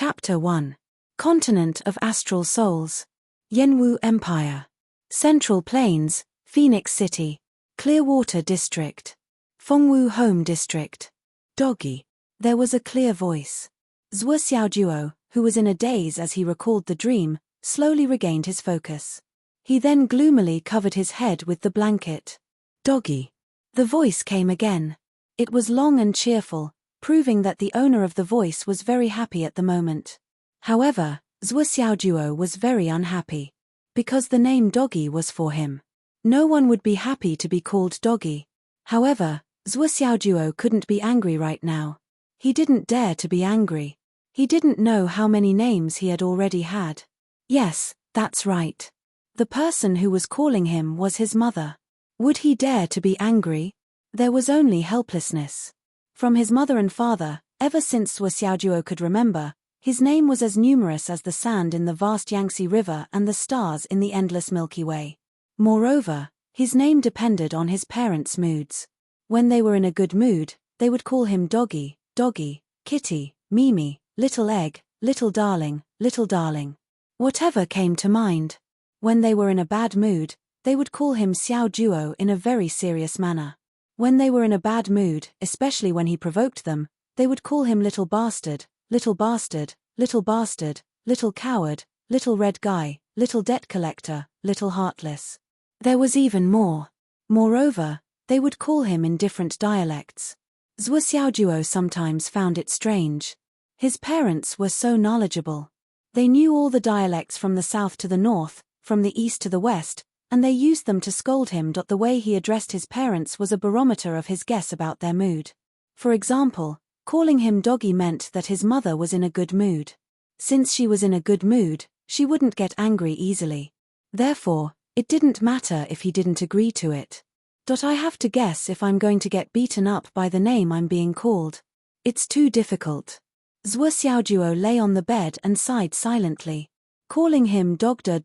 Chapter 1. Continent of Astral Souls. Yenwu Empire. Central Plains, Phoenix City. Clearwater District. Fengwu Home District. Doggy. There was a clear voice. Zhuo Xiaojuo, who was in a daze as he recalled the dream, slowly regained his focus. He then gloomily covered his head with the blanket. Doggy. The voice came again. It was long and cheerful, proving that the owner of the voice was very happy at the moment. However, Zhuo Xiaojuo was very unhappy. Because the name Doggy was for him. No one would be happy to be called Doggy. However, Zhuo Xiaojuo couldn't be angry right now. He didn't dare to be angry. He didn't know how many names he had already had. Yes, that's right. The person who was calling him was his mother. Would he dare to be angry? There was only helplessness. From his mother and father, ever since Zhuo Xiaojuo could remember, his name was as numerous as the sand in the vast Yangtze River and the stars in the endless Milky Way. Moreover, his name depended on his parents' moods. When they were in a good mood, they would call him Doggy, Doggy, Kitty, Mimi, Little Egg, Little Darling, Little Darling. Whatever came to mind. When they were in a bad mood, they would call him Xiaojuo in a very serious manner. When they were in a bad mood, especially when he provoked them, they would call him Little Bastard, Little Bastard, Little Bastard, Little Coward, Little Red Guy, Little Debt Collector, Little Heartless. There was even more. Moreover, they would call him in different dialects. Zhuo Xiaojuo sometimes found it strange. His parents were so knowledgeable. They knew all the dialects from the south to the north, from the east to the west, and they used them to scold him. The way he addressed his parents was a barometer of his guess about their mood. For example, calling him Doggy meant that his mother was in a good mood. Since she was in a good mood, she wouldn't get angry easily. Therefore, it didn't matter if he didn't agree to it. I have to guess if I'm going to get beaten up by the name I'm being called. It's too difficult. Zhuo Xiaojuo lay on the bed and sighed silently. Calling him Dogda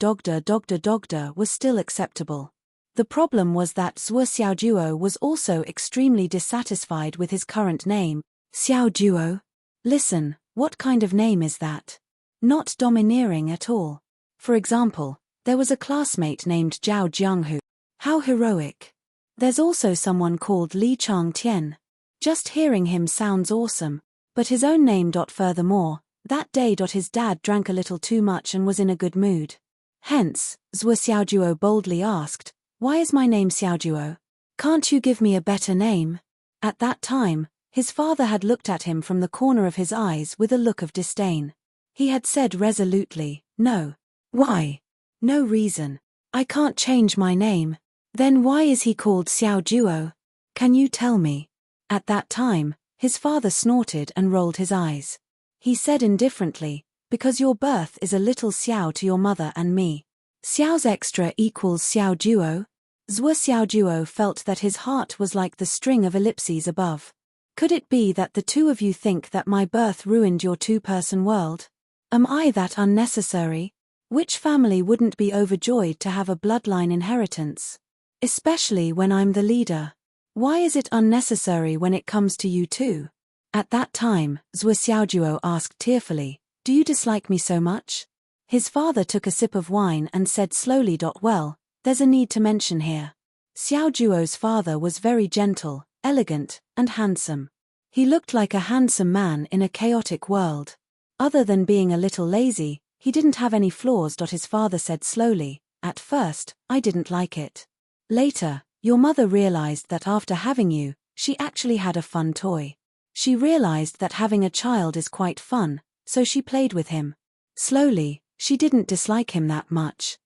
was still acceptable. The problem was that Zhuo Xiaojuo was also extremely dissatisfied with his current name, Xiaojuo. Listen, what kind of name is that? Not domineering at all. For example, there was a classmate named Zhao Jianghu. How heroic. There's also someone called Li Changtian. Just hearing him sounds awesome, but his own name. Furthermore, that day. His dad drank a little too much and was in a good mood. Hence, Zhuo Xiaojuo boldly asked, "Why is my name Xiaojuo? Can't you give me a better name?" At that time, his father had looked at him from the corner of his eyes with a look of disdain. He had said resolutely, "No." "Why?" "No reason. I can't change my name." "Then why is he called Xiaojuo? Can you tell me?" At that time, his father snorted and rolled his eyes. He said indifferently, "Because your birth is a little Xiao to your mother and me. Xiao's extra equals Xiaojuo." Zhuo Xiaojuo felt that his heart was like the string of ellipses above. Could it be that the two of you think that my birth ruined your two-person world? Am I that unnecessary? Which family wouldn't be overjoyed to have a bloodline inheritance? Especially when I'm the leader. Why is it unnecessary when it comes to you too? At that time, Zhuo Xiaojuo asked tearfully, "Do you dislike me so much?" His father took a sip of wine and said slowly, "Well, there's a need to mention here. Xiaojuo's father was very gentle, elegant, and handsome. He looked like a handsome man in a chaotic world. Other than being a little lazy, he didn't have any flaws." His father said slowly, "At first, I didn't like it. Later, your mother realized that after having you, she actually had a fun toy. She realized that having a child is quite fun, so she played with him. Slowly, she didn't dislike him that much."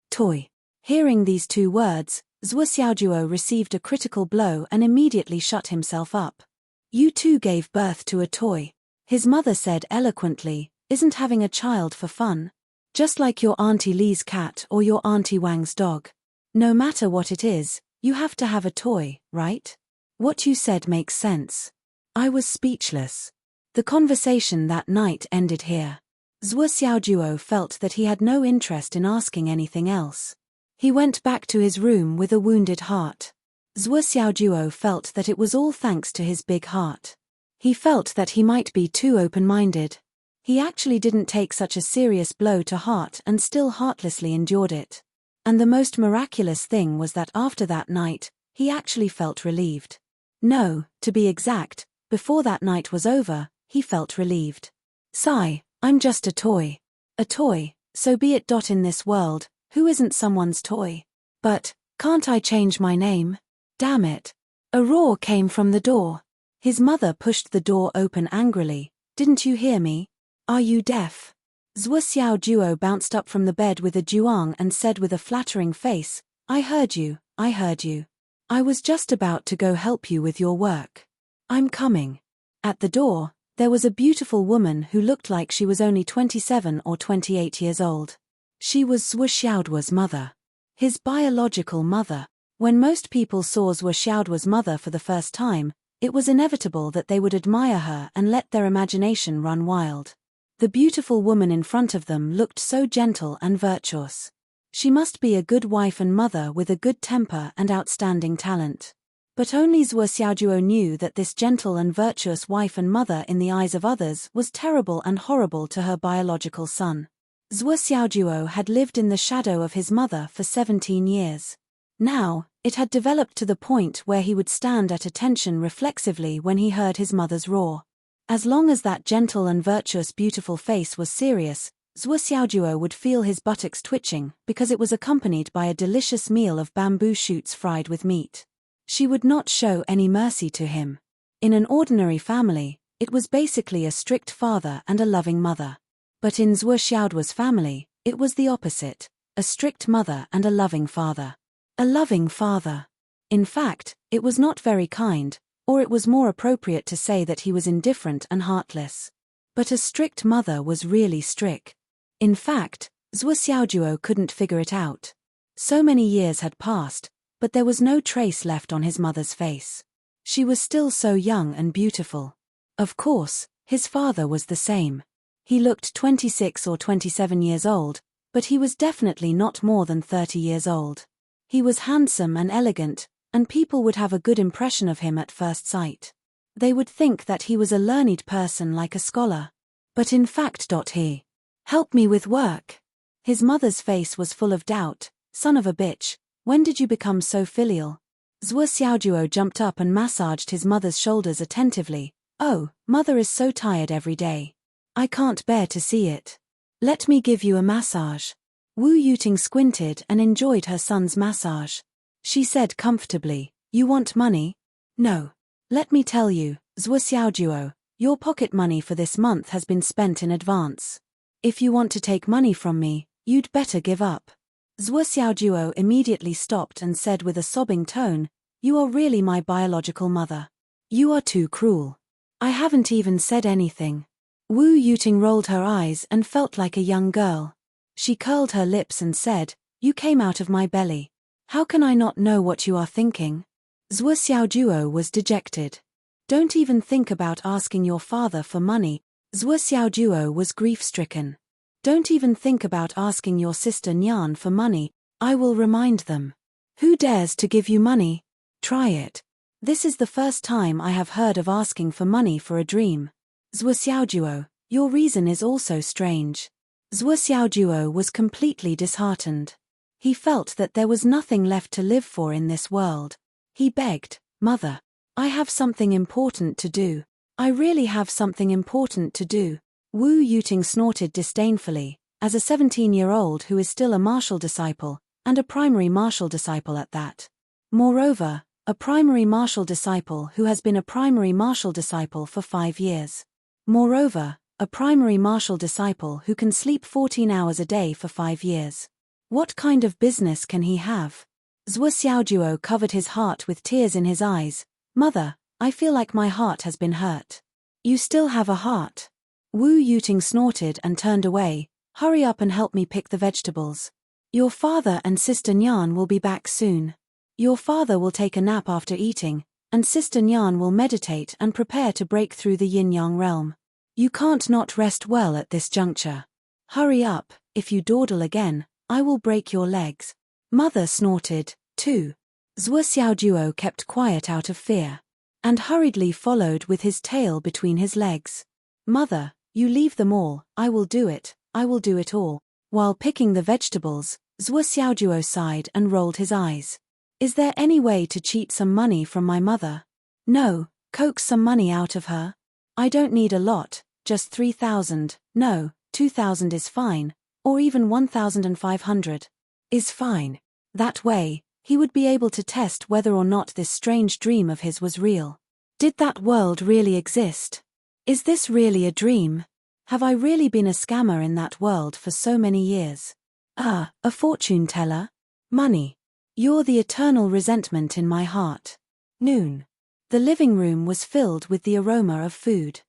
Toy. Hearing these two words, Zhuo Xiaojuo received a critical blow and immediately shut himself up. "You too gave birth to a toy," his mother said eloquently. "Isn't having a child for fun? Just like your Auntie Lee's cat or your Auntie Wang's dog. No matter what it is, you have to have a toy, right? What you said makes sense." I was speechless. The conversation that night ended here. Zhuo Xiaojuo felt that he had no interest in asking anything else. He went back to his room with a wounded heart. Zhuo Xiaojuo felt that it was all thanks to his big heart. He felt that he might be too open-minded. He actually didn't take such a serious blow to heart and still heartlessly endured it. And the most miraculous thing was that after that night, he actually felt relieved. No, to be exact, before that night was over, he felt relieved. Sigh, I'm just a toy. A toy, so be it. In this world, who isn't someone's toy? But, can't I change my name? Damn it. A roar came from the door. His mother pushed the door open angrily. Didn't you hear me? Are you deaf? Zhuo Xiaojuo bounced up from the bed with a juang and said with a flattering face, I heard you, I heard you. I was just about to go help you with your work. I'm coming. At the door, there was a beautiful woman who looked like she was only 27 or 28 years old. She was Zhuo Xiaoduo's mother. His biological mother. When most people saw Zhuo Xiaoduo's mother for the first time, it was inevitable that they would admire her and let their imagination run wild. The beautiful woman in front of them looked so gentle and virtuous. She must be a good wife and mother with a good temper and outstanding talent. But only Zhuo Xiaojuo knew that this gentle and virtuous wife and mother in the eyes of others was terrible and horrible to her biological son. Zhuo Xiaojuo had lived in the shadow of his mother for 17 years. Now, it had developed to the point where he would stand at attention reflexively when he heard his mother's roar. As long as that gentle and virtuous beautiful face was serious, Zhuo Xiaojuo would feel his buttocks twitching because it was accompanied by a delicious meal of bamboo shoots fried with meat. She would not show any mercy to him. In an ordinary family, it was basically a strict father and a loving mother. But in Zhuo Xiaoduo's family, it was the opposite, a strict mother and a loving father. A loving father. In fact, it was not very kind, or it was more appropriate to say that he was indifferent and heartless. But a strict mother was really strict. In fact, Zhuo Xiaojuo couldn't figure it out. So many years had passed, but there was no trace left on his mother's face. She was still so young and beautiful. Of course, his father was the same. He looked 26 or 27 years old, but he was definitely not more than 30 years old. He was handsome and elegant, and people would have a good impression of him at first sight. They would think that he was a learned person like a scholar. But in fact, he help me with work. His mother's face was full of doubt. Son of a bitch, when did you become so filial? Zhuo Xiaojuo jumped up and massaged his mother's shoulders attentively. Oh, mother is so tired every day. I can't bear to see it. Let me give you a massage. Wu Yuting squinted and enjoyed her son's massage. She said comfortably, you want money? No. Let me tell you, Zhuo Xiaojuo, your pocket money for this month has been spent in advance. If you want to take money from me, you'd better give up. Zhuo Xiaojuo immediately stopped and said with a sobbing tone, you are really my biological mother. You are too cruel. I haven't even said anything. Wu Yuting rolled her eyes and felt like a young girl. She curled her lips and said, you came out of my belly. How can I not know what you are thinking? Zhuo Xiaojuo was dejected. Don't even think about asking your father for money. Zhuo Xiaojuo was grief-stricken. Don't even think about asking your sister Nian for money. I will remind them. Who dares to give you money? Try it. This is the first time I have heard of asking for money for a dream. Zhuo Xiaojuo, your reason is also strange. Zhuo Xiaojuo was completely disheartened. He felt that there was nothing left to live for in this world. He begged, Mother, I have something important to do. I really have something important to do. Wu Yuting snorted disdainfully, as a 17-year-old who is still a martial disciple, and a primary martial disciple at that. Moreover, a primary martial disciple who has been a primary martial disciple for 5 years. Moreover, a primary martial disciple who can sleep 14 hours a day for 5 years. What kind of business can he have? Zhuo Xiaojuo covered his heart with tears in his eyes. Mother, I feel like my heart has been hurt. You still have a heart. Wu Yuting snorted and turned away. Hurry up and help me pick the vegetables. Your father and Sister Nian will be back soon. Your father will take a nap after eating, and Sister Nian will meditate and prepare to break through the yin-yang realm. You can't not rest well at this juncture. Hurry up, if you dawdle again, I will break your legs. Mother snorted, too. Zhuo Xiaojuo kept quiet out of fear, and hurriedly followed with his tail between his legs. Mother, You leave them all, I will do it all. While picking the vegetables, Zhuo Xiaojuo sighed and rolled his eyes. Is there any way to cheat some money from my mother? No, coax some money out of her. I don't need a lot, just 3,000, no, 2,000 is fine, or even 1,500 is fine. That way, he would be able to test whether or not this strange dream of his was real. Did that world really exist? Is this really a dream? Have I really been a scammer in that world for so many years? A fortune teller? Money. You're the eternal resentment in my heart. Noon. The living room was filled with the aroma of food.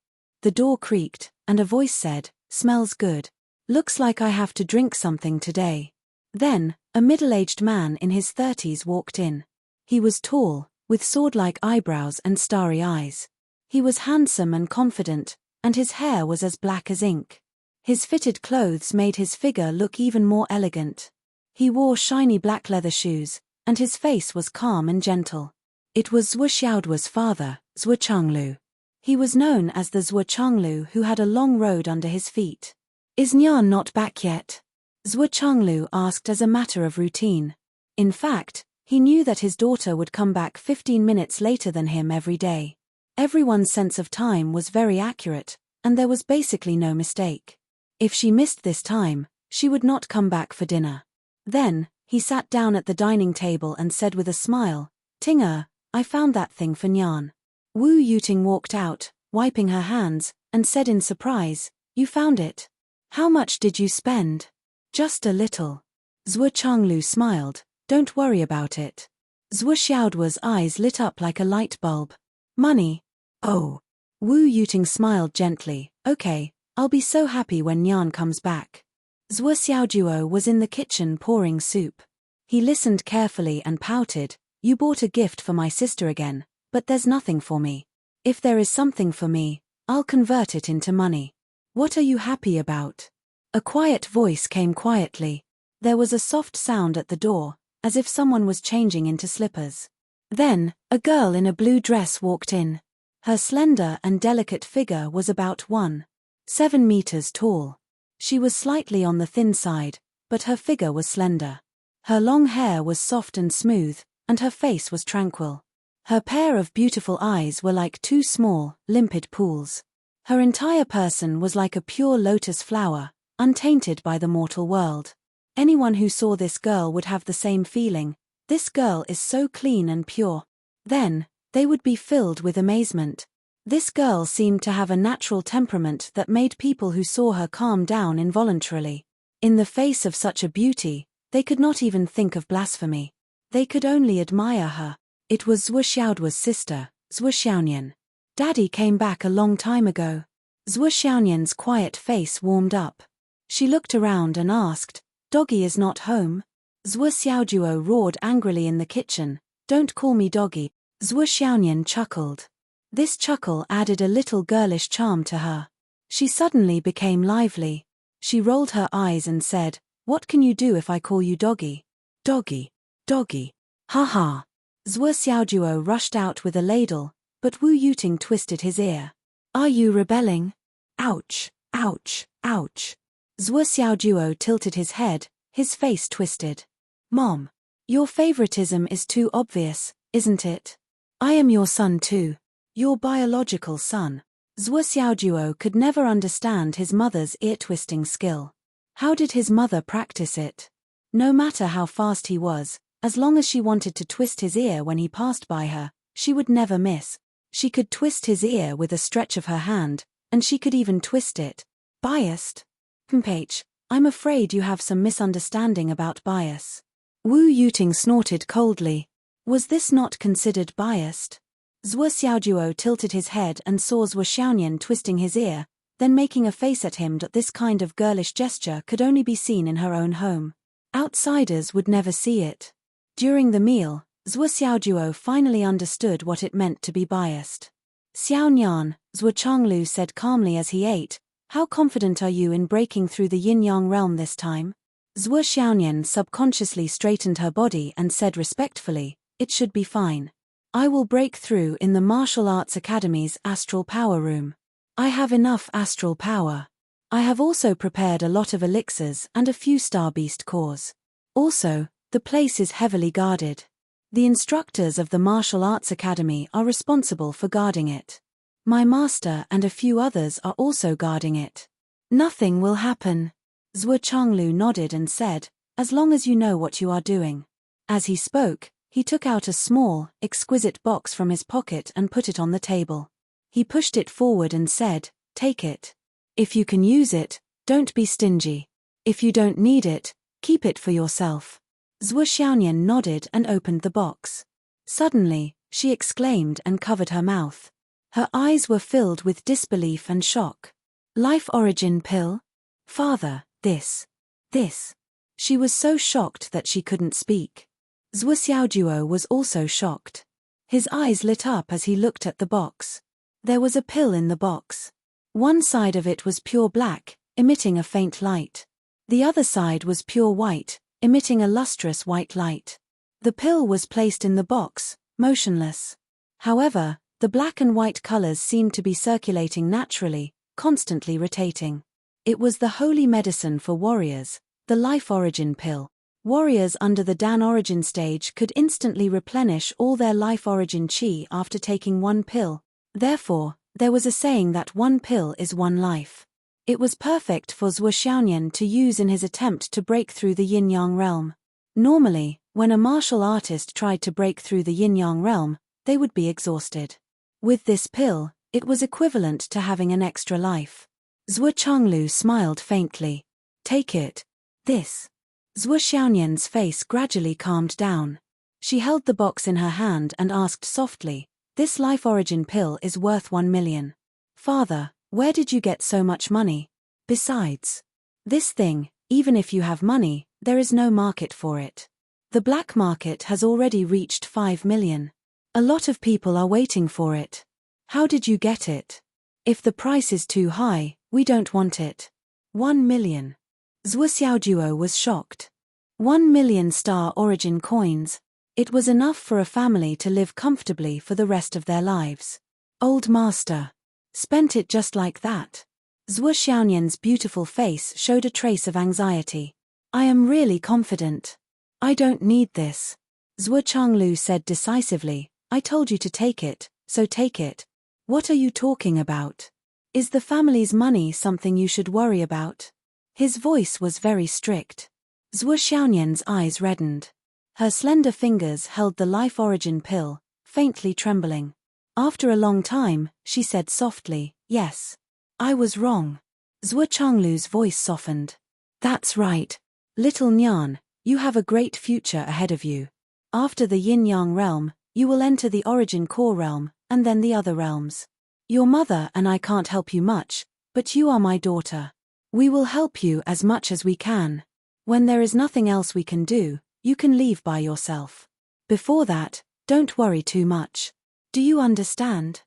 The door creaked, and a voice said, "Smells good. Looks like I have to drink something today." Then, a middle-aged man in his 30s walked in. He was tall, with sword-like eyebrows and starry eyes. He was handsome and confident, and his hair was as black as ink. His fitted clothes made his figure look even more elegant. He wore shiny black leather shoes, and his face was calm and gentle. It was Zhuo Xiaoduo's father, Zhuo Changlu. He was known as the Zhuo Changlu who had a long road under his feet. Is Nyan not back yet? Zhuo Changlu asked as a matter of routine. In fact, he knew that his daughter would come back 15 minutes later than him every day. Everyone's sense of time was very accurate, and there was basically no mistake. If she missed this time, she would not come back for dinner. Then, he sat down at the dining table and said with a smile, "Tinger, I found that thing for Nyan." Wu Yuting walked out, wiping her hands, and said in surprise, "You found it? How much did you spend?" "Just a little." Zhuo Changlu smiled, "Don't worry about it." Zhuo Xiaoduo's eyes lit up like a light bulb. "Money? Oh." Wu Yuting smiled gently, "Okay, I'll be so happy when Nyan comes back." Zhuo Xiaoduo was in the kitchen pouring soup. He listened carefully and pouted, "You bought a gift for my sister again, but there's nothing for me. If there is something for me, I'll convert it into money. What are you happy about?" A quiet voice came quietly. There was a soft sound at the door, as if someone was changing into slippers. Then, a girl in a blue dress walked in. Her slender and delicate figure was about 1.7 meters tall. She was slightly on the thin side, but her figure was slender. Her long hair was soft and smooth, and her face was tranquil. Her pair of beautiful eyes were like two small, limpid pools. Her entire person was like a pure lotus flower, untainted by the mortal world. Anyone who saw this girl would have the same feeling. This girl is so clean and pure. Then, they would be filled with amazement. This girl seemed to have a natural temperament that made people who saw her calm down involuntarily. In the face of such a beauty, they could not even think of blasphemy. They could only admire her. It was Zhuo Xiaoduo's sister, Zhuo Xiaonian. "Daddy came back a long time ago." Zhuo Xiaonian's quiet face warmed up. She looked around and asked, "Doggy is not home?" Zhuo Xiaoduo roared angrily in the kitchen, "Don't call me doggy." Zhuo Xiaonian chuckled. This chuckle added a little girlish charm to her. She suddenly became lively. She rolled her eyes and said, "What can you do if I call you doggy?" "Doggy. Doggy. Ha ha." Zhuo Xiaoduo rushed out with a ladle, but Wu Yuting twisted his ear. "Are you rebelling?" "Ouch, ouch, ouch." Zhuo Xiaoduo tilted his head, his face twisted. "Mom, your favoritism is too obvious, isn't it? I am your son too. Your biological son." Zhuo Xiaoduo could never understand his mother's ear-twisting skill. How did his mother practice it? No matter how fast he was, as long as she wanted to twist his ear when he passed by her, she would never miss. She could twist his ear with a stretch of her hand, and she could even twist it. Biased? Page, I'm afraid you have some misunderstanding about bias. Wu Yuting snorted coldly. Was this not considered biased? Zhuo Xiaoduo tilted his head and saw Zhuo Xiaonian twisting his ear, then making a face at him. This kind of girlish gesture could only be seen in her own home. Outsiders would never see it. During the meal, Zhuo Xiaoduo finally understood what it meant to be biased. "Xiao Nian," Zhuo Changlu said calmly as he ate, "how confident are you in breaking through the yin-yang realm this time?" Zhuo Xiaonian subconsciously straightened her body and said respectfully, "It should be fine. I will break through in the Martial Arts Academy's Astral Power Room." I have enough astral power. I have also prepared a lot of elixirs and a few star beast cores. Also, the place is heavily guarded. The instructors of the Martial Arts Academy are responsible for guarding it. My master and a few others are also guarding it. Nothing will happen. Zhuo Changlu nodded and said, as long as you know what you are doing. As he spoke, he took out a small, exquisite box from his pocket and put it on the table. He pushed it forward and said, take it. If you can use it, don't be stingy. If you don't need it, keep it for yourself. Zhuo Xiaoyan nodded and opened the box. Suddenly, she exclaimed and covered her mouth. Her eyes were filled with disbelief and shock. Life origin pill? Father, this. She was so shocked that she couldn't speak. Zhuo Xiaoduo was also shocked. His eyes lit up as he looked at the box. There was a pill in the box. One side of it was pure black, emitting a faint light. The other side was pure white, emitting a lustrous white light. The pill was placed in the box, motionless. However, the black and white colors seemed to be circulating naturally, constantly rotating. It was the holy medicine for warriors, the life origin pill. Warriors under the Dan origin stage could instantly replenish all their life origin chi after taking one pill. Therefore, there was a saying that one pill is one life. It was perfect for Zhuo Xiaoyan to use in his attempt to break through the yin-yang realm. Normally, when a martial artist tried to break through the yin-yang realm, they would be exhausted. With this pill, it was equivalent to having an extra life. Zhuo Changlu smiled faintly. Take it. This. Zhuo Xiaoyan's face gradually calmed down. She held the box in her hand and asked softly, this life origin pill is worth 1 million. Father, where did you get so much money? Besides, this thing, even if you have money, there is no market for it. The black market has already reached 5 million. A lot of people are waiting for it. How did you get it? If the price is too high, we don't want it. 1 million. Zhuo Xiaoduo was shocked. 1 million star origin coins. It was enough for a family to live comfortably for the rest of their lives. Old master. Spent it just like that. Zhuo Xiaoyan's beautiful face showed a trace of anxiety. I am really confident. I don't need this. Zhuo Changlu said decisively, I told you to take it, so take it. What are you talking about? Is the family's money something you should worry about? His voice was very strict. Zhuo Xiaoyan's eyes reddened. Her slender fingers held the life origin pill, faintly trembling. After a long time, she said softly, yes. I was wrong. Zhuo Changlu's voice softened. That's right. Little Nyan, you have a great future ahead of you. After the yin-yang realm, you will enter the origin core realm, and then the other realms. Your mother and I can't help you much, but you are my daughter. We will help you as much as we can. When there is nothing else we can do, you can leave by yourself. Before that, don't worry too much. Do you understand?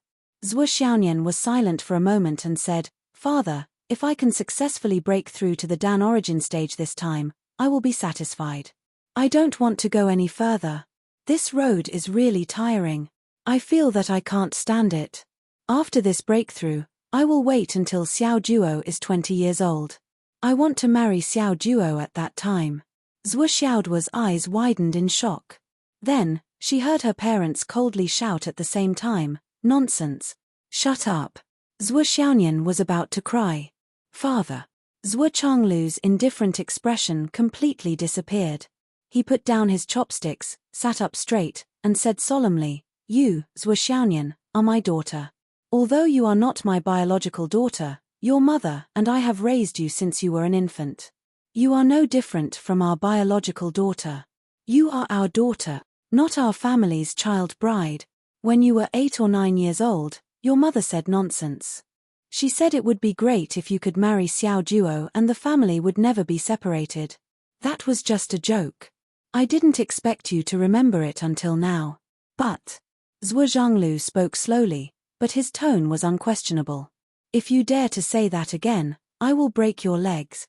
Zhuo Xiaoyan was silent for a moment and said, Father, if I can successfully break through to the Dan origin stage this time, I will be satisfied. I don't want to go any further. This road is really tiring. I feel that I can't stand it. After this breakthrough, I will wait until Xiao Duo is 20 years old. I want to marry Xiao Duo at that time. Zhuo Xiaoduo's eyes widened in shock. Then, she heard her parents coldly shout at the same time, nonsense. Shut up. Zhuo Xiaoyan was about to cry. Father. Zhuo Changlu's indifferent expression completely disappeared. He put down his chopsticks, sat up straight, and said solemnly, You, Zhuo Xiaoyan, are my daughter. Although you are not my biological daughter, your mother and I have raised you since you were an infant. You are no different from our biological daughter. You are our daughter, not our family's child bride. When you were 8 or 9 years old, your mother said nonsense. She said it would be great if you could marry Xiao Duo and the family would never be separated. That was just a joke. I didn't expect you to remember it until now. But, Zhuo Zhanglu spoke slowly, but his tone was unquestionable. If you dare to say that again, I will break your legs.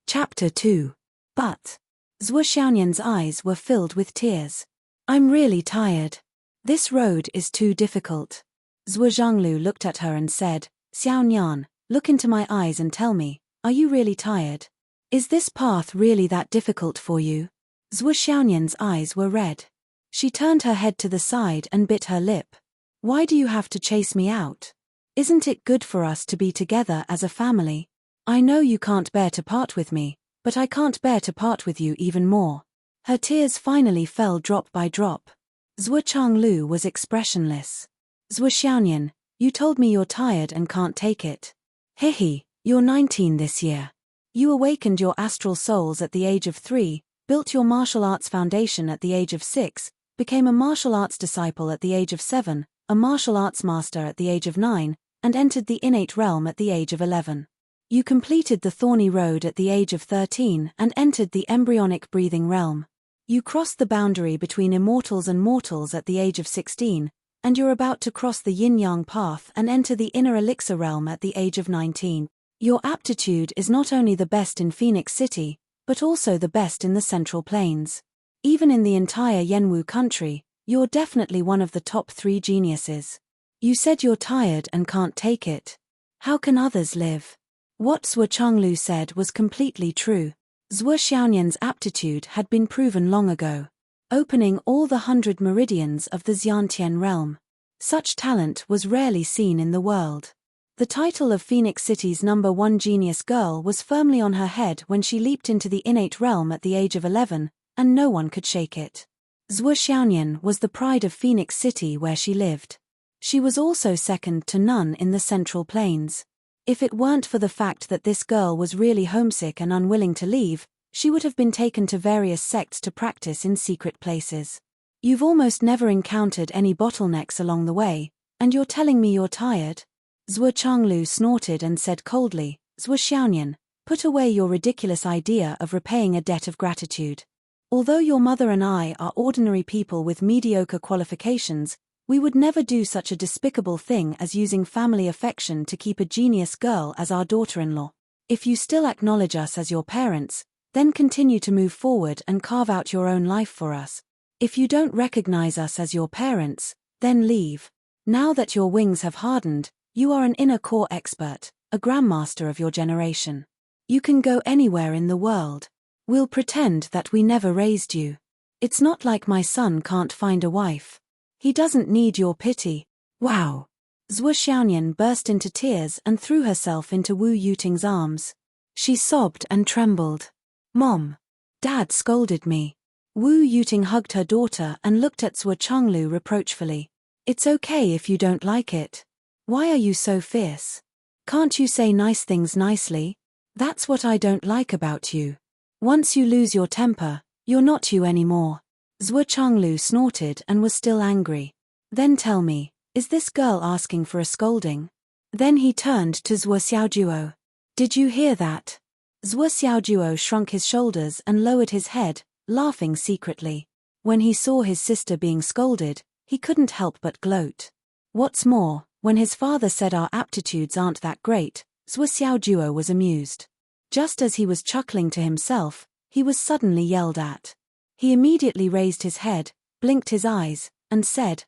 Chapter 2. But. Zhuo Xiaoyan's eyes were filled with tears. I'm really tired. This road is too difficult. Zhuo Zhanglu looked at her and said, Xiao Nian, look into my eyes and tell me, are you really tired? Is this path really that difficult for you? Zhuo Xiaonian's eyes were red. She turned her head to the side and bit her lip. Why do you have to chase me out? Isn't it good for us to be together as a family? I know you can't bear to part with me, but I can't bear to part with you even more. Her tears finally fell drop by drop. Zhuo Changlu was expressionless. Zhuo Xiaonian, you told me you're tired and can't take it. Hehe, you're 19 this year. You awakened your astral souls at the age of 3, built your martial arts foundation at the age of 6, became a martial arts disciple at the age of 7, a martial arts master at the age of 9, and entered the innate realm at the age of 11. You completed the thorny road at the age of 13 and entered the embryonic breathing realm. You crossed the boundary between immortals and mortals at the age of 16, and you're about to cross the yin-yang path and enter the inner elixir realm at the age of 19. Your aptitude is not only the best in Phoenix City, but also the best in the Central Plains. Even in the entire Yanwu country, you're definitely one of the top 3 geniuses. You said you're tired and can't take it. How can others live? What Zhuo Changlu said was completely true. Zhuo Xiaonian's aptitude had been proven long ago, opening all the 100 meridians of the Xiantian realm. Such talent was rarely seen in the world. The title of Phoenix City's #1 genius girl was firmly on her head when she leaped into the innate realm at the age of 11, and no one could shake it. Zhuo Xiaonian was the pride of Phoenix City where she lived. She was also second to none in the Central Plains. If it weren't for the fact that this girl was really homesick and unwilling to leave, she would have been taken to various sects to practice in secret places. You've almost never encountered any bottlenecks along the way, and you're telling me you're tired? Zhuo Changlu snorted and said coldly, Zhuo Xiaonian, put away your ridiculous idea of repaying a debt of gratitude. Although your mother and I are ordinary people with mediocre qualifications, we would never do such a despicable thing as using family affection to keep a genius girl as our daughter-in-law. If you still acknowledge us as your parents, then continue to move forward and carve out your own life for us. If you don't recognize us as your parents, then leave. Now that your wings have hardened, you are an inner core expert, a grandmaster of your generation. You can go anywhere in the world. We'll pretend that we never raised you. It's not like my son can't find a wife. He doesn't need your pity. Wow. Zhuo Xiaonian burst into tears and threw herself into Wu Yuting's arms. She sobbed and trembled. Mom. Dad scolded me. Wu Yuting hugged her daughter and looked at Zhuo Changlu reproachfully. It's okay if you don't like it. Why are you so fierce? Can't you say nice things nicely? That's what I don't like about you. Once you lose your temper, you're not you anymore. Zhuo Changlu snorted and was still angry. Then tell me, is this girl asking for a scolding? Then he turned to Zhuo Xiaojuo. Did you hear that? Zhuo Xiaojuo shrunk his shoulders and lowered his head, laughing secretly. When he saw his sister being scolded, he couldn't help but gloat. What's more, when his father said our aptitudes aren't that great, Zhuo Xiaojuo was amused. Just as he was chuckling to himself, he was suddenly yelled at. He immediately raised his head, blinked his eyes, and said,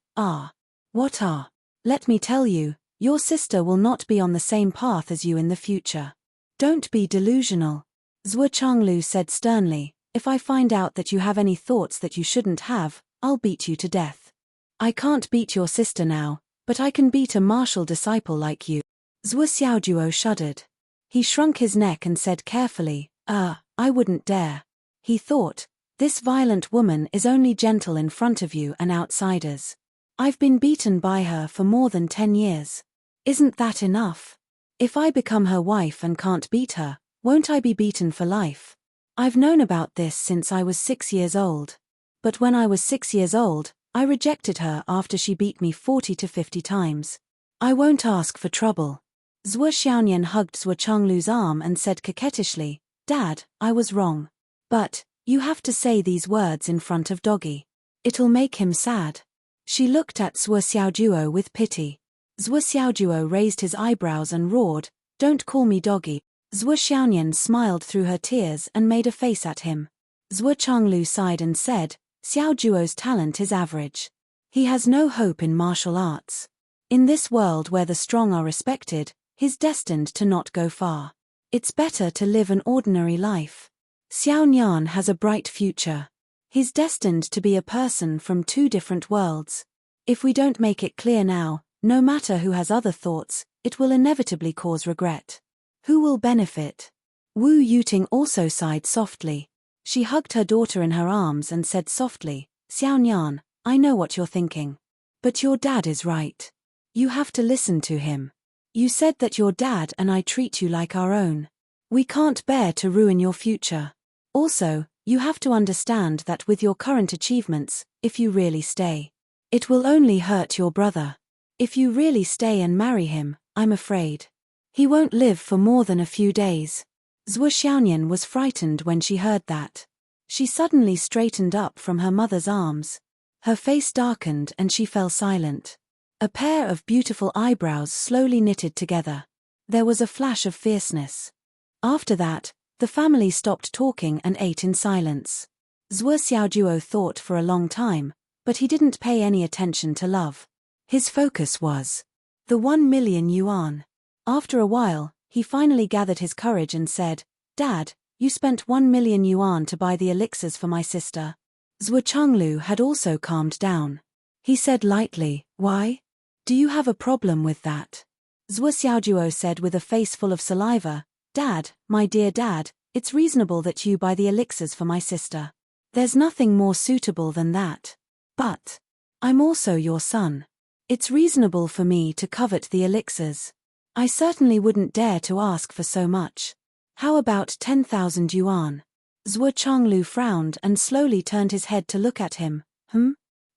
What are? Let me tell you, your sister will not be on the same path as you in the future. Don't be delusional. Zhuo Changlu said sternly, if I find out that you have any thoughts that you shouldn't have, I'll beat you to death. I can't beat your sister now, but I can beat a martial disciple like you. Zhuo Xiaojuo shuddered. He shrunk his neck and said carefully, I wouldn't dare. He thought, this violent woman is only gentle in front of you and outsiders. I've been beaten by her for more than 10 years. Isn't that enough? If I become her wife and can't beat her, won't I be beaten for life? I've known about this since I was 6 years old. But when I was 6 years old, I rejected her after she beat me 40 to 50 times. I won't ask for trouble. Zhuo Xiaonian hugged Zhuo Changlu's arm and said coquettishly, Dad, I was wrong. But, you have to say these words in front of Doggy. It'll make him sad. She looked at Zhuo Xiaojuo with pity. Zhuo Xiaojuo raised his eyebrows and roared, Don't call me Doggy. Zhuo Xiaonian smiled through her tears and made a face at him. Zhuo Changlu sighed and said, Xiaojuo's talent is average. He has no hope in martial arts. In this world where the strong are respected, he's destined to not go far. It's better to live an ordinary life. Xiao Nian has a bright future. He's destined to be a person from two different worlds. If we don't make it clear now, no matter who has other thoughts, it will inevitably cause regret. Who will benefit? Wu Yuting also sighed softly. She hugged her daughter in her arms and said softly, Xiao Nian, I know what you're thinking. But your dad is right. You have to listen to him. You said that your dad and I treat you like our own. We can't bear to ruin your future. Also, you have to understand that with your current achievements, if you really stay, it will only hurt your brother. If you really stay and marry him, I'm afraid he won't live for more than a few days. Zhuo Xiaonian was frightened when she heard that. She suddenly straightened up from her mother's arms. Her face darkened and she fell silent. A pair of beautiful eyebrows slowly knitted together. There was a flash of fierceness. After that, the family stopped talking and ate in silence. Zhuo Xiaojuo thought for a long time, but he didn't pay any attention to love. His focus was the 1 million yuan. After a while, he finally gathered his courage and said, Dad, you spent 1 million yuan to buy the elixirs for my sister. Zhuo Changlu had also calmed down. He said lightly, Why? Do you have a problem with that? Zhuo Xiaojuo said with a face full of saliva, Dad, my dear dad, it's reasonable that you buy the elixirs for my sister. There's nothing more suitable than that. But I'm also your son. It's reasonable for me to covet the elixirs. I certainly wouldn't dare to ask for so much. How about 10,000 yuan? Zhuo Changlu frowned and slowly turned his head to look at him.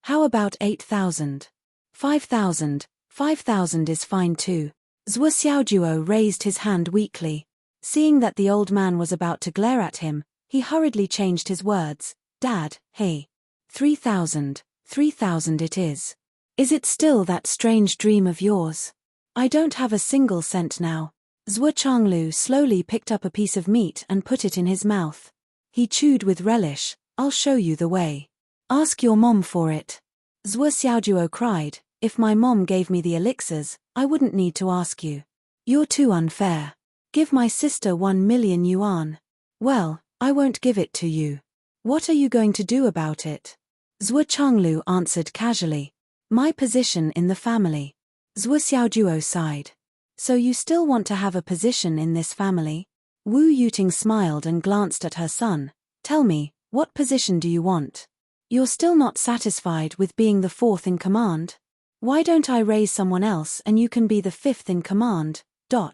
How about 8,000? 5,000, 5,000 is fine too. Zhuo Xiaojuo raised his hand weakly. Seeing that the old man was about to glare at him, he hurriedly changed his words. Dad, hey. 3,000, 3,000 it is. Is it still that strange dream of yours? I don't have a single cent now. Zhuo Changlu slowly picked up a piece of meat and put it in his mouth. He chewed with relish. I'll show you the way. Ask your mom for it. Zhuo Xiaojuo cried, If my mom gave me the elixirs, I wouldn't need to ask you. You're too unfair. Give my sister 1 million yuan. Well, I won't give it to you. What are you going to do about it? Zhuo Changlu answered casually. My position in the family. Zhuo Xiaojuo sighed. So you still want to have a position in this family? Wu Yuting smiled and glanced at her son. Tell me, what position do you want? You're still not satisfied with being the fourth in command? Why don't I raise someone else and you can be the fifth in command? Ha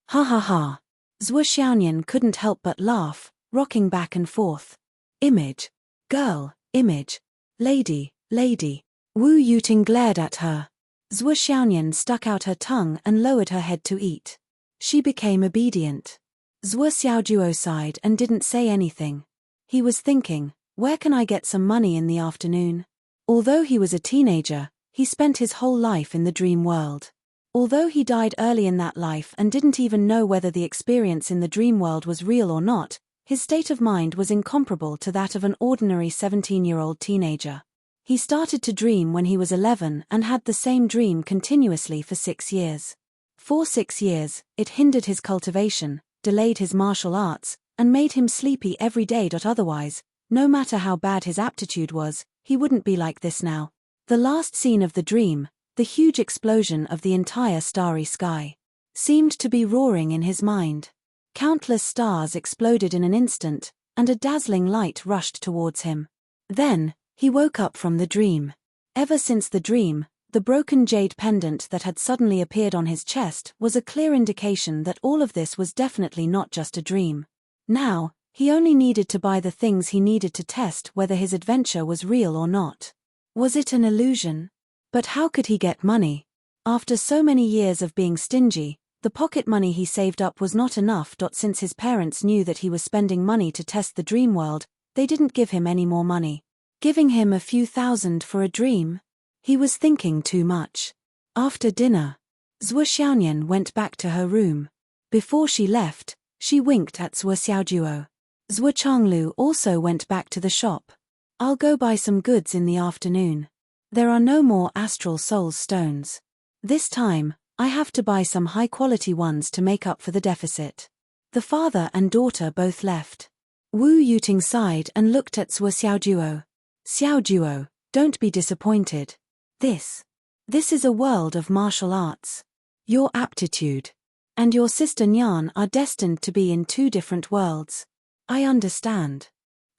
ha ha. Zhuo Xiaonian couldn't help but laugh, rocking back and forth. Image. Girl, image. Lady, lady. Wu Yuting glared at her. Zhuo Xiaonian stuck out her tongue and lowered her head to eat. She became obedient. Zhuo Xiaojuo sighed and didn't say anything. He was thinking, where can I get some money in the afternoon? Although he was a teenager, he spent his whole life in the dream world. Although he died early in that life and didn't even know whether the experience in the dream world was real or not, his state of mind was incomparable to that of an ordinary 17-year-old teenager. He started to dream when he was 11 and had the same dream continuously for 6 years. For 6 years, it hindered his cultivation, delayed his martial arts, and made him sleepy every day. Otherwise, no matter how bad his aptitude was, he wouldn't be like this now. The last scene of the dream, the huge explosion of the entire starry sky, seemed to be roaring in his mind. Countless stars exploded in an instant, and a dazzling light rushed towards him. Then, he woke up from the dream. Ever since the dream, the broken jade pendant that had suddenly appeared on his chest was a clear indication that all of this was definitely not just a dream. Now, he only needed to buy the things he needed to test whether his adventure was real or not. Was it an illusion? But how could he get money? After so many years of being stingy, the pocket money he saved up was not enough. Since his parents knew that he was spending money to test the dream world, they didn't give him any more money. Giving him a few thousand for a dream? He was thinking too much. After dinner, Zhuo Xiaonian went back to her room. Before she left, she winked at Zhuo Xiaojuo. Zhuo Changlu also went back to the shop. I'll go buy some goods in the afternoon. There are no more astral souls stones. This time, I have to buy some high-quality ones to make up for the deficit. The father and daughter both left. Wu Yuting sighed and looked at Zhuo Xiaojuo. Xiaojuo, don't be disappointed. This is a world of martial arts. Your aptitude and your sister Nyan are destined to be in two different worlds. I understand.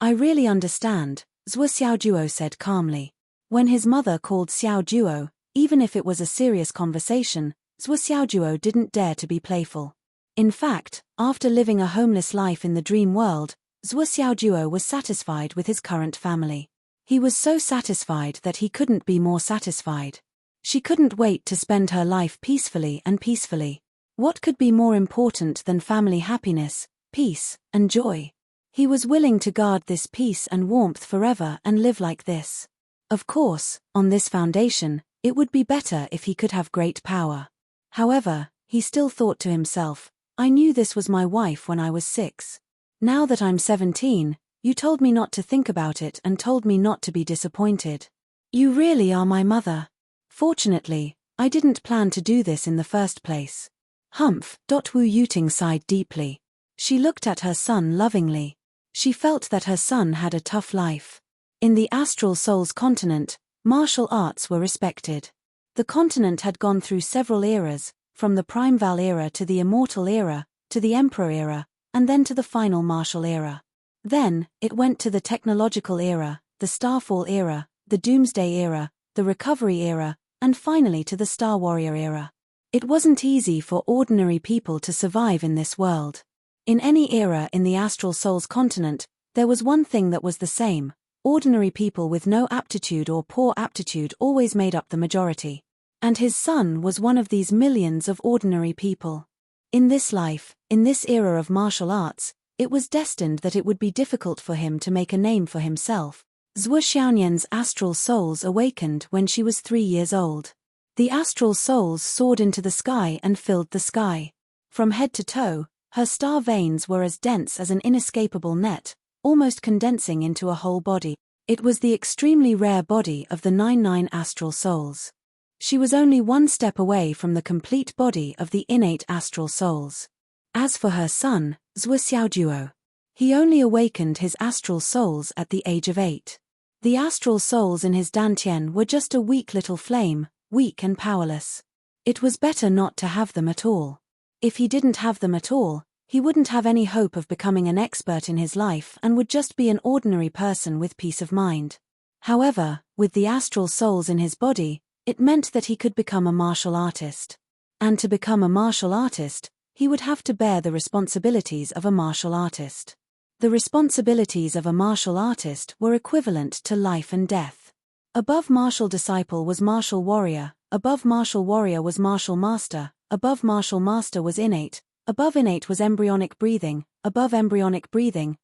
I really understand, Zhuo Xiaojuo said calmly. When his mother called Xiaojuo, even if it was a serious conversation, Zhuo Xiaojuo didn't dare to be playful. In fact, after living a homeless life in the dream world, Zhuo Xiaojuo was satisfied with his current family. He was so satisfied that he couldn't be more satisfied. She couldn't wait to spend her life peacefully and peacefully. What could be more important than family happiness, peace, and joy? He was willing to guard this peace and warmth forever and live like this. Of course, on this foundation, it would be better if he could have great power. However, he still thought to himself, I knew this was my wife when I was 6. Now that I'm 17, you told me not to think about it and told me not to be disappointed. You really are my mother. Fortunately, I didn't plan to do this in the first place. Humph. Wu Yuting sighed deeply. She looked at her son lovingly. She felt that her son had a tough life. In the Astral Souls continent, martial arts were respected. The continent had gone through several eras, from the Primeval era to the Immortal era, to the Emperor era, and then to the final martial era. Then, it went to the Technological era, the Starfall era, the Doomsday era, the Recovery era, and finally to the Star Warrior era. It wasn't easy for ordinary people to survive in this world. In any era in the Astral Souls continent, there was one thing that was the same: ordinary people with no aptitude or poor aptitude always made up the majority. And his son was one of these millions of ordinary people. In this life, in this era of martial arts, it was destined that it would be difficult for him to make a name for himself. Zhuo Xiaonian's astral souls awakened when she was 3 years old. The astral souls soared into the sky and filled the sky. From head to toe, her star veins were as dense as an inescapable net, almost condensing into a whole body. It was the extremely rare body of the 99 astral souls. She was only one step away from the complete body of the innate astral souls. As for her son, Zhuo Xiaojuo, he only awakened his astral souls at the age of 8. The astral souls in his dantian were just a weak little flame, weak and powerless. It was better not to have them at all. If he didn't have them at all, he wouldn't have any hope of becoming an expert in his life and would just be an ordinary person with peace of mind. However, with the astral souls in his body, it meant that he could become a martial artist. And to become a martial artist, he would have to bear the responsibilities of a martial artist. The responsibilities of a martial artist were equivalent to life and death. Above martial disciple was martial warrior, above martial warrior was martial master, above martial master was innate, above innate was embryonic breathing, above embryonic breathing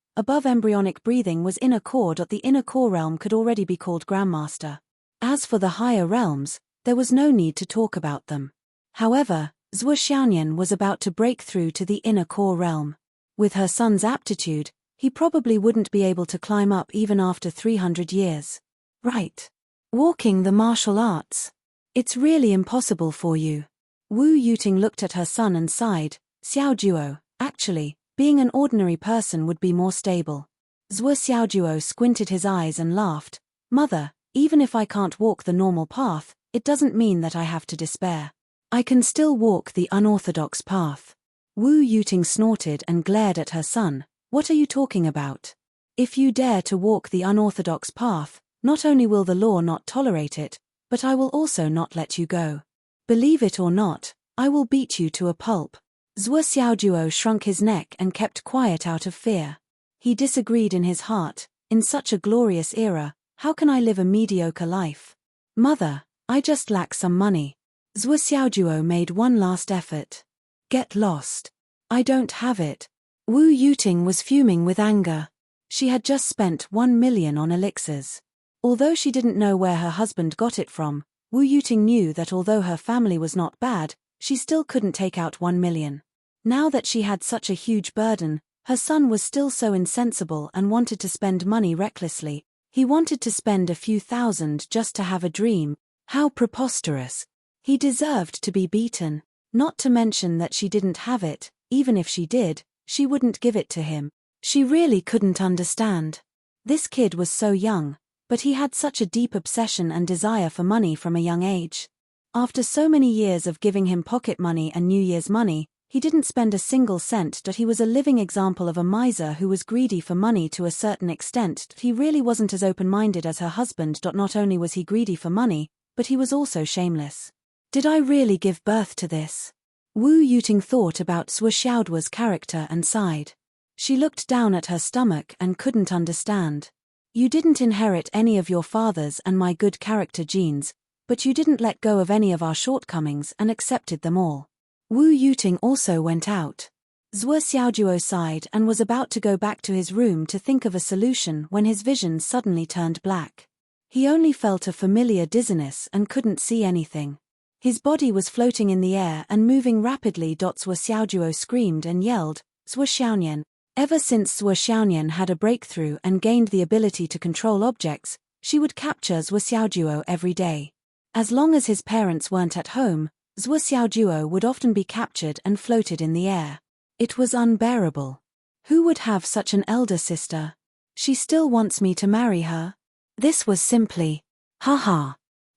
was inner core. The inner core realm could already be called grandmaster. As for the higher realms, there was no need to talk about them. However, Zhuo Xiaonian was about to break through to the inner core realm. With her son's aptitude, he probably wouldn't be able to climb up even after 300 years. Right. Walking the martial arts. It's really impossible for you. Wu Yuting looked at her son and sighed. Xiaojuo, actually, being an ordinary person would be more stable. Zhuo Xiaojuo squinted his eyes and laughed. Mother, even if I can't walk the normal path, it doesn't mean that I have to despair. I can still walk the unorthodox path. Wu Yuting snorted and glared at her son. What are you talking about? If you dare to walk the unorthodox path, not only will the law not tolerate it, but I will also not let you go. Believe it or not, I will beat you to a pulp. Zhuo Xiaojuo shrunk his neck and kept quiet out of fear. He disagreed in his heart. In such a glorious era, how can I live a mediocre life? Mother, I just lack some money. Zhuo Xiaojuo made one last effort. Get lost. I don't have it. Wu Yuting was fuming with anger. She had just spent 1 million on elixirs. Although she didn't know where her husband got it from, Wu Yuting knew that although her family was not bad, she still couldn't take out 1 million. Now that she had such a huge burden, her son was still so insensible and wanted to spend money recklessly. He wanted to spend a few thousand just to have a dream. How preposterous. He deserved to be beaten, not to mention that she didn't have it. Even if she did, she wouldn't give it to him. She really couldn't understand. This kid was so young, but he had such a deep obsession and desire for money from a young age. After so many years of giving him pocket money and New Year's money, he didn't spend a single cent. He was a living example of a miser who was greedy for money to a certain extent. He really wasn't as open-minded as her husband. Not only was he greedy for money, but he was also shameless. Did I really give birth to this? Wu Yuting thought about Zhuo Xiaoduo's character and sighed. She looked down at her stomach and couldn't understand. You didn't inherit any of your father's and my good character genes, but you didn't let go of any of our shortcomings and accepted them all. Wu Yuting also went out. Zhuo Xiaoduo sighed and was about to go back to his room to think of a solution when his vision suddenly turned black. He only felt a familiar dizziness and couldn't see anything. His body was floating in the air and moving rapidly. Zhuo Xiaoduo screamed and yelled, Zhuo Xiaonian. Ever since Zhuo Xiaonian had a breakthrough and gained the ability to control objects, she would capture Zhuo Xiaoduo every day. As long as his parents weren't at home, Zhuo Xiaoduo would often be captured and floated in the air. It was unbearable. Who would have such an elder sister? She still wants me to marry her? This was simply, haha.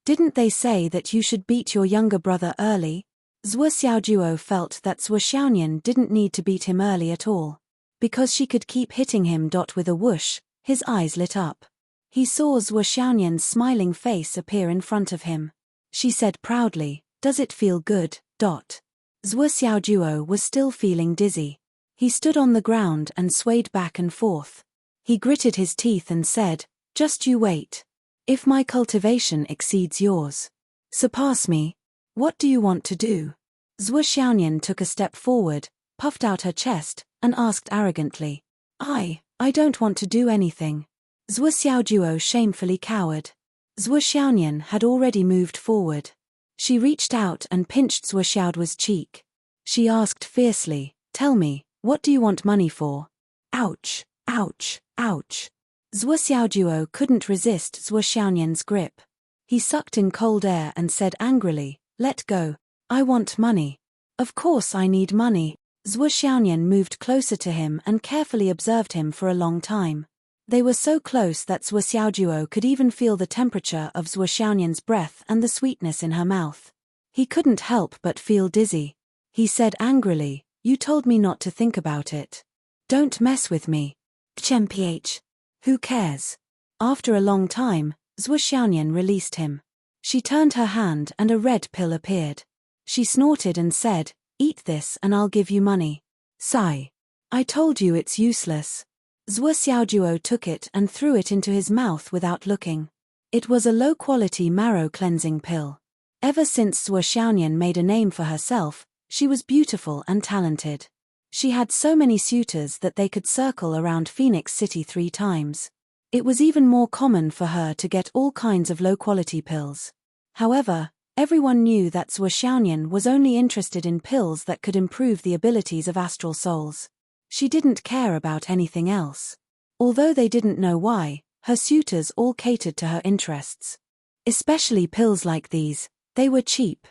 Didn't they say that you should beat your younger brother early? Zhuo Xiaoduo felt that Zhuo Xiaonian didn't need to beat him early at all. Because she could keep hitting him. With a whoosh, his eyes lit up. He saw Zhuo Xiaonian's smiling face appear in front of him. She said proudly, Does it feel good? Zhuo Xiaoduo was still feeling dizzy. He stood on the ground and swayed back and forth. He gritted his teeth and said, Just you wait. If my cultivation exceeds yours, surpass me. What do you want to do? Zhuo Xiaonian took a step forward, puffed out her chest, and asked arrogantly, I don't want to do anything. Zhuo Xiaoduo shamefully cowered. Zhuo Xiaonian had already moved forward. She reached out and pinched Zhuo Xiaoduo's cheek. She asked fiercely, Tell me, what do you want money for? Ouch, ouch, ouch. Zhuo Xiaoduo couldn't resist Zhuo Xiaonian's grip. He sucked in cold air and said angrily, Let go. I want money. Of course I need money. Zhuo Xiaonian moved closer to him and carefully observed him for a long time. They were so close that Zhuo Xiaoduo could even feel the temperature of Zhuo Xiaonian's breath and the sweetness in her mouth. He couldn't help but feel dizzy. He said angrily, You told me not to think about it. Don't mess with me. Mph. Who cares? After a long time, Zhuo Xiaonian released him. She turned her hand and a red pill appeared. She snorted and said, Eat this and I'll give you money. Sigh. I told you it's useless. Zhuo Xiaoduo took it and threw it into his mouth without looking. It was a low-quality marrow-cleansing pill. Ever since Zhuo Xiaonian made a name for herself, she was beautiful and talented. She had so many suitors that they could circle around Phoenix City 3 times. It was even more common for her to get all kinds of low-quality pills. However, everyone knew that Zhuo Xiaonian was only interested in pills that could improve the abilities of astral souls. She didn't care about anything else. Although they didn't know why, her suitors all catered to her interests. Especially pills like these, they were cheap.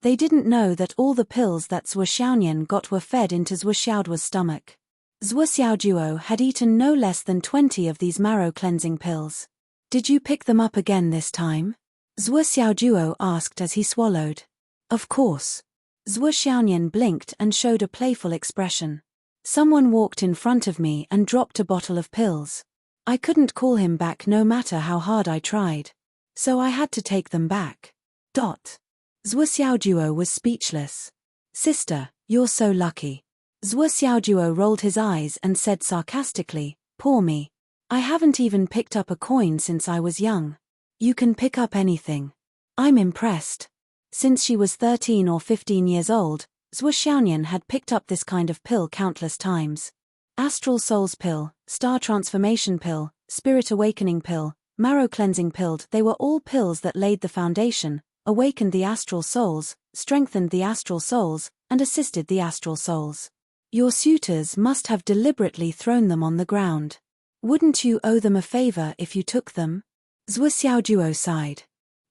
They didn't know that all the pills that Zhuo Xiaonian got were fed into Zhuo Xiaoduo's stomach. Zhuo Xiaoduo had eaten no less than 20 of these marrow-cleansing pills. Did you pick them up again this time? Zhuo Xiaoduo asked as he swallowed. Of course. Zhuo Xiaonian blinked and showed a playful expression. Someone walked in front of me and dropped a bottle of pills. I couldn't call him back no matter how hard I tried. So I had to take them back. Zhuo Xiaoduo was speechless. Sister, you're so lucky. Zhuo Xiaoduo rolled his eyes and said sarcastically, Poor me. I haven't even picked up a coin since I was young. You can pick up anything. I'm impressed. Since she was 13 or 15 years old, Zhuo Xiaonian had picked up this kind of pill countless times. Astral Souls Pill, Star Transformation Pill, Spirit Awakening Pill, Marrow Cleansing Pill, they were all pills that laid the foundation, awakened the astral souls, strengthened the astral souls, and assisted the astral souls. Your suitors must have deliberately thrown them on the ground. Wouldn't you owe them a favor if you took them? Zhuo Xiaoduo sighed.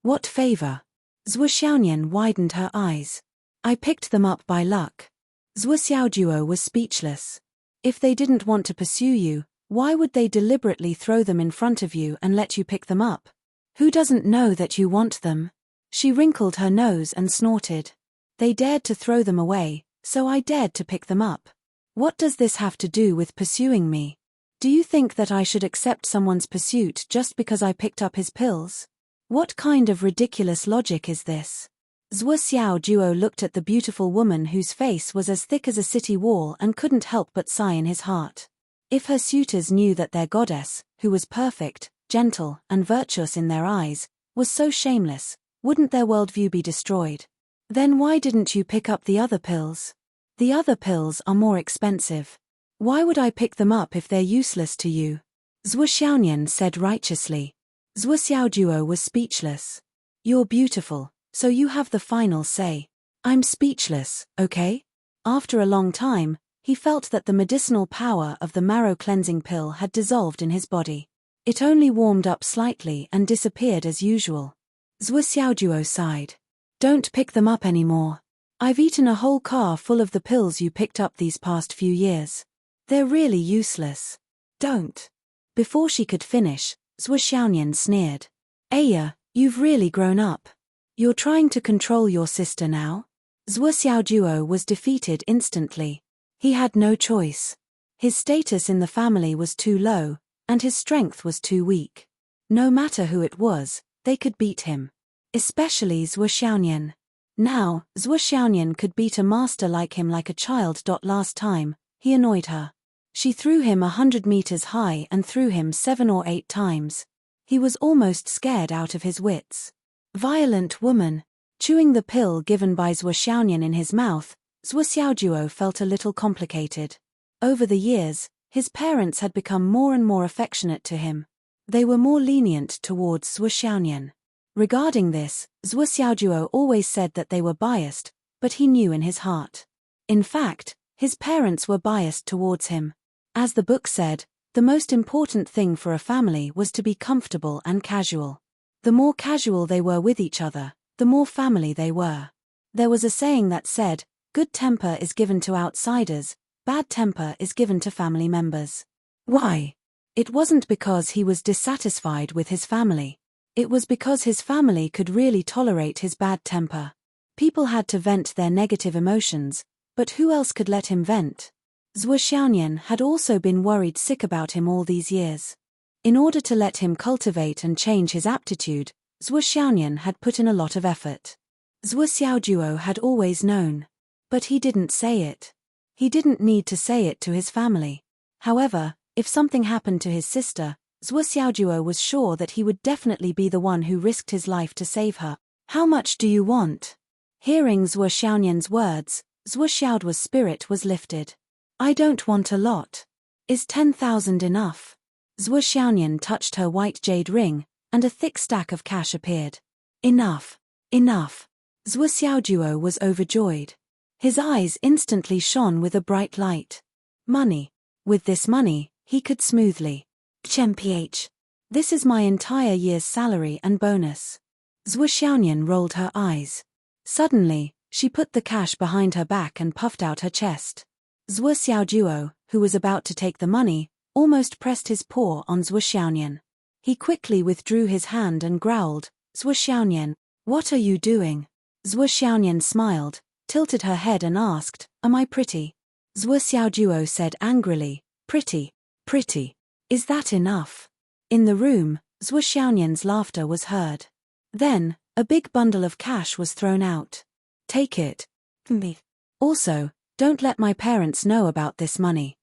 What favor? Zhuo Xiaonian widened her eyes. I picked them up by luck. Zhuo Xiaojuo was speechless. If they didn't want to pursue you, why would they deliberately throw them in front of you and let you pick them up? Who doesn't know that you want them? She wrinkled her nose and snorted. They dared to throw them away, so I dared to pick them up. What does this have to do with pursuing me? Do you think that I should accept someone's pursuit just because I picked up his pills? What kind of ridiculous logic is this? Zhuo Xiaojuo looked at the beautiful woman whose face was as thick as a city wall and couldn't help but sigh in his heart. If her suitors knew that their goddess, who was perfect, gentle, and virtuous in their eyes, was so shameless, wouldn't their worldview be destroyed? Then why didn't you pick up the other pills? The other pills are more expensive. Why would I pick them up if they're useless to you? Zhuo Xiaonian said righteously. Zhuo Xiaojuo was speechless. You're beautiful, so you have the final say. I'm speechless, okay? After a long time, he felt that the medicinal power of the marrow cleansing pill had dissolved in his body. It only warmed up slightly and disappeared as usual. Zhuo Xiaojuo sighed. Don't pick them up anymore. I've eaten a whole car full of the pills you picked up these past few years. They're really useless. Don't. Before she could finish, Zhuo Xiaonian sneered. Aya, you've really grown up. You're trying to control your sister now? Zhuo Xiaojuo was defeated instantly. He had no choice. His status in the family was too low, and his strength was too weak. No matter who it was, they could beat him. Especially Zhuo Xiaonian. Now, Zhuo Xiaonian could beat a master like him like a child. Last time, he annoyed her. She threw him 100 meters high and threw him 7 or 8 times. He was almost scared out of his wits. Violent woman. Chewing the pill given by Zhuo Xiaonian in his mouth, Zhuo Xiaojuo felt a little complicated. Over the years, his parents had become more and more affectionate to him. They were more lenient towards Zhuo Xiaonian. Regarding this, Zhuo Xiaojuo always said that they were biased, but he knew in his heart. In fact, his parents were biased towards him. As the book said, the most important thing for a family was to be comfortable and casual. The more casual they were with each other, the more family they were. There was a saying that said, good temper is given to outsiders, bad temper is given to family members. Why? It wasn't because he was dissatisfied with his family. It was because his family could really tolerate his bad temper. People had to vent their negative emotions, but who else could let him vent? Zhuo Xiaonian had also been worried sick about him all these years. In order to let him cultivate and change his aptitude, Zhuo Xiaonian had put in a lot of effort. Zhuo Xiaojuo had always known. But he didn't say it. He didn't need to say it to his family. However, if something happened to his sister, Zhuo Xiaojuo was sure that he would definitely be the one who risked his life to save her. How much do you want? Hearing Zhuo Xiaonian's words, Zhuo Xiaojuo's spirit was lifted. I don't want a lot. Is 10,000 enough? Zhuo Xiaonian touched her white jade ring, and a thick stack of cash appeared. Enough. Enough. Zhuo Xiaojuo was overjoyed. His eyes instantly shone with a bright light. Money. With this money, he could smoothly. Mph. This is my entire year's salary and bonus. Zhuo Xiaonian rolled her eyes. Suddenly, she put the cash behind her back and puffed out her chest. Zhuo Xiaojuo, who was about to take the money, almost pressed his paw on Zhuo Xiaonian. He quickly withdrew his hand and growled, Zhuo Xiaonian, what are you doing? Zhuo Xiaonian smiled, tilted her head and asked, am I pretty? Zhuo Xiaojuo said angrily, pretty. Pretty. Is that enough? In the room, Zhuo Xiaonian's laughter was heard. Then, a big bundle of cash was thrown out. Take it. Me. Also, don't let my parents know about this money.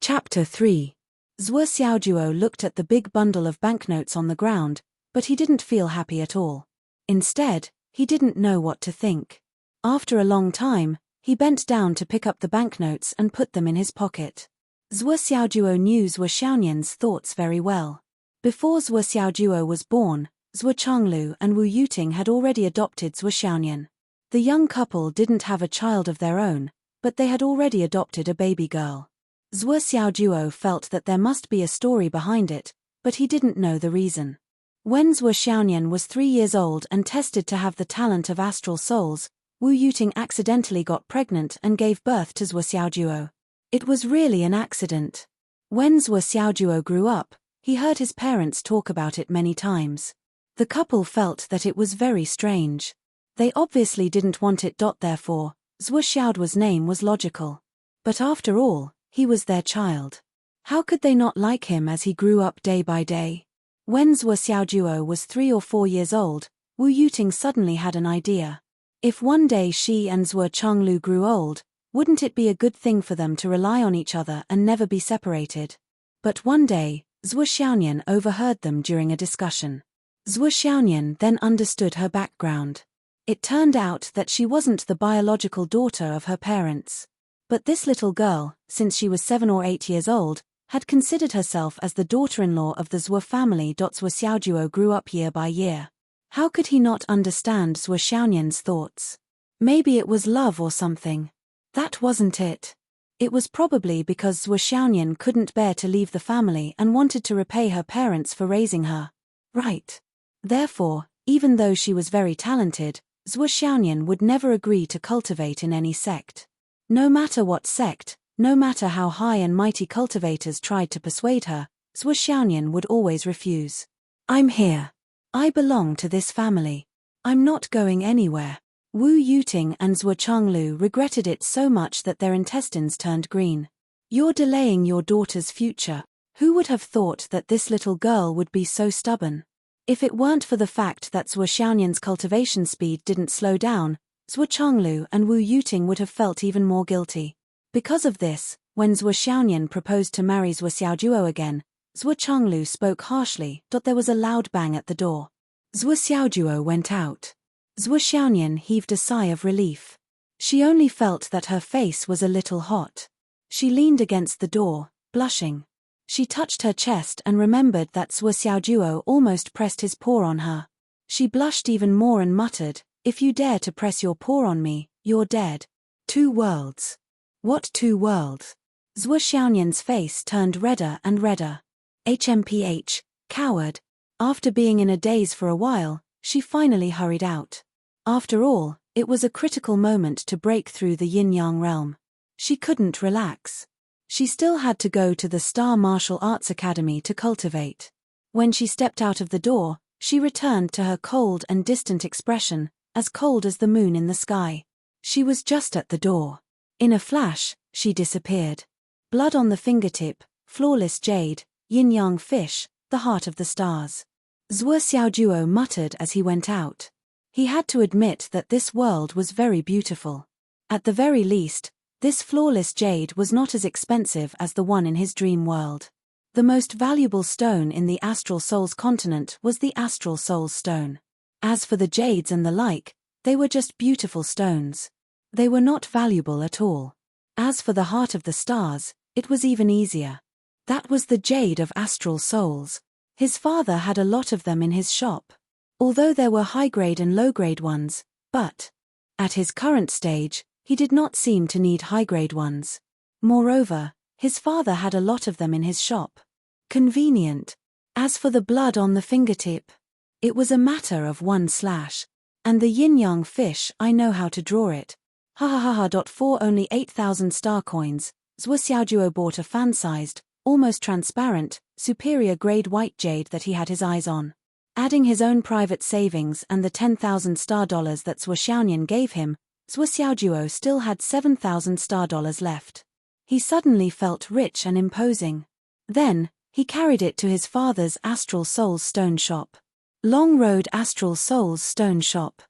Chapter 3. Zhuo Xiaojuo looked at the big bundle of banknotes on the ground, but he didn't feel happy at all. Instead, he didn't know what to think. After a long time, he bent down to pick up the banknotes and put them in his pocket. Zhuo Xiaojuo knew Zhuo Xiaonian's thoughts very well. Before Zhuo Xiaojuo was born, Zhuo Chonglu and Wu Yuting had already adopted Zhuo Xiaonian. The young couple didn't have a child of their own, but they had already adopted a baby girl. Zhuo Xiaojuo felt that there must be a story behind it, but he didn't know the reason. When Zhuo Xiaonian was 3 years old and tested to have the talent of astral souls, Wu Yuting accidentally got pregnant and gave birth to Zhuo Xiaojuo. It was really an accident. When Zhuo Xiaojuo grew up, he heard his parents talk about it many times. The couple felt that it was very strange. They obviously didn't want it. Therefore, Zhuo Xiaojuo's name was logical. But after all, he was their child. How could they not like him as he grew up day by day? When Zhuo Xiaojuo was 3 or 4 years old, Wu Yuting suddenly had an idea. If one day she and Zhuo Changlu grew old, wouldn't it be a good thing for them to rely on each other and never be separated? But one day, Zhuo Xiaonian overheard them during a discussion. Zhuo Xiaonian then understood her background. It turned out that she wasn't the biological daughter of her parents. But this little girl, since she was 7 or 8 years old, had considered herself as the daughter-in-law of the Zhuo family. Zhuo Xiaojuo grew up year by year. How could he not understand Zhuo Xiaonian's thoughts? Maybe it was love or something. That wasn't it. It was probably because Zhuo Xiaonian couldn't bear to leave the family and wanted to repay her parents for raising her. Right. Therefore, even though she was very talented, Zhuo Xiaonian would never agree to cultivate in any sect. No matter what sect, no matter how high and mighty cultivators tried to persuade her, Zhuo Xiaonian would always refuse. I'm here. I belong to this family. I'm not going anywhere. Wu Yuting and Zhuo Changlu regretted it so much that their intestines turned green. You're delaying your daughter's future. Who would have thought that this little girl would be so stubborn? If it weren't for the fact that Zhuo Xiaonian's cultivation speed didn't slow down, Zhuo Changlu and Wu Yuting would have felt even more guilty. Because of this, when Zhuo Xiaonian proposed to marry Zhuo Xiaojuo again, Zhuo Changlu spoke harshly. There was a loud bang at the door. Zhuo Xiaojuo went out. Zhuo Xiaonian heaved a sigh of relief. She only felt that her face was a little hot. She leaned against the door, blushing. She touched her chest and remembered that Zhuo Xiaojuo almost pressed his paw on her. She blushed even more and muttered, "If you dare to press your paw on me, you're dead." 2 worlds. What 2 worlds? Zhuo Xiaonian's face turned redder and redder. HMPH, coward. After being in a daze for a while, she finally hurried out. After all, it was a critical moment to break through the yin-yang realm. She couldn't relax. She still had to go to the Star Martial Arts Academy to cultivate. When she stepped out of the door, she returned to her cold and distant expression, as cold as the moon in the sky. She was just at the door. In a flash, she disappeared. Blood on the fingertip, flawless jade, yin-yang fish, the heart of the stars. Zhuo Xiaojuo muttered as he went out. He had to admit that this world was very beautiful. At the very least, this flawless jade was not as expensive as the one in his dream world. The most valuable stone in the Astral Souls continent was the Astral Souls stone. As for the jades and the like, they were just beautiful stones. They were not valuable at all. As for the heart of the stars, it was even easier. That was the jade of Astral Souls. His father had a lot of them in his shop. Although there were high-grade and low-grade ones, but at his current stage, he did not seem to need high-grade ones. Moreover, his father had a lot of them in his shop. Convenient. As for the blood on the fingertip, it was a matter of 1 slash. And the yin-yang fish, I know how to draw it. Ha ha ha ha. For only 8,000 star coins, Zhuo Xiaojuo bought a fan-sized, almost transparent, superior-grade white jade that he had his eyes on. Adding his own private savings and the 10,000 star dollars that Zhuo Xiaonian gave him, Zhuo Xiaojuo still had 7,000 star dollars left. He suddenly felt rich and imposing. Then, he carried it to his father's Astral Souls stone shop. Long Road Astral Souls Stone Shop.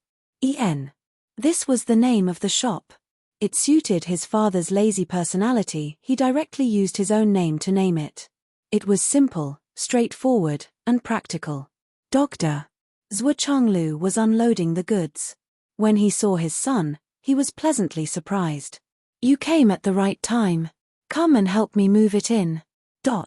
En. This was the name of the shop. It suited his father's lazy personality. He directly used his own name to name it. It was simple, straightforward, and practical. Doctor. Zhuo Changlu was unloading the goods. When he saw his son, he was pleasantly surprised. You came at the right time. Come and help me move it in. Zhuo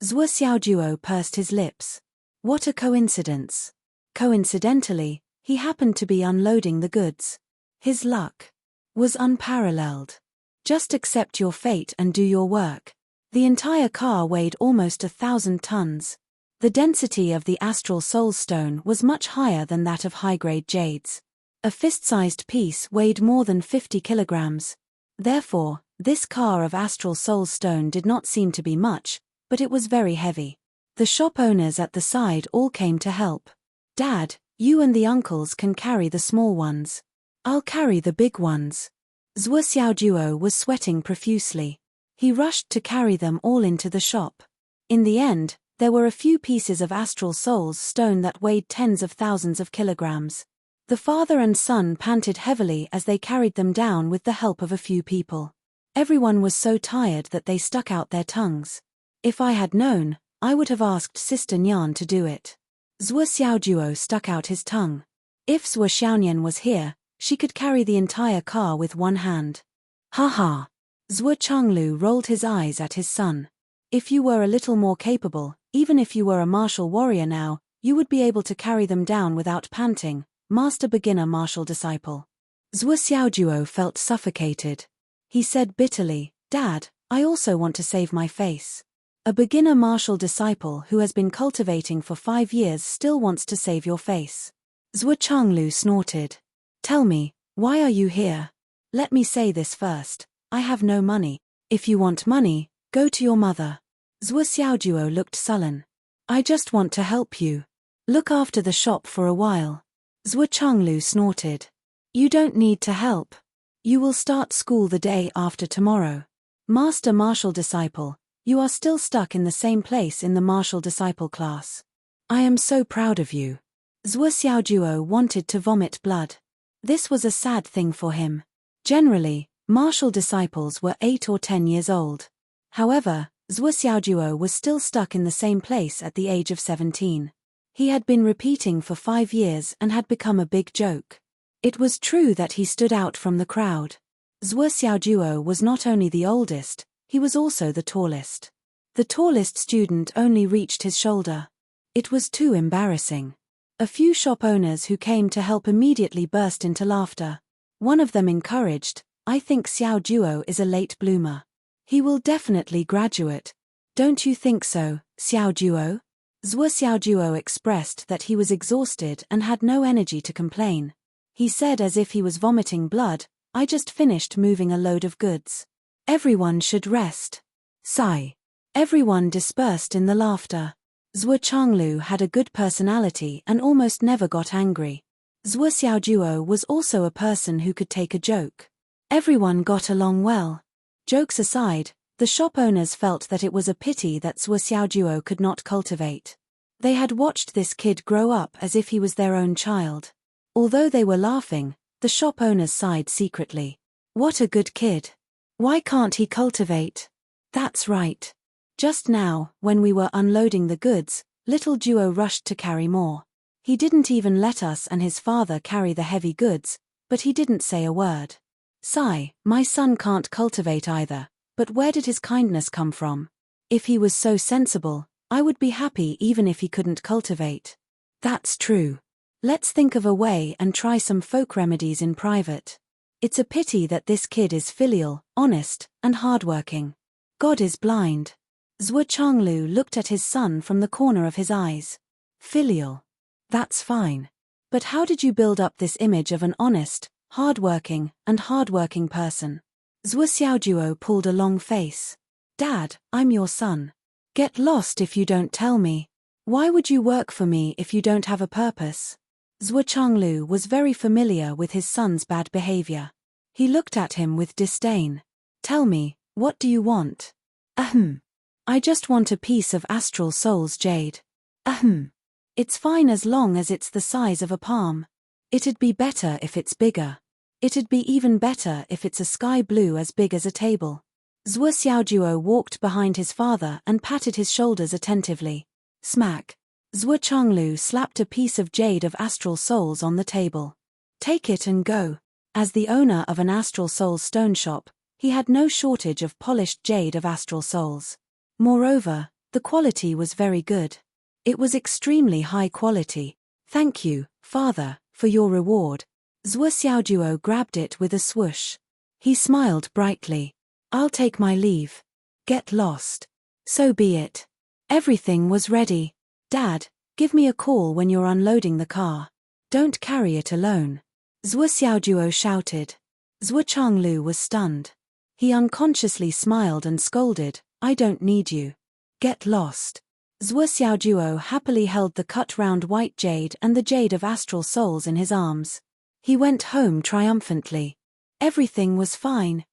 Xiaojuo pursed his lips. What a coincidence. Coincidentally, he happened to be unloading the goods. His luck was unparalleled. Just accept your fate and do your work. The entire car weighed almost 1,000 tons. The density of the astral soul stone was much higher than that of high-grade jades. A fist-sized piece weighed more than 50 kilograms. Therefore, this car of astral soul stone did not seem to be much, but it was very heavy. The shop owners at the side all came to help. "Dad, you and the uncles can carry the small ones. I'll carry the big ones." Zhuo Xiaojuo was sweating profusely. He rushed to carry them all into the shop. In the end, there were a few pieces of astral soul's stone that weighed tens of thousands of kilograms. The father and son panted heavily as they carried them down with the help of a few people. Everyone was so tired that they stuck out their tongues. "If I had known, I would have asked Sister Nyan to do it." Zhuo Xiaojuo stuck out his tongue. If Zhuo Xiaonian was here, she could carry the entire car with one hand. "Ha ha!" Zhuo Changlu rolled his eyes at his son. "If you were a little more capable, even if you were a martial warrior now, you would be able to carry them down without panting, master beginner martial disciple." Zhuo Xiaojuo felt suffocated. He said bitterly, "Dad, I also want to save my face." A beginner martial disciple who has been cultivating for 5 years still wants to save your face. Zhuo Changlu snorted. "Tell me, why are you here?" "Let me say this first. I have no money. If you want money, go to your mother." Zhuo Xiaojuo looked sullen. "I just want to help you. Look after the shop for a while." Zhuo Changlu snorted. "You don't need to help. You will start school the day after tomorrow. Master martial disciple, you are still stuck in the same place in the martial disciple class. I am so proud of you." Zhuo Xiaojuo wanted to vomit blood. This was a sad thing for him. Generally, martial disciples were 8 or 10 years old. However, Zhuo Xiaojuo was still stuck in the same place at the age of 17. He had been repeating for 5 years and had become a big joke. It was true that he stood out from the crowd. Zhuo Xiaojuo was not only the oldest, he was also the tallest. The tallest student only reached his shoulder. It was too embarrassing. A few shop owners who came to help immediately burst into laughter. One of them encouraged, "I think Xiaojuo is a late bloomer. He will definitely graduate. Don't you think so, Xiaojuo?" Zhuo Xiaojuo expressed that he was exhausted and had no energy to complain. He said as if he was vomiting blood, "I just finished moving a load of goods. Everyone should rest." Sigh. Everyone dispersed in the laughter. Zhuo Changlu had a good personality and almost never got angry. Zhuo Xiaojuo was also a person who could take a joke. Everyone got along well. Jokes aside, the shop owners felt that it was a pity that Zhuo Xiaojuo could not cultivate. They had watched this kid grow up as if he was their own child. Although they were laughing, the shop owners sighed secretly. "What a good kid. Why can't he cultivate?" "That's right. Just now, when we were unloading the goods, little Duo rushed to carry more. He didn't even let us and his father carry the heavy goods, but he didn't say a word." Sigh. "My son can't cultivate either, but where did his kindness come from? If he was so sensible, I would be happy even if he couldn't cultivate." "That's true. Let's think of a way and try some folk remedies in private. It's a pity that this kid is filial, honest, and hardworking. God is blind." Zhuo Changlu looked at his son from the corner of his eyes. "Filial. That's fine. But how did you build up this image of an honest, hardworking person?" Zhuo Xiaojuo pulled a long face. "Dad, I'm your son. Get lost if you don't tell me. Why would you work for me if you don't have a purpose?" Zhuo Changlu was very familiar with his son's bad behavior. He looked at him with disdain. "Tell me, what do you want?" "Ahem. I just want a piece of astral soul's jade." "Ahem. It's fine as long as it's the size of a palm. It'd be better if it's bigger. It'd be even better if it's a sky blue as big as a table." Zhuo Xiaojuo walked behind his father and patted his shoulders attentively. Smack. Zhuo Changlu slapped a piece of jade of astral souls on the table. "Take it and go." As the owner of an astral soul stone shop, he had no shortage of polished jade of astral souls. Moreover, the quality was very good. It was extremely high quality. "Thank you, father, for your reward." Zhuo Xiaojuo grabbed it with a swoosh. He smiled brightly. "I'll take my leave. Get lost." So be it. Everything was ready. Dad, give me a call when you're unloading the car. Don't carry it alone. Zhuo Xiaojuo shouted. Zhuo Changlu was stunned. He unconsciously smiled and scolded, I don't need you. Get lost. Zhuo Xiaojuo happily held the cut-round white jade and the jade of astral souls in his arms. He went home triumphantly. Everything was fine.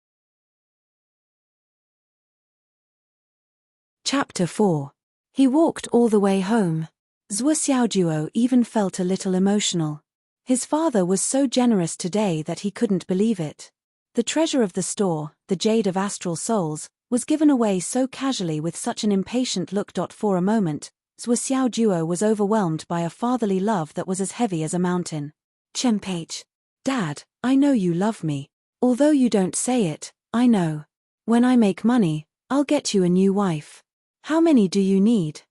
Chapter 4. He walked all the way home. Zhuo Xiaojuo even felt a little emotional. His father was so generous today that he couldn't believe it. The treasure of the store, the jade of astral souls, was given away so casually with such an impatient look. For a moment, Zhuo Xiaojuo was overwhelmed by a fatherly love that was as heavy as a mountain. Chenpage. Dad, I know you love me. Although you don't say it, I know. When I make money, I'll get you a new wife. How many do you need?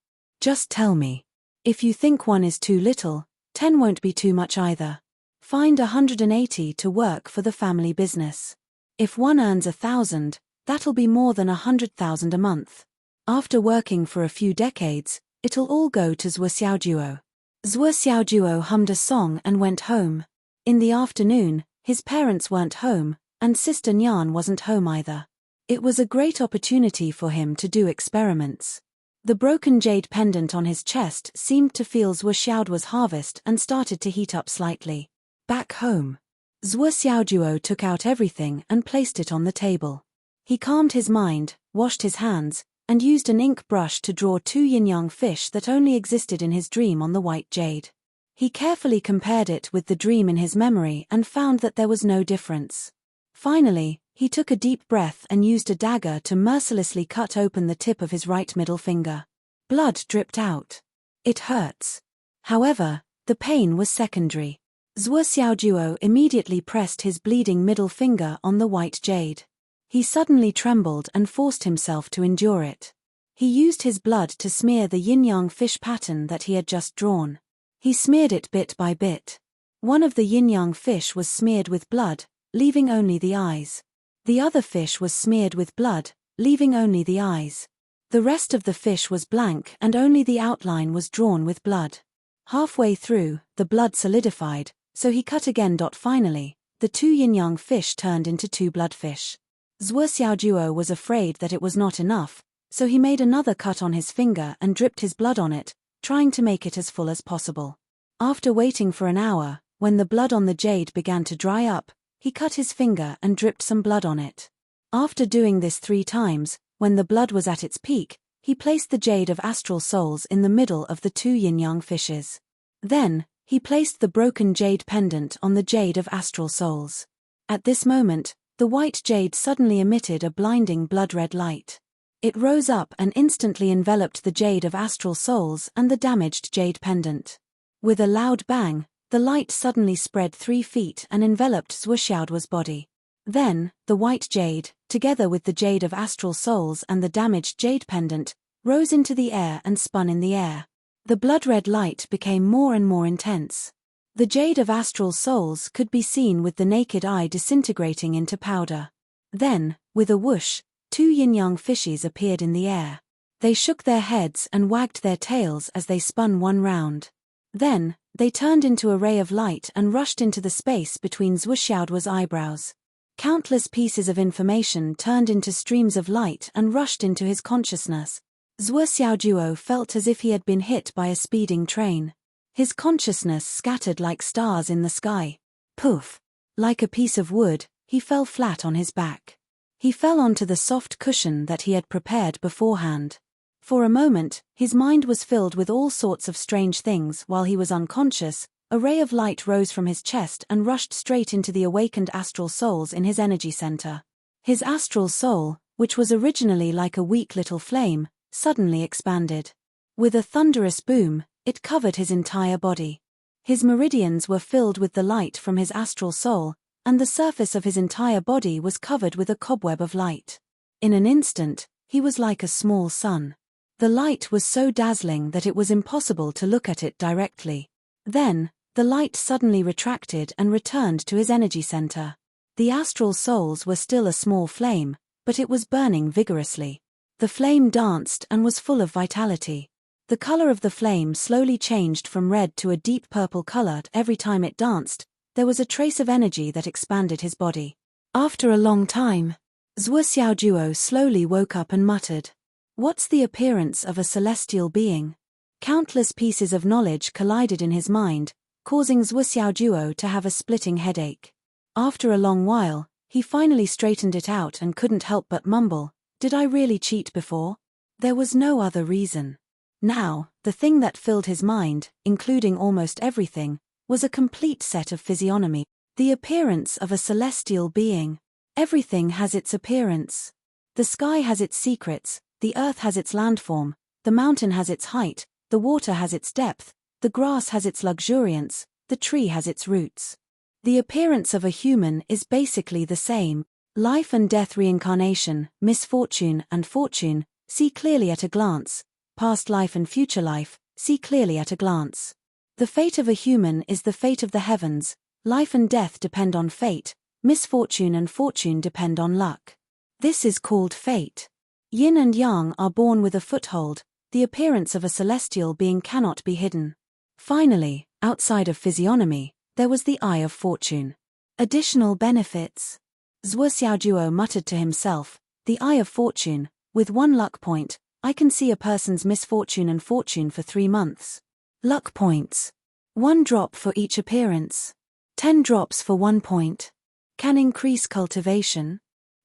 Just tell me. If you think one is too little, 10 won't be too much either. Find 180 to work for the family business. If one earns 1,000, that'll be more than 100,000 a month. After working for a few decades, it'll all go to Zhuo Xiaojuo. Zhuo Xiaojuo hummed a song and went home. In the afternoon, his parents weren't home, and Sister Nyan wasn't home either. It was a great opportunity for him to do experiments. The broken jade pendant on his chest seemed to feel Zhuo Xiaojuo's harvest and started to heat up slightly. Back home. Zhuo Xiaojuo took out everything and placed it on the table. He calmed his mind, washed his hands, and used an ink brush to draw 2 yin-yang fish that only existed in his dream on the white jade. He carefully compared it with the dream in his memory and found that there was no difference. Finally, he took a deep breath and used a dagger to mercilessly cut open the tip of his right middle finger. Blood dripped out. It hurts. However, the pain was secondary. Zhuo Xiaojuo immediately pressed his bleeding middle finger on the white jade. He suddenly trembled and forced himself to endure it. He used his blood to smear the yin-yang fish pattern that he had just drawn. He smeared it bit by bit. One of the yin-yang fish was smeared with blood, leaving only the eyes. The other fish was smeared with blood, leaving only the eyes. The rest of the fish was blank and only the outline was drawn with blood. Halfway through, the blood solidified, so he cut again. Finally, the 2 yin-yang fish turned into 2 bloodfish. Zhuo Xiaojuo was afraid that it was not enough, so he made another cut on his finger and dripped his blood on it, trying to make it as full as possible. After waiting for an hour, when the blood on the jade began to dry up, he cut his finger and dripped some blood on it. After doing this 3 times, when the blood was at its peak, he placed the jade of astral souls in the middle of the 2 yin-yang fishes. Then, he placed the broken jade pendant on the jade of astral souls. At this moment, the white jade suddenly emitted a blinding blood-red light. It rose up and instantly enveloped the jade of astral souls and the damaged jade pendant. With a loud bang, the light suddenly spread 3 feet and enveloped Zhuo Xiaojuo's body. Then, the white jade, together with the jade of astral souls and the damaged jade pendant, rose into the air and spun in the air. The blood-red light became more and more intense. The jade of astral souls could be seen with the naked eye disintegrating into powder. Then, with a whoosh, 2 yin-yang fishes appeared in the air. They shook their heads and wagged their tails as they spun one round. Then, they turned into a ray of light and rushed into the space between Zhuo Xiaojuo's eyebrows. Countless pieces of information turned into streams of light and rushed into his consciousness. Zhuo Xiaojuo felt as if he had been hit by a speeding train. His consciousness scattered like stars in the sky. Poof! Like a piece of wood, he fell flat on his back. He fell onto the soft cushion that he had prepared beforehand. For a moment, his mind was filled with all sorts of strange things. While he was unconscious, a ray of light rose from his chest and rushed straight into the awakened astral souls in his energy center. His astral soul, which was originally like a weak little flame, suddenly expanded. With a thunderous boom, it covered his entire body. His meridians were filled with the light from his astral soul, and the surface of his entire body was covered with a cobweb of light. In an instant, he was like a small sun. The light was so dazzling that it was impossible to look at it directly. Then, the light suddenly retracted and returned to his energy center. The astral souls were still a small flame, but it was burning vigorously. The flame danced and was full of vitality. The color of the flame slowly changed from red to a deep purple color every time it danced. There was a trace of energy that expanded his body. After a long time, Zhuo Xiaojuo slowly woke up and muttered, "What's the appearance of a celestial being?" Countless pieces of knowledge collided in his mind, causing Zhuo Xiaojuo to have a splitting headache. After a long while, he finally straightened it out and couldn't help but mumble, "Did I really cheat before?" There was no other reason. Now, the thing that filled his mind, including almost everything, was a complete set of physiognomy. The appearance of a celestial being. Everything has its appearance. The sky has its secrets, the earth has its landform, the mountain has its height, the water has its depth, the grass has its luxuriance, the tree has its roots. The appearance of a human is basically the same. Life and death, reincarnation, misfortune and fortune, see clearly at a glance. Past life and future life, see clearly at a glance. The fate of a human is the fate of the heavens. Life and death depend on fate, misfortune and fortune depend on luck. This is called fate. Yin and yang are born with a foothold. The appearance of a celestial being cannot be hidden. Finally, outside of physiognomy, there was the eye of fortune. Additional benefits. Zhuo Xiaojuo muttered to himself, "The eye of fortune, with one luck point, I can see a person's misfortune and fortune for 3 months. Luck points. 1 drop for each appearance. 10 drops for 1 point. Can increase cultivation."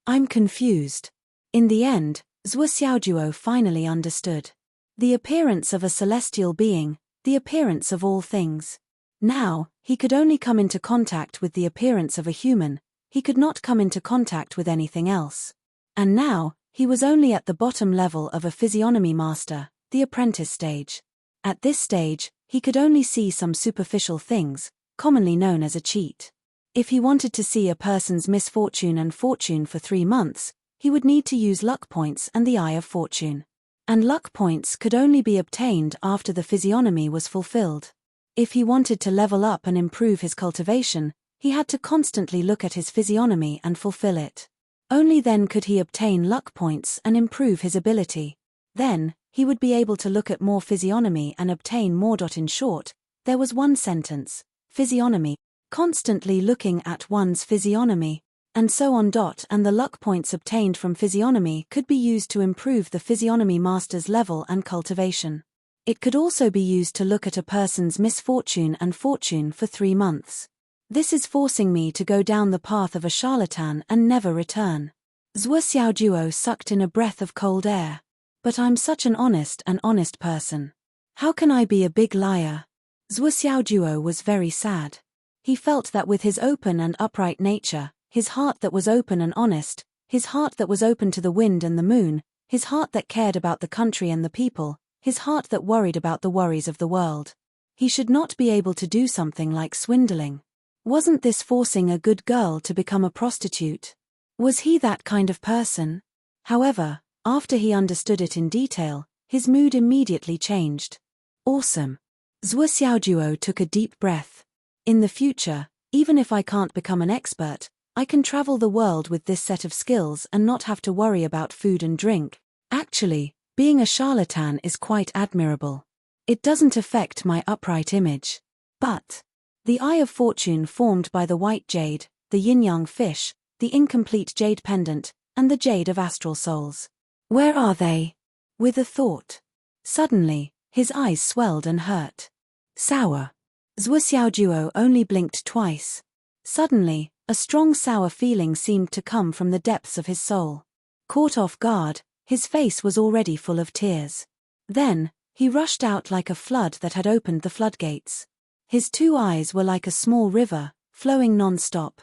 I'm confused. In the end, Zhuo Xiaojuo finally understood. The appearance of a celestial being, the appearance of all things. Now, he could only come into contact with the appearance of a human, he could not come into contact with anything else. And now, he was only at the bottom level of a physiognomy master, the apprentice stage. At this stage, he could only see some superficial things, commonly known as a cheat. If he wanted to see a person's misfortune and fortune for 3 months, he would need to use luck points and the eye of fortune. And luck points could only be obtained after the physiognomy was fulfilled. If he wanted to level up and improve his cultivation, he had to constantly look at his physiognomy and fulfill it. Only then could he obtain luck points and improve his ability. Then, he would be able to look at more physiognomy and obtain more. In short, there was one sentence, physiognomy, constantly looking at one's physiognomy, and so on. And the luck points obtained from physiognomy could be used to improve the physiognomy master's level and cultivation. It could also be used to look at a person's misfortune and fortune for 3 months. This is forcing me to go down the path of a charlatan and never return. Zhuo Xiaojuo sucked in a breath of cold air. But I'm such an honest person. How can I be a big liar? Zhuo Xiaojuo was very sad. He felt that with his open and upright nature, his heart that was open and honest, his heart that was open to the wind and the moon, his heart that cared about the country and the people, his heart that worried about the worries of the world, he should not be able to do something like swindling. Wasn't this forcing a good girl to become a prostitute? Was he that kind of person? However, after he understood it in detail, his mood immediately changed. Awesome. Zhuo Xiaojuo took a deep breath. In the future, even if I can't become an expert, I can travel the world with this set of skills and not have to worry about food and drink. Actually, being a charlatan is quite admirable. It doesn't affect my upright image. But the eye of fortune formed by the white jade, the yin-yang fish, the incomplete jade pendant, and the jade of astral souls. Where are they? With a thought. Suddenly, his eyes swelled and hurt. Sour. Zhuo Xiaojuo only blinked twice. Suddenly, a strong sour feeling seemed to come from the depths of his soul. Caught off guard, his face was already full of tears. Then, he rushed out like a flood that had opened the floodgates. His 2 eyes were like a small river, flowing non-stop.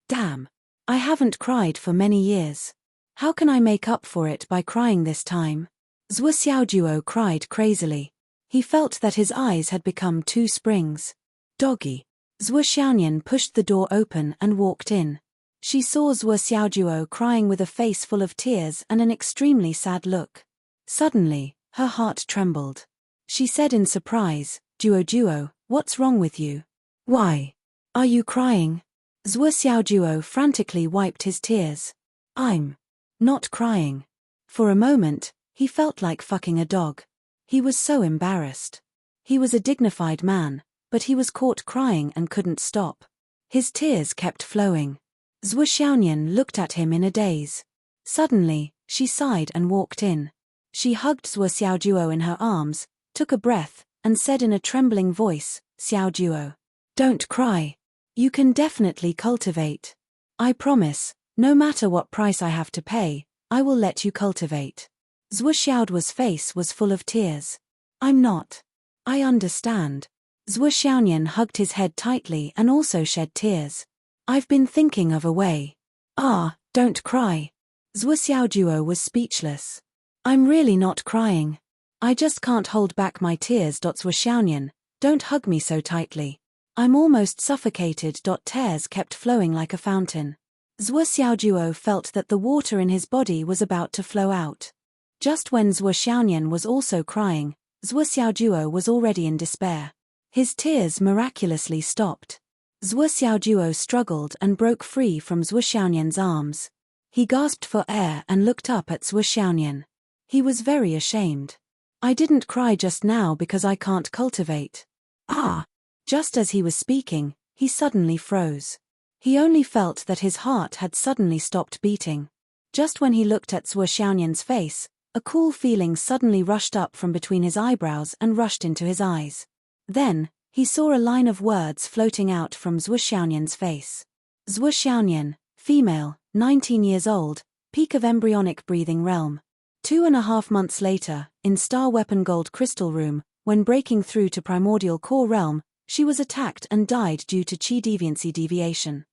Damn. I haven't cried for many years. How can I make up for it by crying this time? Zhuo Xiaojuo cried crazily. He felt that his eyes had become 2 springs. Doggy. Zhuo Xiaonian pushed the door open and walked in. She saw Zhuo Xiaojuo crying with a face full of tears and an extremely sad look. Suddenly, her heart trembled. She said in surprise, Duo, what's wrong with you? Why are you crying? Zhuo Xiaojuo frantically wiped his tears. I'm not crying. For a moment, he felt like fucking a dog. He was so embarrassed. He was a dignified man, but he was caught crying and couldn't stop. His tears kept flowing. Zhuo Xiaonian looked at him in a daze. Suddenly, she sighed and walked in. She hugged Zhuo Xiaojuo in her arms, took a breath, and said in a trembling voice, "Xiaojuo, don't cry. You can definitely cultivate. I promise, no matter what price I have to pay, I will let you cultivate." Zhuo Xiaojuo's face was full of tears. "I'm not. I understand." Zhuo Xiaonian hugged his head tightly and also shed tears. "I've been thinking of a way." "Ah, don't cry." Zhuo Xiaojuo was speechless. "I'm really not crying. I just can't hold back my tears." Zhuo Xiaonian, don't hug me so tightly. I'm almost suffocated. Tears kept flowing like a fountain. Zhuo Xiaojuo felt that the water in his body was about to flow out. Just when Zhuo Xiaonian was also crying, Zhuo Xiaojuo was already in despair. His tears miraculously stopped. Zhuo Xiaojuo struggled and broke free from Zhuo Xiaonian's arms. He gasped for air and looked up at Zhuo Xiaonian. He was very ashamed. "I didn't cry just now because I can't cultivate." "Ah!" Just as he was speaking, he suddenly froze. He only felt that his heart had suddenly stopped beating. Just when he looked at Zhuo Xiaonian's face, a cool feeling suddenly rushed up from between his eyebrows and rushed into his eyes. Then, he saw a line of words floating out from Zhuo Xiaonian's face. Zhuo Xiaonian, female, 19 years old, peak of embryonic breathing realm. 2.5 months later, in Star Weapon Gold Crystal Room, when breaking through to Primordial Core Realm, she was attacked and died due to Qi deviancy deviation.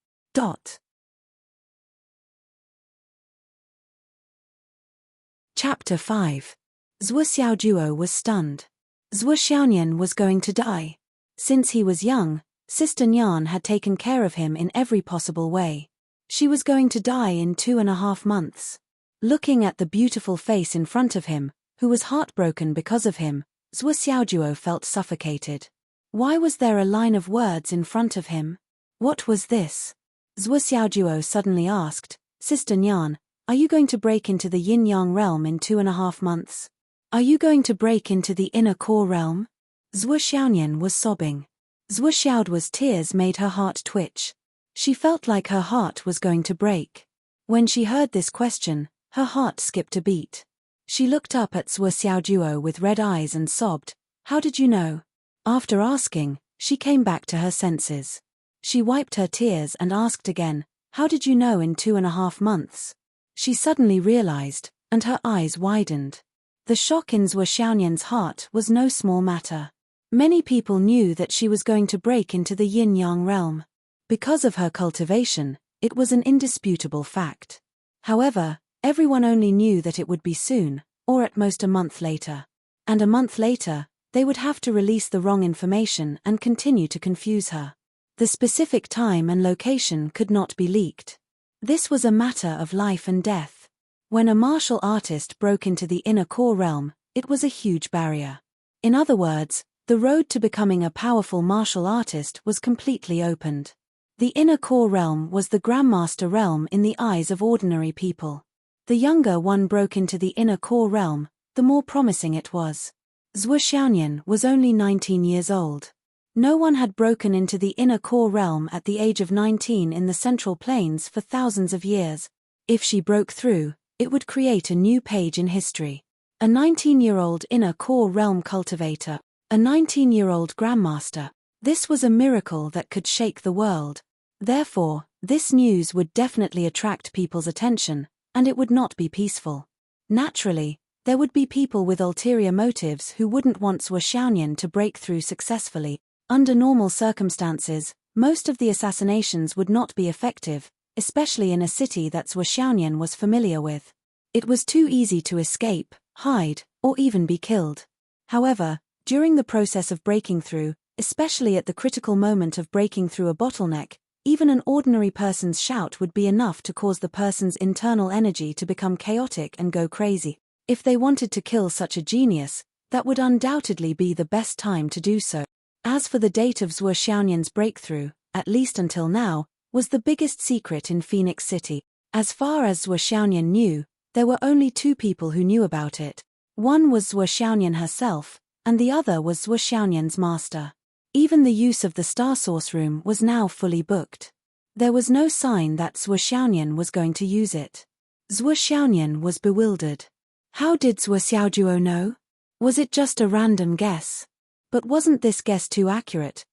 Chapter 5. Zhuo Xiaojuo was stunned. Zhuo Xiaonian was going to die. Since he was young, Sister Nyan had taken care of him in every possible way. She was going to die in 2.5 months. Looking at the beautiful face in front of him, who was heartbroken because of him, Zhuo Xiaojuo felt suffocated. Why was there a line of words in front of him? What was this? Zhuo Xiaojuo suddenly asked, "Sister Nyan, are you going to break into the yin-yang realm in 2.5 months? Are you going to break into the inner core realm?" Zhuo Xiaonian was sobbing. Zhuo Xiaojuo's tears made her heart twitch. She felt like her heart was going to break. When she heard this question, her heart skipped a beat. She looked up at Zhuo Xiaojuo with red eyes and sobbed, "How did you know?" After asking, she came back to her senses. She wiped her tears and asked again, "How did you know in 2.5 months?" She suddenly realized, and her eyes widened. The shock in Zhuo Xiaonian's heart was no small matter. Many people knew that she was going to break into the yin-yang realm. Because of her cultivation, it was an indisputable fact. However, everyone only knew that it would be soon, or at most a month later. And a month later, they would have to release the wrong information and continue to confuse her. The specific time and location could not be leaked. This was a matter of life and death. When a martial artist broke into the inner core realm, it was a huge barrier. In other words, the road to becoming a powerful martial artist was completely opened. The inner core realm was the Grandmaster realm in the eyes of ordinary people. The younger one broke into the inner core realm, the more promising it was. Zhuo Xiaonian was only 19 years old. No one had broken into the inner core realm at the age of 19 in the Central Plains for thousands of years. If she broke through, it would create a new page in history. A 19-year-old inner core realm cultivator, a 19-year-old Grandmaster. This was a miracle that could shake the world. Therefore, this news would definitely attract people's attention, and it would not be peaceful. Naturally, there would be people with ulterior motives who wouldn't want Zhuo Xiaonian to break through successfully. Under normal circumstances, most of the assassinations would not be effective, especially in a city that Zhuo Xiaonian was familiar with. It was too easy to escape, hide, or even be killed. However, during the process of breaking through, especially at the critical moment of breaking through a bottleneck, even an ordinary person's shout would be enough to cause the person's internal energy to become chaotic and go crazy. If they wanted to kill such a genius, that would undoubtedly be the best time to do so. As for the date of Zhuo Xiaonian's breakthrough, at least until now, was the biggest secret in Phoenix City. As far as Zhuo Xiaonian knew, there were only 2 people who knew about it. One was Zhuo Xiaonian herself, and the other was Zhuo Xiaonian's master. Even the use of the Star Source Room was now fully booked. There was no sign that Zhuo Xiaonian was going to use it. Zhuo Xiaonian was bewildered. How did Zhuo Xiaojuo know? Was it just a random guess? But wasn't this guess too accurate?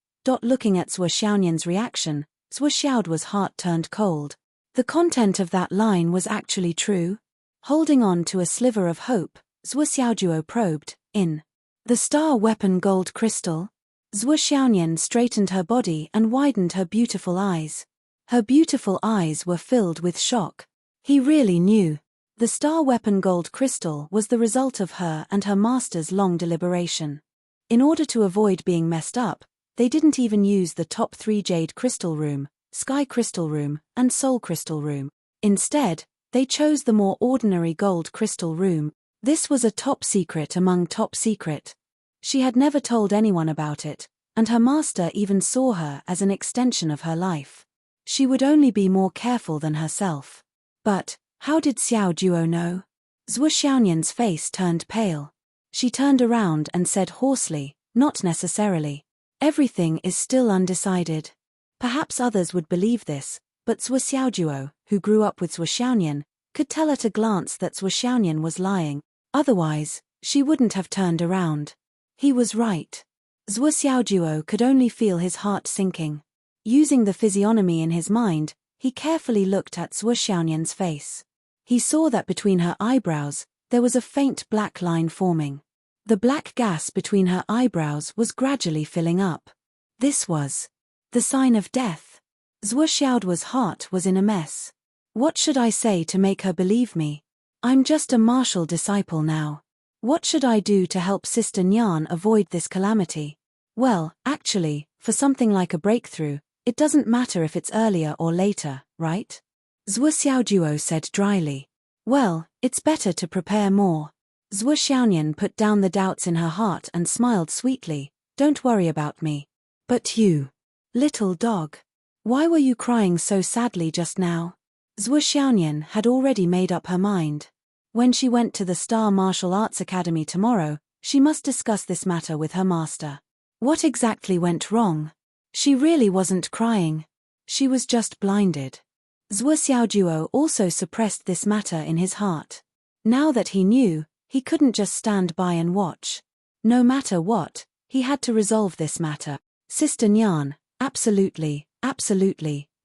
Looking at Zhuo Xiaonian's reaction, Zhuo Xiaojuo's heart turned cold. The content of that line was actually true. Holding on to a sliver of hope, Zhuo Xiaojuo probed, in the star weapon gold crystal. Zhuo Xiaonian straightened her body and widened her beautiful eyes. Her beautiful eyes were filled with shock. He really knew. The star weapon gold crystal was the result of her and her master's long deliberation. In order to avoid being messed up, they didn't even use the top 3 Jade Crystal Room, Sky Crystal Room, and Soul Crystal Room. Instead, they chose the more ordinary Gold Crystal Room. This was a top secret among top secret. She had never told anyone about it, and her master even saw her as an extension of her life. She would only be more careful than herself. But how did Xiao Juo know? Zhuo Xiaonian's face turned pale. She turned around and said hoarsely, "Not necessarily. Everything is still undecided." Perhaps others would believe this, but Zhuo Xiaojuo, who grew up with Zhuo Xiaonian, could tell at a glance that Zhuo Xiaonian was lying. Otherwise, she wouldn't have turned around. He was right. Zhuo Xiaojuo could only feel his heart sinking. Using the physiognomy in his mind, he carefully looked at Zhuo Xiaonian's face. He saw that between her eyebrows, there was a faint black line forming. The black gas between her eyebrows was gradually filling up. This was the sign of death. Zhuo Xiaojuo's heart was in a mess. What should I say to make her believe me? I'm just a martial disciple now. What should I do to help Sister Nyan avoid this calamity? Well, actually, for something like a breakthrough, it doesn't matter if it's earlier or later, right? Zhuo Xiaojuo said dryly. Well, it's better to prepare more. Zhuo Xiaonian put down the doubts in her heart and smiled sweetly. Don't worry about me. But you, little dog. Why were you crying so sadly just now? Zhuo Xiaonian had already made up her mind. When she went to the Star Martial Arts Academy tomorrow, she must discuss this matter with her master. What exactly went wrong? She really wasn't crying. She was just blinded. Zhuo Xiaojuo also suppressed this matter in his heart. Now that he knew, he couldn't just stand by and watch. No matter what, he had to resolve this matter. Sister Nyan, absolutely,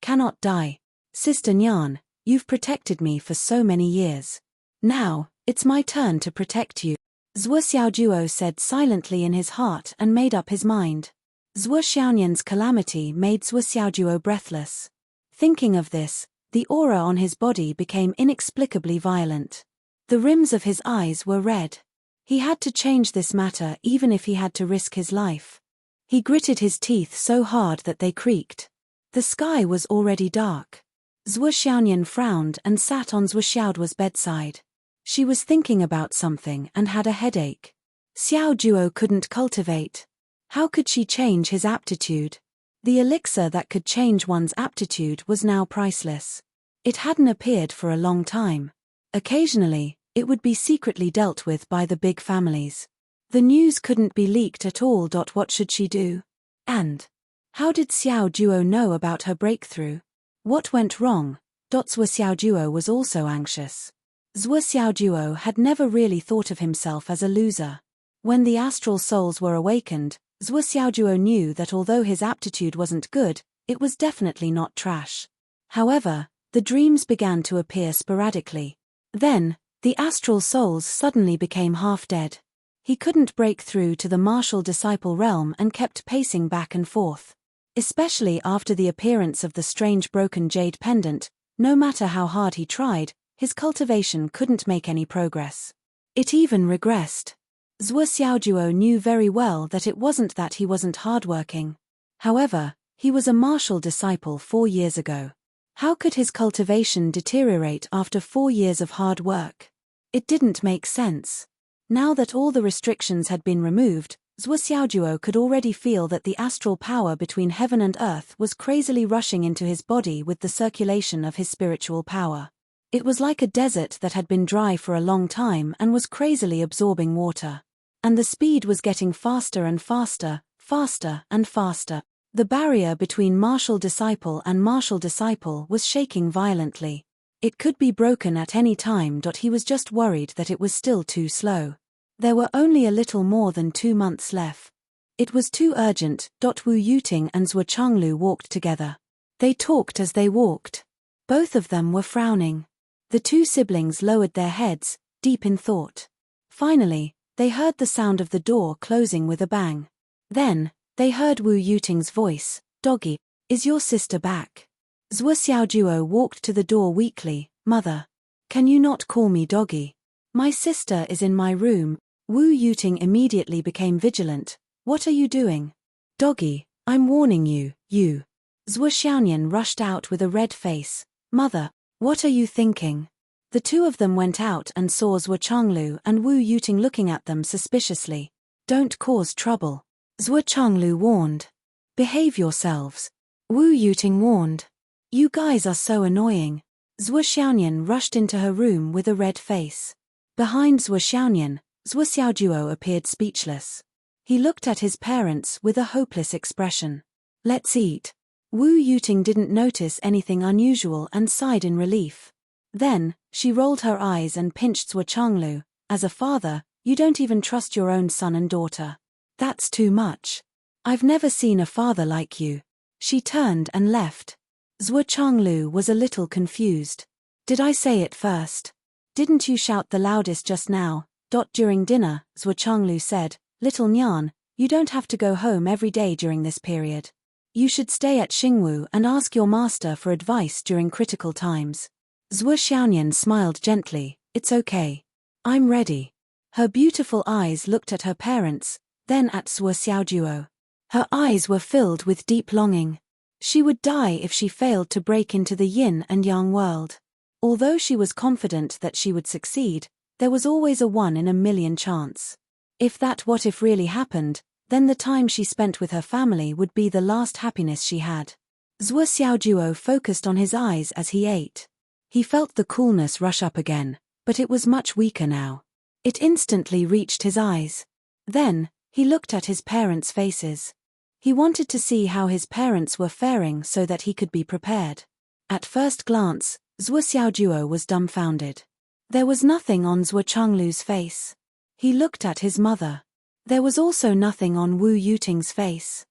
cannot die. Sister Nyan, you've protected me for so many years. Now, it's my turn to protect you. Zhuo Xiaojuo said silently in his heart and made up his mind. Zhuo Xiaonian's calamity made Zhuo Xiaojuo breathless. Thinking of this, the aura on his body became inexplicably violent. The rims of his eyes were red. He had to change this matter even if he had to risk his life. He gritted his teeth so hard that they creaked. The sky was already dark. Zhuo Xiaonian frowned and sat on Zhuo Xiaojuo's bedside. She was thinking about something and had a headache. Xiao Juo couldn't cultivate. How could she change his aptitude? The elixir that could change one's aptitude was now priceless. It hadn't appeared for a long time. Occasionally, it would be secretly dealt with by the big families. The news couldn't be leaked at all. What should she do? And how did Xiao Juo know about her breakthrough? What went wrong? Zhuo Xiaojuo was also anxious. Zhuo Xiaojuo had never really thought of himself as a loser. When the astral souls were awakened, Zhuo Xiaojuo knew that although his aptitude wasn't good, it was definitely not trash. However, the dreams began to appear sporadically. Then, the astral souls suddenly became half dead. He couldn't break through to the martial disciple realm and kept pacing back and forth. Especially after the appearance of the strange broken jade pendant, no matter how hard he tried, his cultivation couldn't make any progress. It even regressed. Zhuo Xiaojuo knew very well that it wasn't that he wasn't hardworking. However, he was a martial disciple 4 years ago. How could his cultivation deteriorate after 4 years of hard work? It didn't make sense. Now that all the restrictions had been removed, Zhuo Xiaojuo could already feel that the astral power between heaven and earth was crazily rushing into his body with the circulation of his spiritual power. It was like a desert that had been dry for a long time and was crazily absorbing water. And the speed was getting faster and faster, faster and faster. The barrier between martial disciple and martial disciple was shaking violently. It could be broken at any time. He was just worried that it was still too slow. There were only a little more than 2 months left. It was too urgent. Wu Yuting and Zhuo Changlu walked together. They talked as they walked. Both of them were frowning. The two siblings lowered their heads, deep in thought. Finally, they heard the sound of the door closing with a bang. Then, they heard Wu Yuting's voice, "Doggy, is your sister back?" Zhuo Xiaojuo walked to the door weakly. "Mother, can you not call me Doggy? My sister is in my room." Wu Yuting immediately became vigilant. "What are you doing?" "Doggy, I'm warning you, you." Zhuo Xiaoyan rushed out with a red face. "Mother, what are you thinking?" The two of them went out and saw Zhuo Changlu and Wu Yuting looking at them suspiciously. "Don't cause trouble," Zhuo Changlu warned. "Behave yourselves," Wu Yuting warned. "You guys are so annoying." Zhuo Xiaoyan rushed into her room with a red face. Behind Zhuo Xiaoyan, Zhuo Xiaojuo appeared speechless. He looked at his parents with a hopeless expression. "Let's eat." Wu Yuting didn't notice anything unusual and sighed in relief. Then, she rolled her eyes and pinched Zhuo Changlu. "As a father, you don't even trust your own son and daughter. That's too much. I've never seen a father like you." She turned and left. Zhuo Changlu was a little confused. "Did I say it first? Didn't you shout the loudest just now?" During dinner, Zhuo Changlu said, "Little Nyan, you don't have to go home every day during this period. You should stay at Xingwu and ask your master for advice during critical times." Zhuo Xiaoyan smiled gently. "It's okay. I'm ready." Her beautiful eyes looked at her parents, then at Zhuo Xiaojuo. Her eyes were filled with deep longing. She would die if she failed to break into the yin and yang world. Although she was confident that she would succeed, there was always a 1 in a million chance. If that what if really happened, then the time she spent with her family would be the last happiness she had. Zhuo Xiaojuo focused on his eyes as he ate. He felt the coolness rush up again, but it was much weaker now. It instantly reached his eyes. Then, he looked at his parents' faces. He wanted to see how his parents were faring so that he could be prepared. At first glance, Zhuo Xiaojuo was dumbfounded. There was nothing on Zhuo Changlu's face. He looked at his mother. There was also nothing on Wu Yuting's face.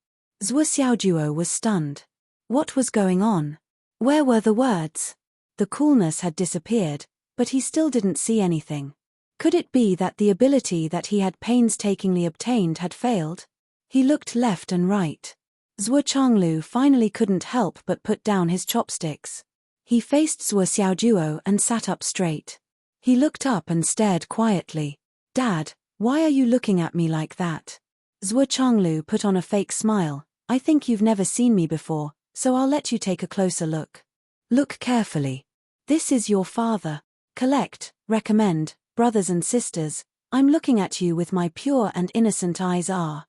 Zhuo Xiaojuo was stunned. What was going on? Where were the words? The coolness had disappeared, but he still didn't see anything. Could it be that the ability that he had painstakingly obtained had failed? He looked left and right. Zhuo Changlu finally couldn't help but put down his chopsticks. He faced Zhuo Xiaojuo and sat up straight. He looked up and stared quietly. "Dad, why are you looking at me like that?" Zhuo Changlu put on a fake smile. "I think you've never seen me before, so I'll let you take a closer look. Look carefully. This is your father. Collect, recommend, brothers and sisters, I'm looking at you with my pure and innocent eyes are."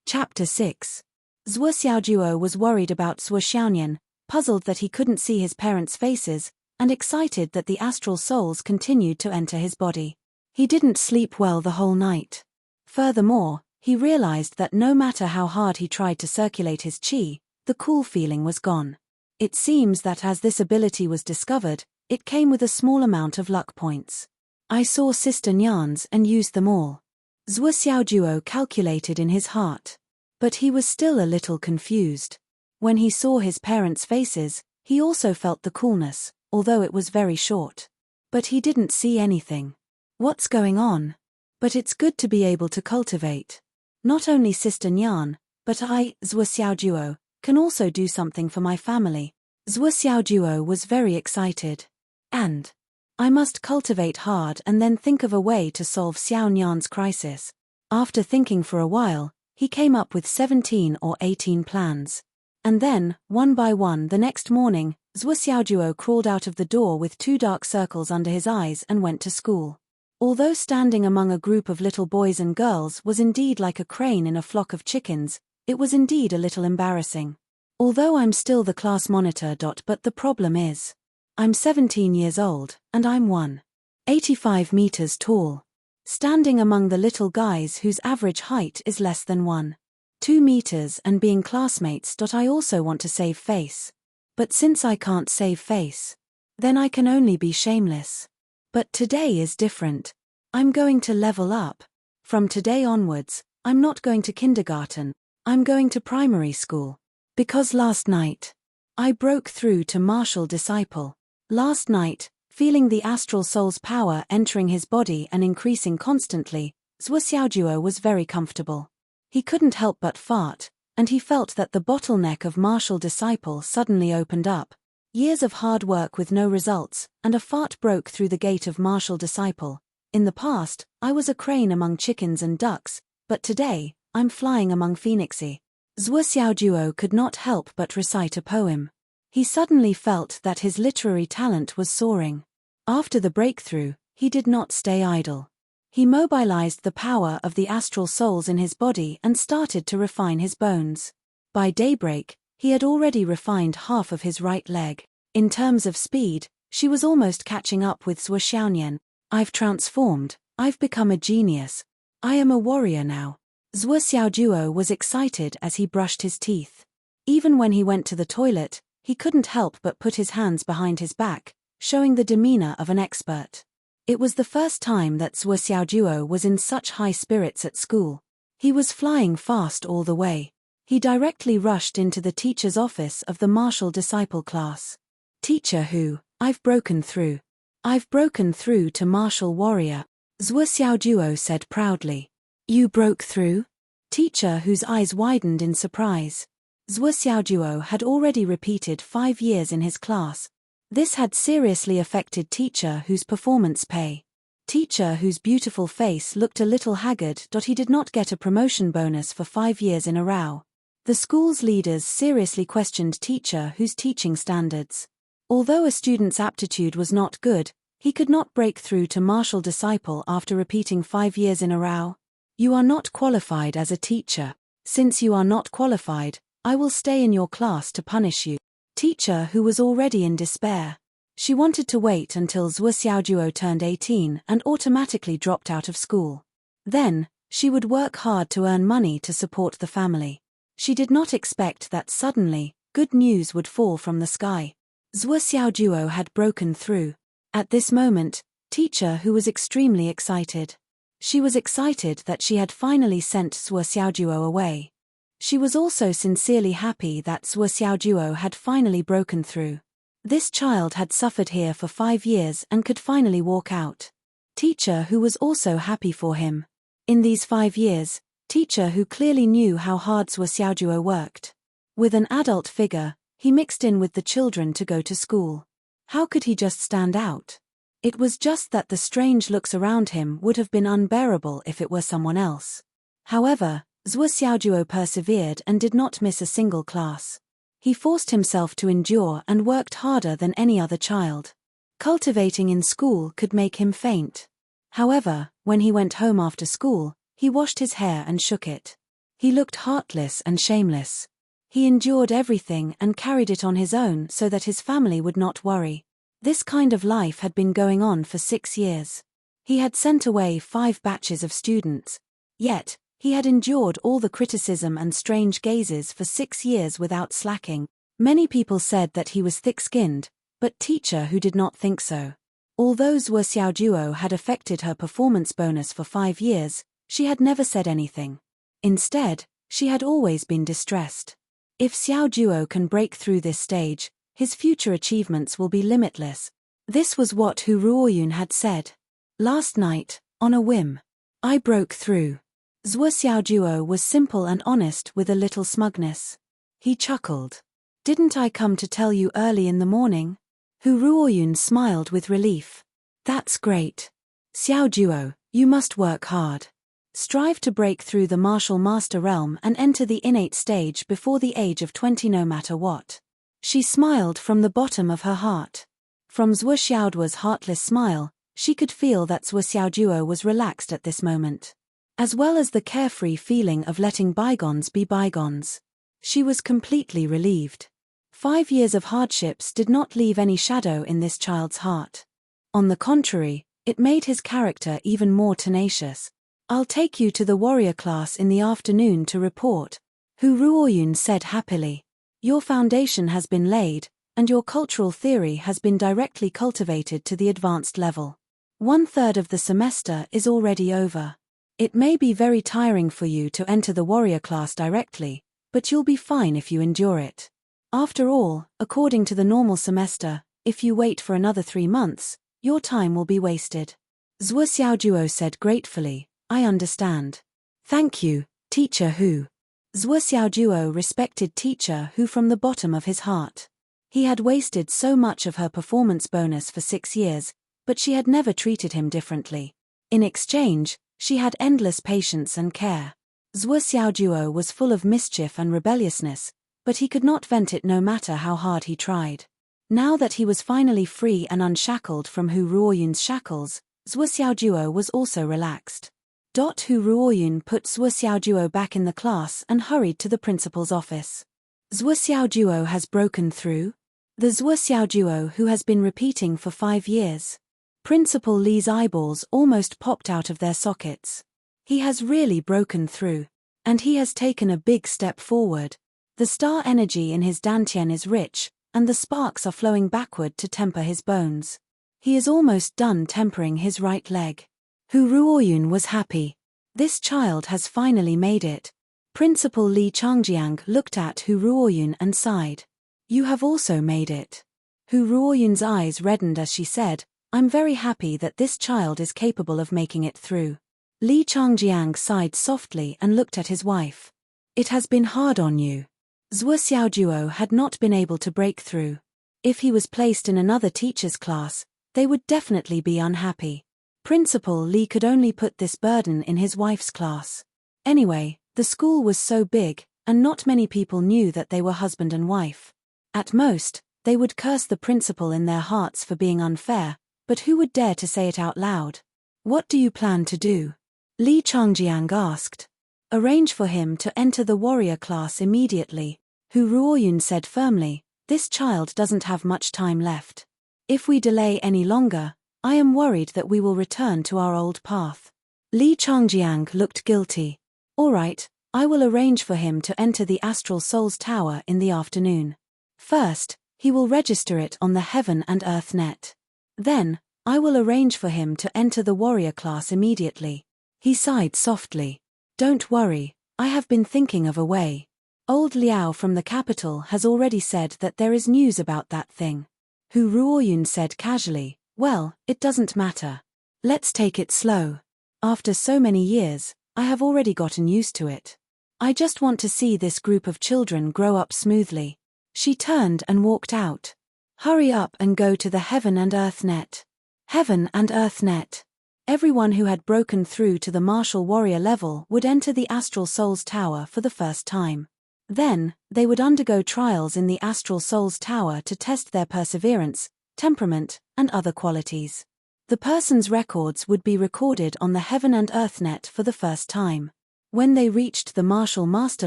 Chapter 6. Zhuo Xiaojuo was worried about Zhuo Xiaoyan, puzzled that he couldn't see his parents' faces, and excited that the astral souls continued to enter his body. He didn't sleep well the whole night. Furthermore, he realized that no matter how hard he tried to circulate his qi, the cool feeling was gone. It seems that as this ability was discovered, it came with a small amount of luck points. "I saw Sister Nyan's and used them all," Zhuo Xiaojuo calculated in his heart. But he was still a little confused. When he saw his parents' faces, he also felt the coolness, although it was very short. But he didn't see anything. What's going on? But it's good to be able to cultivate. Not only Sister Nyan, but I, Zhuo Xiaojuo, can also do something for my family. Zhuo Xiaojuo was very excited. And I must cultivate hard and then think of a way to solve Xiao Nyan's crisis. After thinking for a while, he came up with 17 or 18 plans. And then, one by one the next morning, Zhuo Xiaojuo crawled out of the door with 2 dark circles under his eyes and went to school. Although standing among a group of little boys and girls was indeed like a crane in a flock of chickens, it was indeed a little embarrassing. Although I'm still the class monitor. But the problem is, I'm 17 years old, and I'm 185 meters tall. Standing among the little guys whose average height is less than 1.2 meters and being classmates. I also want to save face. But since I can't save face, then I can only be shameless. But today is different. I'm going to level up. From today onwards, I'm not going to kindergarten, I'm going to primary school. Because last night, I broke through to martial disciple. Last night, feeling the astral soul's power entering his body and increasing constantly, Zhuo Xiaojuo was very comfortable. He couldn't help but fart, and he felt that the bottleneck of martial disciple suddenly opened up. Years of hard work with no results, and a fart broke through the gate of martial disciple. In the past, I was a crane among chickens and ducks, but today, I'm flying among phoenixes. Zhuo Xiaojuo could not help but recite a poem. He suddenly felt that his literary talent was soaring. After the breakthrough, he did not stay idle. He mobilized the power of the astral souls in his body and started to refine his bones. By daybreak, he had already refined half of his right leg. In terms of speed, she was almost catching up with Zhuo Xiaonian. I've transformed, I've become a genius. I am a warrior now. Zhuo Xiaojuo was excited as he brushed his teeth. Even when he went to the toilet, he couldn't help but put his hands behind his back, showing the demeanor of an expert. It was the first time that Zhuo Xiaojuo was in such high spirits at school. He was flying fast all the way. He directly rushed into the teacher's office of the martial disciple class. Teacher Hu, I've broken through. I've broken through to martial warrior, Zhuo Xiaojuo said proudly. You broke through? Teacher Hu's eyes widened in surprise. Zhuo Xiaojuo had already repeated 5 years in his class. This had seriously affected Teacher Hu's performance pay. Teacher Hu's beautiful face looked a little haggard. He did not get a promotion bonus for 5 years in a row. The school's leaders seriously questioned Teacher Hu's teaching standards. Although a student's aptitude was not good, he could not break through to martial disciple after repeating 5 years in a row. You are not qualified as a teacher. Since you are not qualified, I will stay in your class to punish you. Teacher Hu was already in despair. She wanted to wait until Zhuo Xiaojuo turned 18 and automatically dropped out of school. Then, she would work hard to earn money to support the family. She did not expect that suddenly, good news would fall from the sky. Zhuo Xiaojuo had broken through. At this moment, Teacher Hu was extremely excited. She was excited that she had finally sent Zhuo Xiaojuo away. She was also sincerely happy that Zhuo Xiaojuo had finally broken through. This child had suffered here for 5 years and could finally walk out. Teacher Hu was also happy for him. In these 5 years, Teacher Hu clearly knew how hard Zhuo Xiaojuo worked. With an adult figure, he mixed in with the children to go to school. How could he just stand out? It was just that the strange looks around him would have been unbearable if it were someone else. However, Zhuo Xiaojuo persevered and did not miss a single class. He forced himself to endure and worked harder than any other child. Cultivating in school could make him faint. However, when he went home after school, he washed his hair and shook it. He looked heartless and shameless. He endured everything and carried it on his own so that his family would not worry. This kind of life had been going on for 6 years. He had sent away 5 batches of students. Yet, he had endured all the criticism and strange gazes for 6 years without slacking. Many people said that he was thick-skinned, but Teacher Hu did not think so. Although Zhuo Xiaojuo had affected her performance bonus for 5 years, she had never said anything. Instead, she had always been distressed. If Xiaojuo can break through this stage, his future achievements will be limitless. This was what Hu Ruoyun had said. Last night, on a whim, I broke through. Zhuo Xiaojuo was simple and honest with a little smugness. He chuckled. Didn't I come to tell you early in the morning? Hu Ruoyun smiled with relief. That's great. Xiaojuo, you must work hard. Strive to break through the martial master realm and enter the innate stage before the age of 20 no matter what. She smiled from the bottom of her heart. From Zhuo Xiaojuo's heartless smile, she could feel that Zhuo Xiaojuo was relaxed at this moment. As well as the carefree feeling of letting bygones be bygones. She was completely relieved. 5 years of hardships did not leave any shadow in this child's heart. On the contrary, it made his character even more tenacious. "I'll take you to the warrior class in the afternoon to report," Hu Ruoyun said happily. "Your foundation has been laid, and your cultural theory has been directly cultivated to the advanced level. 1/3 of the semester is already over. It may be very tiring for you to enter the warrior class directly, but you'll be fine if you endure it. After all, according to the normal semester, if you wait for another 3 months, your time will be wasted." Zhuo Xiaojuo said gratefully, "I understand. Thank you, Teacher Hu." Zhuo Xiaojuo respected Teacher Hu from the bottom of his heart. He had wasted so much of her performance bonus for 6 years, but she had never treated him differently. In exchange, she had endless patience and care. Zhuo Xiaojuo was full of mischief and rebelliousness, but he could not vent it no matter how hard he tried. Now that he was finally free and unshackled from Hu Ruoyun's shackles, Zhuo Xiaojuo was also relaxed. Hu Ruoyun put Zhuo Xiaojuo back in the class and hurried to the principal's office. "Zhuo Xiaojuo has broken through?" The Zhuo Xiaojuo who has been repeating for 5 years. Principal Li's eyeballs almost popped out of their sockets. He has really broken through. And he has taken a big step forward. The star energy in his dantian is rich, and the sparks are flowing backward to temper his bones. He is almost done tempering his right leg. Hu Ruoyun was happy. This child has finally made it. Principal Li Changjiang looked at Hu Ruoyun and sighed. "You have also made it." Hu Ruoyun's eyes reddened as she said, "I'm very happy that this child is capable of making it through." Li Changjiang sighed softly and looked at his wife. "It has been hard on you." Zhuo Xiaojuo had not been able to break through. If he was placed in another teacher's class, they would definitely be unhappy. Principal Li could only put this burden in his wife's class. Anyway, the school was so big, and not many people knew that they were husband and wife. At most, they would curse the principal in their hearts for being unfair, but who would dare to say it out loud? "What do you plan to do?" Li Changjiang asked. "Arrange for him to enter the warrior class immediately," Hu Ruoyun said firmly. "This child doesn't have much time left. If we delay any longer, I am worried that we will return to our old path." Li Changjiang looked guilty. "All right, I will arrange for him to enter the Astral Souls Tower in the afternoon. First, he will register it on the Heaven and Earth net. Then, I will arrange for him to enter the warrior class immediately." He sighed softly. "Don't worry, I have been thinking of a way. Old Liao from the capital has already said that there is news about that thing." Hu Ruoyun said casually, "Well, it doesn't matter. Let's take it slow. After so many years, I have already gotten used to it. I just want to see this group of children grow up smoothly." She turned and walked out. "Hurry up and go to the Heaven and Earth net." Heaven and Earth net. Everyone who had broken through to the martial warrior level would enter the Astral Souls Tower for the first time. Then, they would undergo trials in the Astral Souls Tower to test their perseverance, temperament, and other qualities. The person's records would be recorded on the Heaven and Earth net for the first time. When they reached the martial master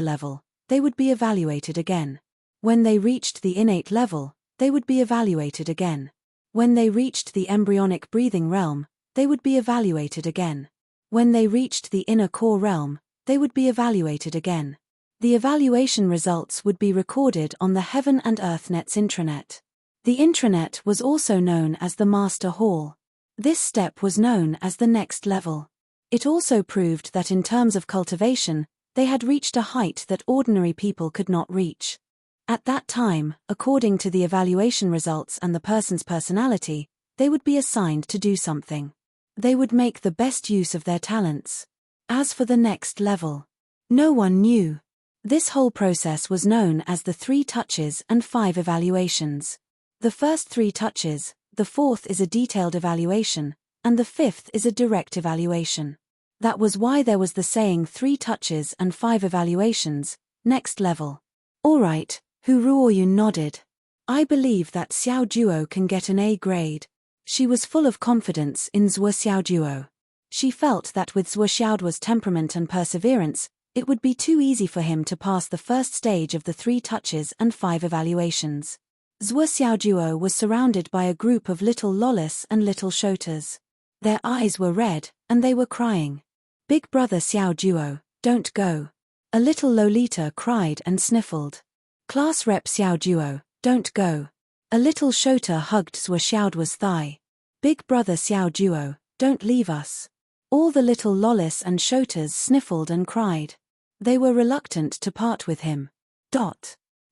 level, they would be evaluated again. When they reached the innate level, they would be evaluated again. When they reached the embryonic breathing realm, they would be evaluated again. When they reached the inner core realm, they would be evaluated again. The evaluation results would be recorded on the Heaven and Earth net's intranet. The intranet was also known as the Master Hall. This step was known as the next level. It also proved that in terms of cultivation, they had reached a height that ordinary people could not reach. At that time, according to the evaluation results and the person's personality, they would be assigned to do something. They would make the best use of their talents. As for the next level, no one knew. This whole process was known as the 3 touches and 5 evaluations. The first 3 touches, the 4th is a detailed evaluation, and the 5th is a direct evaluation. That was why there was the saying 3 touches and 5 evaluations, next level. "All right," Hu Ruoyun nodded. "I believe that Xiao Juo can get an A grade." She was full of confidence in Zhuo Xiaojuo. She felt that with Zhuo Xiaojuo's temperament and perseverance, It would be too easy for him to pass the first stage of the 3 touches and 5 evaluations. Zhuo Xiaojuo was surrounded by a group of little lolis and little shotas. Their eyes were red, and they were crying. Big brother Xiaojuo, don't go. A little Lolita cried and sniffled. Class rep Xiaojuo, don't go. A little shota hugged Zhuo Xiaojuo's thigh. Big brother Xiaojuo, don't leave us. All the little lolis and shotas sniffled and cried. They were reluctant to part with him. Zhuo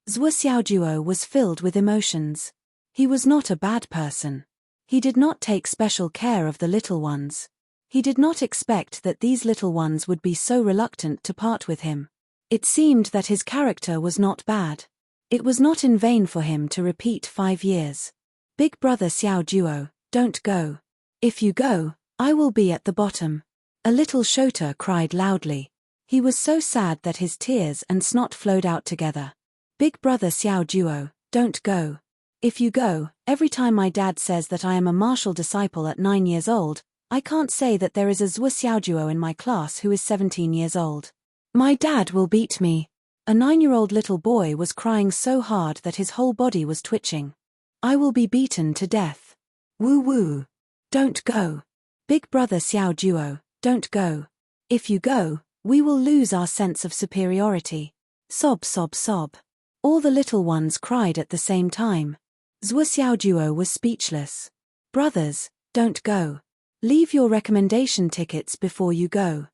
Xiaojuo was filled with emotions. He was not a bad person. He did not take special care of the little ones. He did not expect that these little ones would be so reluctant to part with him. It seemed that his character was not bad. It was not in vain for him to repeat 5 years. Big brother Xiaojuo, don't go. If you go, I will be at the bottom. A little shota cried loudly. He was so sad that his tears and snot flowed out together. Big brother Xiaojuo, don't go. If you go, every time my dad says that I am a martial disciple at 9 years old, I can't say that there is a Zhuo Xiaojuo in my class who is 17 years old. My dad will beat me. A 9-year-old little boy was crying so hard that his whole body was twitching. I will be beaten to death. Woo woo. Don't go. Big brother Xiaojuo, don't go. If you go, we will lose our sense of superiority. Sob sob sob. All the little ones cried at the same time. Zhuo Xiaojuo was speechless. Brothers, don't go. Leave your recommendation tickets before you go.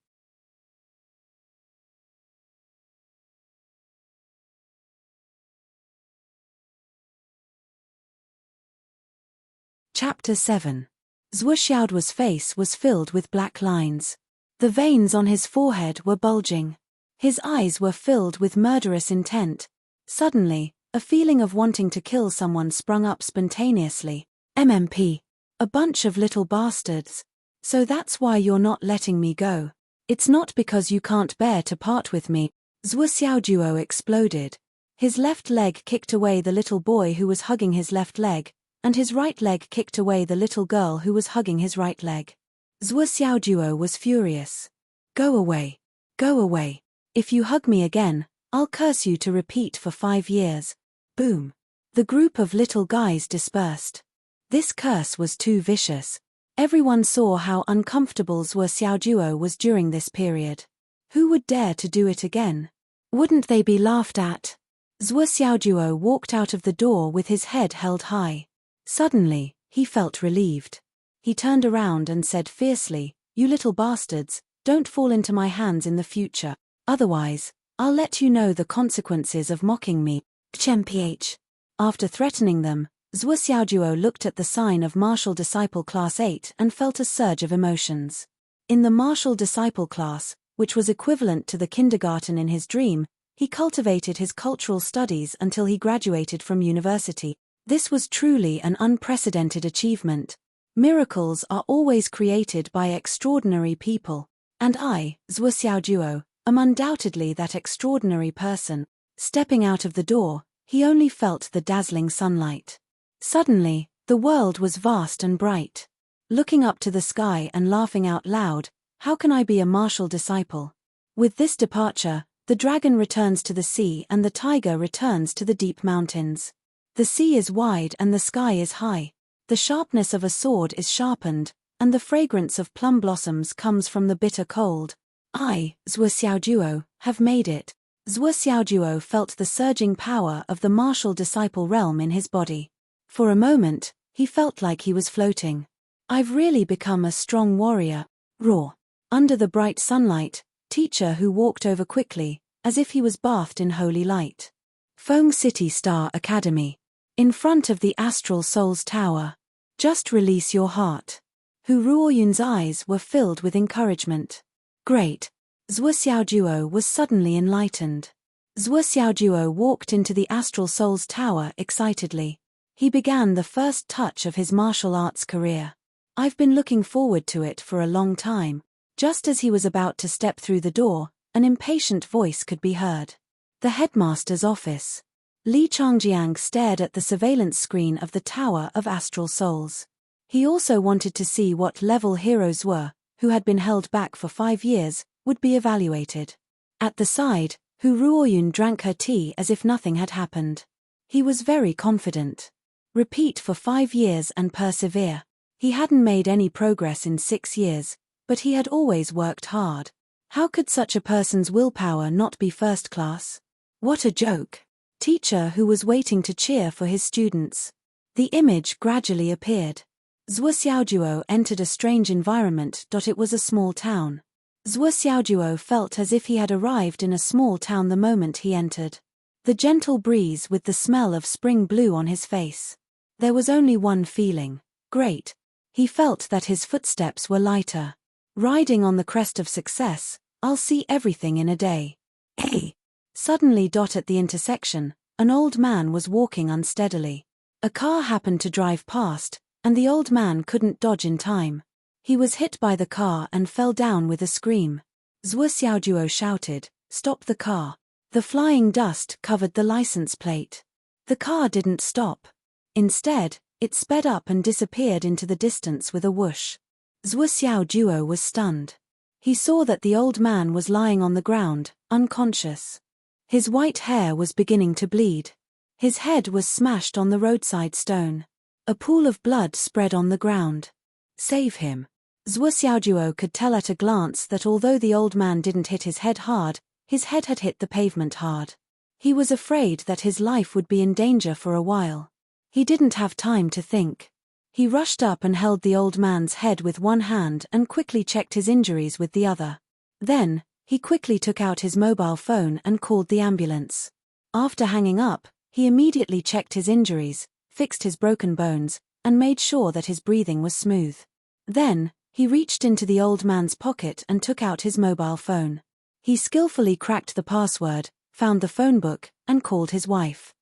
Chapter 7. Zhuo Xiaojuo's face was filled with black lines. The veins on his forehead were bulging. His eyes were filled with murderous intent. Suddenly, a feeling of wanting to kill someone sprung up spontaneously. MMP. A bunch of little bastards. So that's why you're not letting me go. It's not because you can't bear to part with me. Zhuo Xiaojuo exploded. His left leg kicked away the little boy who was hugging his left leg, and his right leg kicked away the little girl who was hugging his right leg. Zhuo Xiaojuo was furious. Go away. Go away. If you hug me again, I'll curse you to repeat for 5 years. Boom. The group of little guys dispersed. This curse was too vicious. Everyone saw how uncomfortable Zhuo Xiaojuo was during this period. Who would dare to do it again? Wouldn't they be laughed at? Zhuo Xiaojuo walked out of the door with his head held high. Suddenly, he felt relieved. He turned around and said fiercely, "You little bastards, don't fall into my hands in the future, otherwise, I'll let you know the consequences of mocking me." Mph. After threatening them, Zhuo Xiaojuo looked at the sign of Martial Disciple Class 8 and felt a surge of emotions. In the Martial Disciple class, which was equivalent to the kindergarten in his dream, he cultivated his cultural studies until he graduated from university. This was truly an unprecedented achievement. Miracles are always created by extraordinary people, and I, Zhuo Xiaojuo, am undoubtedly that extraordinary person. Stepping out of the door, he only felt the dazzling sunlight. Suddenly, the world was vast and bright. Looking up to the sky and laughing out loud, how can I be a martial disciple? With this departure, the dragon returns to the sea and the tiger returns to the deep mountains. The sea is wide and the sky is high. The sharpness of a sword is sharpened, and the fragrance of plum blossoms comes from the bitter cold. I, Zhuo Xiaojuo, have made it. Zhuo Xiaojuo felt the surging power of the martial disciple realm in his body. For a moment, he felt like he was floating. I've really become a strong warrior. Roar. Under the bright sunlight, teacher who walked over quickly, as if he was bathed in holy light. Feng City Star Academy. In front of the Astral Souls Tower. Just release your heart. Hu Ruoyun's eyes were filled with encouragement. Great. Zhuo Xiaojuo was suddenly enlightened. Zhuo Xiaojuo walked into the Astral Souls Tower excitedly. He began the first touch of his martial arts career. I've been looking forward to it for a long time. Just as he was about to step through the door, an impatient voice could be heard. The headmaster's office. Li Changjiang stared at the surveillance screen of the Tower of Astral Souls. He also wanted to see what level heroes were, who had been held back for 5 years, would be evaluated. At the side, Hu Ruoyun drank her tea as if nothing had happened. He was very confident. Repeat for 5 years and persevere. He hadn't made any progress in 6 years, but he had always worked hard. How could such a person's willpower not be first class? What a joke! Teacher who was waiting to cheer for his students. The image gradually appeared. Zhuo Xiaojuo entered a strange environment. It was a small town. Zhuo Xiaojuo felt as if he had arrived in a small town the moment he entered. The gentle breeze with the smell of spring blew on his face. There was only one feeling: great. He felt that his footsteps were lighter. Riding on the crest of success, I'll see everything in a day. Hey! Suddenly, at the intersection, an old man was walking unsteadily. A car happened to drive past, and the old man couldn't dodge in time. He was hit by the car and fell down with a scream. Zhuo Xiaojuo shouted, "Stop the car." The flying dust covered the license plate. The car didn't stop. Instead, it sped up and disappeared into the distance with a whoosh. Zhuo Xiaojuo was stunned. He saw that the old man was lying on the ground, unconscious. His white hair was beginning to bleed. His head was smashed on the roadside stone. A pool of blood spread on the ground. Save him. Zhuo Xiaojuo could tell at a glance that although the old man didn't hit his head hard, his head had hit the pavement hard. He was afraid that his life would be in danger for a while. He didn't have time to think. He rushed up and held the old man's head with one hand and quickly checked his injuries with the other. Then, he quickly took out his mobile phone and called the ambulance. After hanging up, he immediately checked his injuries, fixed his broken bones, and made sure that his breathing was smooth. Then, he reached into the old man's pocket and took out his mobile phone. He skillfully cracked the password, found the phone book, and called his wife.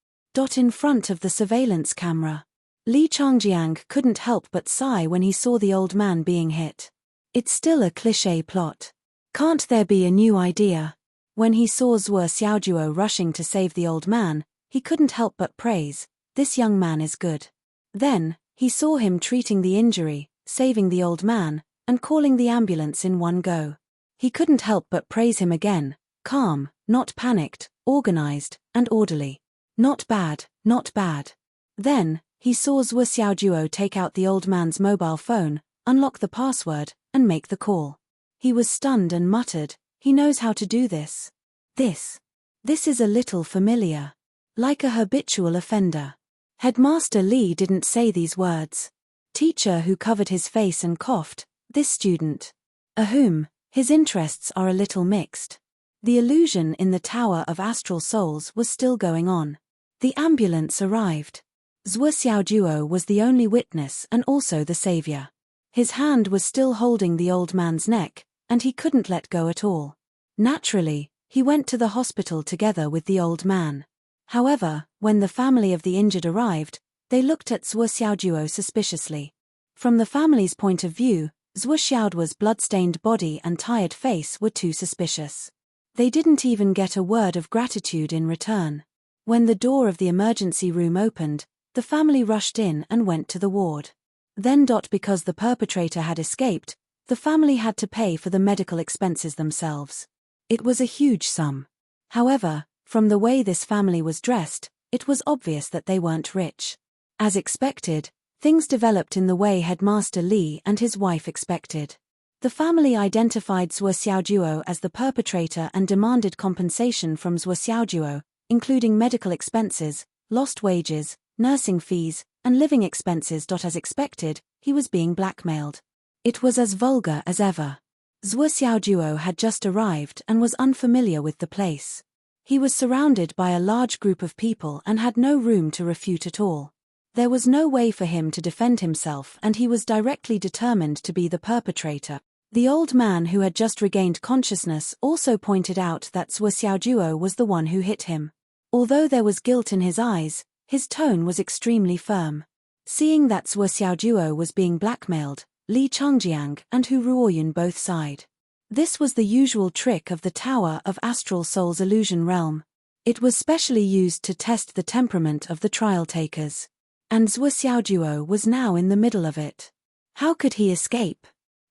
In front of the surveillance camera. Li Changjiang couldn't help but sigh when he saw the old man being hit. It's still a cliché plot. Can't there be a new idea? When he saw Zhuo Xiaojuo rushing to save the old man, he couldn't help but praise, "This young man is good." Then, he saw him treating the injury, saving the old man, and calling the ambulance in one go. He couldn't help but praise him again, calm, not panicked, organized, and orderly. Not bad, not bad. Then, he saw Zhuo Xiaojuo take out the old man's mobile phone, unlock the password, and make the call. He was stunned and muttered, "He knows how to do this. This is a little familiar. Like a habitual offender." Headmaster Li didn't say these words. Teacher who covered his face and coughed, "This student. Ahum, his interests are a little mixed." The illusion in the Tower of Astral Souls was still going on. The ambulance arrived. Zhuo Xiaojuo was the only witness and also the savior. His hand was still holding the old man's neck, and he couldn't let go at all. Naturally, he went to the hospital together with the old man. However, when the family of the injured arrived, they looked at Zhuo Xiaojuo suspiciously. From the family's point of view, Zhuo Xiaojuo's blood-stained body and tired face were too suspicious. They didn't even get a word of gratitude in return. When the door of the emergency room opened, the family rushed in and went to the ward. Then, because the perpetrator had escaped, the family had to pay for the medical expenses themselves. It was a huge sum. However, from the way this family was dressed, it was obvious that they weren't rich. As expected, things developed in the way Headmaster Li and his wife expected. The family identified Zhuo Xiaojuo as the perpetrator and demanded compensation from Zhuo Xiaojuo, including medical expenses, lost wages, nursing fees, and living expenses. As expected, he was being blackmailed. It was as vulgar as ever. Zhuo Xiaojuo had just arrived and was unfamiliar with the place. He was surrounded by a large group of people and had no room to refute at all. There was no way for him to defend himself, and he was directly determined to be the perpetrator. The old man who had just regained consciousness also pointed out that Zhuo Xiaojuo was the one who hit him. Although there was guilt in his eyes, his tone was extremely firm. Seeing that Zhuo Xiaojuo was being blackmailed, Li Changjiang and Hu Ruoyun both sighed. This was the usual trick of the Tower of Astral Souls illusion realm. It was specially used to test the temperament of the trial takers. And Zhuo Xiaojuo was now in the middle of it. How could he escape?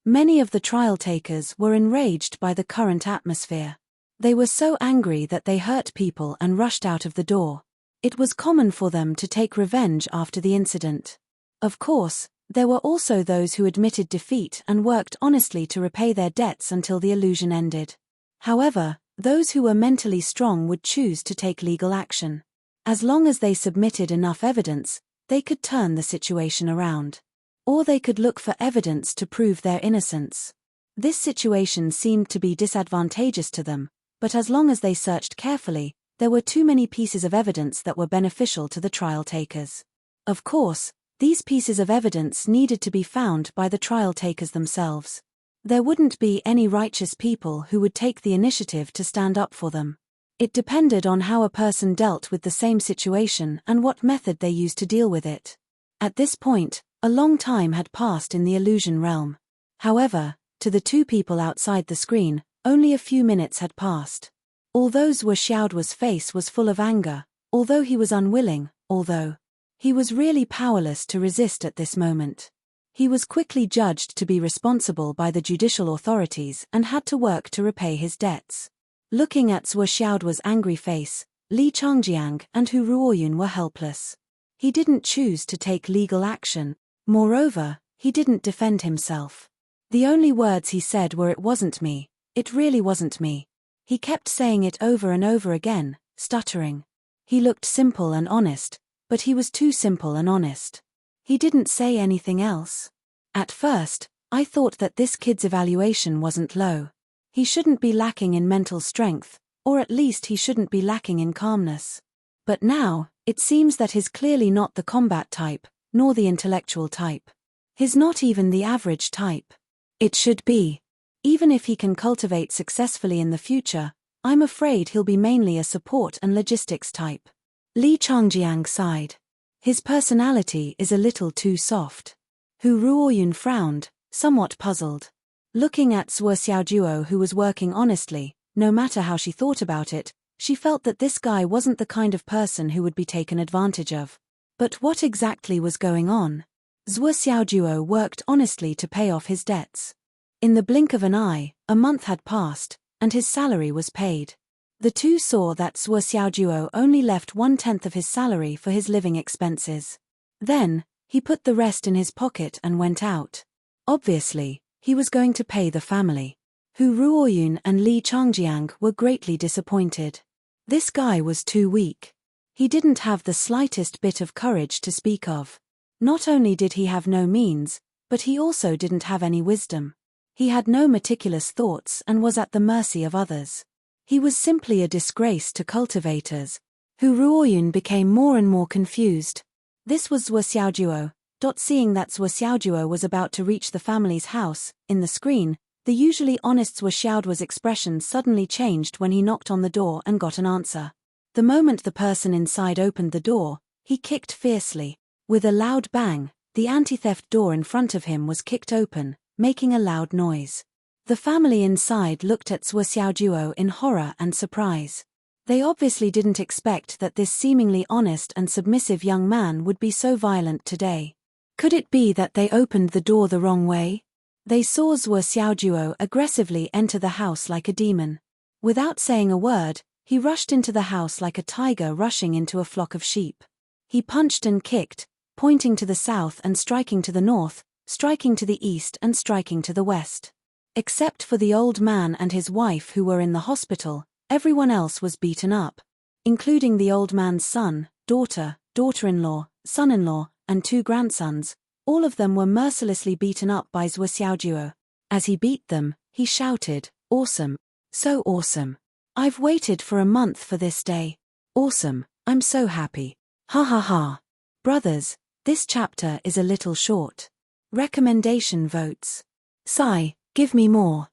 Many of the trial takers were enraged by the current atmosphere. They were so angry that they hurt people and rushed out of the door. It was common for them to take revenge after the incident. Of course, there were also those who admitted defeat and worked honestly to repay their debts until the illusion ended. However, those who were mentally strong would choose to take legal action. As long as they submitted enough evidence, they could turn the situation around. Or they could look for evidence to prove their innocence. This situation seemed to be disadvantageous to them, but as long as they searched carefully, there were too many pieces of evidence that were beneficial to the trial takers. Of course, these pieces of evidence needed to be found by the trial takers themselves. There wouldn't be any righteous people who would take the initiative to stand up for them. It depended on how a person dealt with the same situation and what method they used to deal with it. At this point, a long time had passed in the illusion realm. However, to the two people outside the screen, only a few minutes had passed. Although Zhuo Xiaoduo's face was full of anger, although he was unwilling, although he was really powerless to resist at this moment. He was quickly judged to be responsible by the judicial authorities and had to work to repay his debts. Looking at Zhuo Xiaoduo's angry face, Li Changjiang and Hu Ruoyun were helpless. He didn't choose to take legal action. Moreover, he didn't defend himself. The only words he said were "It wasn't me. It really wasn't me." He kept saying it over and over again, stuttering. He looked simple and honest, but he was too simple and honest. He didn't say anything else. At first, I thought that this kid's evaluation wasn't low. He shouldn't be lacking in mental strength, or at least he shouldn't be lacking in calmness. But now, it seems that he's clearly not the combat type, nor the intellectual type. He's not even the average type. It should be. Even if he can cultivate successfully in the future, I'm afraid he'll be mainly a support and logistics type. Li Changjiang sighed. His personality is a little too soft. Hu Ruoyun frowned, somewhat puzzled. Looking at Zhuo Xiaoduo, who was working honestly, no matter how she thought about it, she felt that this guy wasn't the kind of person who would be taken advantage of. But what exactly was going on? Zhuo Xiaoduo worked honestly to pay off his debts. In the blink of an eye, a month had passed, and his salary was paid. The two saw that Zhuo Xiaoduo only left 1/10 of his salary for his living expenses. Then, he put the rest in his pocket and went out. Obviously, he was going to pay the family. Hu Ruoyun and Li Changjiang were greatly disappointed. This guy was too weak. He didn't have the slightest bit of courage to speak of. Not only did he have no means, but he also didn't have any wisdom. He had no meticulous thoughts and was at the mercy of others. He was simply a disgrace to cultivators. Hu Ruoyun became more and more confused. This was Zhuo Xiaoduo. Seeing that Zhuo Xiaoduo was about to reach the family's house, in the screen, the usually honest Zhuo Xiaoduo's expression suddenly changed when he knocked on the door and got an answer. The moment the person inside opened the door, he kicked fiercely. With a loud bang, the anti-theft door in front of him was kicked open, making a loud noise. The family inside looked at Zhuo Xiaoduo in horror and surprise. They obviously didn't expect that this seemingly honest and submissive young man would be so violent today. Could it be that they opened the door the wrong way? They saw Zhuo Xiaoduo aggressively enter the house like a demon. Without saying a word, he rushed into the house like a tiger rushing into a flock of sheep. He punched and kicked, pointing to the south and striking to the north, striking to the east and striking to the west. Except for the old man and his wife who were in the hospital, everyone else was beaten up. Including the old man's son, daughter, daughter-in-law, son-in-law, and 2 grandsons, all of them were mercilessly beaten up by Zhuo Xiaoduo. As he beat them, he shouted, "Awesome! So awesome! I've waited for a month for this day. Awesome, I'm so happy. Ha ha ha." Brothers, this chapter is a little short. Recommendation votes. Sigh, give me more.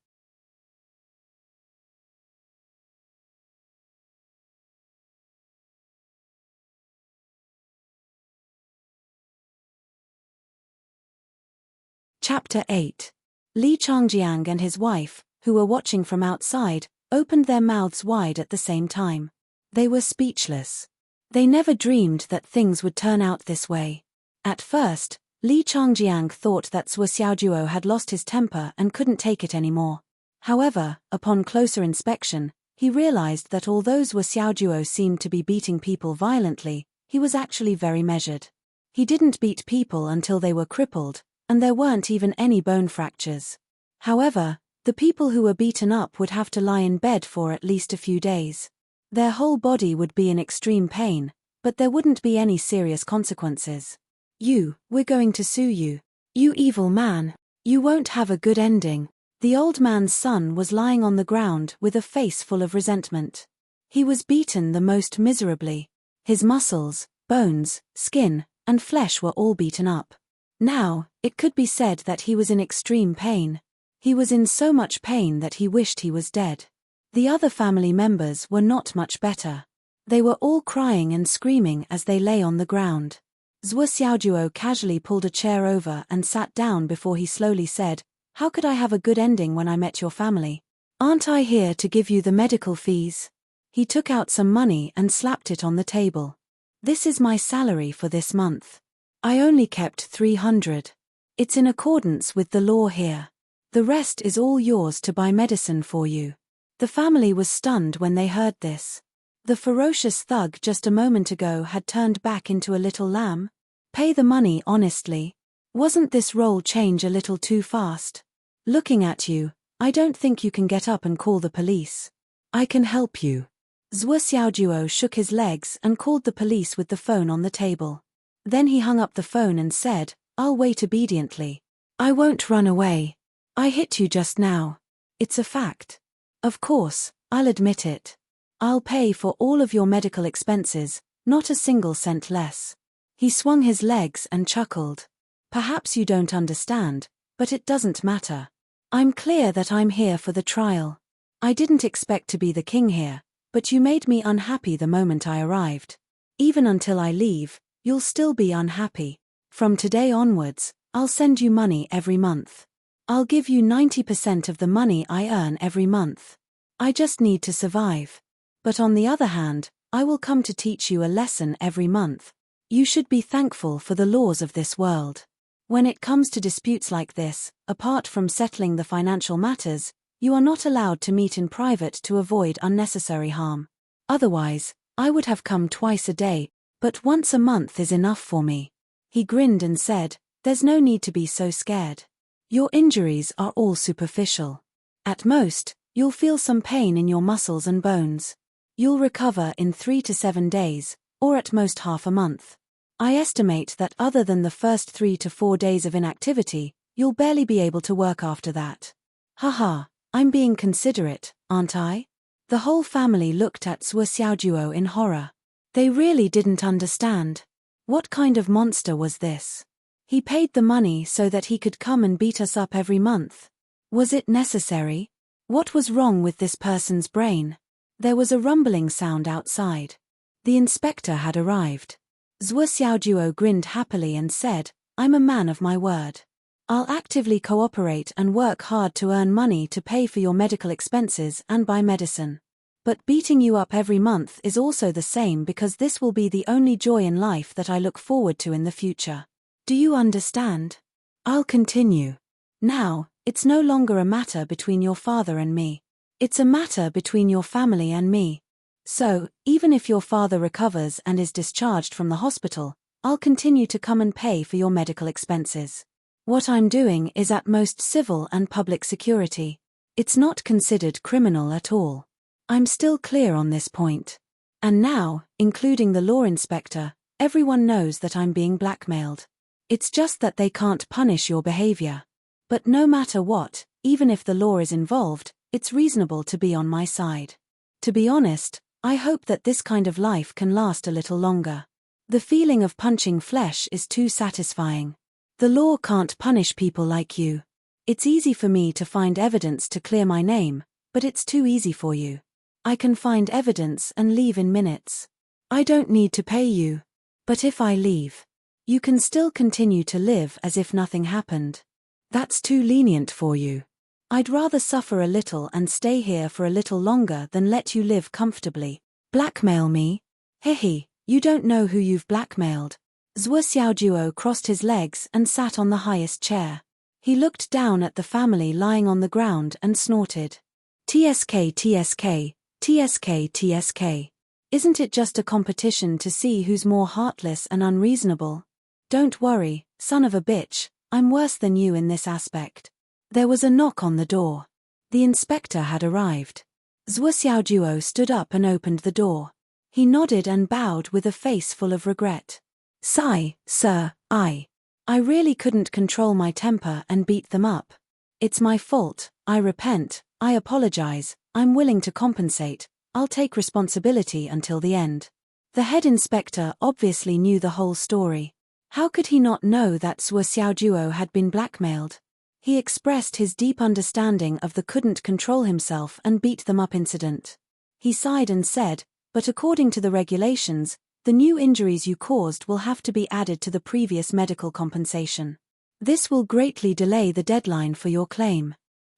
Chapter 8. Li Changjiang and his wife, who were watching from outside, opened their mouths wide at the same time. They were speechless. They never dreamed that things would turn out this way. At first, Li Changjiang thought that Zhuo Xiaoduo had lost his temper and couldn't take it anymore. However, upon closer inspection, He realized that although Zhuo Xiaojuo seemed to be beating people violently, he was actually very measured. He didn't beat people until they were crippled, and there weren't even any bone fractures. However, the people who were beaten up would have to lie in bed for at least a few days. Their whole body would be in extreme pain, but there wouldn't be any serious consequences. We're going to sue you. You evil man. You won't have a good ending. The old man's son was lying on the ground with a face full of resentment. He was beaten the most miserably. His muscles, bones, skin, and flesh were all beaten up. Now, it could be said that he was in extreme pain. He was in so much pain that he wished he was dead. The other family members were not much better. They were all crying and screaming as they lay on the ground. Zhuo Xiaojuo casually pulled a chair over and sat down before he slowly said, "How could I have a good ending when I met your family? Aren't I here to give you the medical fees?" He took out some money and slapped it on the table. "This is my salary for this month. I only kept 300. It's in accordance with the law here. The rest is all yours to buy medicine for you." The family was stunned when they heard this. The ferocious thug just a moment ago had turned back into a little lamb. Pay the money honestly. Wasn't this role change a little too fast? Looking at you, I don't think you can get up and call the police. I can help you. Zhuo Xiaojuo shook his legs and called the police with the phone on the table. Then he hung up the phone and said, "I'll wait obediently. I won't run away. I hit you just now. It's a fact. Of course, I'll admit it. I'll pay for all of your medical expenses, not a single cent less." He swung his legs and chuckled. "Perhaps you don't understand, but it doesn't matter. I'm clear that I'm here for the trial. I didn't expect to be the king here, but you made me unhappy the moment I arrived. Even until I leave, you'll still be unhappy. From today onwards, I'll send you money every month. I'll give you 90% of the money I earn every month. I just need to survive. But on the other hand, I will come to teach you a lesson every month. You should be thankful for the laws of this world. When it comes to disputes like this, apart from settling the financial matters, you are not allowed to meet in private to avoid unnecessary harm. Otherwise, I would have come twice a day, but once a month is enough for me." He grinned and said, "There's no need to be so scared. Your injuries are all superficial. At most, you'll feel some pain in your muscles and bones. You'll recover in 3 to 7 days, or at most half a month. I estimate that other than the first 3 to 4 days of inactivity, you'll barely be able to work after that." "Haha, I'm being considerate, aren't I?" The whole family looked at Zhuo Xiaojuo in horror. They really didn't understand. What kind of monster was this? He paid the money so that he could come and beat us up every month. Was it necessary? What was wrong with this person's brain? There was a rumbling sound outside. The inspector had arrived. Zhuo Xiaojuo grinned happily and said, "I'm a man of my word. I'll actively cooperate and work hard to earn money to pay for your medical expenses and buy medicine. But beating you up every month is also the same because this will be the only joy in life that I look forward to in the future. Do you understand? I'll continue. Now, it's no longer a matter between your father and me. It's a matter between your family and me. So, even if your father recovers and is discharged from the hospital, I'll continue to come and pay for your medical expenses. What I'm doing is at most civil and public security. It's not considered criminal at all. I'm still clear on this point. And now, including the law inspector, everyone knows that I'm being blackmailed. It's just that they can't punish your behavior. But no matter what, even if the law is involved, it's reasonable to be on my side. To be honest, I hope that this kind of life can last a little longer. The feeling of punching flesh is too satisfying. The law can't punish people like you. It's easy for me to find evidence to clear my name, but it's too easy for you. I can find evidence and leave in minutes. I don't need to pay you. But if I leave, you can still continue to live as if nothing happened. That's too lenient for you. I'd rather suffer a little and stay here for a little longer than let you live comfortably. Blackmail me? Hehe, you don't know who you've blackmailed." Zhuo Xiaojuo crossed his legs and sat on the highest chair. He looked down at the family lying on the ground and snorted. "TSK, TSK, TSK. Isn't it just a competition to see who's more heartless and unreasonable? Don't worry, son of a bitch, I'm worse than you in this aspect. There was a knock on the door. The inspector had arrived. Zhuo Xiaojuo stood up and opened the door. He nodded and bowed with a face full of regret. Sir, I really couldn't control my temper and beat them up. It's my fault, I repent, I apologize, I'm willing to compensate, I'll take responsibility until the end. The head inspector obviously knew the whole story. How could he not know that Zhuo Xiaojuo had been blackmailed? He expressed his deep understanding of the couldn't control himself and beat them up incident. He sighed and said, but according to the regulations, the new injuries you caused will have to be added to the previous medical compensation. This will greatly delay the deadline for your claim.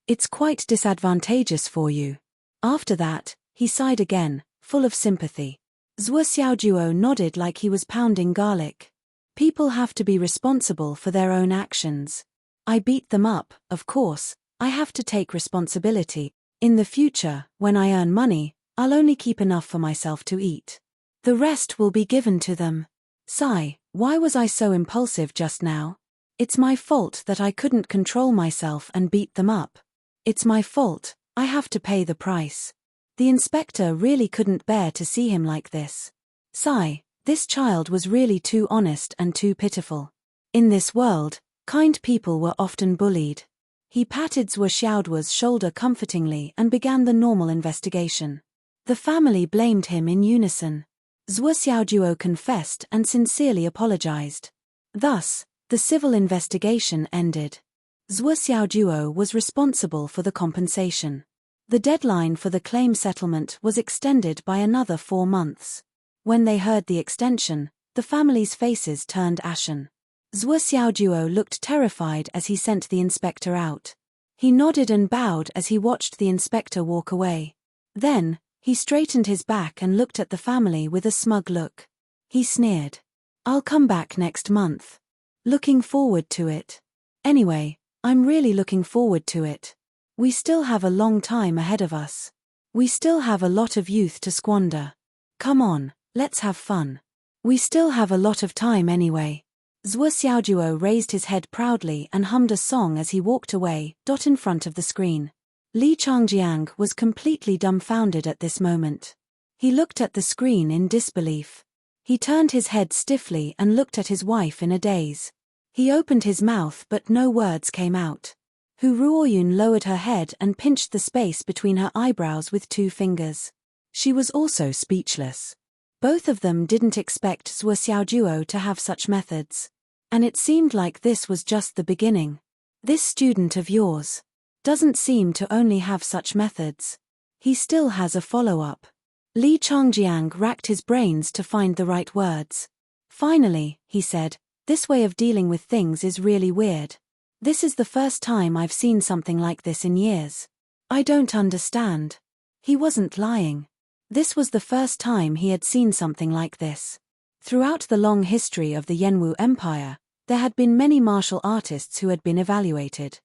It's quite disadvantageous for you. After that, he sighed again, full of sympathy. Zhuo Xiaojuo nodded like he was pounding garlic. People have to be responsible for their own actions. I beat them up, of course, I have to take responsibility. In the future, when I earn money, I'll only keep enough for myself to eat. The rest will be given to them. Why was I so impulsive just now? It's my fault that I couldn't control myself and beat them up. It's my fault, I have to pay the price. The inspector really couldn't bear to see him like this. This child was really too honest and too pitiful. In this world, kind people were often bullied. He patted Zhuo Xiaojuo's shoulder comfortingly and began the normal investigation. The family blamed him in unison. Zhuo Xiaojuo confessed and sincerely apologized. Thus, the civil investigation ended. Zhuo Xiaojuo was responsible for the compensation. The deadline for the claim settlement was extended by another 4 months. When they heard the extension, the family's faces turned ashen. Zhuo Xiaojuo looked terrified as he sent the inspector out. He nodded and bowed as he watched the inspector walk away. Then, he straightened his back and looked at the family with a smug look. He sneered. I'll come back next month. Looking forward to it. Anyway, I'm really looking forward to it. We still have a long time ahead of us. We still have a lot of youth to squander. Come on, let's have fun. We still have a lot of time anyway. Zhuo Xiaojuo raised his head proudly and hummed a song as he walked away, in front of the screen. Li Changjiang was completely dumbfounded at this moment. He looked at the screen in disbelief. He turned his head stiffly and looked at his wife in a daze. He opened his mouth but no words came out. Hu Ruoyun lowered her head and pinched the space between her eyebrows with 2 fingers. She was also speechless. Both of them didn't expect Zhuo Xiaojuo to have such methods. And it seemed like this was just the beginning. This student of yours doesn't seem to only have such methods. He still has a follow-up. Li Changjiang racked his brains to find the right words. Finally, he said, this way of dealing with things is really weird. This is the first time I've seen something like this in years. I don't understand. He wasn't lying. This was the first time he had seen something like this. Throughout the long history of the Yanwu Empire, there had been many martial artists who had been evaluated.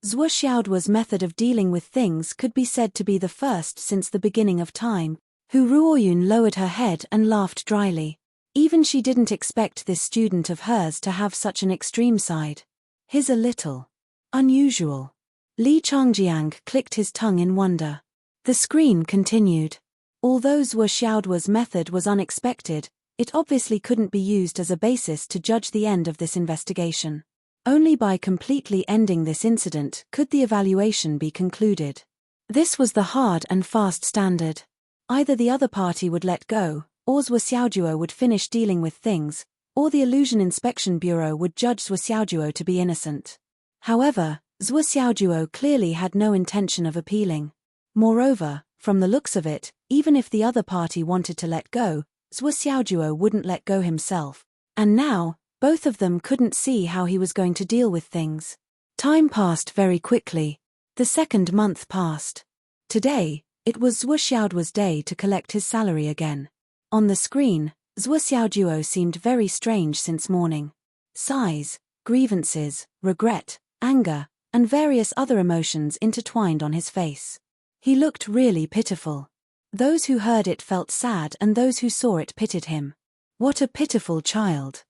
Zhuo Xiaojuo's method of dealing with things could be said to be the first since the beginning of time. Hu Ruoyun lowered her head and laughed dryly. Even she didn't expect this student of hers to have such an extreme side. He's a little unusual. Li Changjiang clicked his tongue in wonder. The screen continued. Although Zhuo Xiaojuo's method was unexpected, it obviously couldn't be used as a basis to judge the end of this investigation. Only by completely ending this incident could the evaluation be concluded. This was the hard and fast standard. Either the other party would let go, or Zhuo Xiaojuo would finish dealing with things, or the Illusion Inspection Bureau would judge Zhuo Xiaojuo to be innocent. However, Zhuo Xiaojuo clearly had no intention of appealing. Moreover, from the looks of it, even if the other party wanted to let go, Zhuo Xiaojuo wouldn't let go himself. And now, both of them couldn't see how he was going to deal with things. Time passed very quickly. The 2nd month passed. Today, it was Zhuo Xiaojuo's day to collect his salary again. On the screen, Zhuo Xiaojuo seemed very strange since morning. Sighs, grievances, regret, anger, and various other emotions intertwined on his face. He looked really pitiful. Those who heard it felt sad and those who saw it pitied him. What a pitiful child.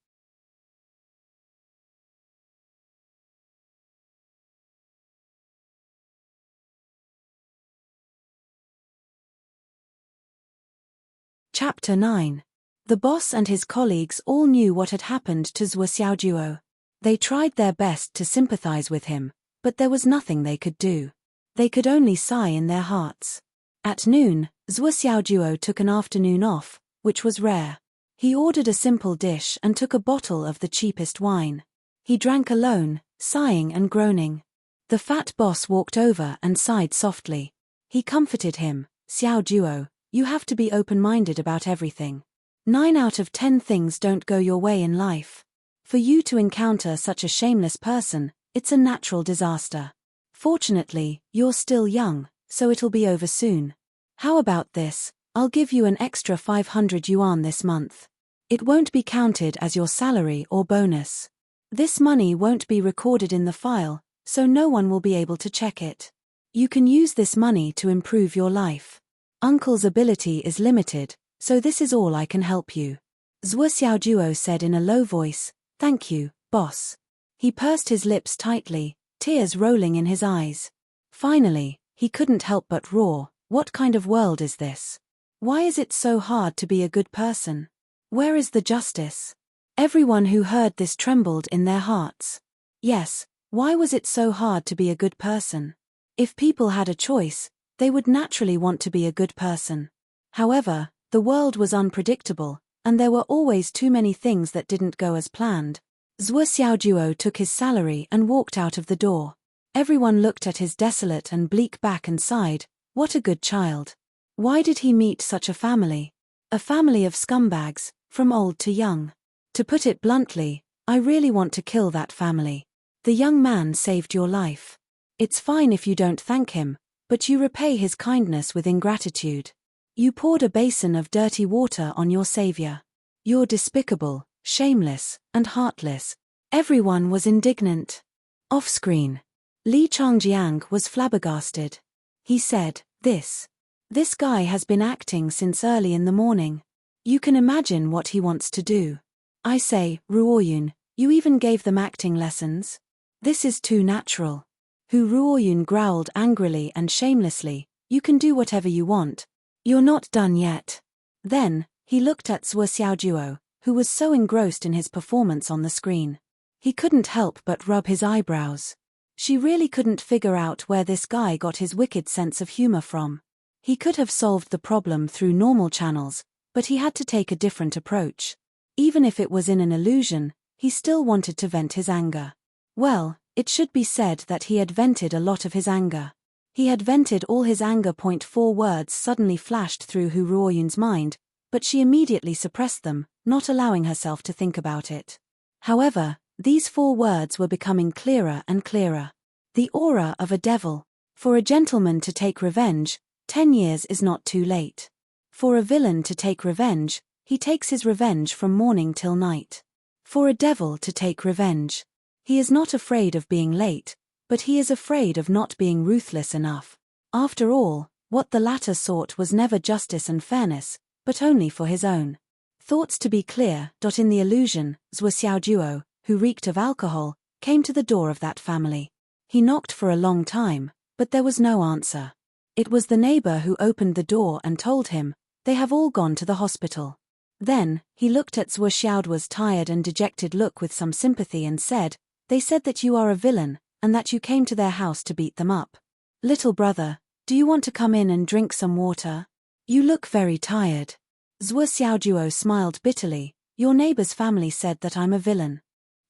Chapter 9. The boss and his colleagues all knew what had happened to Zhuo Xiaojuo. They tried their best to sympathize with him, but there was nothing they could do. They could only sigh in their hearts. At noon, Zhuo Xiaojuo took an afternoon off, which was rare. He ordered a simple dish and took a bottle of the cheapest wine. He drank alone, sighing and groaning. The fat boss walked over and sighed softly. He comforted him. Xiaojuo, you have to be open-minded about everything. 9 out of 10 things don't go your way in life. For you to encounter such a shameless person, it's a natural disaster. Fortunately, you're still young, so it'll be over soon. How about this? I'll give you an extra 500 yuan this month. It won't be counted as your salary or bonus. This money won't be recorded in the file, so no one will be able to check it. You can use this money to improve your life. Uncle's ability is limited, so this is all I can help you. Zhuo Xiaojuo said in a low voice, "Thank you, boss." He pursed his lips tightly, tears rolling in his eyes. Finally, he couldn't help but roar, "What kind of world is this? Why is it so hard to be a good person? Where is the justice?" Everyone who heard this trembled in their hearts. Yes, why was it so hard to be a good person? If people had a choice, they would naturally want to be a good person. However, the world was unpredictable, and there were always too many things that didn't go as planned. Zhuo Xiaojuo took his salary and walked out of the door. Everyone looked at his desolate and bleak back and sighed, "What a good child. Why did he meet such a family? A family of scumbags, from old to young. To put it bluntly, I really want to kill that family. The young man saved your life. It's fine if you don't thank him, but you repay his kindness with ingratitude. You poured a basin of dirty water on your savior. You're despicable, shameless, and heartless." Everyone was indignant. Off-screen, Li Changjiang was flabbergasted. He said, This guy has been acting since early in the morning. You can imagine what he wants to do. I say, Ruoyun, you even gave them acting lessons? This is too natural." Hu Ruoyun growled angrily and shamelessly, "You can do whatever you want. You're not done yet." Then, he looked at Zhuo Xiaojuo, who was so engrossed in his performance on the screen. He couldn't help but rub his eyebrows. She really couldn't figure out where this guy got his wicked sense of humor from. He could have solved the problem through normal channels, but he had to take a different approach. Even if it was in an illusion, he still wanted to vent his anger. Well, it should be said that he had vented a lot of his anger. He had vented all his anger. 4 words suddenly flashed through Hu Ruoyun's mind, but she immediately suppressed them, not allowing herself to think about it. However, these 4 words were becoming clearer and clearer. The aura of a devil. For a gentleman to take revenge, 10 years is not too late. For a villain to take revenge, he takes his revenge from morning till night. For a devil to take revenge, he is not afraid of being late, but he is afraid of not being ruthless enough. After all, what the latter sought was never justice and fairness, but only for his own thoughts to be clear. In the illusion, Zhuo Xiaojuo, who reeked of alcohol, came to the door of that family. He knocked for a long time, but there was no answer. It was the neighbor who opened the door and told him, "They have all gone to the hospital." Then, he looked at Zhuo Xiaojuo's tired and dejected look with some sympathy and said, "They said that you are a villain, and that you came to their house to beat them up. Little brother, do you want to come in and drink some water? You look very tired." Zhuo Xiaojuo smiled bitterly, "Your neighbor's family said that I'm a villain.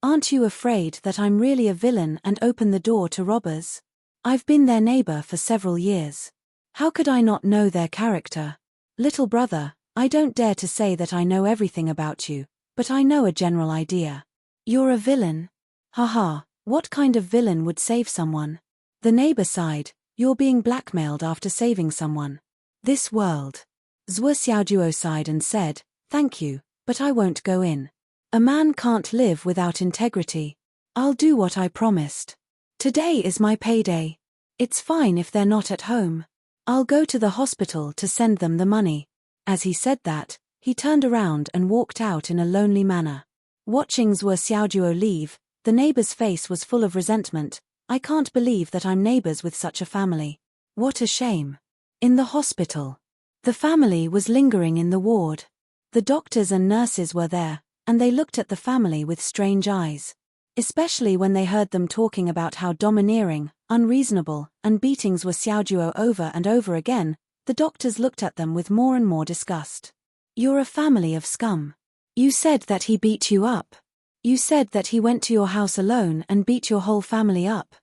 Aren't you afraid that I'm really a villain and open the door to robbers? I've been their neighbor for several years. How could I not know their character? Little brother, I don't dare to say that I know everything about you, but I know a general idea. You're a villain. Haha, what kind of villain would save someone?" The neighbor sighed, "You're being blackmailed after saving someone. This world." Zhuo Xiaojuo sighed and said, "Thank you, but I won't go in. A man can't live without integrity. I'll do what I promised. Today is my payday. It's fine if they're not at home." I'll go to the hospital to send them the money. As he said that, he turned around and walked out in a lonely manner. Watching Zhuo Xiaojuo leave, the neighbor's face was full of resentment. I can't believe that I'm neighbors with such a family. What a shame. In the hospital. The family was lingering in the ward. The doctors and nurses were there, and they looked at the family with strange eyes. Especially when they heard them talking about how domineering, unreasonable, and beatings were Xiaojuo over and over again, the doctors looked at them with more and more disgust. You're a family of scum. You said that he beat you up. You said that he went to your house alone and beat your whole family up.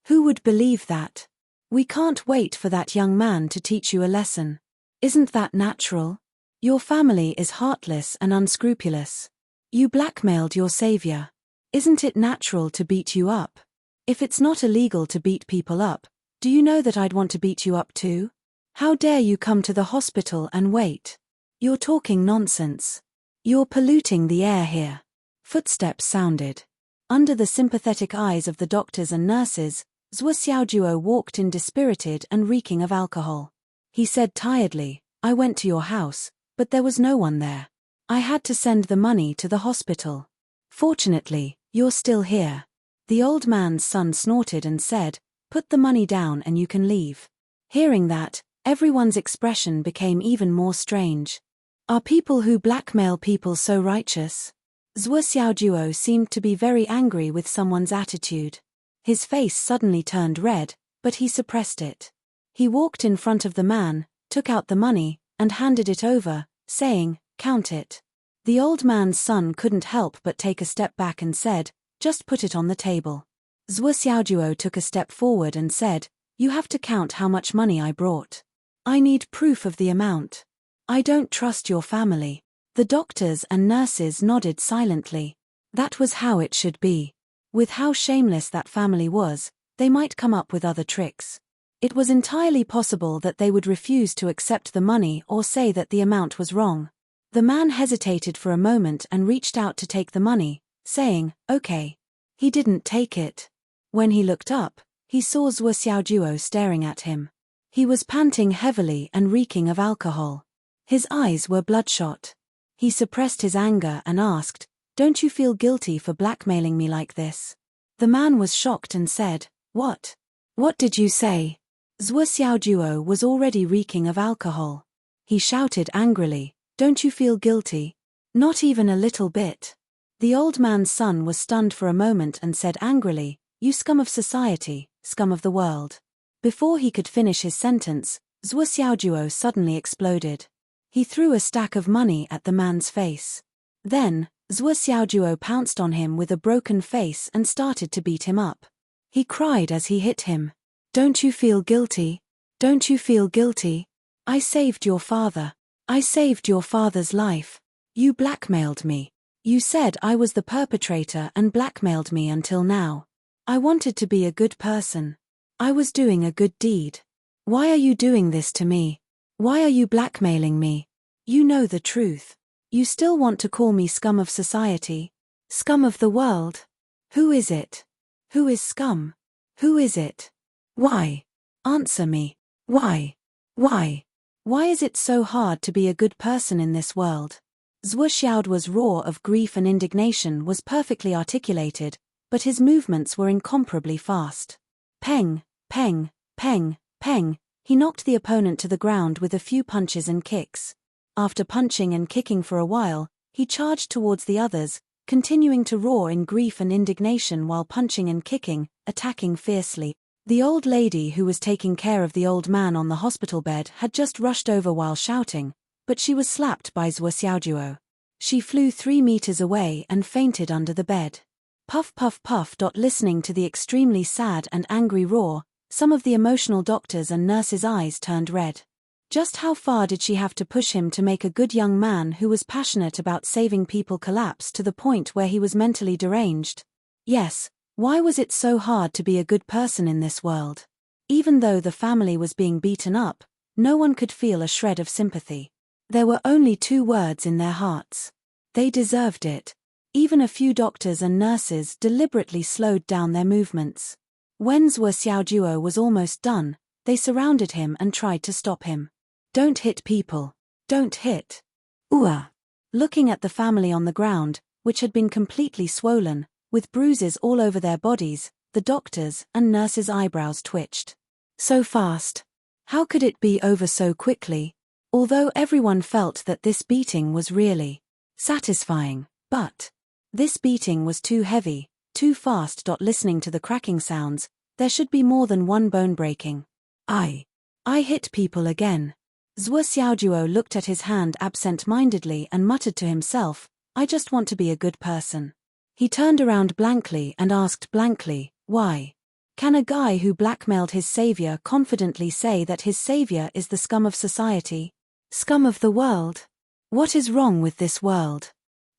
Who would believe that? We can't wait for that young man to teach you a lesson. Isn't that natural? Your family is heartless and unscrupulous. You blackmailed your savior. Isn't it natural to beat you up? If it's not illegal to beat people up, do you know that I'd want to beat you up too? How dare you come to the hospital and wait? You're talking nonsense. You're polluting the air here. Footsteps sounded. Under the sympathetic eyes of the doctors and nurses, Zhuo Xiaojuo walked in dispirited and reeking of alcohol. He said tiredly, I went to your house, but there was no one there. I had to send the money to the hospital. Fortunately, you're still here. The old man's son snorted and said, put the money down and you can leave. Hearing that, everyone's expression became even more strange. Are people who blackmail people so righteous? Zhuo Xiaojuo seemed to be very angry with someone's attitude. His face suddenly turned red, but he suppressed it. He walked in front of the man, took out the money, and handed it over, saying, count it. The old man's son couldn't help but take a step back and said, just put it on the table. Zhuo Xiaojuo took a step forward and said, you have to count how much money I brought. I need proof of the amount. I don't trust your family. The doctors and nurses nodded silently. That was how it should be. With how shameless that family was, they might come up with other tricks. It was entirely possible that they would refuse to accept the money or say that the amount was wrong. The man hesitated for a moment and reached out to take the money, saying, okay. He didn't take it. When he looked up, he saw Zhuo Xiaojuo staring at him. He was panting heavily and reeking of alcohol. His eyes were bloodshot. He suppressed his anger and asked, don't you feel guilty for blackmailing me like this? The man was shocked and said, what? What did you say? Zhuo Xiaojuo was already reeking of alcohol. He shouted angrily, don't you feel guilty? Not even a little bit. The old man's son was stunned for a moment and said angrily, you scum of society, scum of the world. Before he could finish his sentence, Zhuo Xiaojuo suddenly exploded. He threw a stack of money at the man's face. Then, Zhuo Xiaojuo pounced on him with a broken face and started to beat him up. He cried as he hit him. Don't you feel guilty? Don't you feel guilty? I saved your father. I saved your father's life. You blackmailed me. You said I was the perpetrator and blackmailed me until now. I wanted to be a good person. I was doing a good deed. Why are you doing this to me? Why are you blackmailing me? You know the truth. You still want to call me scum of society? Scum of the world? Who is it? Who is scum? Who is it? Why? Answer me. Why? Why? Why is it so hard to be a good person in this world? Zhuo Xiaojuo's roar of grief and indignation was perfectly articulated, but his movements were incomparably fast. Peng, peng, peng, peng, he knocked the opponent to the ground with a few punches and kicks. After punching and kicking for a while, he charged towards the others, continuing to roar in grief and indignation while punching and kicking, attacking fiercely. The old lady who was taking care of the old man on the hospital bed had just rushed over while shouting, but she was slapped by Zhuo Xiaojuo. She flew 3 meters away and fainted under the bed. Puff puff puff. Listening to the extremely sad and angry roar, some of the emotional doctors and nurses' eyes turned red. Just how far did she have to push him to make a good young man who was passionate about saving people collapse to the point where he was mentally deranged? Yes. Why was it so hard to be a good person in this world? Even though the family was being beaten up, no one could feel a shred of sympathy. There were only 2 words in their hearts. They deserved it. Even a few doctors and nurses deliberately slowed down their movements. When Zhuo Xiaojuo was almost done, They surrounded him and tried to stop him. "Don't hit people. Don't hit." Ooh. Looking at the family on the ground, which had been completely swollen, with bruises all over their bodies, the doctors' and nurses' eyebrows twitched. So fast. How could it be over so quickly? Although everyone felt that this beating was really satisfying, but this beating was too heavy, too fast. Listening to the cracking sounds, there should be more than one bone breaking. I hit people again. Zhuo Xiaojuo looked at his hand absent-mindedly and muttered to himself, "I just want to be a good person." He turned around blankly and asked blankly, "Why? Can a guy who blackmailed his savior confidently say that his savior is the scum of society? Scum of the world? What is wrong with this world?"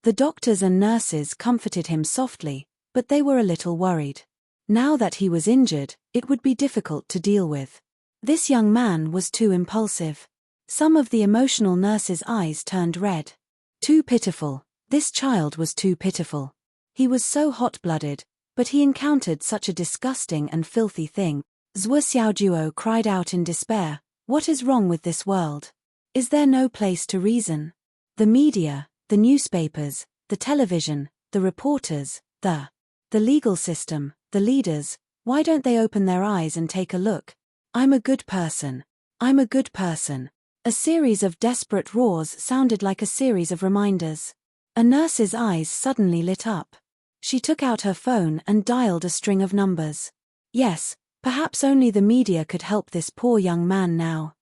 The doctors and nurses comforted him softly, but they were a little worried. Now that he was injured, it would be difficult to deal with. This young man was too impulsive. Some of the emotional nurses' eyes turned red. Too pitiful. This child was too pitiful. He was so hot-blooded, but he encountered such a disgusting and filthy thing. Zhuo Xiaojuo cried out in despair, "What is wrong with this world? Is there no place to reason? The media, the newspapers, the television, the reporters, the legal system, the leaders, why don't they open their eyes and take a look? I'm a good person. I'm a good person." A series of desperate roars sounded like a series of reminders. A nurse's eyes suddenly lit up. She took out her phone and dialed a string of numbers. Yes, perhaps only the media could help this poor young man now.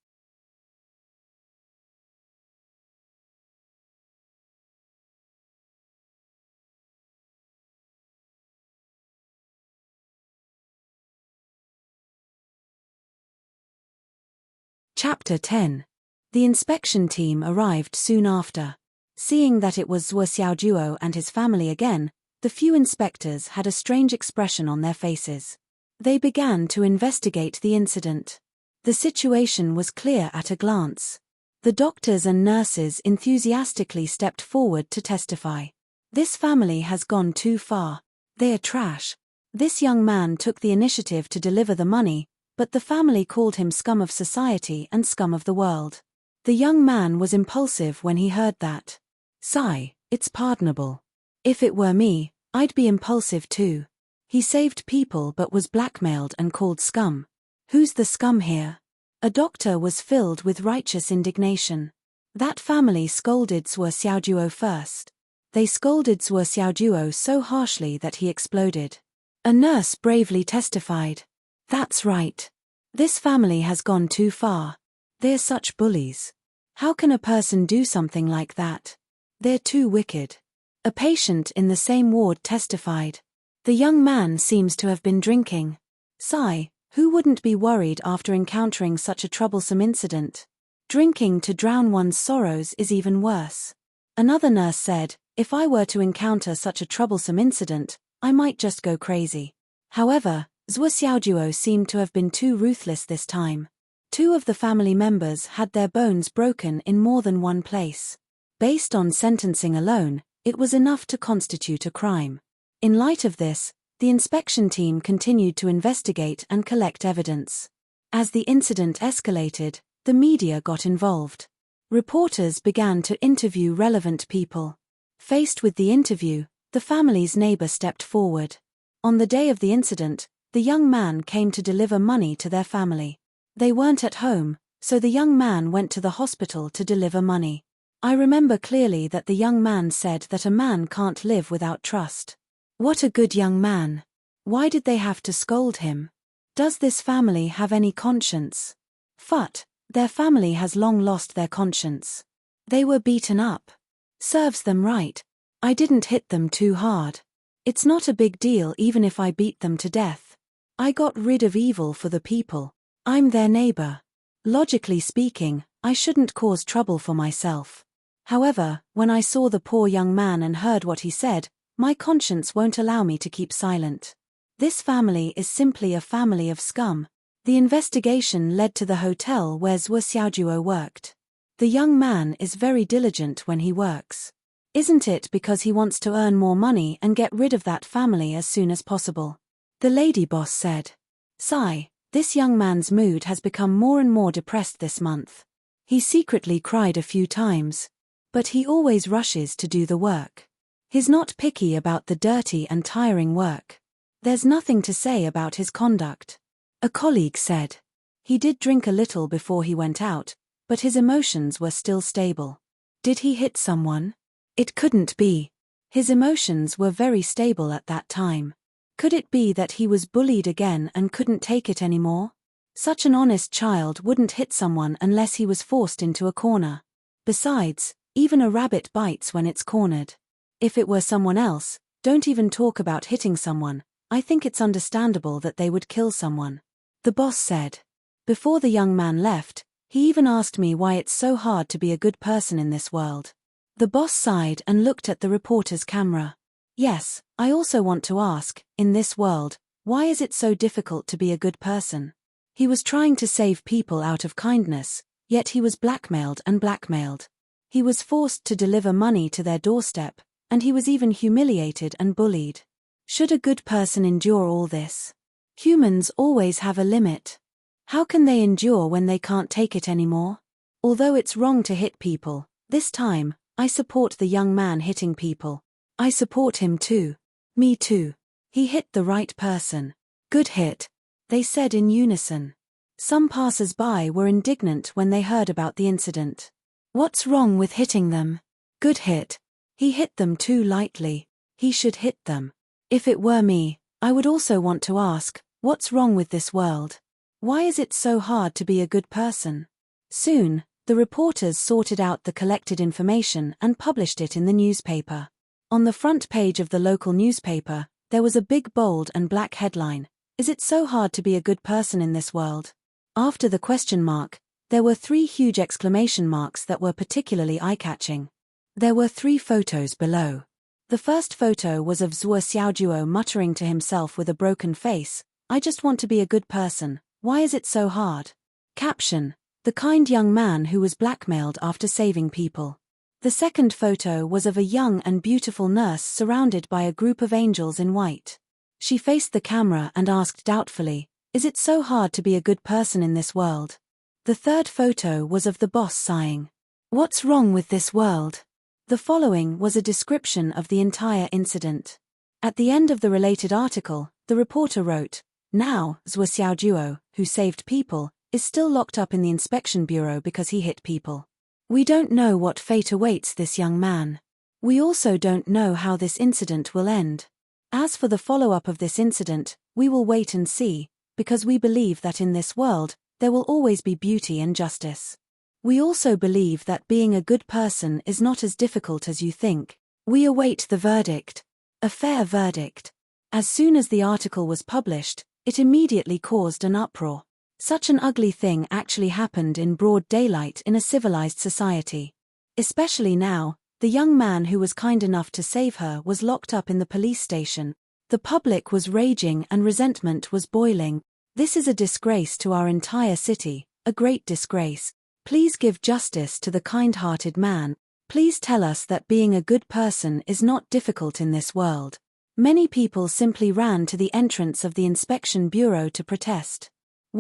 Chapter 10. The inspection team arrived soon after. Seeing that it was Zhuo Xiaojuo and his family again, the few inspectors had a strange expression on their faces. They began to investigate the incident. The situation was clear at a glance. The doctors and nurses enthusiastically stepped forward to testify. "This family has gone too far. They're trash." This young man took the initiative to deliver the money, but the family called him scum of society and scum of the world. The young man was impulsive when he heard that. "Sigh, it's pardonable. If it were me, I'd be impulsive too." He saved people but was blackmailed and called scum. Who's the scum here? A doctor was filled with righteous indignation. That family scolded Zhuo Xiaojuo first. They scolded Zhuo Xiaojuo so harshly that he exploded. A nurse bravely testified. "That's right. This family has gone too far. They're such bullies. How can a person do something like that? They're too wicked." A patient in the same ward testified. "The young man seems to have been drinking." Sigh, who wouldn't be worried after encountering such a troublesome incident? Drinking to drown one's sorrows is even worse. Another nurse said, "If I were to encounter such a troublesome incident, I might just go crazy." However, Zhuo Xiaojuo seemed to have been too ruthless this time. Two of the family members had their bones broken in more than one place. Based on sentencing alone, it was enough to constitute a crime. In light of this, the inspection team continued to investigate and collect evidence. As the incident escalated, the media got involved. Reporters began to interview relevant people. Faced with the interview, the family's neighbor stepped forward. On the day of the incident, the young man came to deliver money to their family. They weren't at home, so the young man went to the hospital to deliver money. I remember clearly that the young man said that a man can't live without trust. What a good young man. Why did they have to scold him? Does this family have any conscience? Phut, their family has long lost their conscience. They were beaten up. Serves them right. I didn't hit them too hard. It's not a big deal even if I beat them to death. I got rid of evil for the people. I'm their neighbor. Logically speaking, I shouldn't cause trouble for myself. However, when I saw the poor young man and heard what he said, my conscience won't allow me to keep silent. This family is simply a family of scum. The investigation led to the hotel where Zhuo Xiaojuo worked. The young man is very diligent when he works. Isn't it because he wants to earn more money and get rid of that family as soon as possible? The lady boss said. Sigh, This young man's mood has become more and more depressed this month. He secretly cried a few times. But he always rushes to do the work. He's not picky about the dirty and tiring work. There's nothing to say about his conduct. A colleague said. He did drink a little before he went out, but his emotions were still stable. Did he hit someone? It couldn't be. His emotions were very stable at that time. Could it be that he was bullied again and couldn't take it anymore? Such an honest child wouldn't hit someone unless he was forced into a corner. Besides, even a rabbit bites when it's cornered. If it were someone else, don't even talk about hitting someone, I think it's understandable that they would kill someone. The boss said. Before the young man left, he even asked me why it's so hard to be a good person in this world. The boss sighed and looked at the reporter's camera. Yes, I also want to ask, in this world, why is it so difficult to be a good person? He was trying to save people out of kindness, yet he was blackmailed and blackmailed. He was forced to deliver money to their doorstep, and he was even humiliated and bullied. Should a good person endure all this? Humans always have a limit. How can they endure when they can't take it anymore? Although it's wrong to hit people, this time, I support the young man hitting people. I support him too. Me too. He hit the right person. Good hit, they said in unison. Some passers-by were indignant when they heard about the incident. What's wrong with hitting them? Good hit. He hit them too lightly. He should hit them. If it were me, I would also want to ask, what's wrong with this world? Why is it so hard to be a good person? Soon, the reporters sorted out the collected information and published it in the newspaper. On the front page of the local newspaper, there was a big bold and black headline, "Is it so hard to be a good person in this world?" After the question mark, there were 3 huge exclamation marks that were particularly eye-catching. There were 3 photos below. The first photo was of Zhuo Xiaojuo muttering to himself with a broken face, "I just want to be a good person, why is it so hard?" Caption: the kind young man who was blackmailed after saving people. The second photo was of a young and beautiful nurse surrounded by a group of angels in white. She faced the camera and asked doubtfully, "Is it so hard to be a good person in this world?" The third photo was of the boss sighing, "What's wrong with this world?" The following was a description of the entire incident. At the end of the related article, the reporter wrote, "Now, Zhuo Xiaojuo, who saved people, is still locked up in the inspection bureau because he hit people. We don't know what fate awaits this young man. We also don't know how this incident will end. As for the follow-up of this incident, we will wait and see, because we believe that in this world, there will always be beauty and justice. We also believe that being a good person is not as difficult as you think. We await the verdict. A fair verdict." As soon as the article was published, it immediately caused an uproar. Such an ugly thing actually happened in broad daylight in a civilized society. Especially now, the young man who was kind enough to save her was locked up in the police station. The public was raging and resentment was boiling. "This is a disgrace to our entire city, a great disgrace. Please give justice to the kind-hearted man. Please tell us that being a good person is not difficult in this world." Many people simply ran to the entrance of the inspection bureau to protest.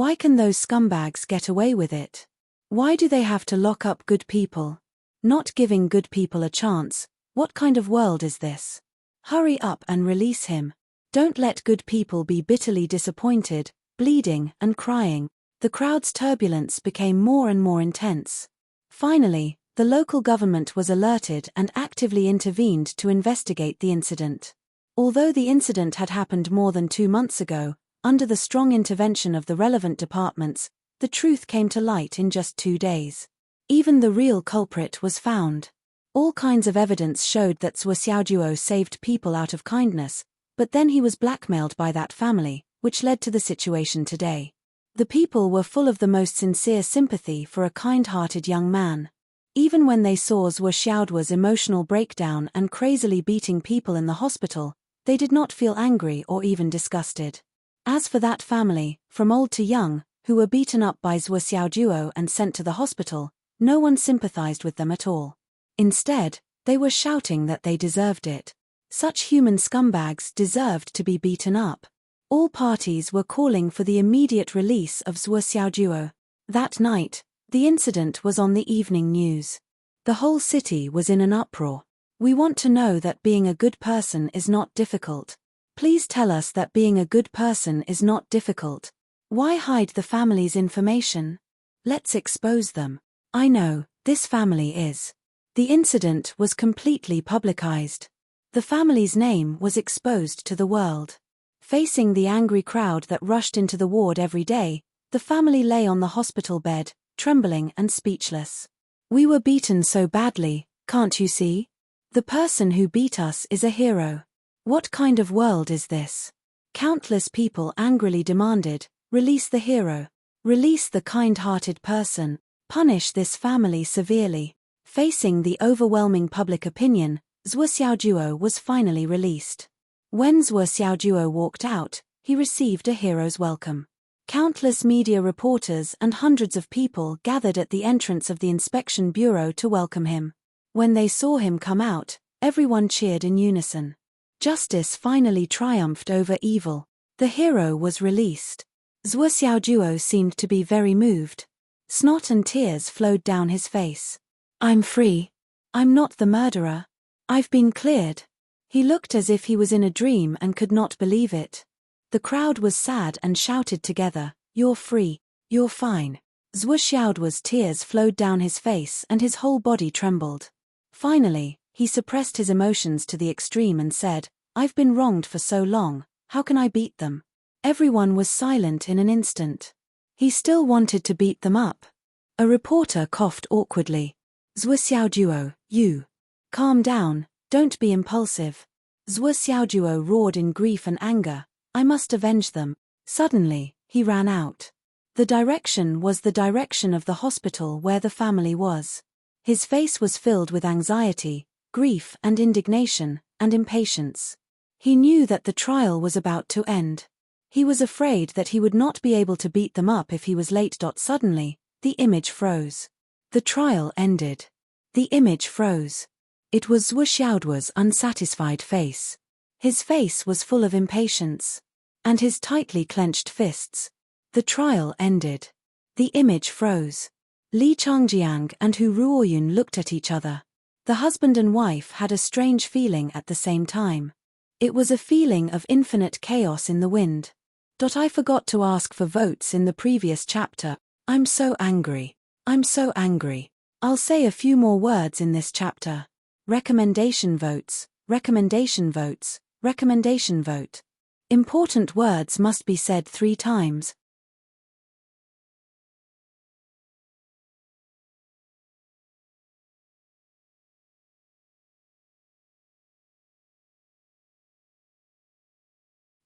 Why can those scumbags get away with it? Why do they have to lock up good people? Not giving good people a chance. What kind of world is this? Hurry up and release him. Don't let good people be bitterly disappointed, bleeding and crying. The crowd's turbulence became more and more intense. Finally, the local government was alerted and actively intervened to investigate the incident. Although the incident had happened more than 2 months ago, under the strong intervention of the relevant departments, the truth came to light in just 2 days. Even the real culprit was found. All kinds of evidence showed that Zhuo Xiaojuo saved people out of kindness, but then he was blackmailed by that family, which led to the situation today. The people were full of the most sincere sympathy for a kind-hearted young man. Even when they saw Zhuo Xiaojuo's emotional breakdown and crazily beating people in the hospital, they did not feel angry or even disgusted. As for that family, from old to young, who were beaten up by Zhuo Xiaojuo and sent to the hospital, no one sympathized with them at all. Instead, they were shouting that they deserved it. Such human scumbags deserved to be beaten up. All parties were calling for the immediate release of Zhuo Xiaojuo. That night, the incident was on the evening news. The whole city was in an uproar. We want to know that being a good person is not difficult. Please tell us that being a good person is not difficult. Why hide the family's information? Let's expose them. I know, this family is. The incident was completely publicized. The family's name was exposed to the world. Facing the angry crowd that rushed into the ward every day, the family lay on the hospital bed, trembling and speechless. We were beaten so badly, can't you see? The person who beat us is a hero. What kind of world is this? Countless people angrily demanded, release the hero. Release the kind-hearted person. Punish this family severely. Facing the overwhelming public opinion, Zhuo Xiaojuo was finally released. When Zhuo Xiaojuo walked out, he received a hero's welcome. Countless media reporters and hundreds of people gathered at the entrance of the inspection bureau to welcome him. When they saw him come out, everyone cheered in unison. Justice finally triumphed over evil. The hero was released. Zhuo Xiaojuo seemed to be very moved. Snot and tears flowed down his face. I'm free. I'm not the murderer. I've been cleared. He looked as if he was in a dream and could not believe it. The crowd was sad and shouted together, "You're free. You're fine." Zhuo Xiaojuo's tears flowed down his face and his whole body trembled. Finally, he suppressed his emotions to the extreme and said, "I've been wronged for so long, how can I beat them?" Everyone was silent in an instant. He still wanted to beat them up. A reporter coughed awkwardly. "Zhuo Xiaojuo, you. Calm down, don't be impulsive." Zhuo Xiaojuo roared in grief and anger, "I must avenge them." Suddenly, he ran out. The direction was the direction of the hospital where the family was. His face was filled with anxiety, grief and indignation, and impatience. He knew that the trial was about to end. He was afraid that he would not be able to beat them up if he was late. Suddenly, the image froze. The trial ended. The image froze. It was Zhuo Xiaojuo's unsatisfied face. His face was full of impatience. And his tightly clenched fists. The trial ended. The image froze. Li Changjiang and Hu Ruoyun looked at each other. The husband and wife had a strange feeling at the same time. It was a feeling of infinite chaos in the wind. I forgot to ask for votes in the previous chapter. I'm so angry. I'm so angry. I'll say a few more words in this chapter. Recommendation votes, recommendation votes, recommendation vote. Important words must be said 3 times.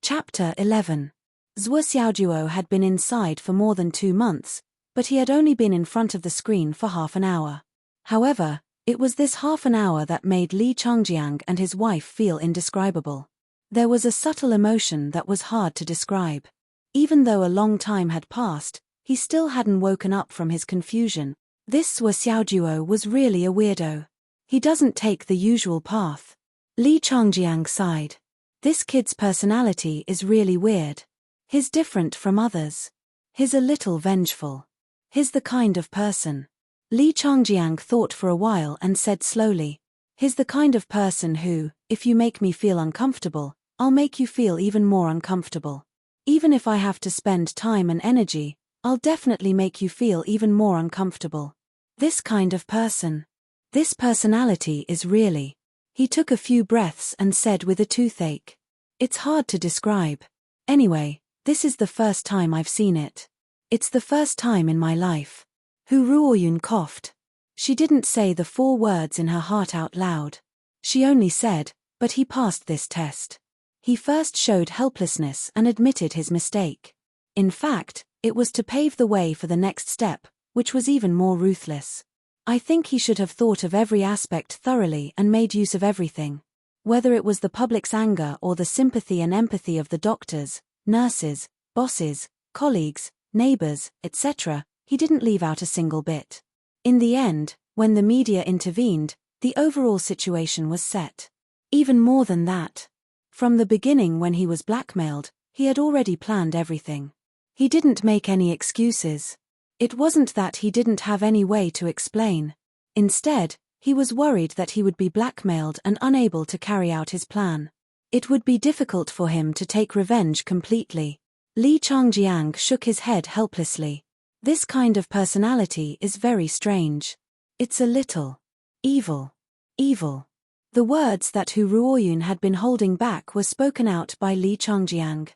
Chapter 11. Zhuo Xiaojuo had been inside for more than 2 months, but he had only been in front of the screen for half an hour. However, it was this half an hour that made Li Changjiang and his wife feel indescribable. There was a subtle emotion that was hard to describe. Even though a long time had passed, he still hadn't woken up from his confusion. This Zhuo Xiaojuo was really a weirdo. He doesn't take the usual path. Li Changjiang sighed. This kid's personality is really weird. He's different from others. He's a little vengeful. He's the kind of person. Li Changjiang thought for a while and said slowly, "He's the kind of person who, if you make me feel uncomfortable, I'll make you feel even more uncomfortable. Even if I have to spend time and energy, I'll definitely make you feel even more uncomfortable. This kind of person. This personality is really." He took a few breaths and said with a toothache, "It's hard to describe. Anyway, this is the first time I've seen it. It's the first time in my life." Hu Ruoyun coughed. She didn't say the 4 words in her heart out loud. She only said, "But he passed this test." He first showed helplessness and admitted his mistake. In fact, it was to pave the way for the next step, which was even more ruthless. I think he should have thought of every aspect thoroughly and made use of everything. Whether it was the public's anger or the sympathy and empathy of the doctors, nurses, bosses, colleagues, neighbors, etc., he didn't leave out a single bit. In the end, when the media intervened, the overall situation was set. Even more than that. From the beginning when he was blackmailed, He had already planned everything. He didn't make any excuses. It wasn't that he didn't have any way to explain. Instead, he was worried that he would be blackmailed and unable to carry out his plan. It would be difficult for him to take revenge completely. Li Changjiang shook his head helplessly. This kind of personality is very strange. It's a little evil. Evil. The words that Hu Ruoyun had been holding back were spoken out by Li Changjiang.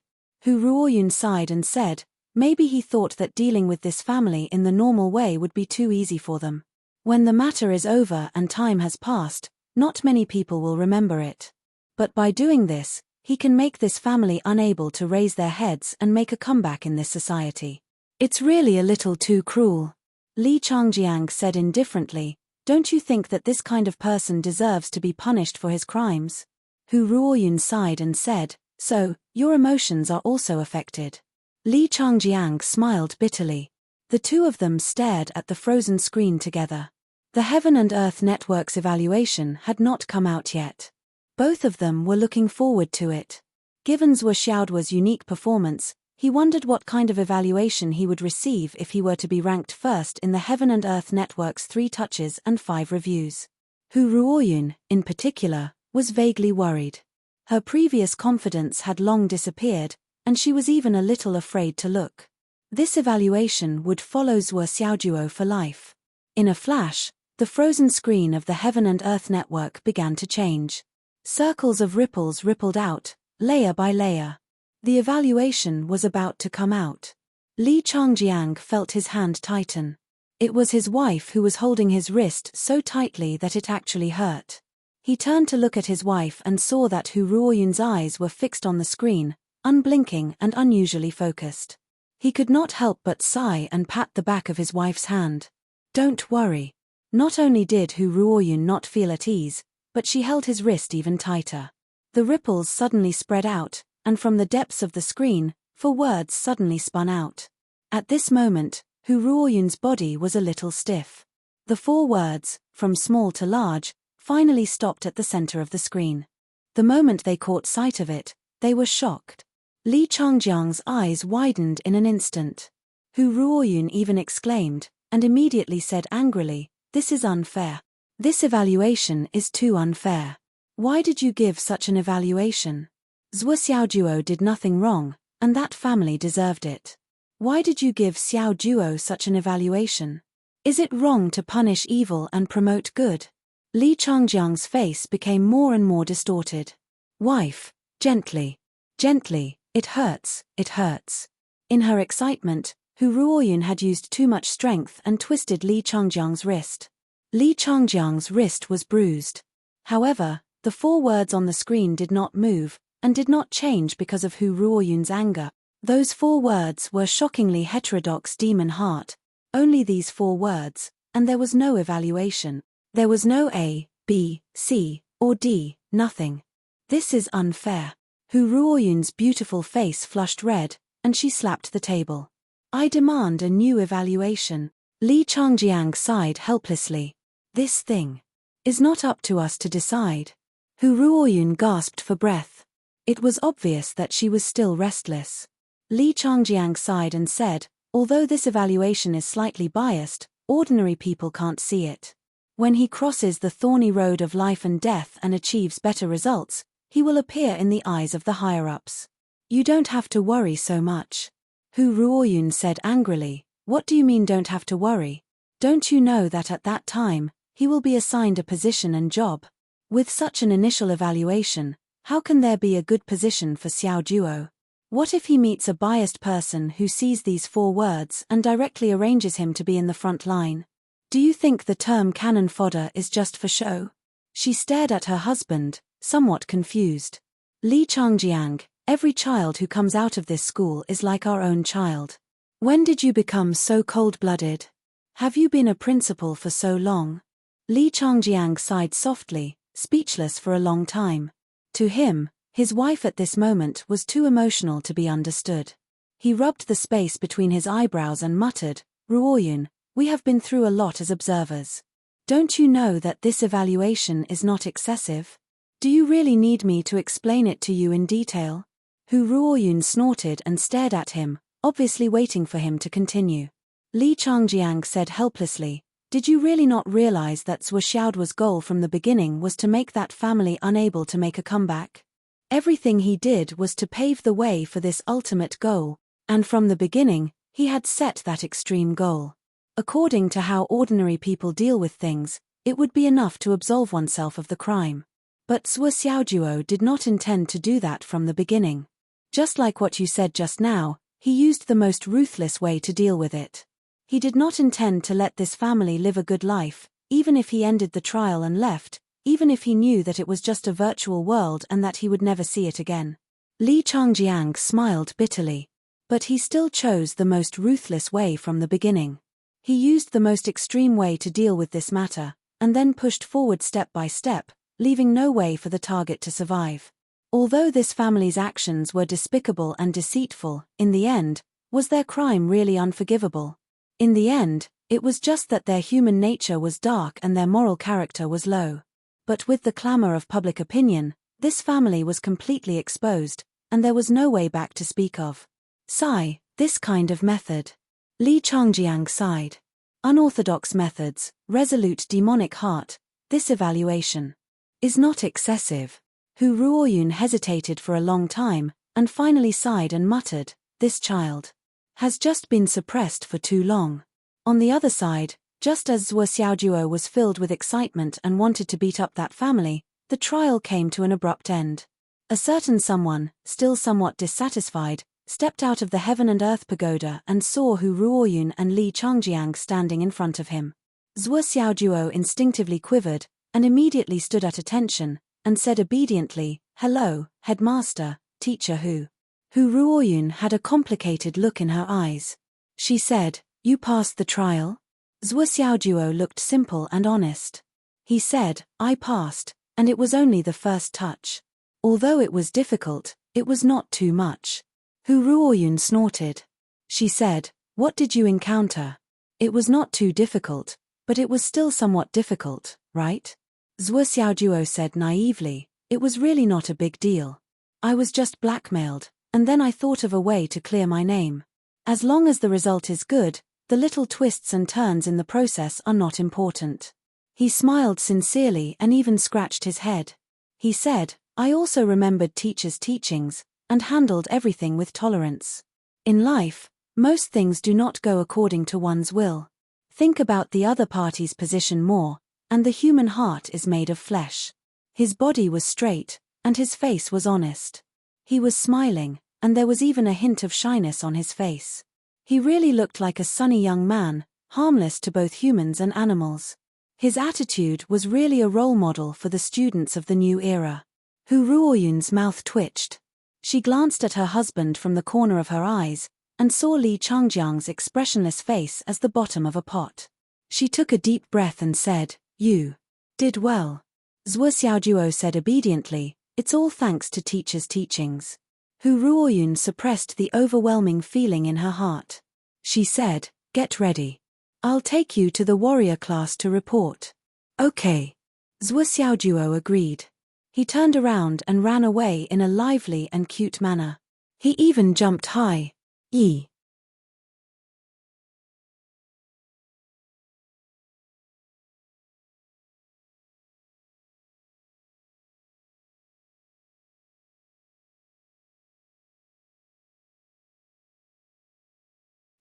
Hu Ruoyun sighed and said, maybe he thought that dealing with this family in the normal way would be too easy for them. When the matter is over and time has passed, not many people will remember it. But by doing this, he can make this family unable to raise their heads and make a comeback in this society. It's really a little too cruel. Li Changjiang said indifferently, don't you think that this kind of person deserves to be punished for his crimes? Hu Ruoyun sighed and said, so, your emotions are also affected. Li Changjiang smiled bitterly. The two of them stared at the frozen screen together. The Heaven and Earth Network's evaluation had not come out yet. Both of them were looking forward to it. Given Zhuo Xiaoduo's unique performance, he wondered what kind of evaluation he would receive if he were to be ranked first in the Heaven and Earth Network's 3 touches and 5 reviews. Hu Ruoyun, in particular, was vaguely worried. Her previous confidence had long disappeared, and she was even a little afraid to look. This evaluation would follow Zhuo Xiaoduo for life. In a flash, the frozen screen of the Heaven and Earth Network began to change. Circles of ripples rippled out, layer by layer. The evaluation was about to come out. Li Changjiang felt his hand tighten. It was his wife who was holding his wrist so tightly that it actually hurt. He turned to look at his wife and saw that Hu Ruoyun's eyes were fixed on the screen, unblinking and unusually focused. He could not help but sigh and pat the back of his wife's hand. Don't worry. Not only did Hu Ruoyun not feel at ease, but she held his wrist even tighter. The ripples suddenly spread out, and from the depths of the screen, 4 words suddenly spun out. At this moment, Hu Ruoyun's body was a little stiff. The 4 words, from small to large, finally stopped at the center of the screen. The moment they caught sight of it, they were shocked. Li Changjiang's eyes widened in an instant. Hu Ruoyun even exclaimed, and immediately said angrily, this is unfair. This evaluation is too unfair. Why did you give such an evaluation? Zhuo Xiaoduo did nothing wrong, and that family deserved it. Why did you give Xiaoduo such an evaluation? Is it wrong to punish evil and promote good? Li Changjiang's face became more and more distorted. Wife, gently. Gently, it hurts, it hurts. In her excitement, Hu Ruoyun had used too much strength and twisted Li Changjiang's wrist. Li Changjiang's wrist was bruised. However, the 4 words on the screen did not move, and did not change because of Hu Ruoyun's anger. Those 4 words were shockingly heterodox demon heart. Only these 4 words, and there was no evaluation. There was no A, B, C, or D, nothing. This is unfair. Hu Ruoyun's beautiful face flushed red, and she slapped the table. I demand a new evaluation. Li Changjiang sighed helplessly. This thing is not up to us to decide. Hu Ruoyun gasped for breath. It was obvious that she was still restless. Li Changjiang sighed and said, although this evaluation is slightly biased, ordinary people can't see it. When he crosses the thorny road of life and death and achieves better results, he will appear in the eyes of the higher-ups. You don't have to worry so much. Hu Ruoyun said angrily, what do you mean don't have to worry? Don't you know that at that time, he will be assigned a position and job? With such an initial evaluation, how can there be a good position for Xiaoduo? What if he meets a biased person who sees these 4 words and directly arranges him to be in the front line? Do you think the term cannon fodder is just for show? She stared at her husband, somewhat confused. Li Changjiang, every child who comes out of this school is like our own child. When did you become so cold-blooded? Have you been a principal for so long? Li Changjiang sighed softly, speechless for a long time. To him, his wife at this moment was too emotional to be understood. He rubbed the space between his eyebrows and muttered, Ruoyun, we have been through a lot as observers. Don't you know that this evaluation is not excessive? Do you really need me to explain it to you in detail? Hu Ruoyun snorted and stared at him, obviously waiting for him to continue. Li Changjiang said helplessly, "Did you really not realize that Zhuo Xiaoduo's goal from the beginning was to make that family unable to make a comeback? Everything he did was to pave the way for this ultimate goal, and from the beginning, he had set that extreme goal. According to how ordinary people deal with things, it would be enough to absolve oneself of the crime. But Zhuo Xiaoduo did not intend to do that from the beginning. Just like what you said just now, he used the most ruthless way to deal with it. He did not intend to let this family live a good life, even if he ended the trial and left, even if he knew that it was just a virtual world and that he would never see it again." Li Changjiang smiled bitterly. But he still chose the most ruthless way from the beginning. He used the most extreme way to deal with this matter, and then pushed forward step by step, leaving no way for the target to survive. Although this family's actions were despicable and deceitful, in the end, was their crime really unforgivable? In the end, it was just that their human nature was dark and their moral character was low. But with the clamor of public opinion, this family was completely exposed, and there was no way back to speak of. Sigh, this kind of method. Li Changjiang sighed. Unorthodox methods, resolute demonic heart, this evaluation is not excessive. Hu Ruoyun hesitated for a long time, and finally sighed and muttered, "This child has just been suppressed for too long." On the other side, just as Zhuo Xiaoduo was filled with excitement and wanted to beat up that family, the trial came to an abrupt end. A certain someone, still somewhat dissatisfied, stepped out of the heaven and earth pagoda and saw Hu Ruoyun and Li Changjiang standing in front of him. Zhuo Xiaoduo instinctively quivered, and immediately stood at attention, and said obediently, "Hello, headmaster, teacher Hu." Hu Ruoyun had a complicated look in her eyes. She said, "You passed the trial?" Zhuo Xiaoduo looked simple and honest. He said, "I passed, and it was only the first touch. Although it was difficult, it was not too much." Hu Ruoyun snorted. She said, "What did you encounter?" "It was not too difficult, but it was still somewhat difficult, right?" Zhuo Xiaoduo said naively, "It was really not a big deal. I was just blackmailed, and then I thought of a way to clear my name. As long as the result is good, the little twists and turns in the process are not important." He smiled sincerely and even scratched his head. He said, "I also remembered teacher's teachings, and handled everything with tolerance. In life, most things do not go according to one's will. Think about the other party's position more, and the human heart is made of flesh." His body was straight, and his face was honest. He was smiling, and there was even a hint of shyness on his face. He really looked like a sunny young man, harmless to both humans and animals. His attitude was really a role model for the students of the new era. Hu Ruoyun's mouth twitched. She glanced at her husband from the corner of her eyes, and saw Li Changjiang's expressionless face as the bottom of a pot. She took a deep breath and said, "You did well." Zhuo Xiaoduo said obediently, "It's all thanks to teacher's teachings." Hu Ruoyun suppressed the overwhelming feeling in her heart. She said, "Get ready. I'll take you to the warrior class to report." "Okay." Zhuo Xiaoduo agreed. He turned around and ran away in a lively and cute manner. He even jumped high.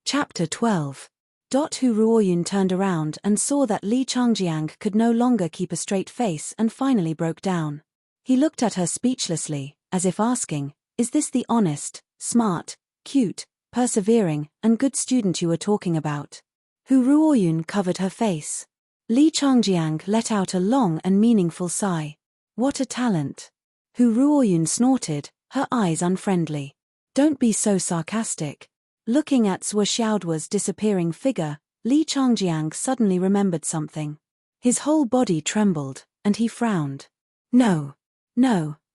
Chapter 12. Hu Ruoyun turned around and saw that Li Changjiang could no longer keep a straight face and finally broke down. He looked at her speechlessly, as if asking, "Is this the honest, smart, cute, persevering, and good student you were talking about?" Hu Ruoyun covered her face. Li Changjiang let out a long and meaningful sigh. "What a talent." Hu Ruoyun snorted, her eyes unfriendly. "Don't be so sarcastic." Looking at Zhuo Xiaoduo's disappearing figure, Li Changjiang suddenly remembered something. His whole body trembled, and he frowned. No,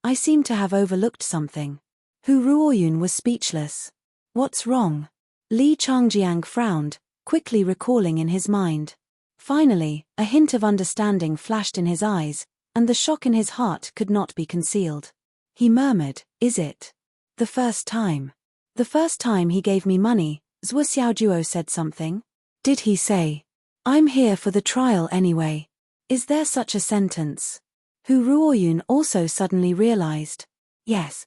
I seem to have overlooked something." Hu Ruoyun was speechless. "What's wrong?" Li Changjiang frowned, quickly recalling in his mind. Finally, a hint of understanding flashed in his eyes, and the shock in his heart could not be concealed. He murmured, "Is it The first time. The first time he gave me money, Zhuo Xiaojuo said something. Did he say, "I'm here for the trial anyway"? Is there such a sentence? Hu Ruoyun also suddenly realized. Yes,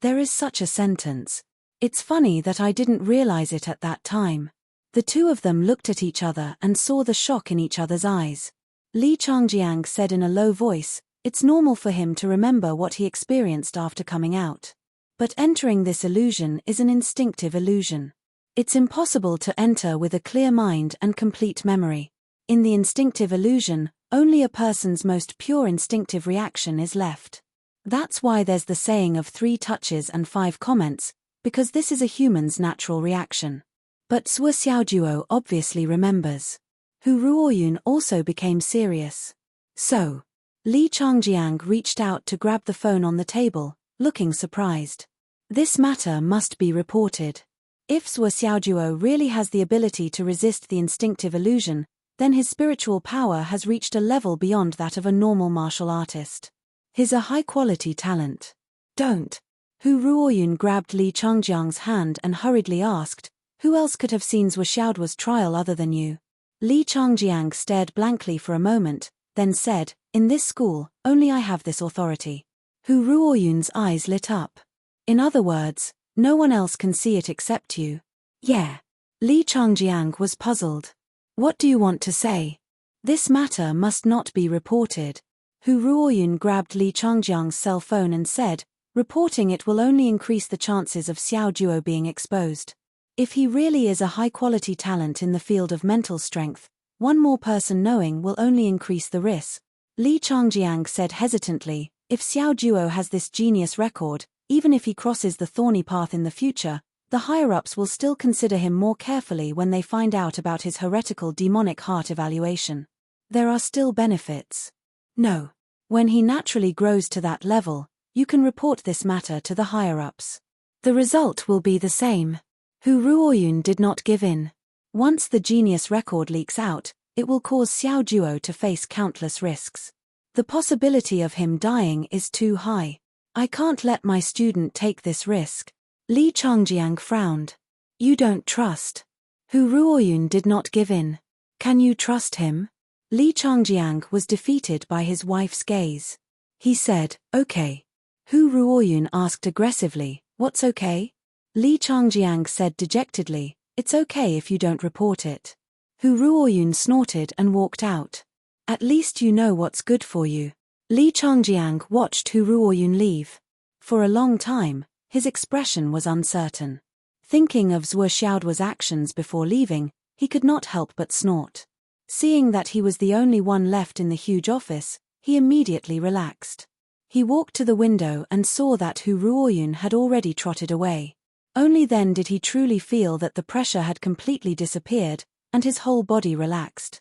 there is such a sentence. It's funny that I didn't realize it at that time. The two of them looked at each other and saw the shock in each other's eyes. Li Changjiang said in a low voice, it's normal for him to remember what he experienced after coming out. But entering this illusion is an instinctive illusion. It's impossible to enter with a clear mind and complete memory. In the instinctive illusion, only a person's most pure instinctive reaction is left. That's why there's the saying of 3 touches and 5 comments, because this is a human's natural reaction. But Zhuo Xiaojuo obviously remembers. Hu Ruoyun also became serious. So, Li Changjiang reached out to grab the phone on the table, looking surprised. This matter must be reported. If Zhuo Xiaojuo really has the ability to resist the instinctive illusion, then his spiritual power has reached a level beyond that of a normal martial artist. He's a high-quality talent. Don't. Hu Ruoyun grabbed Li Changjiang's hand and hurriedly asked, who else could have seen Zhuo Xiaojuo's trial other than you? Li Changjiang stared blankly for a moment, then said, in this school, only I have this authority. Hu Ruoyun's eyes lit up. In other words, no one else can see it except you. Yeah. Li Changjiang was puzzled. What do you want to say? This matter must not be reported. Hu Ruoyun grabbed Li Changjiang's cell phone and said, reporting it will only increase the chances of Xiaojuo being exposed. If he really is a high-quality talent in the field of mental strength, one more person knowing will only increase the risk. Li Changjiang said hesitantly, if Xiaojuo has this genius record, even if he crosses the thorny path in the future, the higher-ups will still consider him more carefully when they find out about his heretical demonic heart evaluation. There are still benefits. No. When he naturally grows to that level, you can report this matter to the higher-ups. The result will be the same. Hu Ruoyun did not give in. Once the genius record leaks out, it will cause Xiaojuo to face countless risks. The possibility of him dying is too high. I can't let my student take this risk. Li Changjiang frowned. You don't trust. Hu Ruoyun did not give in. Can you trust him? Li Changjiang was defeated by his wife's gaze. He said, okay. Hu Ruoyun asked aggressively, what's okay? Li Changjiang said dejectedly, it's okay if you don't report it. Hu Ruoyun snorted and walked out. At least you know what's good for you. Li Changjiang watched Hu Ruoyun leave. For a long time, his expression was uncertain. Thinking of Zhuo Xiaojuo's actions before leaving, he could not help but snort. Seeing that he was the only one left in the huge office, he immediately relaxed. He walked to the window and saw that Hu Ruoyun had already trotted away. Only then did he truly feel that the pressure had completely disappeared, and his whole body relaxed.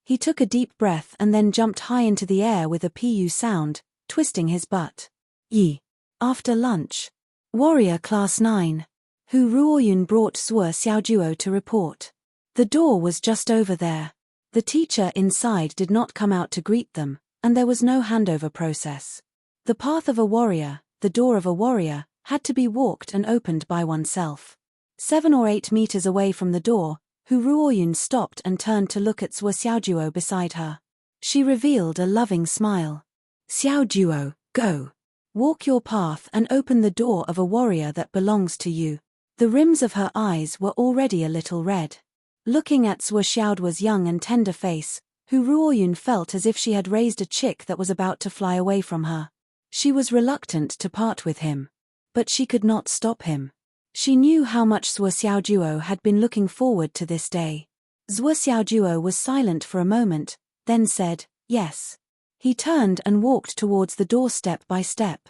He took a deep breath and then jumped high into the air with a pu sound, twisting his butt. Yi. After lunch. Warrior Class 9. Hu Ruoyun brought Zhuo Xiaojuo to report. The door was just over there. The teacher inside did not come out to greet them, and there was no handover process. The path of a warrior, the door of a warrior, had to be walked and opened by oneself. 7 or 8 meters away from the door, Hu Ruoyun stopped and turned to look at Zhuo Xiaojuo beside her. She revealed a loving smile. Xiaojuo, go. Walk your path and open the door of a warrior that belongs to you. The rims of her eyes were already a little red. Looking at Zhuo Xiaojuo's young and tender face, Hu Ruoyun felt as if she had raised a chick that was about to fly away from her. She was reluctant to part with him. But she could not stop him. She knew how much Zhuo Xiaojuo had been looking forward to this day. Zhuo Xiaojuo was silent for a moment, then said, yes. He turned and walked towards the door step by step.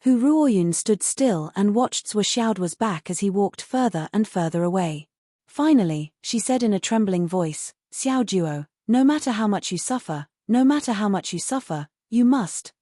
Hu Ruoyun stood still and watched Zhuo Xiaojuo's back as he walked further and further away. Finally, she said in a trembling voice, Xiaojuo, no matter how much you suffer, you must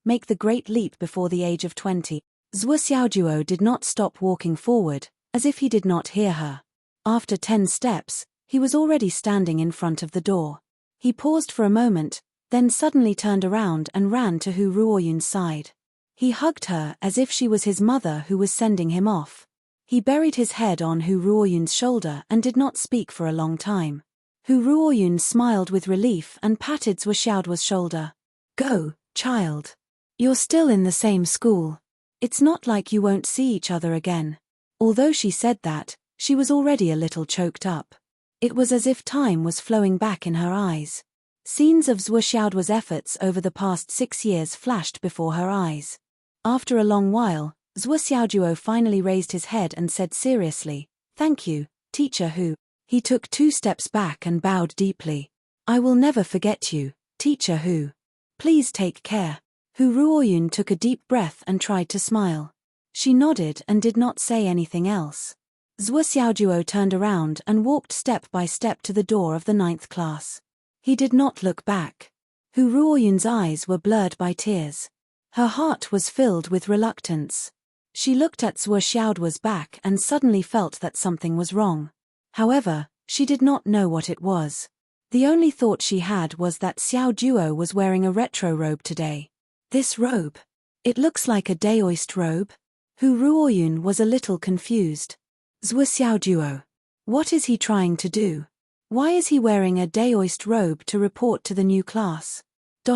make the great leap before the age of 20. Zhuo Xiaojuo did not stop walking forward, as if he did not hear her. After 10 steps, he was already standing in front of the door. He paused for a moment, then suddenly turned around and ran to Hu Ruoyun's side. He hugged her as if she was his mother who was sending him off. He buried his head on Hu Ruoyun's shoulder and did not speak for a long time. Hu Ruoyun smiled with relief and patted Zhuo Xiaoduo's shoulder. Go, child. You're still in the same school. It's not like you won't see each other again. Although she said that, she was already a little choked up. It was as if time was flowing back in her eyes. Scenes of Zhuo Xiaoduo's efforts over the past 6 years flashed before her eyes. After a long while, Zhuo Xiaoduo finally raised his head and said seriously, "Thank you, Teacher Hu." He took 2 steps back and bowed deeply. "I will never forget you, Teacher Hu. Please take care." Hu Ruoyun took a deep breath and tried to smile. She nodded and did not say anything else. Zhuo Xiaoduo turned around and walked step by step to the door of the 9th class. He did not look back. Hu Ruoyun's eyes were blurred by tears. Her heart was filled with reluctance. She looked at Zhuo Xiaoduo's back and suddenly felt that something was wrong. However, she did not know what it was. The only thought she had was that Xiao Duo was wearing a retro robe today. This robe? It looks like a Daoist robe? Hu Ruoyun was a little confused. Zhuo Xiaoduo. What is he trying to do? Why is he wearing a Daoist robe to report to the new class?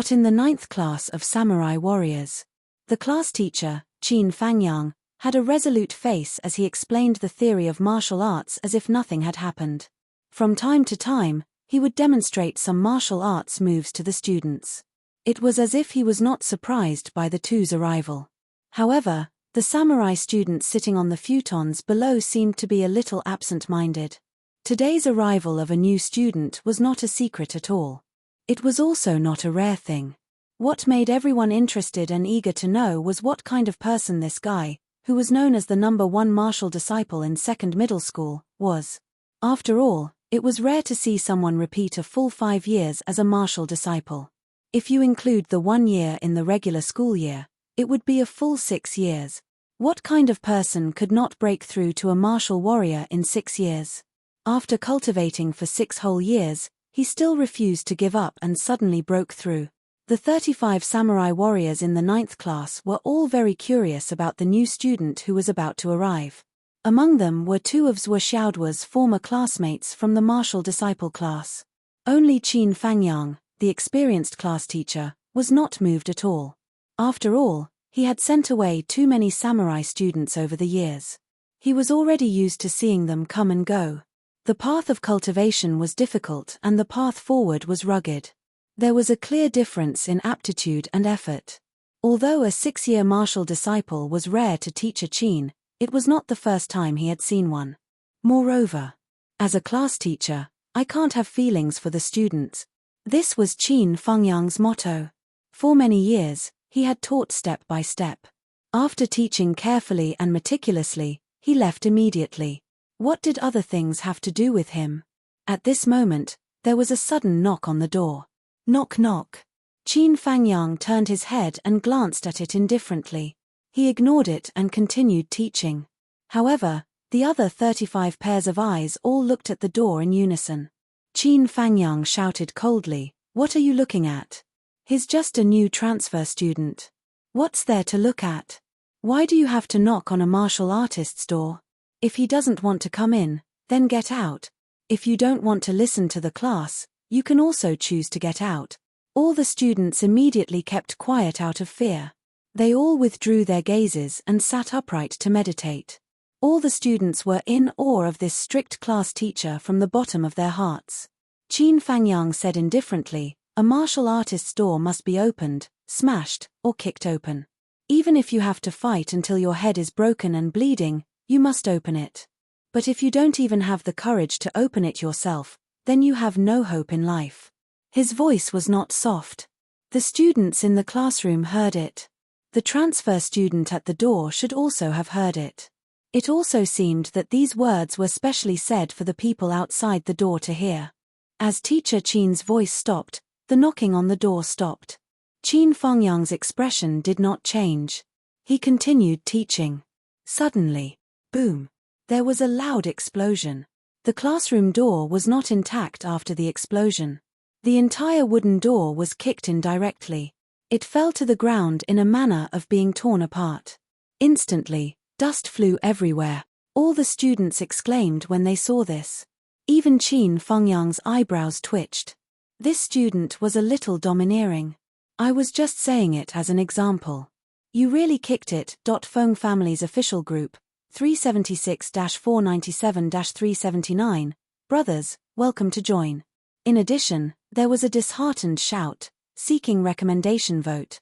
In the 9th class of Samurai Warriors. The class teacher, Qin Fangyang, had a resolute face as he explained the theory of martial arts as if nothing had happened. From time to time, he would demonstrate some martial arts moves to the students. It was as if he was not surprised by the two's arrival. However, the samurai students sitting on the futons below seemed to be a little absent-minded. Today's arrival of a new student was not a secret at all. It was also not a rare thing. What made everyone interested and eager to know was what kind of person this guy, who was known as the #1 martial disciple in 2nd middle school, was. After all, it was rare to see someone repeat a full 5 years as a martial disciple. If you include the 1 year in the regular school year, it would be a full 6 years. What kind of person could not break through to a martial warrior in 6 years? After cultivating for 6 whole years, he still refused to give up and suddenly broke through. The 35 samurai warriors in the 9th class were all very curious about the new student who was about to arrive. Among them were 2 of Zhuo Xiaoduo's former classmates from the martial disciple class. Only Qin Fangyang, the experienced class teacher, was not moved at all. After all, he had sent away too many samurai students over the years. He was already used to seeing them come and go. The path of cultivation was difficult and the path forward was rugged. There was a clear difference in aptitude and effort. Although a 6-year martial disciple was rare to Teacher Qin, it was not the first time he had seen one. Moreover, as a class teacher, I can't have feelings for the students. This was Qin Fangyang's motto. For many years, he had taught step by step. After teaching carefully and meticulously, he left immediately. What did other things have to do with him? At this moment, there was a sudden knock on the door. Knock knock. Qin Fangyang turned his head and glanced at it indifferently. He ignored it and continued teaching. However, the other 35 pairs of eyes all looked at the door in unison. Qin Fangyang shouted coldly, "What are you looking at? He's just a new transfer student. What's there to look at? Why do you have to knock on a martial artist's door? If he doesn't want to come in, then get out. If you don't want to listen to the class, you can also choose to get out." All the students immediately kept quiet out of fear. They all withdrew their gazes and sat upright to meditate. All the students were in awe of this strict class teacher from the bottom of their hearts. Qin Fangyang said indifferently, "A martial artist's door must be opened, smashed, or kicked open. Even if you have to fight until your head is broken and bleeding, you must open it. But if you don't even have the courage to open it yourself, then you have no hope in life." His voice was not soft. The students in the classroom heard it. The transfer student at the door should also have heard it. It also seemed that these words were specially said for the people outside the door to hear. As Teacher Qin's voice stopped, the knocking on the door stopped. Qin Fangyang's expression did not change. He continued teaching. Suddenly, boom! There was a loud explosion. The classroom door was not intact after the explosion. The entire wooden door was kicked in directly. It fell to the ground in a manner of being torn apart. Instantly, dust flew everywhere. All the students exclaimed when they saw this. Even Qin Fengyang's eyebrows twitched. This student was a little domineering. I was just saying it as an example. You really kicked it. Feng family's official group, 376-497-379, brothers, welcome to join. In addition, there was a disheartened shout, seeking recommendation vote.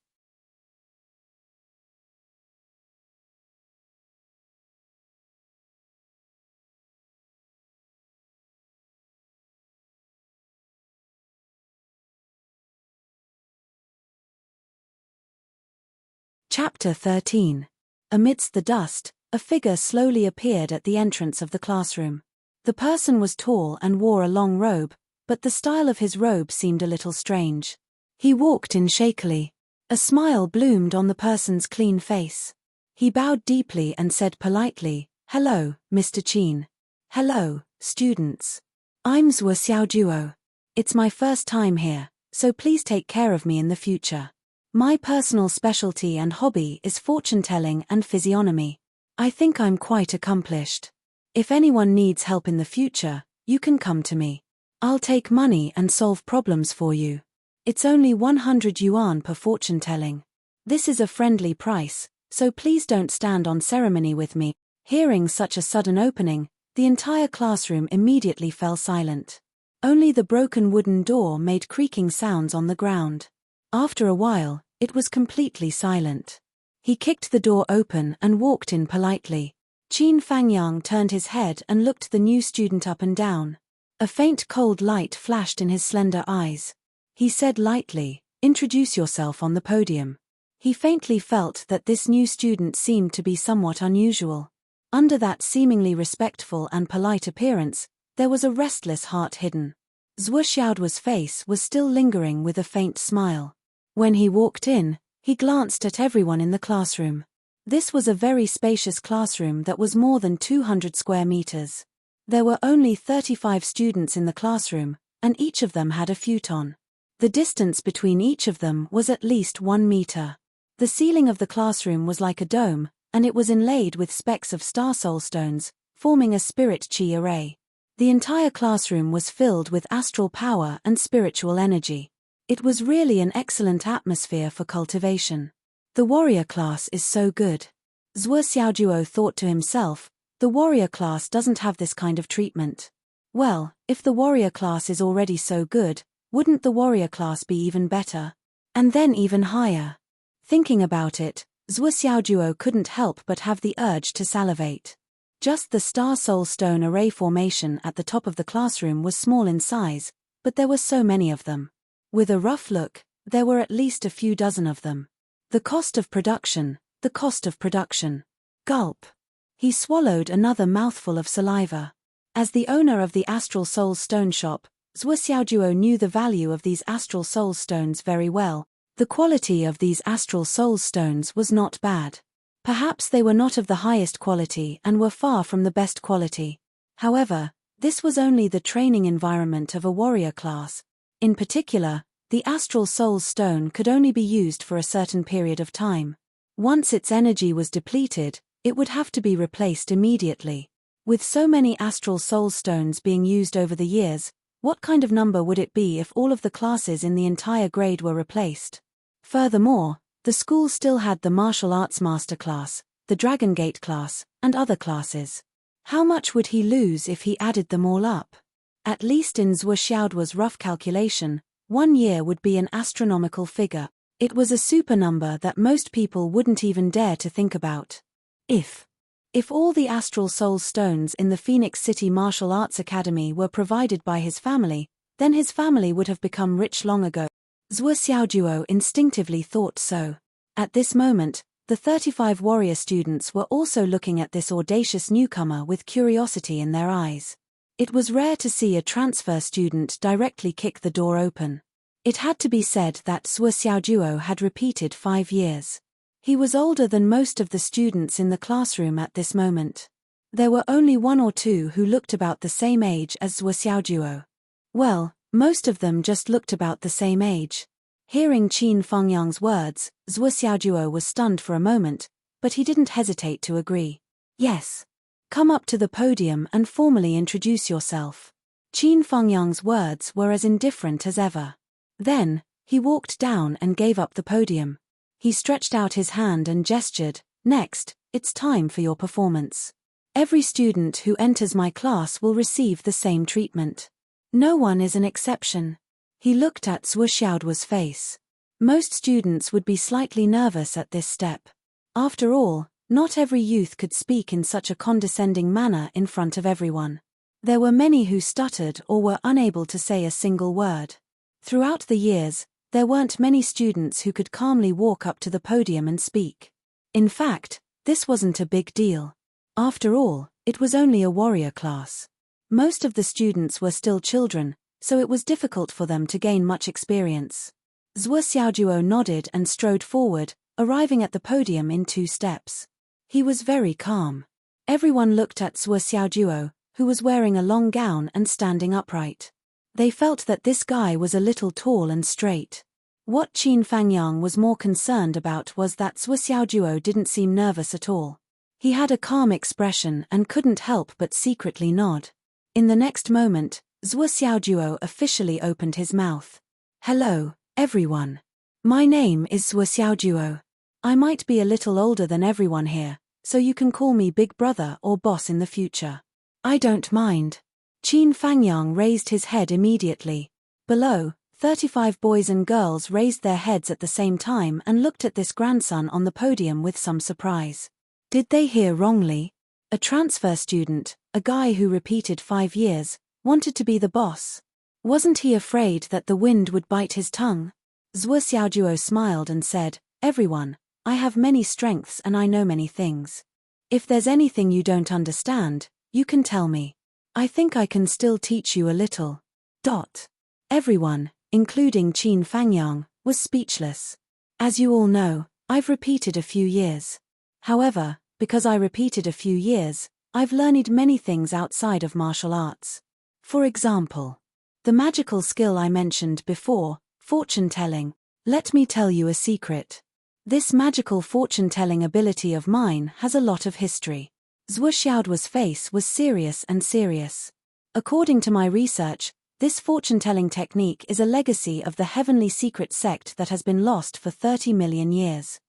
Chapter 13. Amidst the dust, a figure slowly appeared at the entrance of the classroom. The person was tall and wore a long robe, but the style of his robe seemed a little strange. He walked in shakily. A smile bloomed on the person's clean face. He bowed deeply and said politely, "Hello, Mr. Qin. Hello, students. I'm Zhuo Xiaojuo. It's my first time here, so please take care of me in the future. My personal specialty and hobby is fortune-telling and physiognomy. I think I'm quite accomplished. If anyone needs help in the future, you can come to me. I'll take money and solve problems for you. It's only 100 yuan per fortune-telling. This is a friendly price, so please don't stand on ceremony with me." Hearing such a sudden opening, the entire classroom immediately fell silent. Only the broken wooden door made creaking sounds on the ground. After a while, it was completely silent. He kicked the door open and walked in politely. Qin Fangyang turned his head and looked the new student up and down. A faint cold light flashed in his slender eyes. He said lightly, "Introduce yourself on the podium." He faintly felt that this new student seemed to be somewhat unusual. Under that seemingly respectful and polite appearance, there was a restless heart hidden. Zhuo Xiaoduo's face was still lingering with a faint smile. When he walked in, he glanced at everyone in the classroom. This was a very spacious classroom that was more than 200 square meters. There were only 35 students in the classroom, and each of them had a futon. The distance between each of them was at least 1 meter. The ceiling of the classroom was like a dome, and it was inlaid with specks of star soul stones, forming a spirit chi array. The entire classroom was filled with astral power and spiritual energy. It was really an excellent atmosphere for cultivation. The warrior class is so good. Zhuo Xiaojuo thought to himself, the warrior class doesn't have this kind of treatment. Well, if the warrior class is already so good, wouldn't the warrior class be even better? And then even higher? Thinking about it, Zhuo Xiaojuo couldn't help but have the urge to salivate. Just the star soul stone array formation at the top of the classroom was small in size, but there were so many of them. With a rough look, there were at least a few dozen of them. The cost of production, the cost of production. Gulp. He swallowed another mouthful of saliva. As the owner of the Astral Soul Stone shop, Zhuo Xiaojuo knew the value of these Astral Soul Stones very well. The quality of these Astral Soul Stones was not bad. Perhaps they were not of the highest quality and were far from the best quality. However, this was only the training environment of a warrior class. In particular, the Astral Soul Stone could only be used for a certain period of time. Once its energy was depleted, it would have to be replaced immediately. With so many Astral Soul Stones being used over the years, what kind of number would it be if all of the classes in the entire grade were replaced? Furthermore, the school still had the Martial Arts Master class, the Dragon Gate class, and other classes. How much would he lose if he added them all up? At least in Zhuo Xiaoduo's rough calculation, 1 year would be an astronomical figure. It was a super number that most people wouldn't even dare to think about. If all the Astral Soul Stones in the Phoenix City Martial Arts Academy were provided by his family, then his family would have become rich long ago. Zhuo Xiaojuo instinctively thought so. At this moment, the 35 warrior students were also looking at this audacious newcomer with curiosity in their eyes. It was rare to see a transfer student directly kick the door open. It had to be said that Zhuo Xiaojuo had repeated 5 years. He was older than most of the students in the classroom at this moment. There were only 1 or 2 who looked about the same age as Zhuo Xiaojuo. Well, most of them just looked about the same age. Hearing Qin Fengyang's words, Zhuo Xiaojuo was stunned for a moment, but he didn't hesitate to agree. Yes. Come up to the podium and formally introduce yourself. Qin Fengyang's words were as indifferent as ever. Then, he walked down and gave up the podium. He stretched out his hand and gestured, "Next, it's time for your performance. Every student who enters my class will receive the same treatment. No one is an exception." He looked at Zhuo Xiaojuo's face. Most students would be slightly nervous at this step. After all, not every youth could speak in such a condescending manner in front of everyone. There were many who stuttered or were unable to say a single word. Throughout the years, there weren't many students who could calmly walk up to the podium and speak. In fact, this wasn't a big deal. After all, it was only a warrior class. Most of the students were still children, so it was difficult for them to gain much experience. Zhuo Xiaojuo nodded and strode forward, arriving at the podium in 2 steps. He was very calm. Everyone looked at Zhuo Xiaojuo, who was wearing a long gown and standing upright. They felt that this guy was a little tall and straight. What Qin Fengyang was more concerned about was that Zhuo Xiaojuo didn't seem nervous at all. He had a calm expression and couldn't help but secretly nod. In the next moment, Zhuo Xiaojuo officially opened his mouth. "Hello, everyone. My name is Zhuo Xiaojuo. I might be a little older than everyone here, so you can call me Big Brother or Boss in the future. I don't mind." Qin Fengyang raised his head immediately. Below, 35 boys and girls raised their heads at the same time and looked at this grandson on the podium with some surprise. Did they hear wrongly? A transfer student, a guy who repeated 5 years, wanted to be the boss. Wasn't he afraid that the wind would bite his tongue? Zhuo Xiaojuo smiled and said, "Everyone, I have many strengths and I know many things. If there's anything you don't understand, you can tell me. I think I can still teach you a little." Everyone, including Qin Fengyang, was speechless. As you all know, I've repeated a few years. However, because I repeated a few years, I've learned many things outside of martial arts. For example, the magical skill I mentioned before, fortune-telling. Let me tell you a secret. This magical fortune-telling ability of mine has a lot of history. Zhuo Xiaojuo's face was serious. According to my research, this fortune-telling technique is a legacy of the heavenly secret sect that has been lost for 30 million years.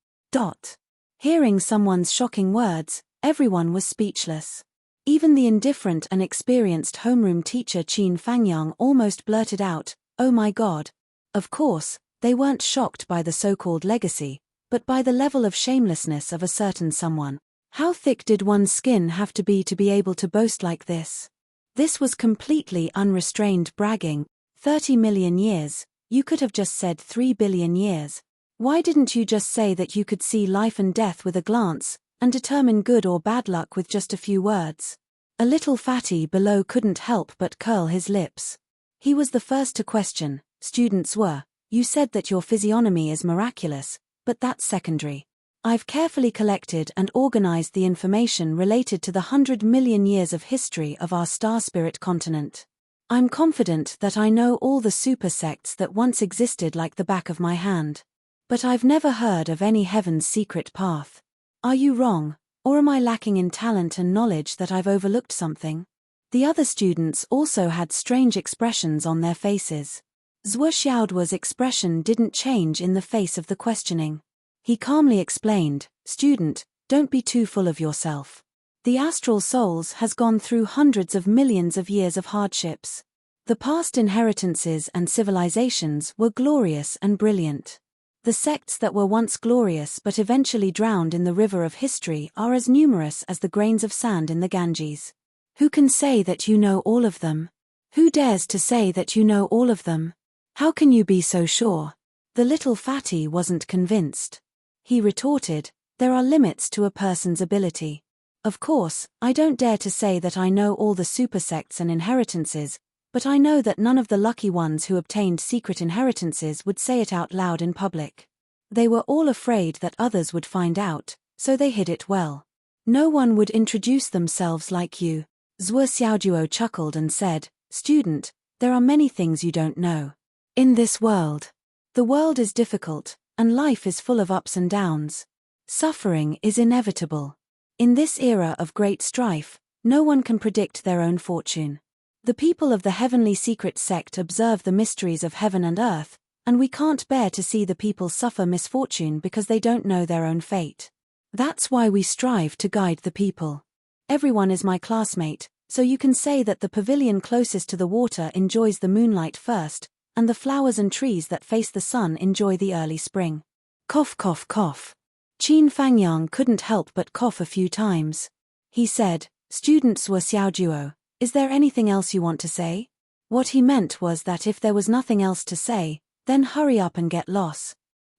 Hearing someone's shocking words, everyone was speechless. Even the indifferent and experienced homeroom teacher Qin Fengyang almost blurted out, "Oh my God." Of course, they weren't shocked by the so-called legacy, but by the level of shamelessness of a certain someone. How thick did one's skin have to be able to boast like this? This was completely unrestrained bragging. 30 million years, you could have just said 3 billion years. Why didn't you just say that you could see life and death with a glance, and determine good or bad luck with just a few words? A little fatty below couldn't help but curl his lips. He was the first to question, "Students were, you said that your physiognomy is miraculous, but that's secondary. I've carefully collected and organized the information related to the 100 million years of history of our star-spirit continent. I'm confident that I know all the super sects that once existed like the back of my hand. But I've never heard of any heaven's secret path. Are you wrong, or am I lacking in talent and knowledge that I've overlooked something?" The other students also had strange expressions on their faces. Zhuo Xiaojuo's expression didn't change in the face of the questioning. He calmly explained, "Student, don't be too full of yourself. The astral souls has gone through hundreds of millions of years of hardships. The past inheritances and civilizations were glorious and brilliant. The sects that were once glorious but eventually drowned in the river of history are as numerous as the grains of sand in the Ganges. Who can say that you know all of them? Who dares to say that you know all of them? How can you be so sure?" The little fatty wasn't convinced. He retorted, "There are limits to a person's ability. Of course, I don't dare to say that I know all the super sects and inheritances, but I know that none of the lucky ones who obtained secret inheritances would say it out loud in public. They were all afraid that others would find out, so they hid it well. No one would introduce themselves like you." Zhuo Xiaojuo chuckled and said, "Student, there are many things you don't know. In this world, The world is difficult, and life is full of ups and downs. Suffering is inevitable. In this era of great strife, no one can predict their own fortune. The people of the Heavenly Secret sect observe the mysteries of heaven and earth, and we can't bear to see the people suffer misfortune because they don't know their own fate. That's why we strive to guide the people. Everyone is my classmate, so you can say that the pavilion closest to the water enjoys the moonlight first, and the flowers and trees that face the sun enjoy the early spring. Cough, cough, cough. Qin Fangyang couldn't help but cough a few times. He said, "Student Zhuo Xiaojuo, is there anything else you want to say?" What he meant was that if there was nothing else to say, then hurry up and get lost.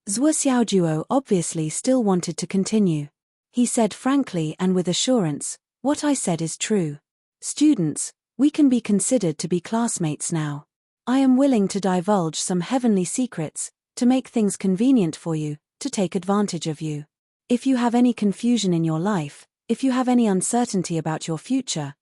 Zhuo Xiaojuo obviously still wanted to continue. He said frankly and with assurance, "What I said is true. Students, we can be considered to be classmates now. I am willing to divulge some heavenly secrets, to make things convenient for you, to take advantage of you. If you have any confusion in your life, if you have any uncertainty about your future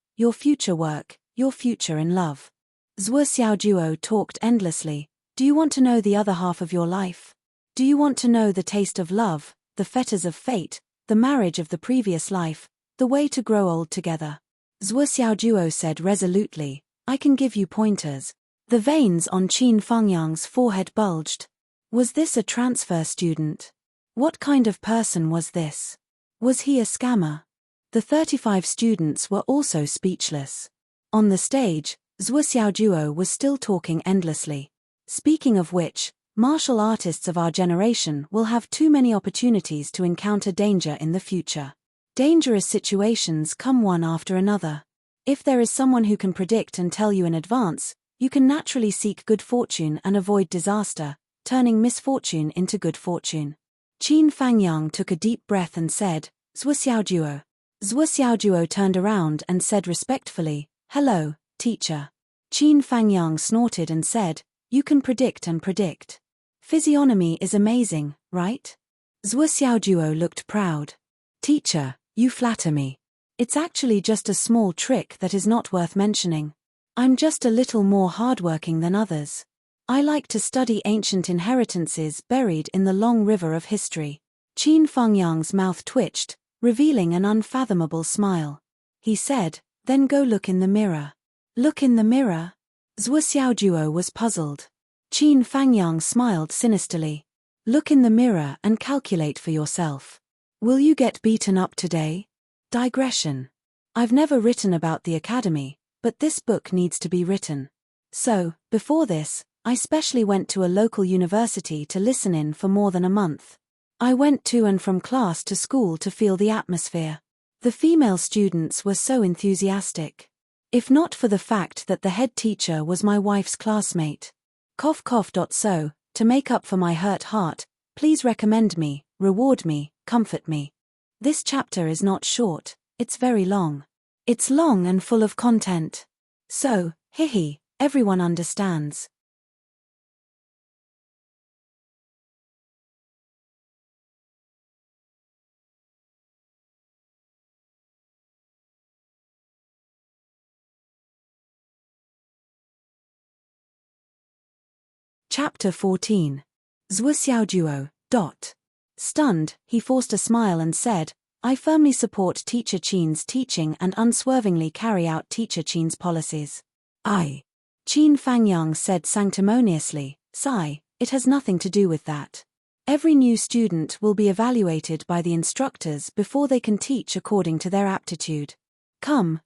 work, your future in love." Zhuo Xiaojuo talked endlessly. Do you want to know the other half of your life? Do you want to know the taste of love, the fetters of fate, the marriage of the previous life, the way to grow old together? Zhuo Xiaojuo said resolutely, "I can give you pointers." The veins on Qin Fangyang's forehead bulged. Was this a transfer student? What kind of person was this? Was he a scammer? The 35 students were also speechless. On the stage, Zhuo Xiaojuo was still talking endlessly. Speaking of which, martial artists of our generation will have too many opportunities to encounter danger in the future. Dangerous situations come one after another. If there is someone who can predict and tell you in advance, you can naturally seek good fortune and avoid disaster, turning misfortune into good fortune. Qin Fangyang took a deep breath and said, "Zhuo Xiaojuo." Zhuo Xiaojuo turned around and said respectfully, "Hello, teacher." Qin Fangyang snorted and said, "You can predict and predict. Physiognomy is amazing, right?" Zhuo Xiaojuo looked proud. "Teacher, you flatter me. It's actually just a small trick that is not worth mentioning. I'm just a little more hardworking than others. I like to study ancient inheritances buried in the long river of history." Qin Fangyang's mouth twitched, revealing an unfathomable smile. He said, "Then go look in the mirror." Look in the mirror? Zhuo Xiaojuo was puzzled. Qin Fangyang smiled sinisterly. Look in the mirror and calculate for yourself. Will you get beaten up today? Digression. I've never written about the academy, but this book needs to be written. So, before this, I specially went to a local university to listen in for more than a month. I went to and from class to school to feel the atmosphere. The female students were so enthusiastic. If not for the fact that the head teacher was my wife's classmate. Cough cough. So, to make up for my hurt heart, please recommend me, reward me, comfort me. This chapter is not short, it's very long. It's long and full of content. So, everyone understands. Chapter 14. Zhuo Xiaojuo. Stunned, he forced a smile and said, "I firmly support Teacher Qin's teaching and unswervingly carry out Teacher Qin's policies." "I." Qin Fangyang said sanctimoniously, "Sigh, it has nothing to do with that. Every new student will be evaluated by the instructors before they can teach according to their aptitude. Come,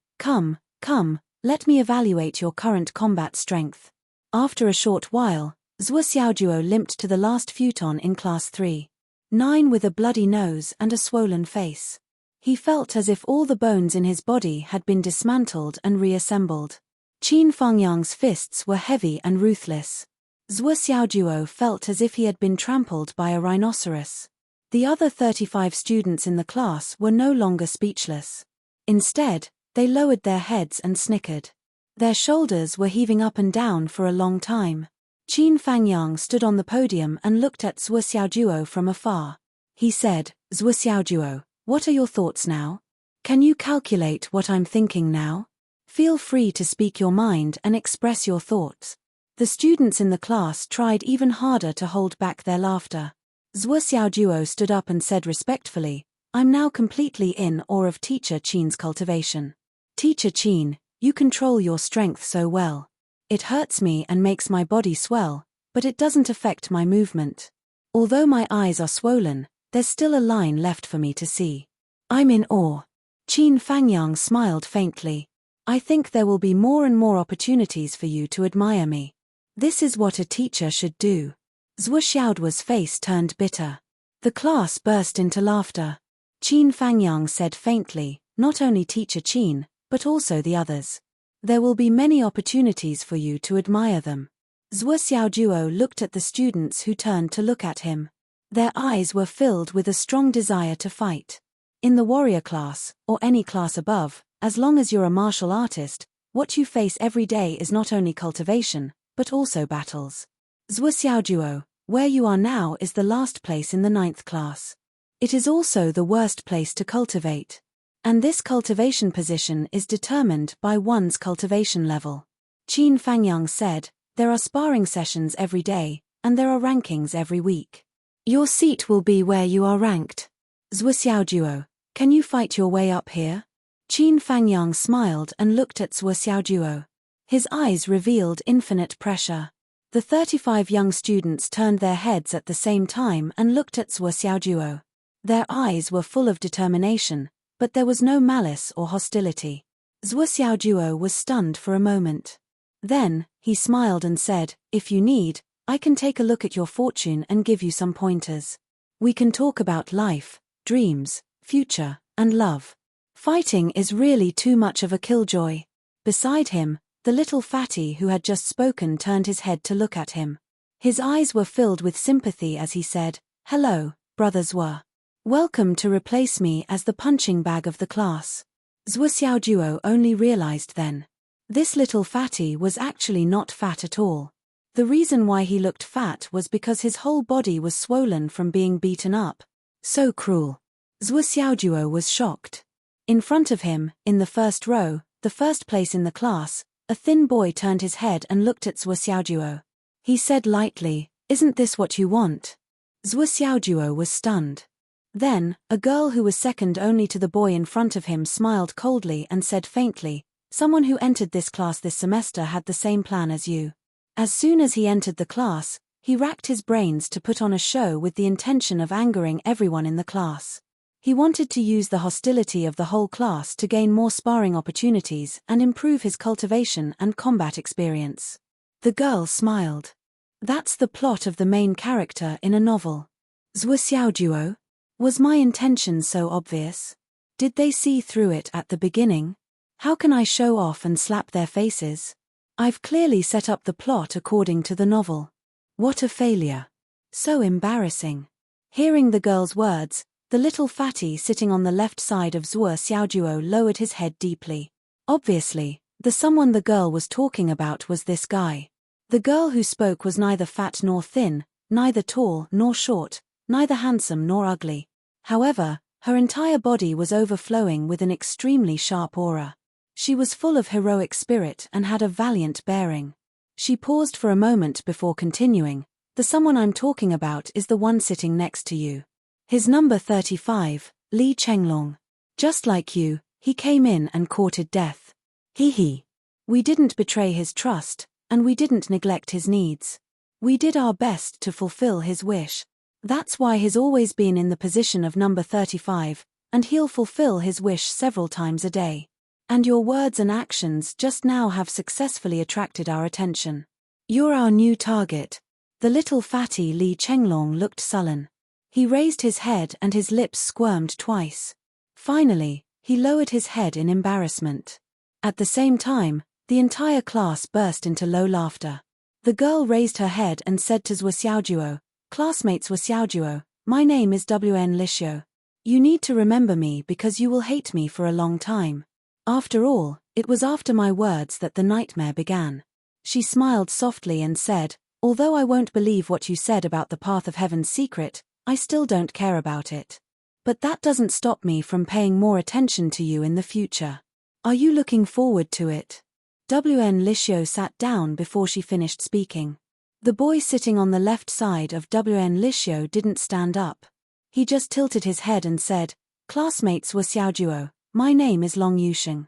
let me evaluate your current combat strength." After a short while, Zhuo Xiaojuo limped to the last futon in class 3-9 with a bloody nose and a swollen face. He felt as if all the bones in his body had been dismantled and reassembled. Qin Fangyang's fists were heavy and ruthless. Zhuo Xiaojuo felt as if he had been trampled by a rhinoceros. The other 35 students in the class were no longer speechless. Instead, they lowered their heads and snickered. Their shoulders were heaving up and down for a long time. Qin Fangyang stood on the podium and looked at Zhuo Xiaojuo from afar. He said, "Zhuo Xiaojuo, what are your thoughts now? Can you calculate what I'm thinking now? Feel free to speak your mind and express your thoughts." The students in the class tried even harder to hold back their laughter. Zhuo Xiaojuo stood up and said respectfully, "I'm now completely in awe of Teacher Qin's cultivation. Teacher Qin, you control your strength so well. It hurts me and makes my body swell, but it doesn't affect my movement. Although my eyes are swollen, there's still a line left for me to see. I'm in awe." Qin Fangyang smiled faintly. "I think there will be more and more opportunities for you to admire me. This is what a teacher should do." Zhuo Xiaoduo's face turned bitter. The class burst into laughter. Qin Fangyang said faintly, "Not only Teacher Qin, but also the others. There will be many opportunities for you to admire them." Zhuo Xiaojuo looked at the students who turned to look at him. Their eyes were filled with a strong desire to fight. In the warrior class, or any class above, as long as you're a martial artist, what you face every day is not only cultivation, but also battles. Zhuo Xiaojuo, where you are now is the last place in the 9th class. It is also the worst place to cultivate. And this cultivation position is determined by one's cultivation level. Qin Fangyang said, "There are sparring sessions every day, and there are rankings every week. Your seat will be where you are ranked. Zhuo Xiaojuo, can you fight your way up here?" Qin Fangyang smiled and looked at Zhuo Xiaojuo. His eyes revealed infinite pressure. The 35 young students turned their heads at the same time and looked at Zhuo Xiaojuo. Their eyes were full of determination, but there was no malice or hostility. Zhuo Xiaojuo was stunned for a moment. Then, he smiled and said, "If you need, I can take a look at your fortune and give you some pointers. We can talk about life, dreams, future, and love. Fighting is really too much of a killjoy." Beside him, the little fatty who had just spoken turned his head to look at him. His eyes were filled with sympathy as he said, "Hello, Brother Zhuo. Welcome to replace me as the punching bag of the class." Zhuo Xiaojuo only realized then. This little fatty was actually not fat at all. The reason why he looked fat was because his whole body was swollen from being beaten up. So cruel. Zhuo Xiaojuo was shocked. In front of him, in the first row, the first place in the class, a thin boy turned his head and looked at Zhuo Xiaojuo. He said lightly, "Isn't this what you want?" Zhuo Xiaojuo was stunned. Then, a girl who was second only to the boy in front of him smiled coldly and said faintly, "Someone who entered this class this semester had the same plan as you." As soon as he entered the class, he racked his brains to put on a show with the intention of angering everyone in the class. He wanted to use the hostility of the whole class to gain more sparring opportunities and improve his cultivation and combat experience. The girl smiled. That's the plot of the main character in a novel. Zhuo Xiaojuo? Was my intention so obvious? Did they see through it at the beginning? How can I show off and slap their faces? I've clearly set up the plot according to the novel. What a failure. So embarrassing. Hearing the girl's words, the little fatty sitting on the left side of Zhuo Xiaojuo lowered his head deeply. Obviously, the someone the girl was talking about was this guy. The girl who spoke was neither fat nor thin, neither tall nor short, neither handsome nor ugly. However, her entire body was overflowing with an extremely sharp aura. She was full of heroic spirit and had a valiant bearing. She paused for a moment before continuing, "The someone I'm talking about is the one sitting next to you. His number 35, Li Chenglong. Just like you, he came in and courted death. He. We didn't betray his trust, and we didn't neglect his needs. We did our best to fulfill his wish. That's why he's always been in the position of number 35, and he'll fulfill his wish several times a day. And your words and actions just now have successfully attracted our attention. You're our new target." The little fatty Li Chenglong looked sullen. He raised his head and his lips squirmed twice. Finally, he lowered his head in embarrassment. At the same time, the entire class burst into low laughter. The girl raised her head and said to Zhuo Xiaojuo, "Classmates Zhuo Xiaojuo, my name is WN Lixio. You need to remember me because you will hate me for a long time. After all, it was after my words that the nightmare began." She smiled softly and said, "Although I won't believe what you said about the path of heaven's secret, I still don't care about it. But that doesn't stop me from paying more attention to you in the future. Are you looking forward to it?" WN Lishio sat down before she finished speaking. The boy sitting on the left side of WN Lishio didn't stand up. He just tilted his head and said, "Classmates were Xiaojuo, my name is Long Yusheng.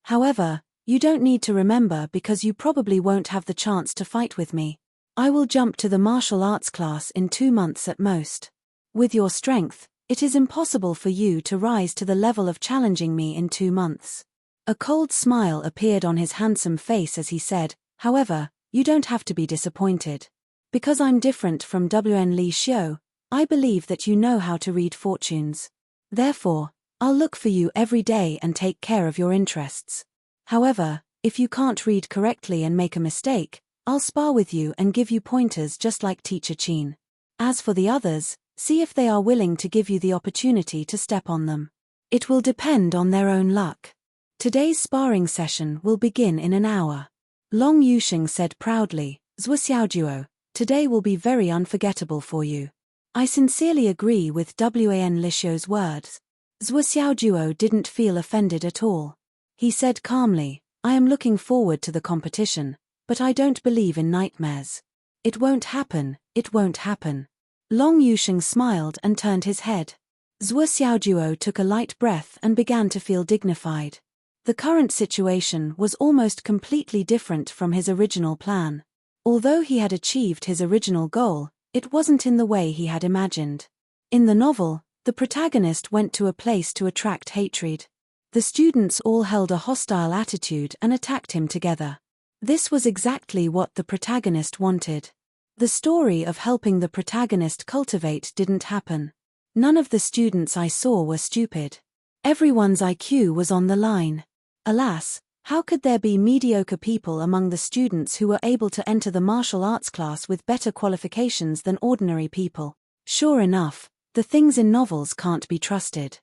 However, you don't need to remember because you probably won't have the chance to fight with me. I will jump to the martial arts class in 2 months at most. With your strength, it is impossible for you to rise to the level of challenging me in 2 months." A cold smile appeared on his handsome face as he said, "However, you don't have to be disappointed. Because I'm different from WN Li Xiu, I believe that you know how to read fortunes. Therefore, I'll look for you every day and take care of your interests. However, if you can't read correctly and make a mistake, I'll spar with you and give you pointers just like Teacher Qin. As for the others, see if they are willing to give you the opportunity to step on them. It will depend on their own luck. Today's sparring session will begin in an hour." Long Yusheng said proudly, "Zhuo Xiaojuo, today will be very unforgettable for you." I sincerely agree with WAN Lishio's words. Zhuo Xiaojuo didn't feel offended at all. He said calmly, "I am looking forward to the competition, but I don't believe in nightmares. It won't happen, it won't happen." Long Yusheng smiled and turned his head. Zhuo Xiaojuo took a light breath and began to feel dignified. The current situation was almost completely different from his original plan. Although he had achieved his original goal, it wasn't in the way he had imagined. In the novel, the protagonist went to a place to attract hatred. The students all held a hostile attitude and attacked him together. This was exactly what the protagonist wanted. The story of helping the protagonist cultivate didn't happen. None of the students I saw were stupid. Everyone's IQ was on the line. Alas, how could there be mediocre people among the students who were able to enter the martial arts class with better qualifications than ordinary people? Sure enough, the things in novels can't be trusted.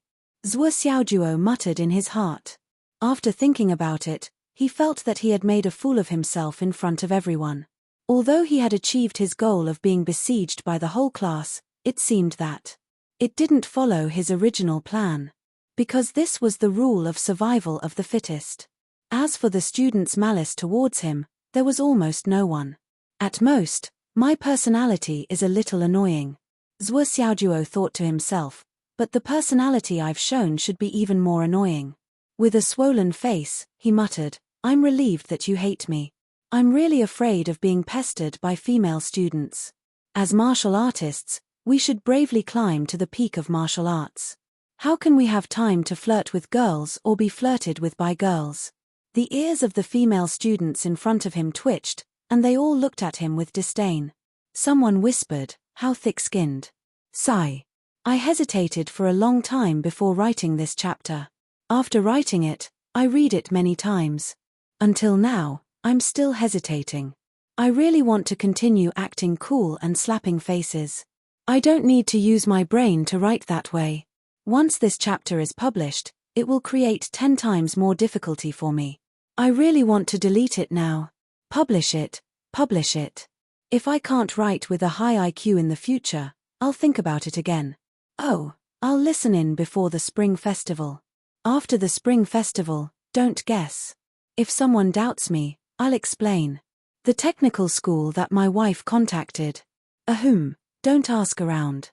Zhuo Xiaojuo muttered in his heart. After thinking about it, he felt that he had made a fool of himself in front of everyone. Although he had achieved his goal of being besieged by the whole class, it seemed that it didn't follow his original plan. Because this was the rule of survival of the fittest. As for the students' malice towards him, there was almost no one. At most, my personality is a little annoying. Zhuo Xiaojuo thought to himself, but the personality I've shown should be even more annoying. With a swollen face, he muttered, "I'm relieved that you hate me. I'm really afraid of being pestered by female students. As martial artists, we should bravely climb to the peak of martial arts. How can we have time to flirt with girls or be flirted with by girls?" The ears of the female students in front of him twitched, and they all looked at him with disdain. Someone whispered, "How thick-skinned." Sigh. I hesitated for a long time before writing this chapter. After writing it, I read it many times. Until now, I'm still hesitating. I really want to continue acting cool and slapping faces. I don't need to use my brain to write that way. Once this chapter is published, it will create 10 times more difficulty for me. I really want to delete it now. Publish it, publish it. If I can't write with a high IQ in the future, I'll think about it again. Oh, I'll listen in before the Spring Festival. After the Spring Festival, don't guess. If someone doubts me, I'll explain. The technical school that my wife contacted. Ahem, don't ask around.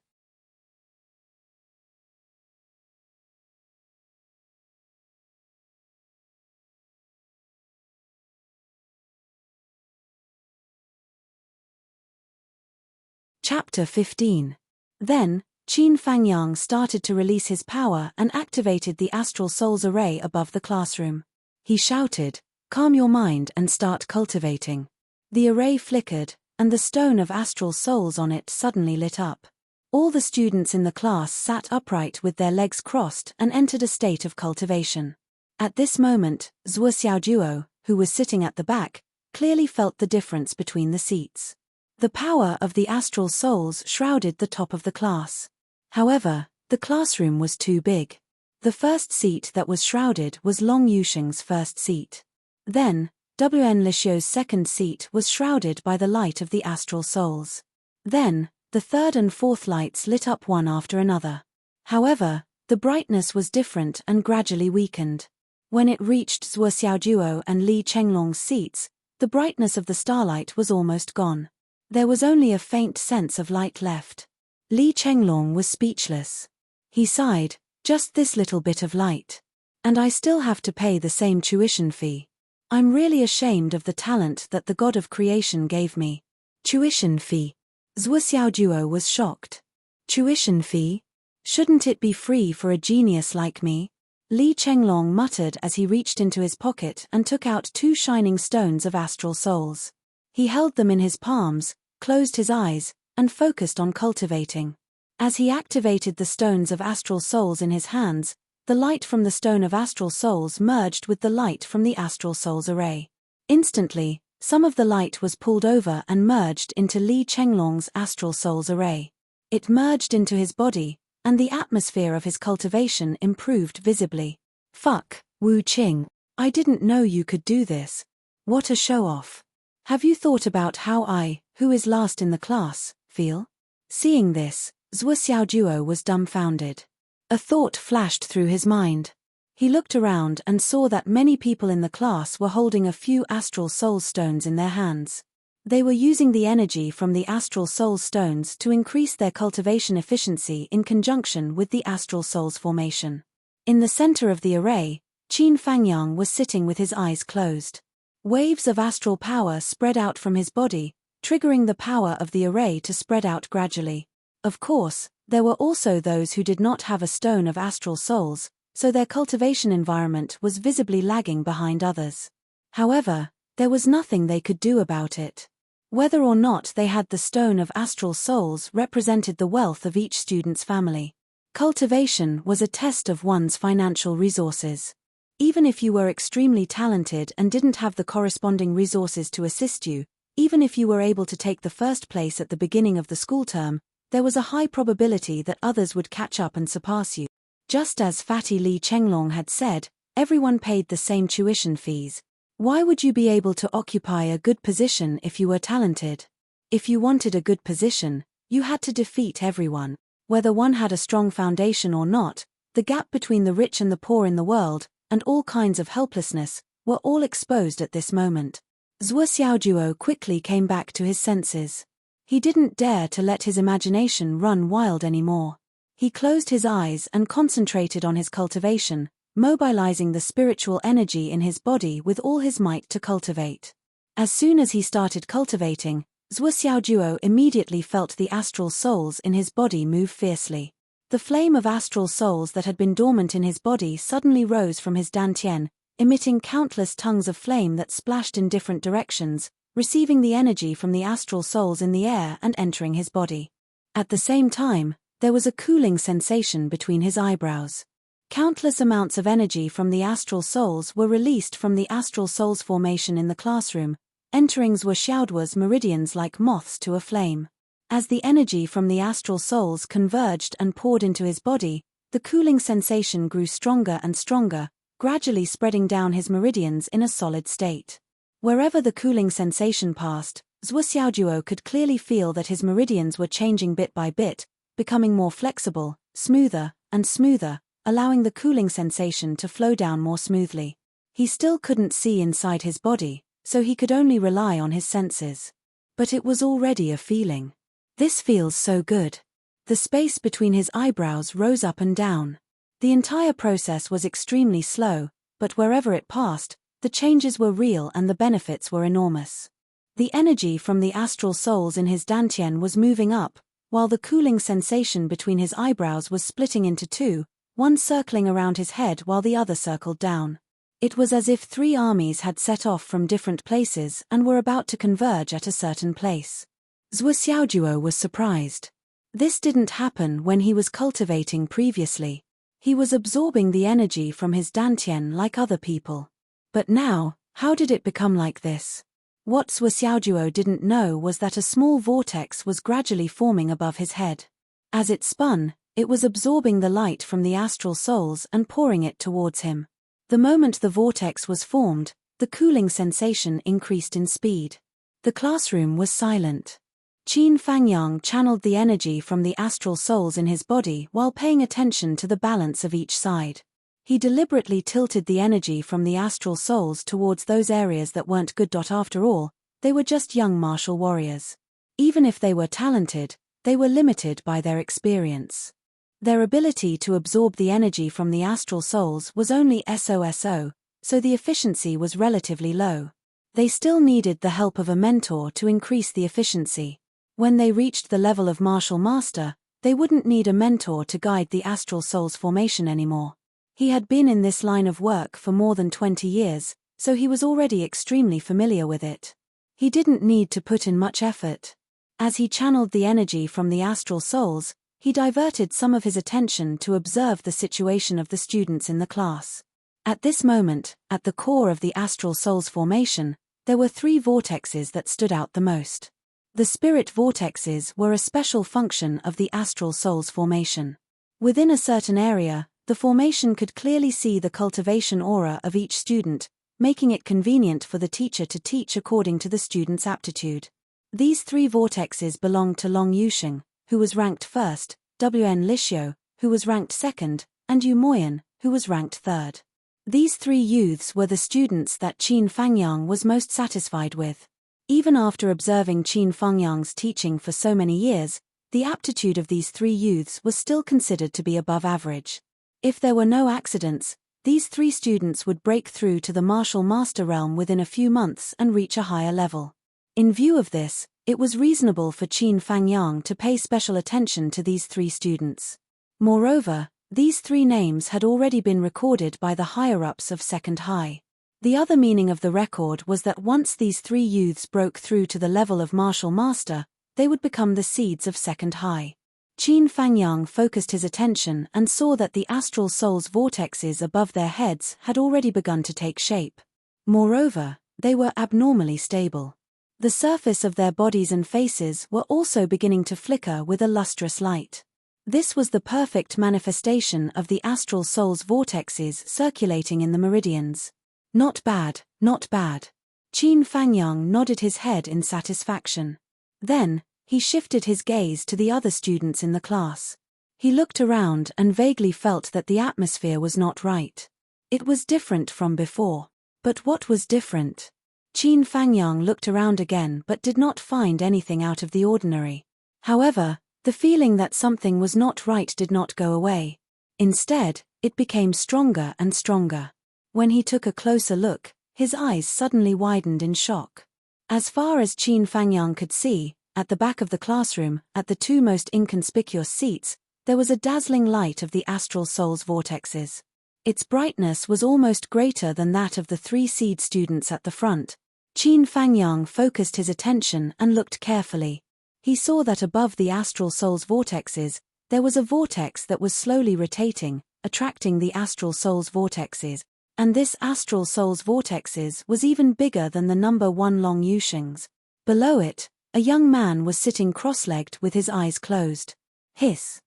Chapter 15. Then, Qin Fangyang started to release his power and activated the Astral Souls array above the classroom. He shouted, "Calm your mind and start cultivating." The array flickered, and the stone of Astral Souls on it suddenly lit up. All the students in the class sat upright with their legs crossed and entered a state of cultivation. At this moment, Zhuo Xiaojuo, who was sitting at the back, clearly felt the difference between the seats. The power of the Astral Souls shrouded the top of the class. However, the classroom was too big. The first seat that was shrouded was Long Yusheng's first seat. Then, WN Lishio's second seat was shrouded by the light of the Astral Souls. Then, the third and fourth lights lit up one after another. However, the brightness was different and gradually weakened. When it reached Zhuo Xiaojuo and Li Chenglong's seats, the brightness of the starlight was almost gone. There was only a faint sense of light left. Li Chenglong was speechless. He sighed, just this little bit of light. And I still have to pay the same tuition fee. I'm really ashamed of the talent that the god of creation gave me. Tuition fee. Zhuo Xiaojuo was shocked. Tuition fee? Shouldn't it be free for a genius like me? Li Chenglong muttered as he reached into his pocket and took out 2 shining stones of astral souls. He held them in his palms, closed his eyes, and focused on cultivating. As he activated the stones of astral souls in his hands, the light from the stone of astral souls merged with the light from the astral souls array. Instantly, some of the light was pulled over and merged into Li Chenglong's astral souls array. It merged into his body, and the atmosphere of his cultivation improved visibly. Fuck, Wu Qing. I didn't know you could do this. What a show-off. Have you thought about how I, who is last in the class, feel? Seeing this, Zhuo Xiaojuo was dumbfounded. A thought flashed through his mind. He looked around and saw that many people in the class were holding a few astral soul stones in their hands. They were using the energy from the astral soul stones to increase their cultivation efficiency in conjunction with the astral souls formation. In the center of the array, Qin Fangyang was sitting with his eyes closed. Waves of astral power spread out from his body, triggering the power of the array to spread out gradually. Of course, there were also those who did not have a stone of astral souls, so their cultivation environment was visibly lagging behind others. However, there was nothing they could do about it. Whether or not they had the stone of astral souls represented the wealth of each student's family. Cultivation was a test of one's financial resources. Even if you were extremely talented and didn't have the corresponding resources to assist you, even if you were able to take the first place at the beginning of the school term, there was a high probability that others would catch up and surpass you. Just as Fatty Li Chenglong had said, everyone paid the same tuition fees. Why would you be able to occupy a good position if you were talented? If you wanted a good position, you had to defeat everyone. Whether one had a strong foundation or not, the gap between the rich and the poor in the world, and all kinds of helplessness, were all exposed at this moment. Zhuo Xiaojuo quickly came back to his senses. He didn't dare to let his imagination run wild anymore. He closed his eyes and concentrated on his cultivation, mobilizing the spiritual energy in his body with all his might to cultivate. As soon as he started cultivating, Zhuo Xiaojuo immediately felt the astral souls in his body move fiercely. The flame of astral souls that had been dormant in his body suddenly rose from his dantian, emitting countless tongues of flame that splashed in different directions, receiving the energy from the astral souls in the air and entering his body. At the same time, there was a cooling sensation between his eyebrows. Countless amounts of energy from the astral souls were released from the astral souls formation in the classroom, entering Zhuo Xiaojuo's meridians like moths to a flame. As the energy from the astral souls converged and poured into his body, the cooling sensation grew stronger and stronger, gradually spreading down his meridians in a solid state. Wherever the cooling sensation passed, Zhuo Xiaojuo could clearly feel that his meridians were changing bit by bit, becoming more flexible, smoother, and smoother, allowing the cooling sensation to flow down more smoothly. He still couldn't see inside his body, so he could only rely on his senses. But it was already a feeling. This feels so good. The space between his eyebrows rose up and down. The entire process was extremely slow, but wherever it passed, the changes were real and the benefits were enormous. The energy from the astral souls in his dantian was moving up, while the cooling sensation between his eyebrows was splitting into two, one circling around his head while the other circled down. It was as if 3 armies had set off from different places and were about to converge at a certain place. Zhuo Xiaojuo was surprised. This didn't happen when he was cultivating previously. He was absorbing the energy from his dantian like other people. But now, how did it become like this? What Zhuo Xiaojuo didn't know was that a small vortex was gradually forming above his head. As it spun, it was absorbing the light from the astral souls and pouring it towards him. The moment the vortex was formed, the cooling sensation increased in speed. The classroom was silent. Qin Fangyang channeled the energy from the astral souls in his body while paying attention to the balance of each side. He deliberately tilted the energy from the astral souls towards those areas that weren't good. After all, they were just young martial warriors. Even if they were talented, they were limited by their experience. Their ability to absorb the energy from the astral souls was only so the efficiency was relatively low. They still needed the help of a mentor to increase the efficiency. When they reached the level of martial master, they wouldn't need a mentor to guide the astral soul's formation anymore. He had been in this line of work for more than 20 years, so he was already extremely familiar with it. He didn't need to put in much effort. As he channeled the energy from the astral souls, he diverted some of his attention to observe the situation of the students in the class. At this moment, at the core of the astral soul's formation, there were 3 vortexes that stood out the most. The spirit vortexes were a special function of the astral soul's formation. Within a certain area, the formation could clearly see the cultivation aura of each student, making it convenient for the teacher to teach according to the student's aptitude. These 3 vortexes belonged to Long Yusheng, who was ranked first, Wn Lishio, who was ranked second, and Yu Moyan, who was ranked third. These 3 youths were the students that Qin Fangyang was most satisfied with. Even after observing Qin Fangyang's teaching for so many years, the aptitude of these 3 youths was still considered to be above average. If there were no accidents, these 3 students would break through to the martial master realm within a few months and reach a higher level. In view of this, it was reasonable for Qin Fangyang to pay special attention to these 3 students. Moreover, these 3 names had already been recorded by the higher-ups of Second High. The other meaning of the record was that once these 3 youths broke through to the level of martial master, they would become the seeds of Second High. Qin Fangyang focused his attention and saw that the astral soul's vortexes above their heads had already begun to take shape. Moreover, they were abnormally stable. The surface of their bodies and faces were also beginning to flicker with a lustrous light. This was the perfect manifestation of the astral soul's vortexes circulating in the meridians. Not bad, not bad. Qin Fangyang nodded his head in satisfaction. Then, he shifted his gaze to the other students in the class. He looked around and vaguely felt that the atmosphere was not right. It was different from before. But what was different? Qin Fangyang looked around again but did not find anything out of the ordinary. However, the feeling that something was not right did not go away. Instead, it became stronger and stronger. When he took a closer look, his eyes suddenly widened in shock. As far as Qin Fangyang could see, at the back of the classroom, at the 2 most inconspicuous seats, there was a dazzling light of the astral soul's vortexes. Its brightness was almost greater than that of the 3 seed students at the front. Qin Fangyang focused his attention and looked carefully. He saw that above the astral soul's vortexes, there was a vortex that was slowly rotating, attracting the astral soul's vortexes, and this astral soul's vortexes was even bigger than the number 1 Long Yusheng's. Below it, a young man was sitting cross-legged with his eyes closed. Hiss.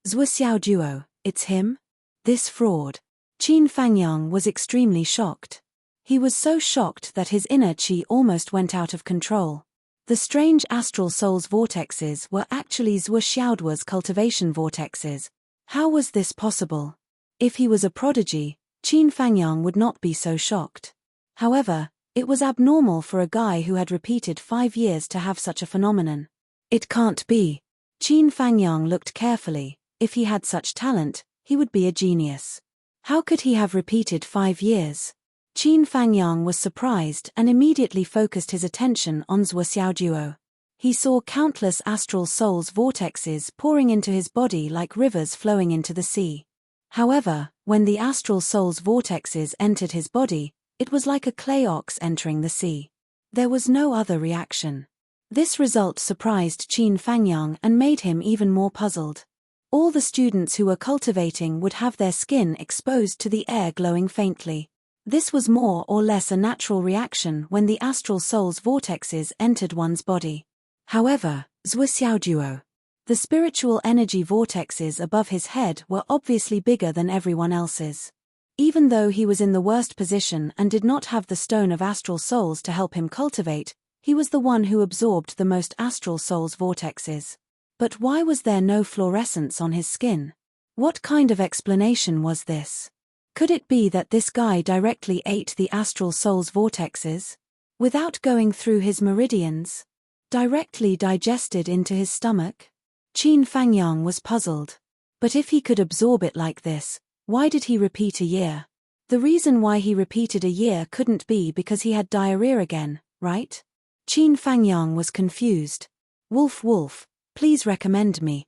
Zhuo Xiaoduo, it's him? This fraud. Qin Fangyang was extremely shocked. He was so shocked that his inner qi almost went out of control. The strange astral soul's vortexes were actually Zhuo Xiaoduo's cultivation vortexes. How was this possible? If he was a prodigy, Qin Fangyang would not be so shocked. However, it was abnormal for a guy who had repeated 5 years to have such a phenomenon. It can't be. Qin Fangyang looked carefully. If he had such talent, he would be a genius. How could he have repeated 5 years? Qin Fangyang was surprised and immediately focused his attention on Zhuo Xiaoduo. He saw countless astral soul's vortexes pouring into his body like rivers flowing into the sea. However, when the astral soul's vortexes entered his body, it was like a clay ox entering the sea. There was no other reaction. This result surprised Qin Fangyang and made him even more puzzled. All the students who were cultivating would have their skin exposed to the air glowing faintly. This was more or less a natural reaction when the astral soul's vortexes entered one's body. However, Zhuo Xiaoduo, the spiritual energy vortexes above his head were obviously bigger than everyone else's. Even though he was in the worst position and did not have the stone of astral souls to help him cultivate, he was the one who absorbed the most astral soul's vortexes. But why was there no fluorescence on his skin? What kind of explanation was this? Could it be that this guy directly ate the astral soul's vortexes? Without going through his meridians? Directly digested into his stomach? Qin Fangyang was puzzled. But if he could absorb it like this, why did he repeat a year? The reason why he repeated a year couldn't be because he had diarrhea again, right? Qin Fangyang was confused. Wolf, wolf, please recommend me.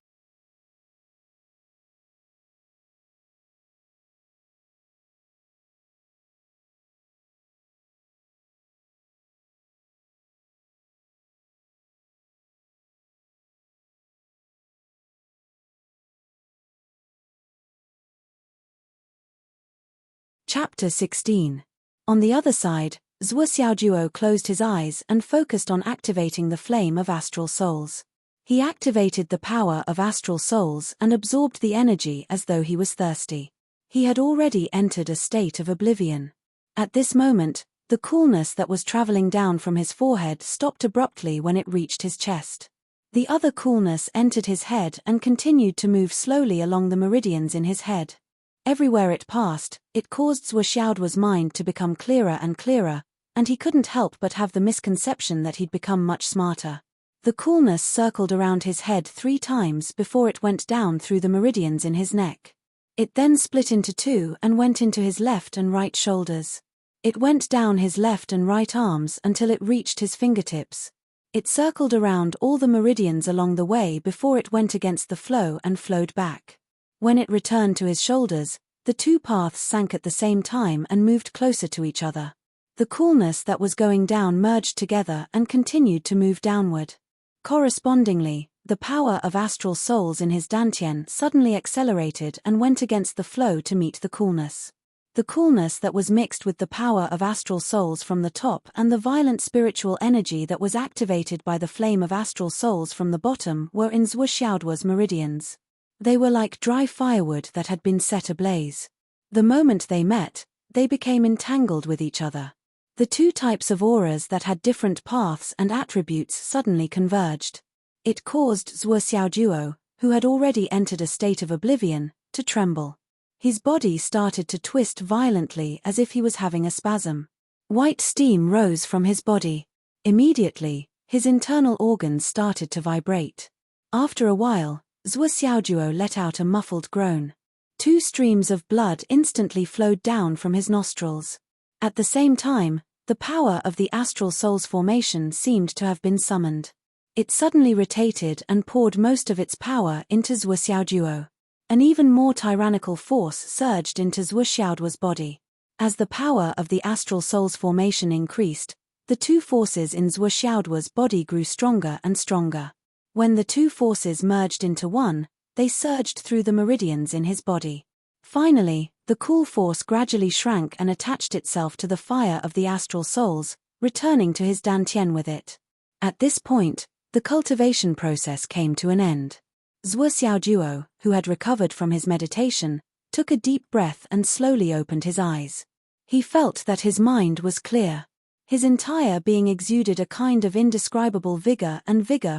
Chapter 16. On the other side, Zhuo Xiaojuo closed his eyes and focused on activating the flame of astral souls. He activated the power of astral souls and absorbed the energy as though he was thirsty. He had already entered a state of oblivion. At this moment, the coolness that was traveling down from his forehead stopped abruptly when it reached his chest. The other coolness entered his head and continued to move slowly along the meridians in his head. Everywhere it passed, it caused Zhuo Xiaoduo's mind to become clearer and clearer, and he couldn't help but have the misconception that he'd become much smarter. The coolness circled around his head 3 times before it went down through the meridians in his neck. It then split into 2 and went into his left and right shoulders. It went down his left and right arms until it reached his fingertips. It circled around all the meridians along the way before it went against the flow and flowed back. When it returned to his shoulders, the 2 paths sank at the same time and moved closer to each other. The coolness that was going down merged together and continued to move downward. Correspondingly, the power of astral souls in his dantian suddenly accelerated and went against the flow to meet the coolness. The coolness that was mixed with the power of astral souls from the top and the violent spiritual energy that was activated by the flame of astral souls from the bottom were in Zhuo Xiaoduo's meridians. They were like dry firewood that had been set ablaze. The moment they met, they became entangled with each other. The 2 types of auras that had different paths and attributes suddenly converged. It caused Zhuo Xiaoduo, who had already entered a state of oblivion, to tremble. His body started to twist violently as if he was having a spasm. White steam rose from his body. Immediately, his internal organs started to vibrate. After a while, Zhuo Xiaoduo let out a muffled groan. 2 streams of blood instantly flowed down from his nostrils. At the same time, the power of the astral soul's formation seemed to have been summoned. It suddenly rotated and poured most of its power into Zhuo Xiaoduo. An even more tyrannical force surged into Zhuo Xiaoduo's body. As the power of the astral soul's formation increased, the 2 forces in Zhuo Xiaoduo's body grew stronger and stronger. When the 2 forces merged into one, they surged through the meridians in his body. Finally, the cool force gradually shrank and attached itself to the fire of the astral souls, returning to his dantian with it. At this point, the cultivation process came to an end. Zhuo Xiaoduo, who had recovered from his meditation, took a deep breath and slowly opened his eyes. He felt that his mind was clear. His entire being exuded a kind of indescribable vigor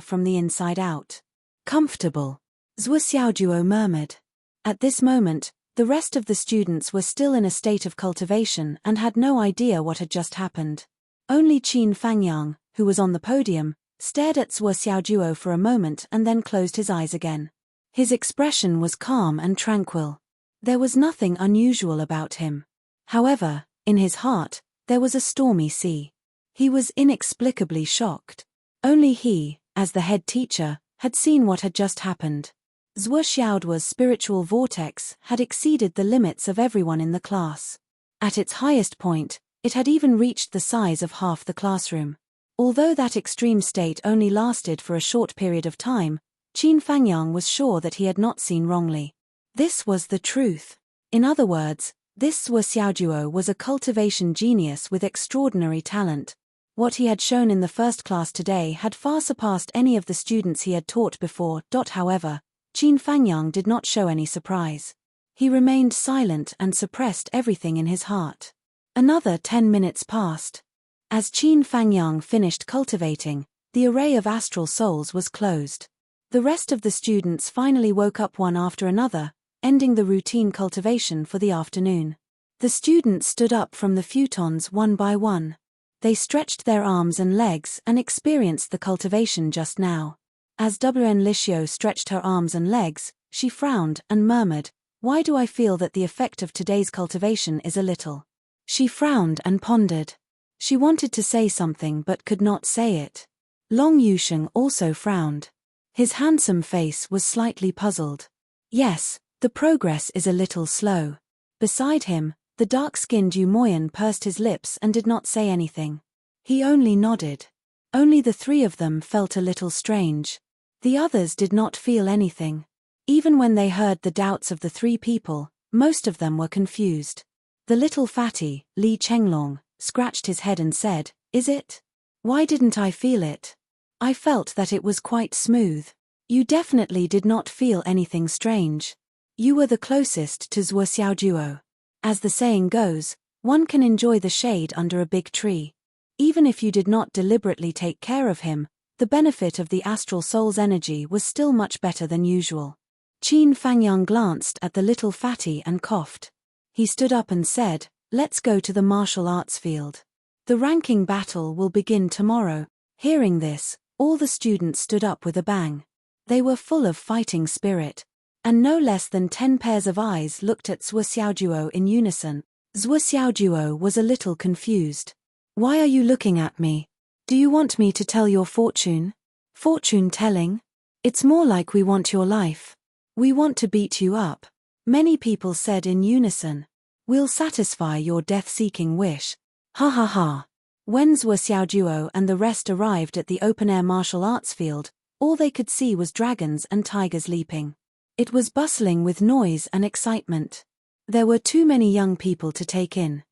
from the inside out. Comfortable, Zhuo Xiaoduo murmured. At this moment, the rest of the students were still in a state of cultivation and had no idea what had just happened. Only Qin Fangyang, who was on the podium, stared at Zhuo Xiaoduo for a moment and then closed his eyes again. His expression was calm and tranquil. There was nothing unusual about him. However, in his heart, there was a stormy sea. He was inexplicably shocked. Only he, as the head teacher, had seen what had just happened. Zhuo Xiaoduo's spiritual vortex had exceeded the limits of everyone in the class. At its highest point, it had even reached the size of half the classroom. Although that extreme state only lasted for a short period of time, Qin Fangyang was sure that he had not seen wrongly. This was the truth. In other words, this Zhuo Xiaoduo was a cultivation genius with extraordinary talent. What he had shown in the first class today had far surpassed any of the students he had taught before. However, Qin Fangyang did not show any surprise. He remained silent and suppressed everything in his heart. Another 10 minutes passed. As Qin Fangyang finished cultivating, the array of astral souls was closed. The rest of the students finally woke up one after another, ending the routine cultivation for the afternoon. The students stood up from the futons one by one. They stretched their arms and legs and experienced the cultivation just now. As WN Licio stretched her arms and legs, she frowned and murmured, "Why do I feel that the effect of today's cultivation is a little?" She frowned and pondered. She wanted to say something but could not say it. Long Yusheng also frowned. His handsome face was slightly puzzled. Yes, the progress is a little slow. Beside him, the dark-skinned Yu Moyan pursed his lips and did not say anything. He only nodded. Only the three of them felt a little strange. The others did not feel anything. Even when they heard the doubts of the three people, most of them were confused. The little fatty, Li Chenglong, scratched his head and said, "Is it? Why didn't I feel it? I felt that it was quite smooth." "You definitely did not feel anything strange. You were the closest to Zhuo Xiaojuo. As the saying goes, one can enjoy the shade under a big tree. Even if you did not deliberately take care of him, the benefit of the astral soul's energy was still much better than usual." Qin Fangyang glanced at the little fatty and coughed. He stood up and said, "Let's go to the martial arts field. The ranking battle will begin tomorrow." Hearing this, all the students stood up with a bang. They were full of fighting spirit. And no less than 10 pairs of eyes looked at Zhuo Xiaojuo in unison. Zhuo Xiaojuo was a little confused. "Why are you looking at me? Do you want me to tell your fortune? Fortune telling? It's more like we want your life. We want to beat you up." Many people said in unison. "We'll satisfy your death-seeking wish. Ha ha ha." When Zhuo Xiaojuo and the rest arrived at the open-air martial arts field, all they could see was dragons and tigers leaping. It was bustling with noise and excitement. There were too many young people to take in.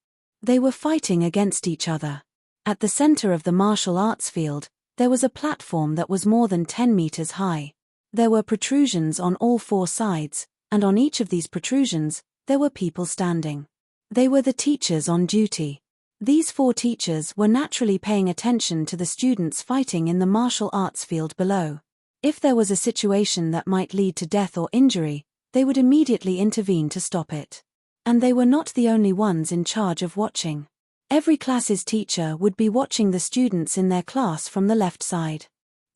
They were fighting against each other. At the center of the martial arts field, there was a platform that was more than 10 meters high. There were protrusions on all 4 sides, and on each of these protrusions, there were people standing. They were the teachers on duty. These 4 teachers were naturally paying attention to the students fighting in the martial arts field below. If there was a situation that might lead to death or injury, they would immediately intervene to stop it. And they were not the only ones in charge of watching. Every class's teacher would be watching the students in their class from the left side.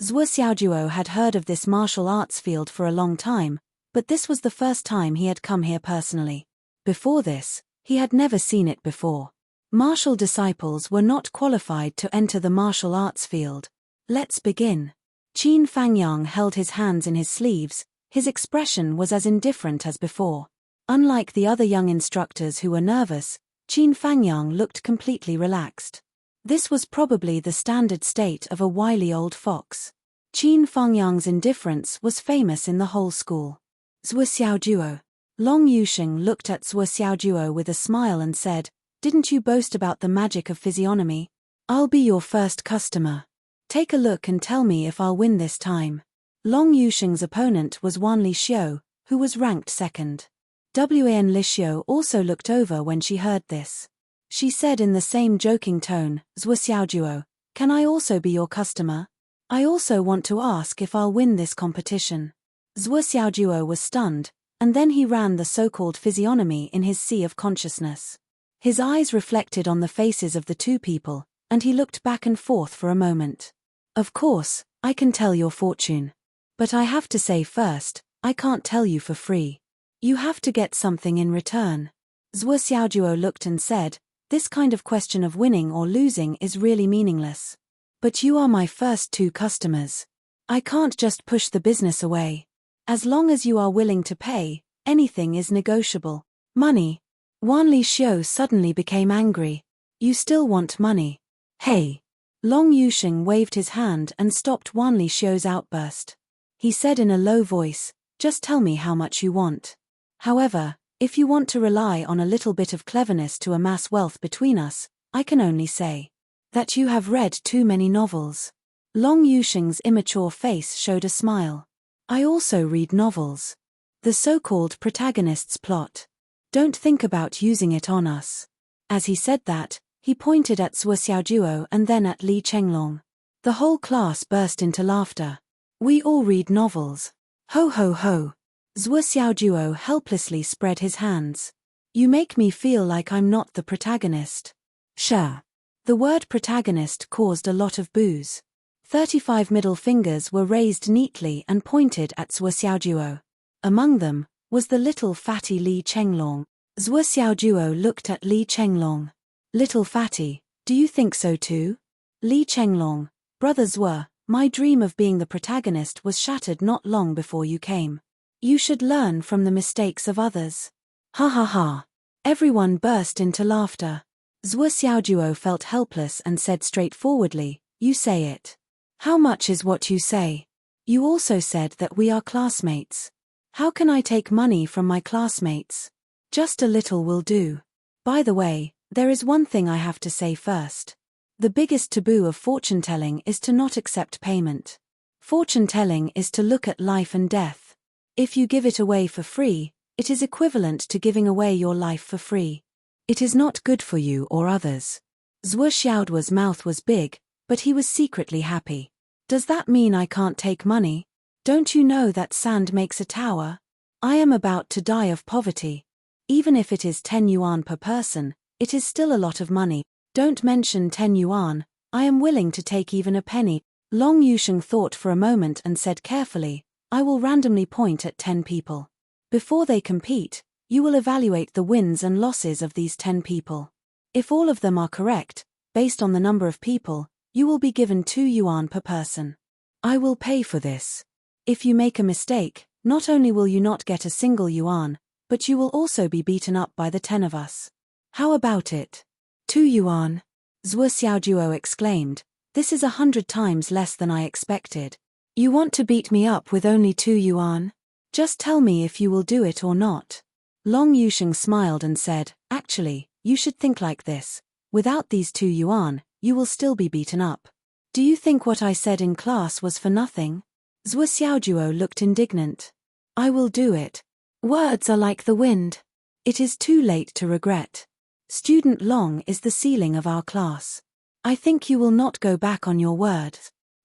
Zhuo Xiaojuo had heard of this martial arts field for a long time, but this was the first time he had come here personally. Before this, he had never seen it before. Martial disciples were not qualified to enter the martial arts field. "Let's begin." Qin Fangyang held his hands in his sleeves. His expression was as indifferent as before. Unlike the other young instructors who were nervous, Qin Fangyang looked completely relaxed. This was probably the standard state of a wily old fox. Qin Fangyang's indifference was famous in the whole school. "Zhuo Xiaojuo." Long Yusheng looked at Zhuo Xiaojuo with a smile and said, "Didn't you boast about the magic of physiognomy? I'll be your first customer. Take a look and tell me if I'll win this time." Long Yusheng's opponent was Wan Lixiu, who was ranked second. Wan Lixiu also looked over when she heard this. She said in the same joking tone, "Zhuo Xiaojuo, can I also be your customer? I also want to ask if I'll win this competition." Zhuo Xiaojuo was stunned, and then he ran the so-called physiognomy in his sea of consciousness. His eyes reflected on the faces of the 2 people, and he looked back and forth for a moment. "Of course, I can tell your fortune. But I have to say first, I can't tell you for free. You have to get something in return." Zhuo Xiaojuo looked and said, "This kind of question of winning or losing is really meaningless. But you are my first 2 customers. I can't just push the business away. As long as you are willing to pay, anything is negotiable." "Money?" Wan Lixiu suddenly became angry. "You still want money? Hey!" Long Yusheng waved his hand and stopped Wan Lixiu's outburst. He said in a low voice, "Just tell me how much you want. However, if you want to rely on a little bit of cleverness to amass wealth between us, I can only say that you have read too many novels." Long Yusheng's immature face showed a smile. "I also read novels. The so-called protagonist's plot. Don't think about using it on us." As he said that, he pointed at Zhuo Xiaojuo and then at Li Chenglong. The whole class burst into laughter. "We all read novels. Ho ho ho." Zhuo Xiaojuo helplessly spread his hands. You make me feel like I'm not the protagonist. Sure. The word protagonist caused a lot of boos. 35 middle fingers were raised neatly and pointed at Zhuo Xiaojuo. Among them was the little fatty Li Chenglong. Zhuo Xiaojuo looked at Li Chenglong. Little fatty, do you think so too? Li Chenglong, brother Zhuo, my dream of being the protagonist was shattered not long before you came. You should learn from the mistakes of others. Ha ha ha. Everyone burst into laughter. Zhuo Xiaojuo felt helpless and said straightforwardly, you say it. How much is what you say? You also said that we are classmates. How can I take money from my classmates? Just a little will do. By the way, there is one thing I have to say first. The biggest taboo of fortune-telling is to not accept payment. Fortune-telling is to look at life and death. If you give it away for free, it is equivalent to giving away your life for free. It is not good for you or others. Zhuo Xiaoduo's mouth was big, but he was secretly happy. Does that mean I can't take money? Don't you know that sand makes a tower? I am about to die of poverty. Even if it is 10 yuan per person, it is still a lot of money. Don't mention 10 yuan, I am willing to take even a penny. Long Yusheng thought for a moment and said carefully, I will randomly point at 10 people. Before they compete, you will evaluate the wins and losses of these 10 people. If all of them are correct, based on the number of people, you will be given 2 yuan per person. I will pay for this. If you make a mistake, not only will you not get a single yuan, but you will also be beaten up by the 10 of us. How about it? 2 yuan? Zhuo Xiaojuo exclaimed, this is 100 times less than I expected. You want to beat me up with only 2 yuan? Just tell me if you will do it or not. Long Yusheng smiled and said, actually, you should think like this. Without these 2 yuan, you will still be beaten up. Do you think what I said in class was for nothing? Zhuo Xiaojuo looked indignant. I will do it. Words are like the wind. It is too late to regret. Student Long is the ceiling of our class. I think you will not go back on your word.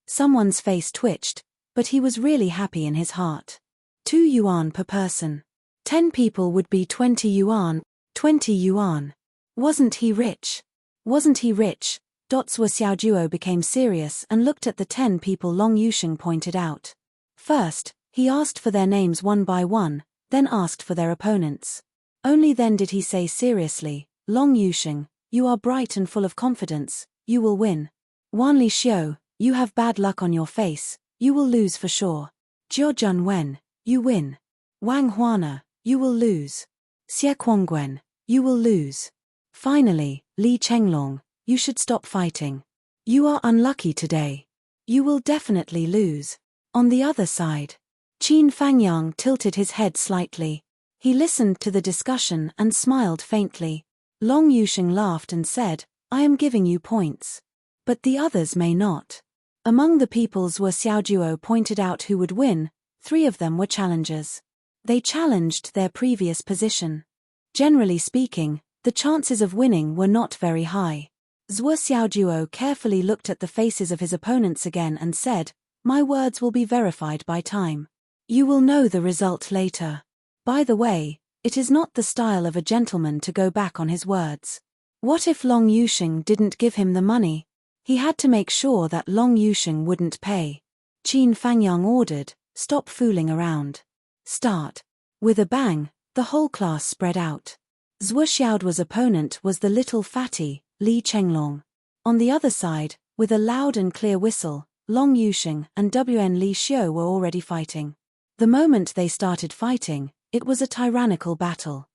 Someone's face twitched, but he was really happy in his heart. 2 yuan per person. 10 people would be 20 yuan. 20 yuan. Wasn't he rich? Wasn't he rich? Zhuo Xiaojuo became serious and looked at the 10 people Long Yusheng pointed out. First, he asked for their names one by one, then asked for their opponents. Only then did he say seriously, Long Yusheng, you are bright and full of confidence, you will win. Wanli Xiu, you have bad luck on your face, you will lose for sure. Jiao Junwen, you win. Wang Huana, you will lose. Xie Kuangwen, you will lose. Finally, Li Chenglong, you should stop fighting. You are unlucky today. You will definitely lose. On the other side, Qin Fangyang tilted his head slightly. He listened to the discussion and smiled faintly. Long Yusheng laughed and said, I am giving you points. But the others may not. Among the people Zhuo Xiaojuo pointed out who would win, 3 of them were challengers. They challenged their previous position. Generally speaking, the chances of winning were not very high. Zhuo Xiaojuo carefully looked at the faces of his opponents again and said, my words will be verified by time. You will know the result later. By the way, it is not the style of a gentleman to go back on his words. What if Long Yusheng didn't give him the money? He had to make sure that Long Yusheng wouldn't pay. Qin Fangyang ordered, stop fooling around. Start. With a bang, the whole class spread out. Zhuo Xiaoduo's opponent was the little fatty, Li Chenglong. On the other side, with a loud and clear whistle, Long Yusheng and Wn Li Xiu were already fighting. The moment they started fighting, it was a tyrannical battle.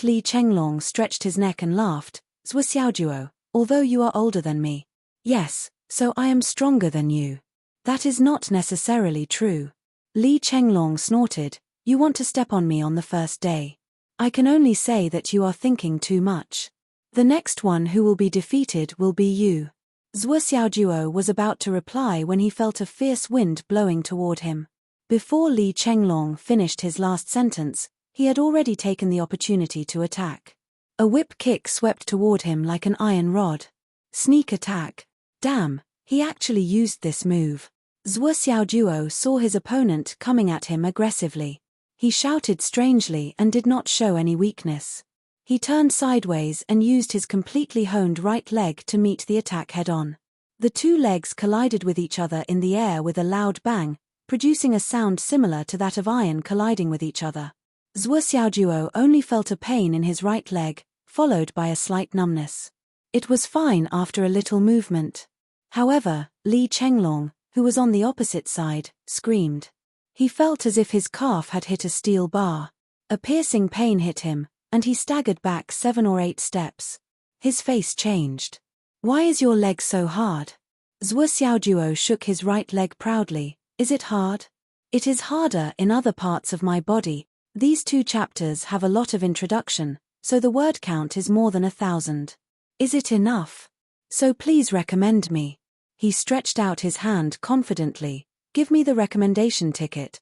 Li Chenglong stretched his neck and laughed, Zhuo Xiaojuo, although you are older than me. Yes, so I am stronger than you. That is not necessarily true. Li Chenglong snorted, you want to step on me on the first day. I can only say that you are thinking too much. The next one who will be defeated will be you. Zhuo Xiaojuo was about to reply when he felt a fierce wind blowing toward him. Before Li Chenglong finished his last sentence, he had already taken the opportunity to attack. A whip kick swept toward him like an iron rod. Sneak attack. Damn, he actually used this move. Zhuo Xiaojuo saw his opponent coming at him aggressively. He shouted strangely and did not show any weakness. He turned sideways and used his completely honed right leg to meet the attack head-on. The two legs collided with each other in the air with a loud bang, producing a sound similar to that of iron colliding with each other. Zhuo Xiaojuo only felt a pain in his right leg, followed by a slight numbness. It was fine after a little movement. However, Li Chenglong, who was on the opposite side, screamed. He felt as if his calf had hit a steel bar. A piercing pain hit him, and he staggered back 7 or 8 steps. His face changed. "Why is your leg so hard?" Zhuo Xiaojuo shook his right leg proudly. "Is it hard? It is harder in other parts of my body. These 2 chapters have a lot of introduction, so the word count is more than 1,000. Is it enough? So please recommend me." He stretched out his hand confidently. "Give me the recommendation ticket."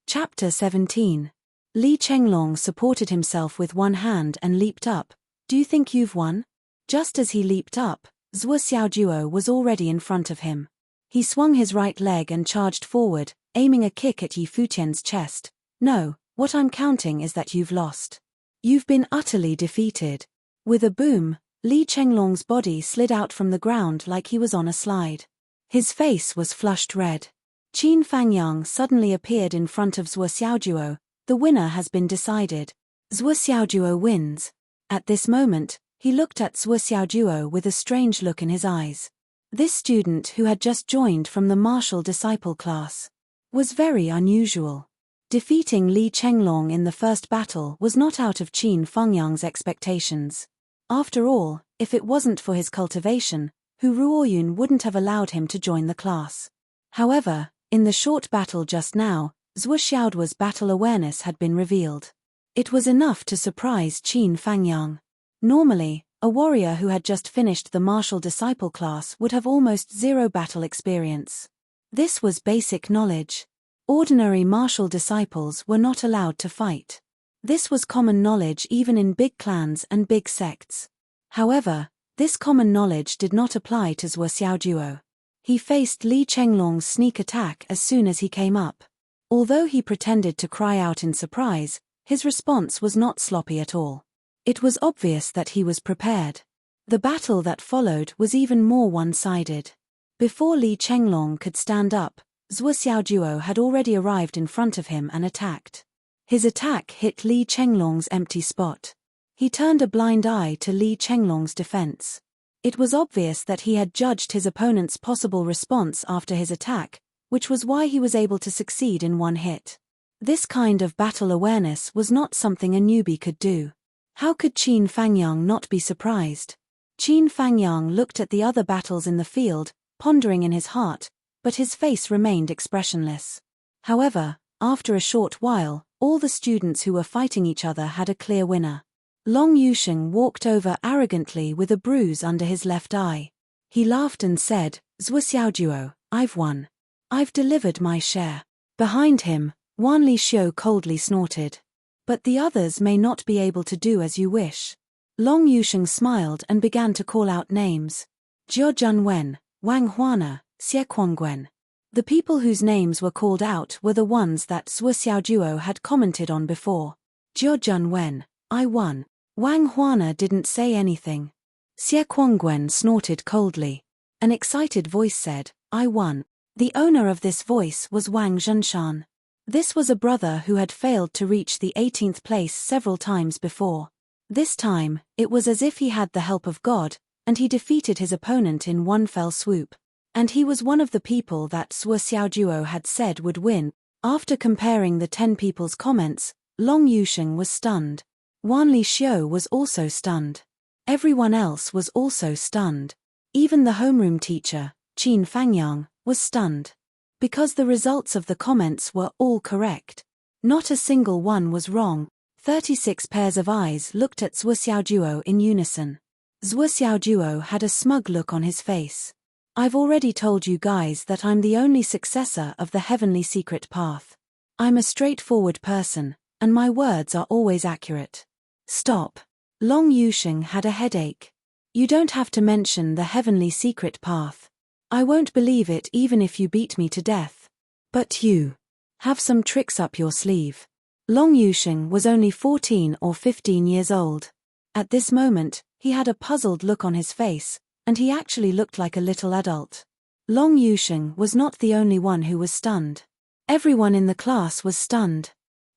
Chapter 17. Li Chenglong supported himself with one hand and leaped up. "Do you think you've won?" Just as he leaped up, Zhuo Xiaojuo was already in front of him. He swung his right leg and charged forward, aiming a kick at Yi Futian's chest. "No, what I'm counting is that you've lost. You've been utterly defeated." With a boom, Li Chenglong's body slid out from the ground like he was on a slide. His face was flushed red. Qin Fangyang suddenly appeared in front of Zhuo Xiaojuo. "The winner has been decided. Zhuo Xiaojuo wins." At this moment, he looked at Zhuo Xiaojuo with a strange look in his eyes. This student who had just joined from the martial disciple class was very unusual. Defeating Li Chenglong in the first battle was not out of Qin Fangyang's expectations. After all, if it wasn't for his cultivation, Hu Ruoyun wouldn't have allowed him to join the class. However, in the short battle just now, Zhuo Xiaojuo's battle awareness had been revealed. It was enough to surprise Qin Fangyang. Normally, a warrior who had just finished the martial disciple class would have almost zero battle experience. This was basic knowledge. Ordinary martial disciples were not allowed to fight. This was common knowledge even in big clans and big sects. However, this common knowledge did not apply to Zhuo Xiaojuo. He faced Li Chenglong's sneak attack as soon as he came up. Although he pretended to cry out in surprise, his response was not sloppy at all. It was obvious that he was prepared. The battle that followed was even more one-sided. Before Li Chenglong could stand up, Zhuo Xiaojuo had already arrived in front of him and attacked. His attack hit Li Chenglong's empty spot. He turned a blind eye to Li Chenglong's defense. It was obvious that he had judged his opponent's possible response after his attack, which was why he was able to succeed in one hit. This kind of battle awareness was not something a newbie could do. How could Qin Fangyang not be surprised? Qin Fangyang looked at the other battles in the field, pondering in his heart, but his face remained expressionless. However, after a short while, all the students who were fighting each other had a clear winner. Long Yusheng walked over arrogantly with a bruise under his left eye. He laughed and said, "Zhuo Xiaojuo, I've won. I've delivered my share." Behind him, Wan Lixiu coldly snorted. "But the others may not be able to do as you wish." Long Yusheng smiled and began to call out names. Jiao Junwen, Wang Huana, Xie Kuangwen. The people whose names were called out were the ones that Zhuo Xiaojuo had commented on before. Jiao Junwen, "I won." Wang Huana didn't say anything. Xie Kuangwen snorted coldly. An excited voice said, "I won." The owner of this voice was Wang Zhenshan. This was a brother who had failed to reach the 18th place several times before. This time, it was as if he had the help of God, and he defeated his opponent in one fell swoop. And he was one of the people that Zhuo Xiaojuo had said would win. After comparing the 10 people's comments, Long Yusheng was stunned. Wan Lixiu was also stunned. Everyone else was also stunned. Even the homeroom teacher, Qin Fangyang, was stunned. Because the results of the comments were all correct. Not a single one was wrong. 36 pairs of eyes looked at Zhuo Xiaojuo in unison. Zhuo Xiaojuo had a smug look on his face. I've already told you guys that I'm the only successor of the heavenly secret path. I'm a straightforward person, and my words are always accurate. Stop. Long Yusheng had a headache. You don't have to mention the heavenly secret path. I won't believe it even if you beat me to death. But you have some tricks up your sleeve. Long Yusheng was only 14 or 15 years old. At this moment, he had a puzzled look on his face, and he actually looked like a little adult. Long Yusheng was not the only one who was stunned. Everyone in the class was stunned.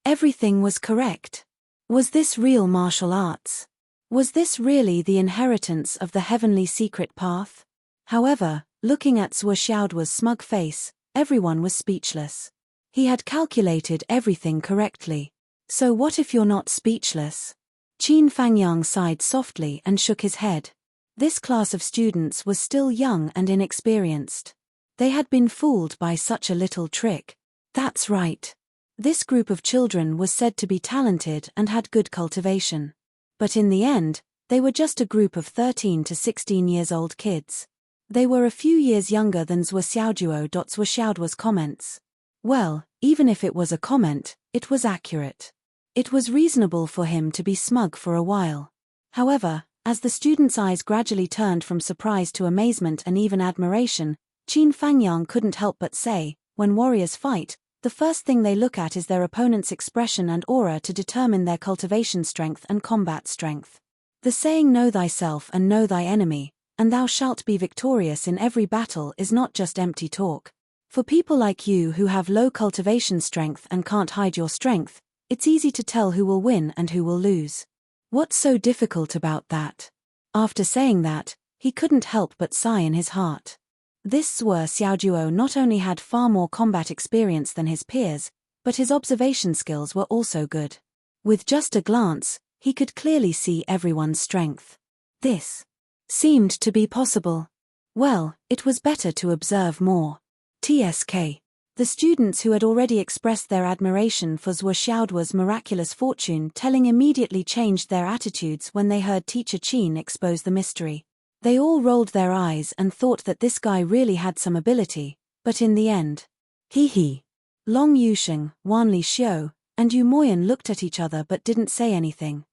Everything was correct. Was this real martial arts? Was this really the inheritance of the heavenly secret path? However, looking at Zhuo Xiaoduo's smug face, everyone was speechless. He had calculated everything correctly. So what if you're not speechless? Qin Fangyang sighed softly and shook his head. This class of students was still young and inexperienced. They had been fooled by such a little trick. That's right. This group of children was said to be talented and had good cultivation. But in the end, they were just a group of 13 to 16 years old kids. They were a few years younger than Zhuo Xiaoduo. Zhuo Xiaoduo's comments. Well, even if it was a comment, it was accurate. It was reasonable for him to be smug for a while. However, as the students' eyes gradually turned from surprise to amazement and even admiration, Qin Fangyang couldn't help but say, when warriors fight, the first thing they look at is their opponent's expression and aura to determine their cultivation strength and combat strength. The saying "Know thyself and know thy enemy, and thou shalt be victorious in every battle" is not just empty talk. For people like you who have low cultivation strength and can't hide your strength, it's easy to tell who will win and who will lose. What's so difficult about that? After saying that, he couldn't help but sigh in his heart. This Zhuo Xiaoduo not only had far more combat experience than his peers, but his observation skills were also good. With just a glance, he could clearly see everyone's strength. This seemed to be possible. Well, it was better to observe more. TSK. The students who had already expressed their admiration for Zhuo Xiaoduo's miraculous fortune-telling immediately changed their attitudes when they heard Teacher Qin expose the mystery. They all rolled their eyes and thought that this guy really had some ability, but in the end, he. Long Yusheng, Wanli Xiu, and Yu Moyan looked at each other but didn't say anything.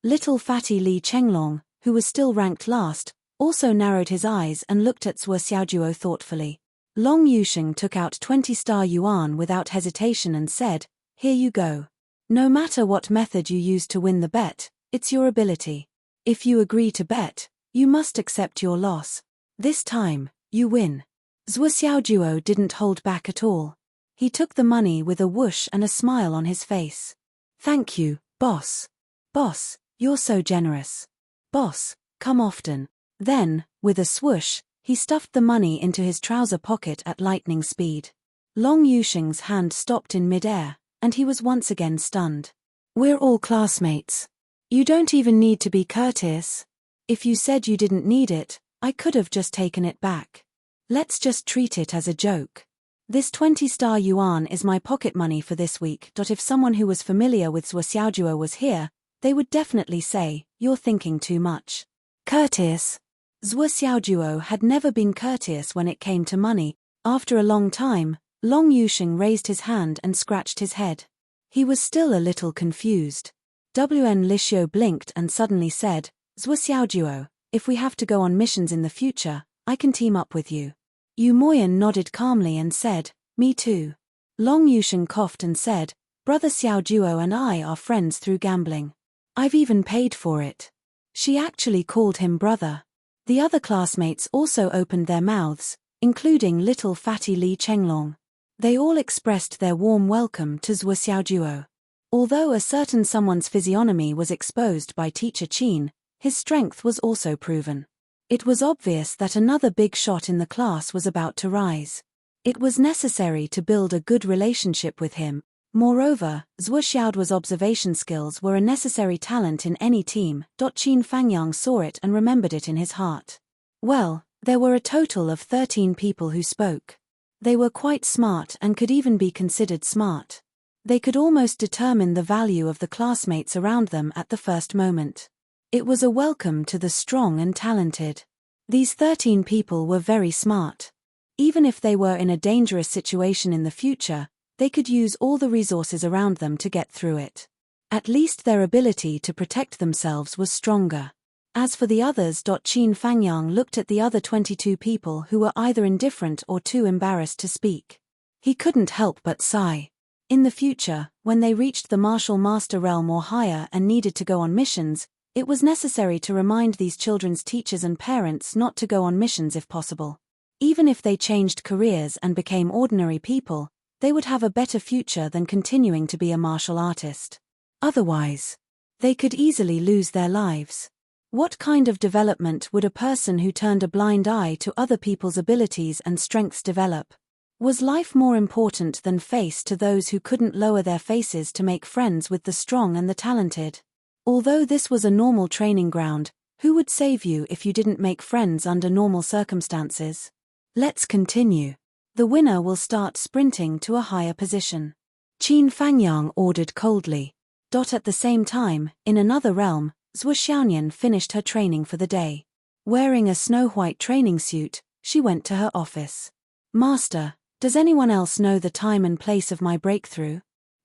Little fatty Li Chenglong, who was still ranked last, also narrowed his eyes and looked at Zhuo Xiaoduo thoughtfully. Long Yusheng took out 20-star yuan without hesitation and said, "Here you go. No matter what method you use to win the bet, it's your ability. If you agree to bet, you must accept your loss. This time, you win." Zhuo Xiaoduo didn't hold back at all. He took the money with a whoosh and a smile on his face. "Thank you, boss. Boss, you're so generous. Boss, come often." Then, with a swoosh, he stuffed the money into his trouser pocket at lightning speed. Long Yusheng's hand stopped in midair, and he was once again stunned. "We're all classmates. You don't even need to be courteous. If you said you didn't need it, I could have just taken it back. Let's just treat it as a joke. This 20-star yuan is my pocket money for this week. If someone who was familiar with Zhuo Xiaoduo was here, they would definitely say, "You're thinking too much." Courteous. Zhuo Xiaoduo had never been courteous when it came to money. After a long time, Long Yusheng raised his hand and scratched his head. He was still a little confused. Wen Lixio blinked and suddenly said, "Zhuo Xiaoduo, if we have to go on missions in the future, I can team up with you." Yu Moyan nodded calmly and said, "Me too." Long Yusheng coughed and said, "Brother Xiaoduo and I are friends through gambling. I've even paid for it." She actually called him brother. The other classmates also opened their mouths, including little fatty Li Chenglong. They all expressed their warm welcome to Zhuo Xiaoduo. Although a certain someone's physiognomy was exposed by Teacher Qin, his strength was also proven. It was obvious that another big shot in the class was about to rise. It was necessary to build a good relationship with him. Moreover, Zhuo Xiaoduo's observation skills were a necessary talent in any team. Qin Fangyang saw it and remembered it in his heart. Well, there were a total of 13 people who spoke. They were quite smart and could even be considered smart. They could almost determine the value of the classmates around them at the first moment. It was a welcome to the strong and talented. These 13 people were very smart. Even if they were in a dangerous situation in the future, they could use all the resources around them to get through it. At least their ability to protect themselves was stronger. As for the others, Qin Fangyang looked at the other 22 people who were either indifferent or too embarrassed to speak. He couldn't help but sigh. In the future, when they reached the martial master realm or higher and needed to go on missions, it was necessary to remind these children's teachers and parents not to go on missions if possible. Even if they changed careers and became ordinary people, they would have a better future than continuing to be a martial artist. Otherwise, they could easily lose their lives. What kind of development would a person who turned a blind eye to other people's abilities and strengths develop? Was life more important than face to those who couldn't lower their faces to make friends with the strong and the talented? Although this was a normal training ground, who would save you if you didn't make friends under normal circumstances? Let's continue. The winner will start sprinting to a higher position. Qin Fangyang ordered coldly. At the same time, in another realm, Zhuo Xiaoyan finished her training for the day. Wearing a snow-white training suit, she went to her office. Master, does anyone else know the time and place of my breakthrough?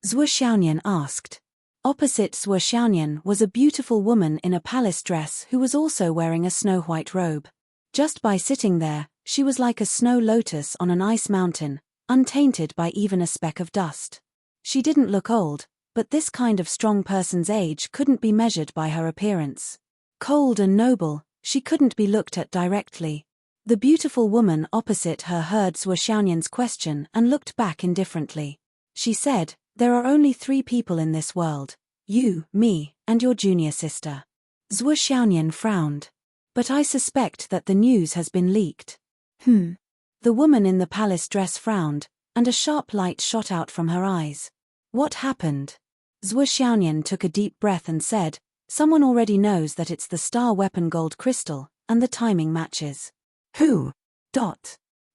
Zhuo Xiaoyan asked. Opposite Zhuo Xiaoyan was a beautiful woman in a palace dress who was also wearing a snow-white robe. Just by sitting there, she was like a snow lotus on an ice mountain, untainted by even a speck of dust. She didn't look old, but this kind of strong person's age couldn't be measured by her appearance. Cold and noble, she couldn't be looked at directly. The beautiful woman opposite her heard Zhuo Xiaoyan's question and looked back indifferently. She said, "There are only 3 people in this world. You, me, and your junior sister." Zhuo Xiaoyan frowned. "But I suspect that the news has been leaked." The woman in the palace dress frowned, and a sharp light shot out from her eyes. What happened? Zhuo Xiaoyan took a deep breath and said, "Someone already knows that it's the star weapon gold crystal, and the timing matches." Who? Zhuo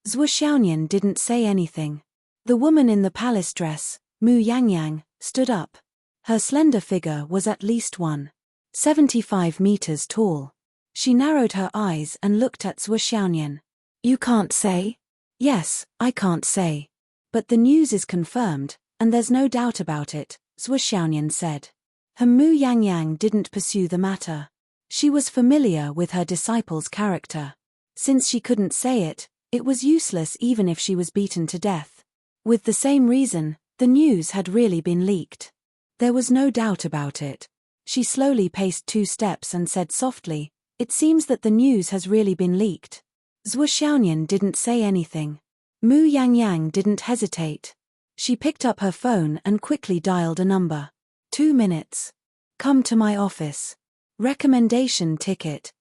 Xiaoyan didn't say anything. The woman in the palace dress, Mu Yangyang, stood up. Her slender figure was at least 1.75 meters tall. She narrowed her eyes and looked at Zhuo Xiaoyan. "You can't say?" "Yes, I can't say. But the news is confirmed, and there's no doubt about it," Zhuo Xiaoyan said. Mu Yangyang didn't pursue the matter. She was familiar with her disciple's character. Since she couldn't say it, it was useless even if she was beaten to death. With the same reason, the news had really been leaked. There was no doubt about it. She slowly paced 2 steps and said softly, "It seems that the news has really been leaked." Zhuo Xiaoyan didn't say anything. Mu Yangyang didn't hesitate. She picked up her phone and quickly dialed a number. 2 minutes. Come to my office. Recommendation ticket.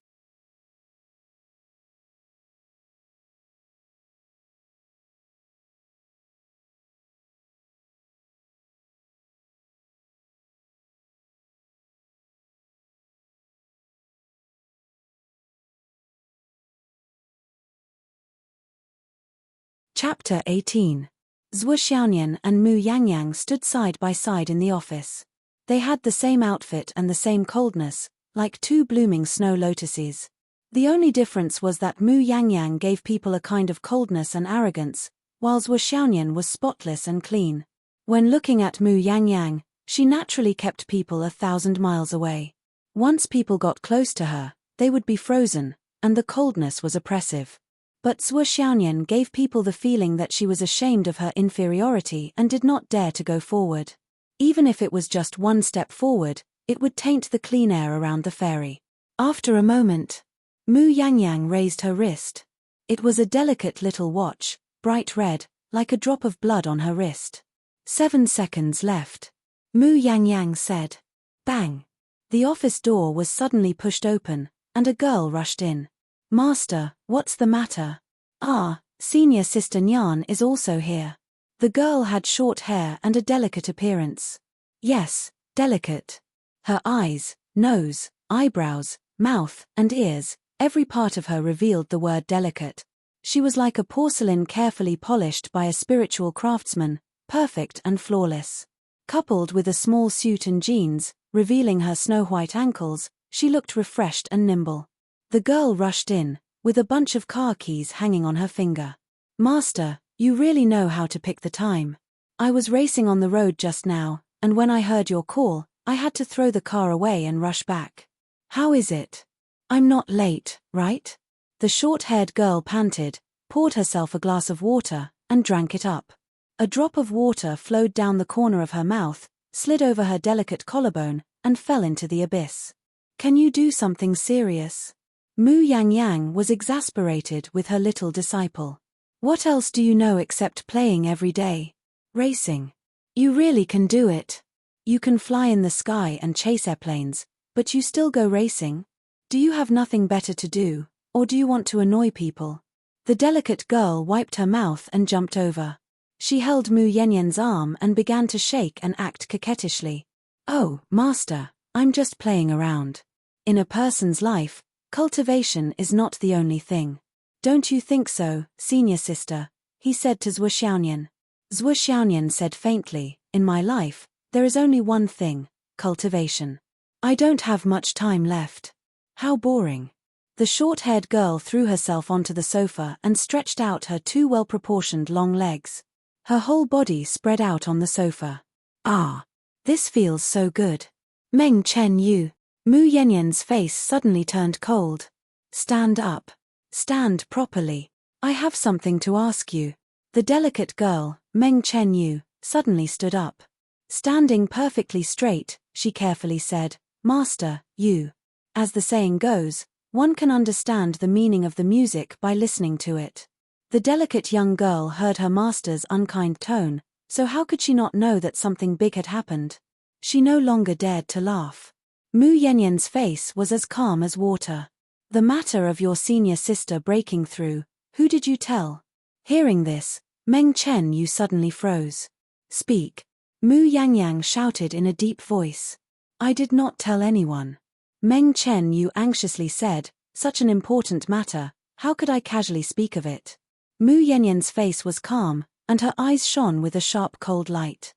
Chapter 18. Zhuo Xiaoyan and Mu Yangyang stood side by side in the office. They had the same outfit and the same coldness, like 2 blooming snow lotuses. The only difference was that Mu Yangyang gave people a kind of coldness and arrogance, while Zhuo Xiaoyan was spotless and clean. When looking at Mu Yangyang, she naturally kept people 1,000 miles away. Once people got close to her, they would be frozen, and the coldness was oppressive. But Zhuo Xiaoyan gave people the feeling that she was ashamed of her inferiority and did not dare to go forward. Even if it was just 1 step forward, it would taint the clean air around the ferry. After a moment, Mu Yangyang raised her wrist. It was a delicate little watch, bright red, like a drop of blood on her wrist. 7 seconds left. Mu Yangyang said. Bang! The office door was suddenly pushed open, and a girl rushed in. "Master, what's the matter?" "Ah, senior sister Nyan is also here." The girl had short hair and a delicate appearance. Yes, delicate. Her eyes, nose, eyebrows, mouth, and ears, every part of her revealed the word delicate. She was like a porcelain carefully polished by a spiritual craftsman, perfect and flawless. Coupled with a small suit and jeans, revealing her snow-white ankles, she looked refreshed and nimble. The girl rushed in, with a bunch of car keys hanging on her finger. Master, you really know how to pick the time. I was racing on the road just now, and when I heard your call, I had to throw the car away and rush back. How is it? I'm not late, right? The short-haired girl panted, poured herself a glass of water, and drank it up. A drop of water flowed down the corner of her mouth, slid over her delicate collarbone, and fell into the abyss. Can you do something serious? Mu Yangyang was exasperated with her little disciple. What else do you know except playing every day? Racing. You really can do it. You can fly in the sky and chase airplanes, but you still go racing? Do you have nothing better to do, or do you want to annoy people? The delicate girl wiped her mouth and jumped over. She held Mu Yanyan's arm and began to shake and act coquettishly. Oh, master, I'm just playing around. In a person's life, cultivation is not the only thing. Don't you think so, senior sister? He said to Zhuo Xiaonian. Zhuo Xiaonian said faintly, in my life, there is only one thing, cultivation. I don't have much time left. How boring. The short-haired girl threw herself onto the sofa and stretched out her two well-proportioned long legs. Her whole body spread out on the sofa. Ah, this feels so good. Meng Chen Yu. Mu Yanyan's face suddenly turned cold. Stand up. Stand properly. I have something to ask you. The delicate girl, Meng Chen Yu, suddenly stood up. Standing perfectly straight, she carefully said, Master, you. As the saying goes, one can understand the meaning of the music by listening to it. The delicate young girl heard her master's unkind tone, so how could she not know that something big had happened? She no longer dared to laugh. Mu Yanyan's face was as calm as water. The matter of your senior sister breaking through, who did you tell? Hearing this, Meng Chen Yu suddenly froze. Speak. Mu Yangyang shouted in a deep voice. I did not tell anyone. Meng Chen Yu anxiously said, such an important matter, how could I casually speak of it? Mu Yanyan's face was calm, and her eyes shone with a sharp cold light.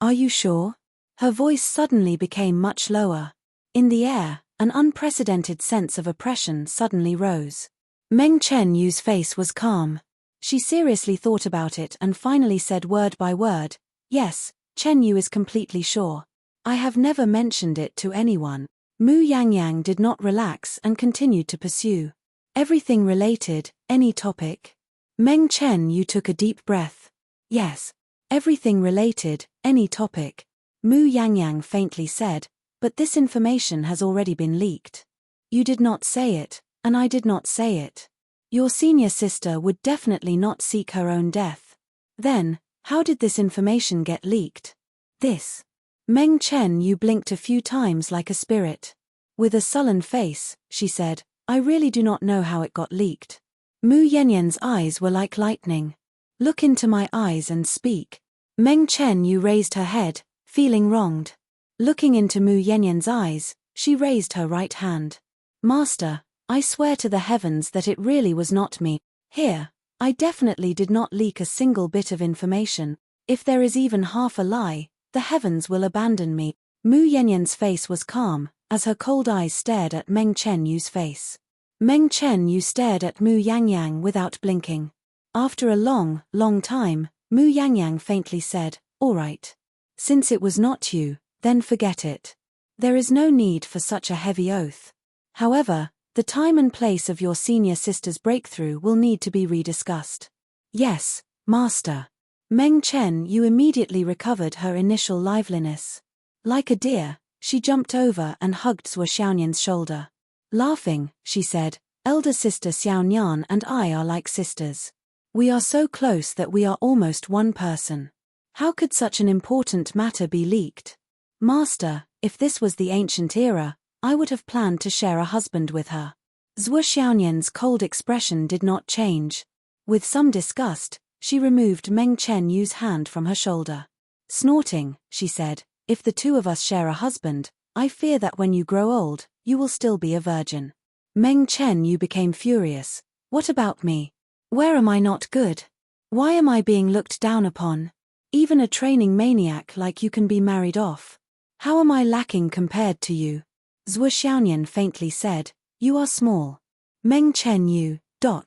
Are you sure? Her voice suddenly became much lower. In the air, an unprecedented sense of oppression suddenly rose. Meng Chen Yu's face was calm. She seriously thought about it and finally said word by word, yes, Chen Yu is completely sure. I have never mentioned it to anyone. Mu Yangyang did not relax and continued to pursue. Everything related, any topic. Meng Chen Yu took a deep breath. Yes. Everything related, any topic. Mu Yangyang faintly said, but this information has already been leaked. You did not say it, and I did not say it. Your senior sister would definitely not seek her own death. Then, how did this information get leaked? This. Meng Chen Yu blinked a few times like a spirit. With a sullen face, she said, I really do not know how it got leaked. Mu Yanyan's eyes were like lightning. Look into my eyes and speak. Meng Chen Yu raised her head, feeling wronged. Looking into Mu Yanyan's eyes, she raised her right hand. Master, I swear to the heavens that it really was not me. Here, I definitely did not leak a single bit of information. If there is even half a lie, the heavens will abandon me. Mu Yanyan's face was calm, as her cold eyes stared at Meng Chen Yu's face. Meng Chen Yu stared at Mu Yangyang without blinking. After a long, long time, Mu Yangyang faintly said, all right. Since it was not you, then forget it. There is no need for such a heavy oath. However, the time and place of your senior sister's breakthrough will need to be rediscussed. Yes, Master. Meng Chen Yu immediately recovered her initial liveliness. Like a deer, she jumped over and hugged Zhuo Xiaonian's shoulder. Laughing, she said, elder sister Xiaonian and I are like sisters. We are so close that we are almost one person. How could such an important matter be leaked? Master, if this was the ancient era, I would have planned to share a husband with her. Zhuo Xiaonian's cold expression did not change. With some disgust, she removed Meng Chen Yu's hand from her shoulder. Snorting, she said, if the two of us share a husband, I fear that when you grow old, you will still be a virgin. Meng Chen Yu became furious. What about me? Where am I not good? Why am I being looked down upon? Even a training maniac like you can be married off. How am I lacking compared to you? Zhuo Xiaonian faintly said, you are small. Meng Chen Yu. Zhuo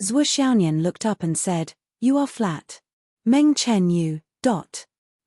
Xiaonian looked up and said, "You are flat." Meng Chen Yu. Zhuo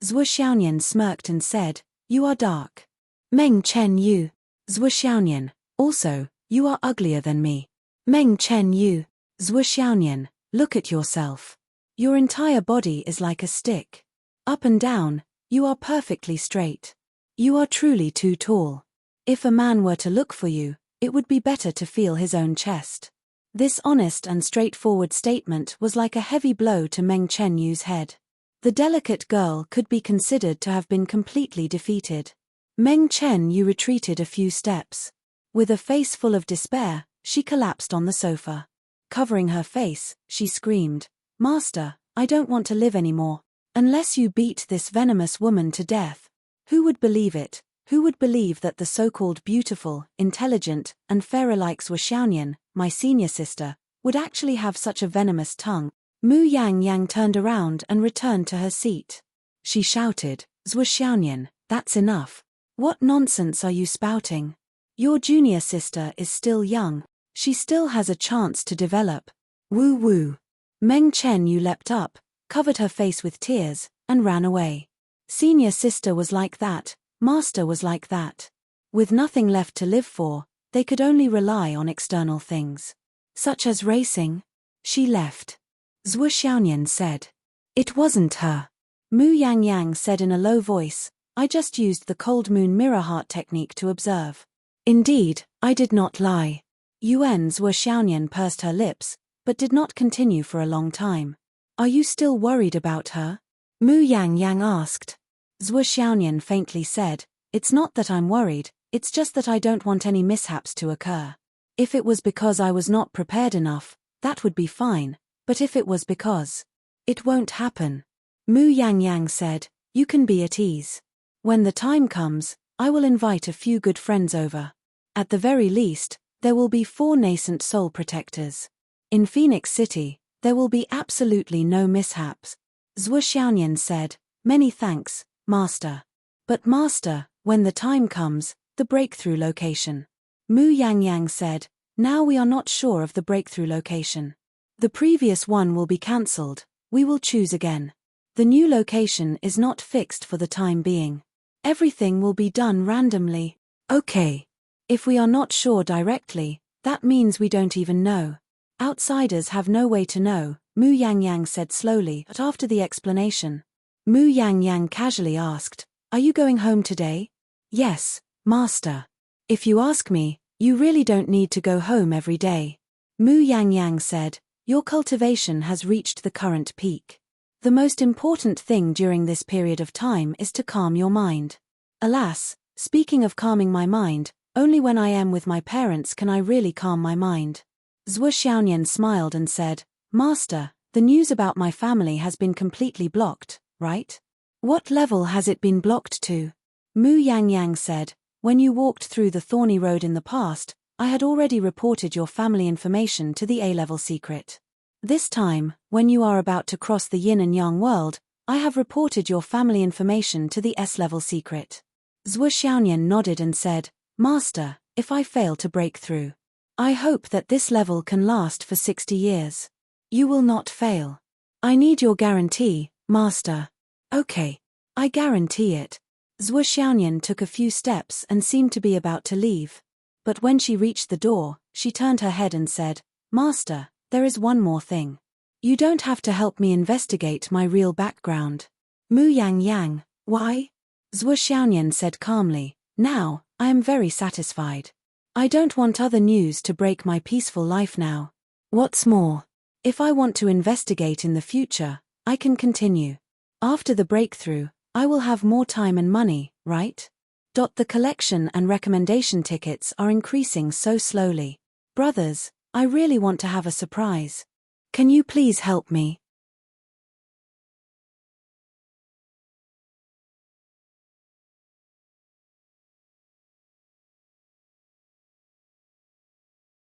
Xiaonian smirked and said, "You are dark." Meng Chen Yu. Zhuo Xiaonian. "Also, you are uglier than me." Meng Chen Yu. Zhuo Xiaonian. "Look at yourself. Your entire body is like a stick. Up and down, you are perfectly straight. You are truly too tall. If a man were to look for you, it would be better to feel his own chest." This honest and straightforward statement was like a heavy blow to Meng Chen Yu's head. The delicate girl could be considered to have been completely defeated. Meng Chen Yu retreated a few steps. With a face full of despair, she collapsed on the sofa. Covering her face, she screamed, "Master, I don't want to live anymore. Unless you beat this venomous woman to death." Who would believe it? Who would believe that the so-called beautiful, intelligent, and fairy-like Zhuo Xiaonian, my senior sister, would actually have such a venomous tongue? Mu Yang turned around and returned to her seat. She shouted, "Zhuo Xiaonian, that's enough. What nonsense are you spouting? Your junior sister is still young. She still has a chance to develop." Woo woo. Meng Chen Yu leapt up, covered her face with tears, and ran away. Senior sister was like that, master was like that. With nothing left to live for, they could only rely on external things. Such as racing. She left. Zhuo Xiaonian said. "It wasn't her." Mu Yang said in a low voice, "I just used the cold moon mirror heart technique to observe. Indeed, I did not lie." Zhuo Xiaonian pursed her lips, but did not continue for a long time. "Are you still worried about her?" Mu Yang asked. Zhuo Xiaonian faintly said, "It's not that I'm worried, it's just that I don't want any mishaps to occur. If it was because I was not prepared enough, that would be fine, but if it was because it won't happen." Mu Yang said, "You can be at ease. When the time comes, I will invite a few good friends over. At the very least, there will be 4 nascent soul protectors. In Phoenix City, there will be absolutely no mishaps." Zhuo Xiaonian said, "Many thanks, Master. But Master, when the time comes, the breakthrough location." Mu Yang said, "Now we are not sure of the breakthrough location. The previous one will be cancelled, we will choose again. The new location is not fixed for the time being. Everything will be done randomly." "Okay. If we are not sure directly, that means we don't even know. Outsiders have no way to know," Mu Yang said slowly, but after the explanation. Mu Yang casually asked, "Are you going home today?" "Yes, Master. If you ask me, you really don't need to go home every day." Mu Yang said, "Your cultivation has reached the current peak. The most important thing during this period of time is to calm your mind. Alas, speaking of calming my mind, only when I am with my parents can I really calm my mind." Zhuo Xiaonian smiled and said, "Master, the news about my family has been completely blocked, right?" "What level has it been blocked to?" Mu Yang said, "When you walked through the thorny road in the past, I had already reported your family information to the A-level secret. This time, when you are about to cross the yin and yang world, I have reported your family information to the S-level secret." Zhuo Xiaonian nodded and said, "Master, if I fail to break through, I hope that this level can last for 60 years. You will not fail. I need your guarantee, Master." "Okay. I guarantee it." Zhuo Xiaonian took a few steps and seemed to be about to leave. But when she reached the door, she turned her head and said, "Master, there is one more thing. You don't have to help me investigate my real background." Mu Yang, "Why?" Zhuo Xiaonian said calmly, "Now, I am very satisfied. I don't want other news to break my peaceful life now. What's more, if I want to investigate in the future, I can continue. After the breakthrough, I will have more time and money, right? The collection and recommendation tickets are increasing so slowly. Brothers, I really want to have a surprise. Can you please help me?"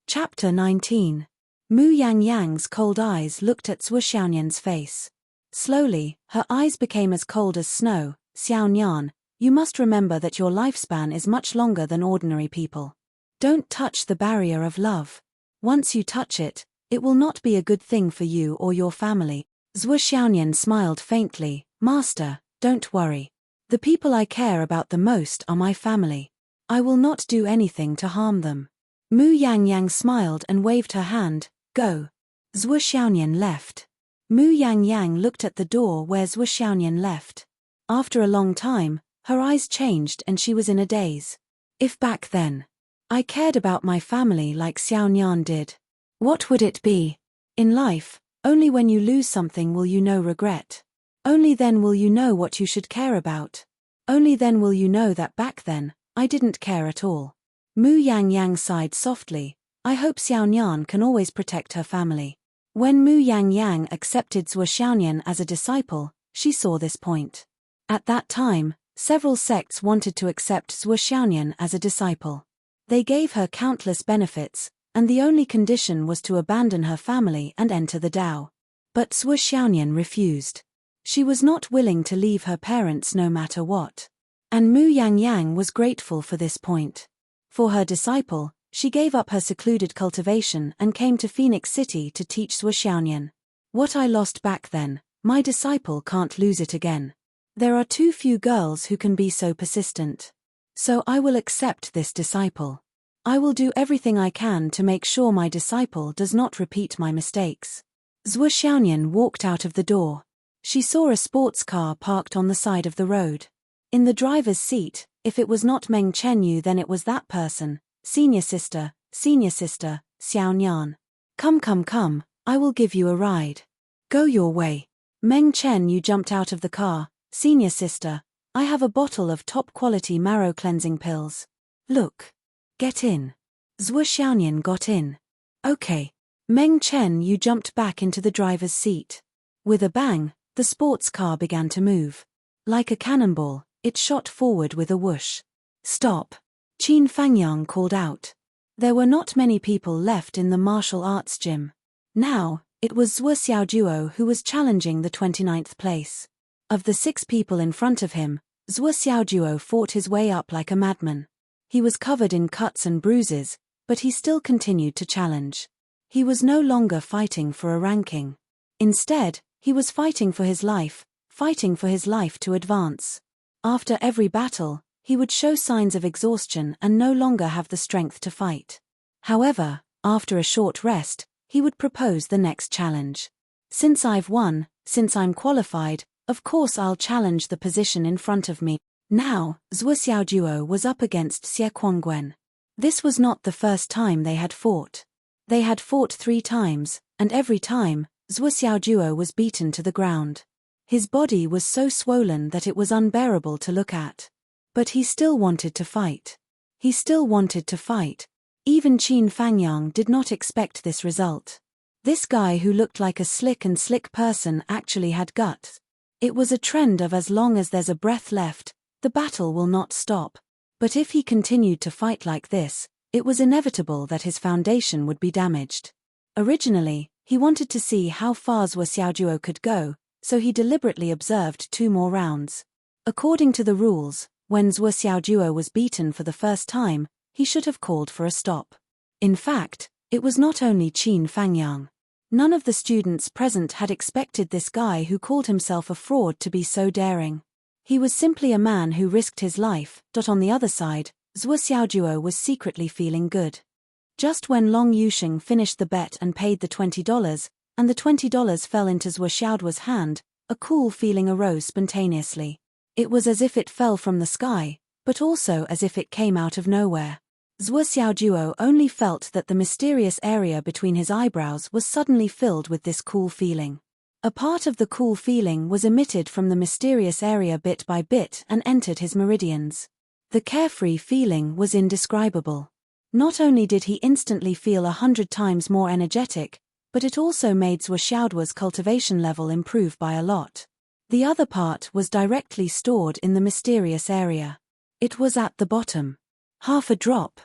Chapter 19. Mu Yang's cold eyes looked at Zhuo Xiaonian's face. Slowly, her eyes became as cold as snow. "Xiaonian, you must remember that your lifespan is much longer than ordinary people. Don't touch the barrier of love. Once you touch it, it will not be a good thing for you or your family. Zhuo Xiaonian smiled faintly. Master, don't worry. The people I care about the most are my family. I will not do anything to harm them. Mu Yangyang smiled and waved her hand. Go. Zhuo Xiaonian left. Mu Yangyang looked at the door where Zhuo Xiaonian left. After a long time, her eyes changed and she was in a daze. If back then I cared about my family like Xiaonian did, what would it be? In life, only when you lose something will you know regret. Only then will you know what you should care about. Only then will you know that back then, I didn't care at all. Mu Yangyang sighed softly. I hope Xiaonian can always protect her family. When Mu Yangyang accepted Zhuo Xiaonian as a disciple, she saw this point. At that time, several sects wanted to accept Zhuo Xiaonian as a disciple. They gave her countless benefits, and the only condition was to abandon her family and enter the Tao. But Zhuo Xiaonian refused. She was not willing to leave her parents no matter what. And Mu Yangyang was grateful for this point. For her disciple, she gave up her secluded cultivation and came to Phoenix City to teach Zhuo Xiaonian. What I lost back then, my disciple can't lose it again. There are too few girls who can be so persistent. So I will accept this disciple. I will do everything I can to make sure my disciple does not repeat my mistakes. Zhuo Xiaonian walked out of the door. She saw a sports car parked on the side of the road. In the driver's seat, if it was not Meng Chenyu then it was that person. Senior sister, Xiaonian. Come, I will give you a ride. Go your way. Meng Chenyu jumped out of the car. Senior sister, I have a bottle of top-quality marrow cleansing pills. Look. Get in. Zhuo Xiaonian got in. Okay. Meng Chenyu jumped back into the driver's seat. With a bang, the sports car began to move. Like a cannonball, it shot forward with a whoosh. Stop. Qin Fangyang called out. There were not many people left in the martial arts gym. Now, it was Zhuo Xiaojuo who was challenging the 29th place. Of the 6 people in front of him, Zhuo Xiaojuo fought his way up like a madman. He was covered in cuts and bruises, but he still continued to challenge. He was no longer fighting for a ranking. Instead, he was fighting for his life to advance. After every battle, he would show signs of exhaustion and no longer have the strength to fight. However, after a short rest, he would propose the next challenge. Since I've won, since I'm qualified, of course I'll challenge the position in front of me. Now, Zhuo Xiaojuo was up against Xie Kuangwen. This was not the first time they had fought. They had fought 3 times, and every time, Zhuo Xiaojuo was beaten to the ground. His body was so swollen that it was unbearable to look at. But he still wanted to fight. He still wanted to fight. Even Qin Fangyang did not expect this result. This guy who looked like a slick person actually had guts. It was a trend of as long as there's a breath left, the battle will not stop. But if he continued to fight like this, it was inevitable that his foundation would be damaged. Originally, he wanted to see how far Zhuo Xiaojuo could go, so he deliberately observed 2 more rounds. According to the rules, when Zhuo Xiaojuo was beaten for the first time, he should have called for a stop. In fact, it was not only Qin Fangyang. None of the students present had expected this guy who called himself a fraud to be so daring. He was simply a man who risked his life. On the other side, Zhuo Xiaojuo was secretly feeling good. Just when Long Yusheng finished the bet and paid the $20, and the $20 fell into Zhuo Xiaojuo's hand, a cool feeling arose spontaneously. It was as if it fell from the sky, but also as if it came out of nowhere. Zhuo Xiaojuo only felt that the mysterious area between his eyebrows was suddenly filled with this cool feeling. A part of the cool feeling was emitted from the mysterious area bit by bit and entered his meridians. The carefree feeling was indescribable. Not only did he instantly feel 100 times more energetic, but it also made Zhuo Xiaojuo's cultivation level improve by a lot. The other part was directly stored in the mysterious area. It was at the bottom. Half a drop.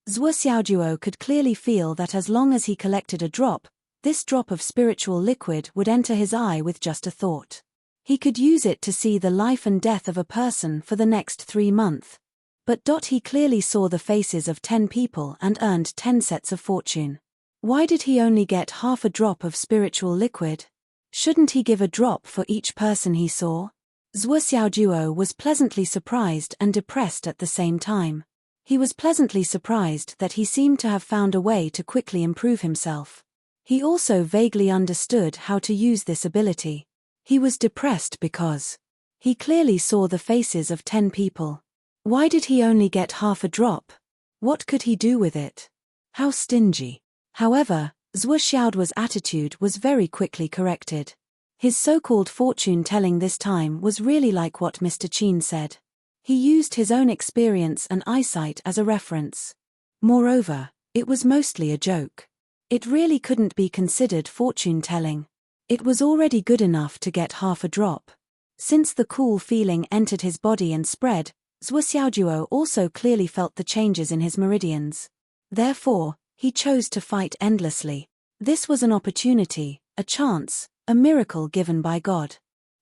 Zhuo Xiaojuo could clearly feel that as long as he collected a drop, this drop of spiritual liquid would enter his eye with just a thought. He could use it to see the life and death of a person for the next 3 months. But he clearly saw the faces of 10 people and earned 10 sets of fortune. Why did he only get half a drop of spiritual liquid? Shouldn't he give a drop for each person he saw? Zhuo Xiaojuo was pleasantly surprised and depressed at the same time. He was pleasantly surprised that he seemed to have found a way to quickly improve himself. He also vaguely understood how to use this ability. He was depressed because he clearly saw the faces of 10 people. Why did he only get half a drop? What could he do with it? How stingy. However, Zhuo Xiaoduo's attitude was very quickly corrected. His so-called fortune-telling this time was really like what Mr. Qin said. He used his own experience and eyesight as a reference. Moreover, it was mostly a joke. It really couldn't be considered fortune-telling. It was already good enough to get half a drop. Since the cool feeling entered his body and spread, Zhuo Xiaojuo also clearly felt the changes in his meridians. Therefore, he chose to fight endlessly. This was an opportunity, a chance, a miracle given by God.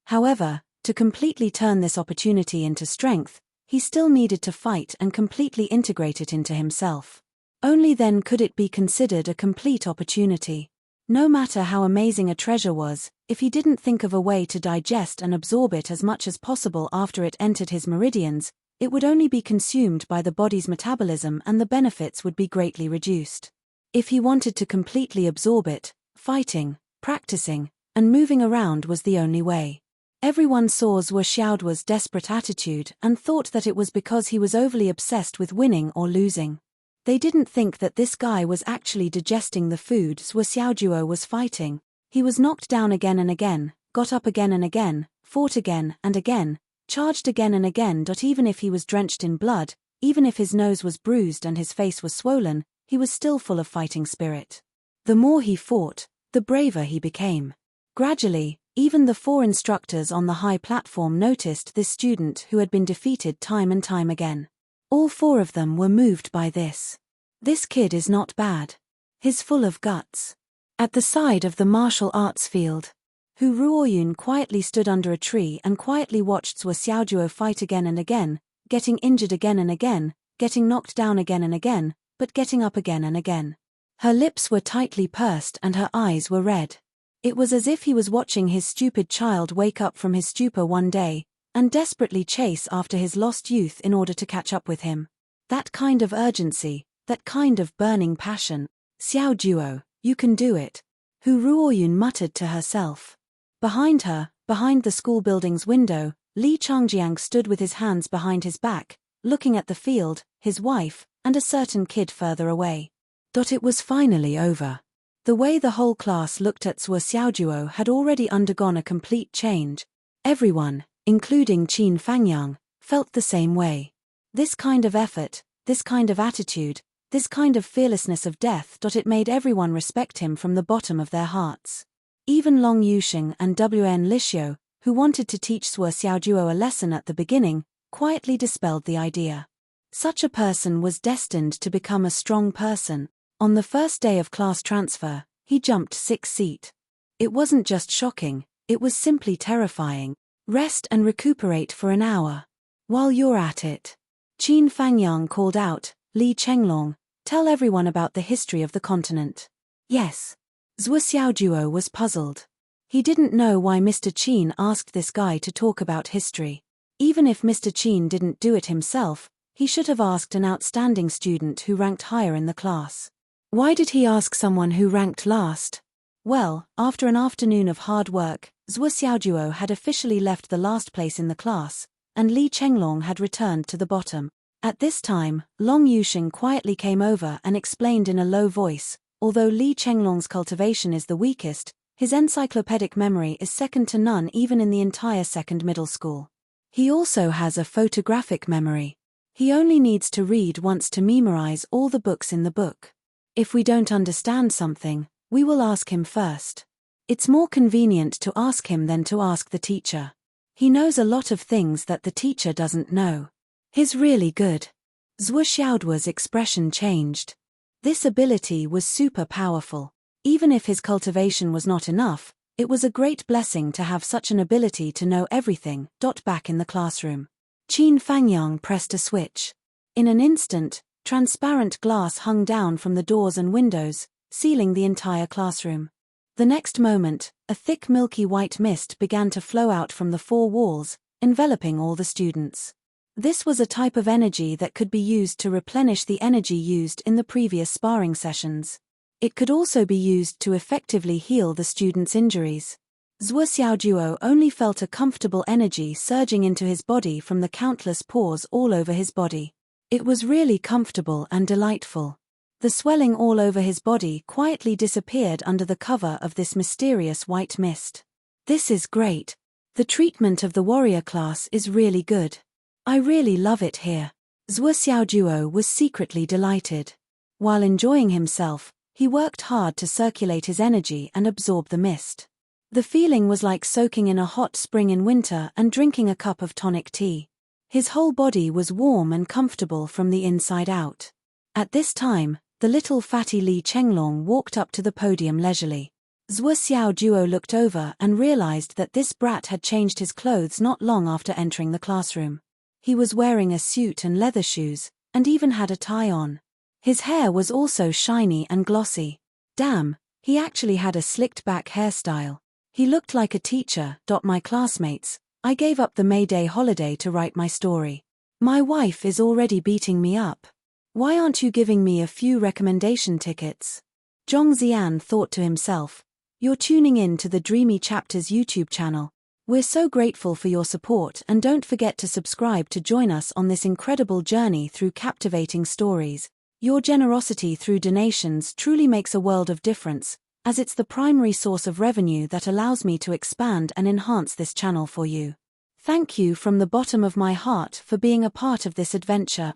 However, to completely turn this opportunity into strength, he still needed to fight and completely integrate it into himself. Only then could it be considered a complete opportunity. No matter how amazing a treasure was, if he didn't think of a way to digest and absorb it as much as possible after it entered his meridians, it would only be consumed by the body's metabolism and the benefits would be greatly reduced. If he wanted to completely absorb it, fighting, practicing, and moving around was the only way. Everyone saw Zhuo Xiaoduo's desperate attitude and thought that it was because he was overly obsessed with winning or losing. They didn't think that this guy was actually digesting the food Zhuo Xiaojuo was fighting. He was knocked down again and again, got up again and again, fought again and again, charged again and again. Even if he was drenched in blood, even if his nose was bruised and his face was swollen, he was still full of fighting spirit. The more he fought, the braver he became. Gradually, even the 4 instructors on the high platform noticed this student who had been defeated time and time again. All 4 of them were moved by this. This kid is not bad. He's full of guts. At the side of the martial arts field, Hu Ruoyun quietly stood under a tree and quietly watched Zhuo Xiaojuo fight again and again, getting injured again and again, getting knocked down again and again, but getting up again and again. Her lips were tightly pursed and her eyes were red. It was as if he was watching his stupid child wake up from his stupor one day, and desperately chase after his lost youth in order to catch up with him. That kind of urgency, that kind of burning passion. Xiaojuo, you can do it. Hu Ruoyun muttered to herself. Behind her, behind the school building's window, Li Changjiang stood with his hands behind his back, looking at the field, his wife, and a certain kid further away. It was finally over. The way the whole class looked at Zhuo Xiaojuo had already undergone a complete change. Everyone, including Qin Fangyang, felt the same way. This kind of effort, this kind of attitude, this kind of fearlessness of death. It made everyone respect him from the bottom of their hearts. Even Long Yusheng and Wn Lixio, who wanted to teach Zhuo Xiaojuo a lesson at the beginning, quietly dispelled the idea. Such a person was destined to become a strong person. On the first day of class transfer, he jumped 6 feet. It wasn't just shocking, it was simply terrifying. Rest and recuperate for an hour. While you're at it. Qin Fangyang called out, Li Chenglong, tell everyone about the history of the continent. Yes. Zhuo Xiaojuo was puzzled. He didn't know why Mr. Qin asked this guy to talk about history. Even if Mr. Qin didn't do it himself, he should have asked an outstanding student who ranked higher in the class. Why did he ask someone who ranked last? Well, after an afternoon of hard work, Zhuo Xiaojuo had officially left the last place in the class, and Li Chenglong had returned to the bottom. At this time, Long Yusheng quietly came over and explained in a low voice, although Li Chenglong's cultivation is the weakest, his encyclopedic memory is second to none even in the entire second middle school. He also has a photographic memory. He only needs to read once to memorize all the books in the book. If we don't understand something, we will ask him first. It's more convenient to ask him than to ask the teacher. He knows a lot of things that the teacher doesn't know. He's really good. Zhuo Xiaoduo's expression changed. This ability was super powerful. Even if his cultivation was not enough, it was a great blessing to have such an ability to know everything. Back in the classroom, Qin Fangyang pressed a switch. In an instant, transparent glass hung down from the doors and windows, sealing the entire classroom. The next moment, a thick milky white mist began to flow out from the four walls, enveloping all the students. This was a type of energy that could be used to replenish the energy used in the previous sparring sessions. It could also be used to effectively heal the students' injuries. Zhuo Xiaojuo only felt a comfortable energy surging into his body from the countless pores all over his body. It was really comfortable and delightful. The swelling all over his body quietly disappeared under the cover of this mysterious white mist. This is great. The treatment of the warrior class is really good. I really love it here. Zhuo Xiaojuo was secretly delighted. While enjoying himself, he worked hard to circulate his energy and absorb the mist. The feeling was like soaking in a hot spring in winter and drinking a cup of tonic tea. His whole body was warm and comfortable from the inside out. At this time, the little fatty Li Chenglong walked up to the podium leisurely. Zhuo Xiaojuo looked over and realized that this brat had changed his clothes not long after entering the classroom. He was wearing a suit and leather shoes, and even had a tie on. His hair was also shiny and glossy. Damn, he actually had a slicked-back hairstyle. He looked like a teacher. My classmates, I gave up the May Day holiday to write my story. My wife is already beating me up. Why aren't you giving me a few recommendation tickets? Zhong Xian thought to himself. You're tuning in to the Dreamy Chapters YouTube channel. We're so grateful for your support, and don't forget to subscribe to join us on this incredible journey through captivating stories. Your generosity through donations truly makes a world of difference, as it's the primary source of revenue that allows me to expand and enhance this channel for you. Thank you from the bottom of my heart for being a part of this adventure.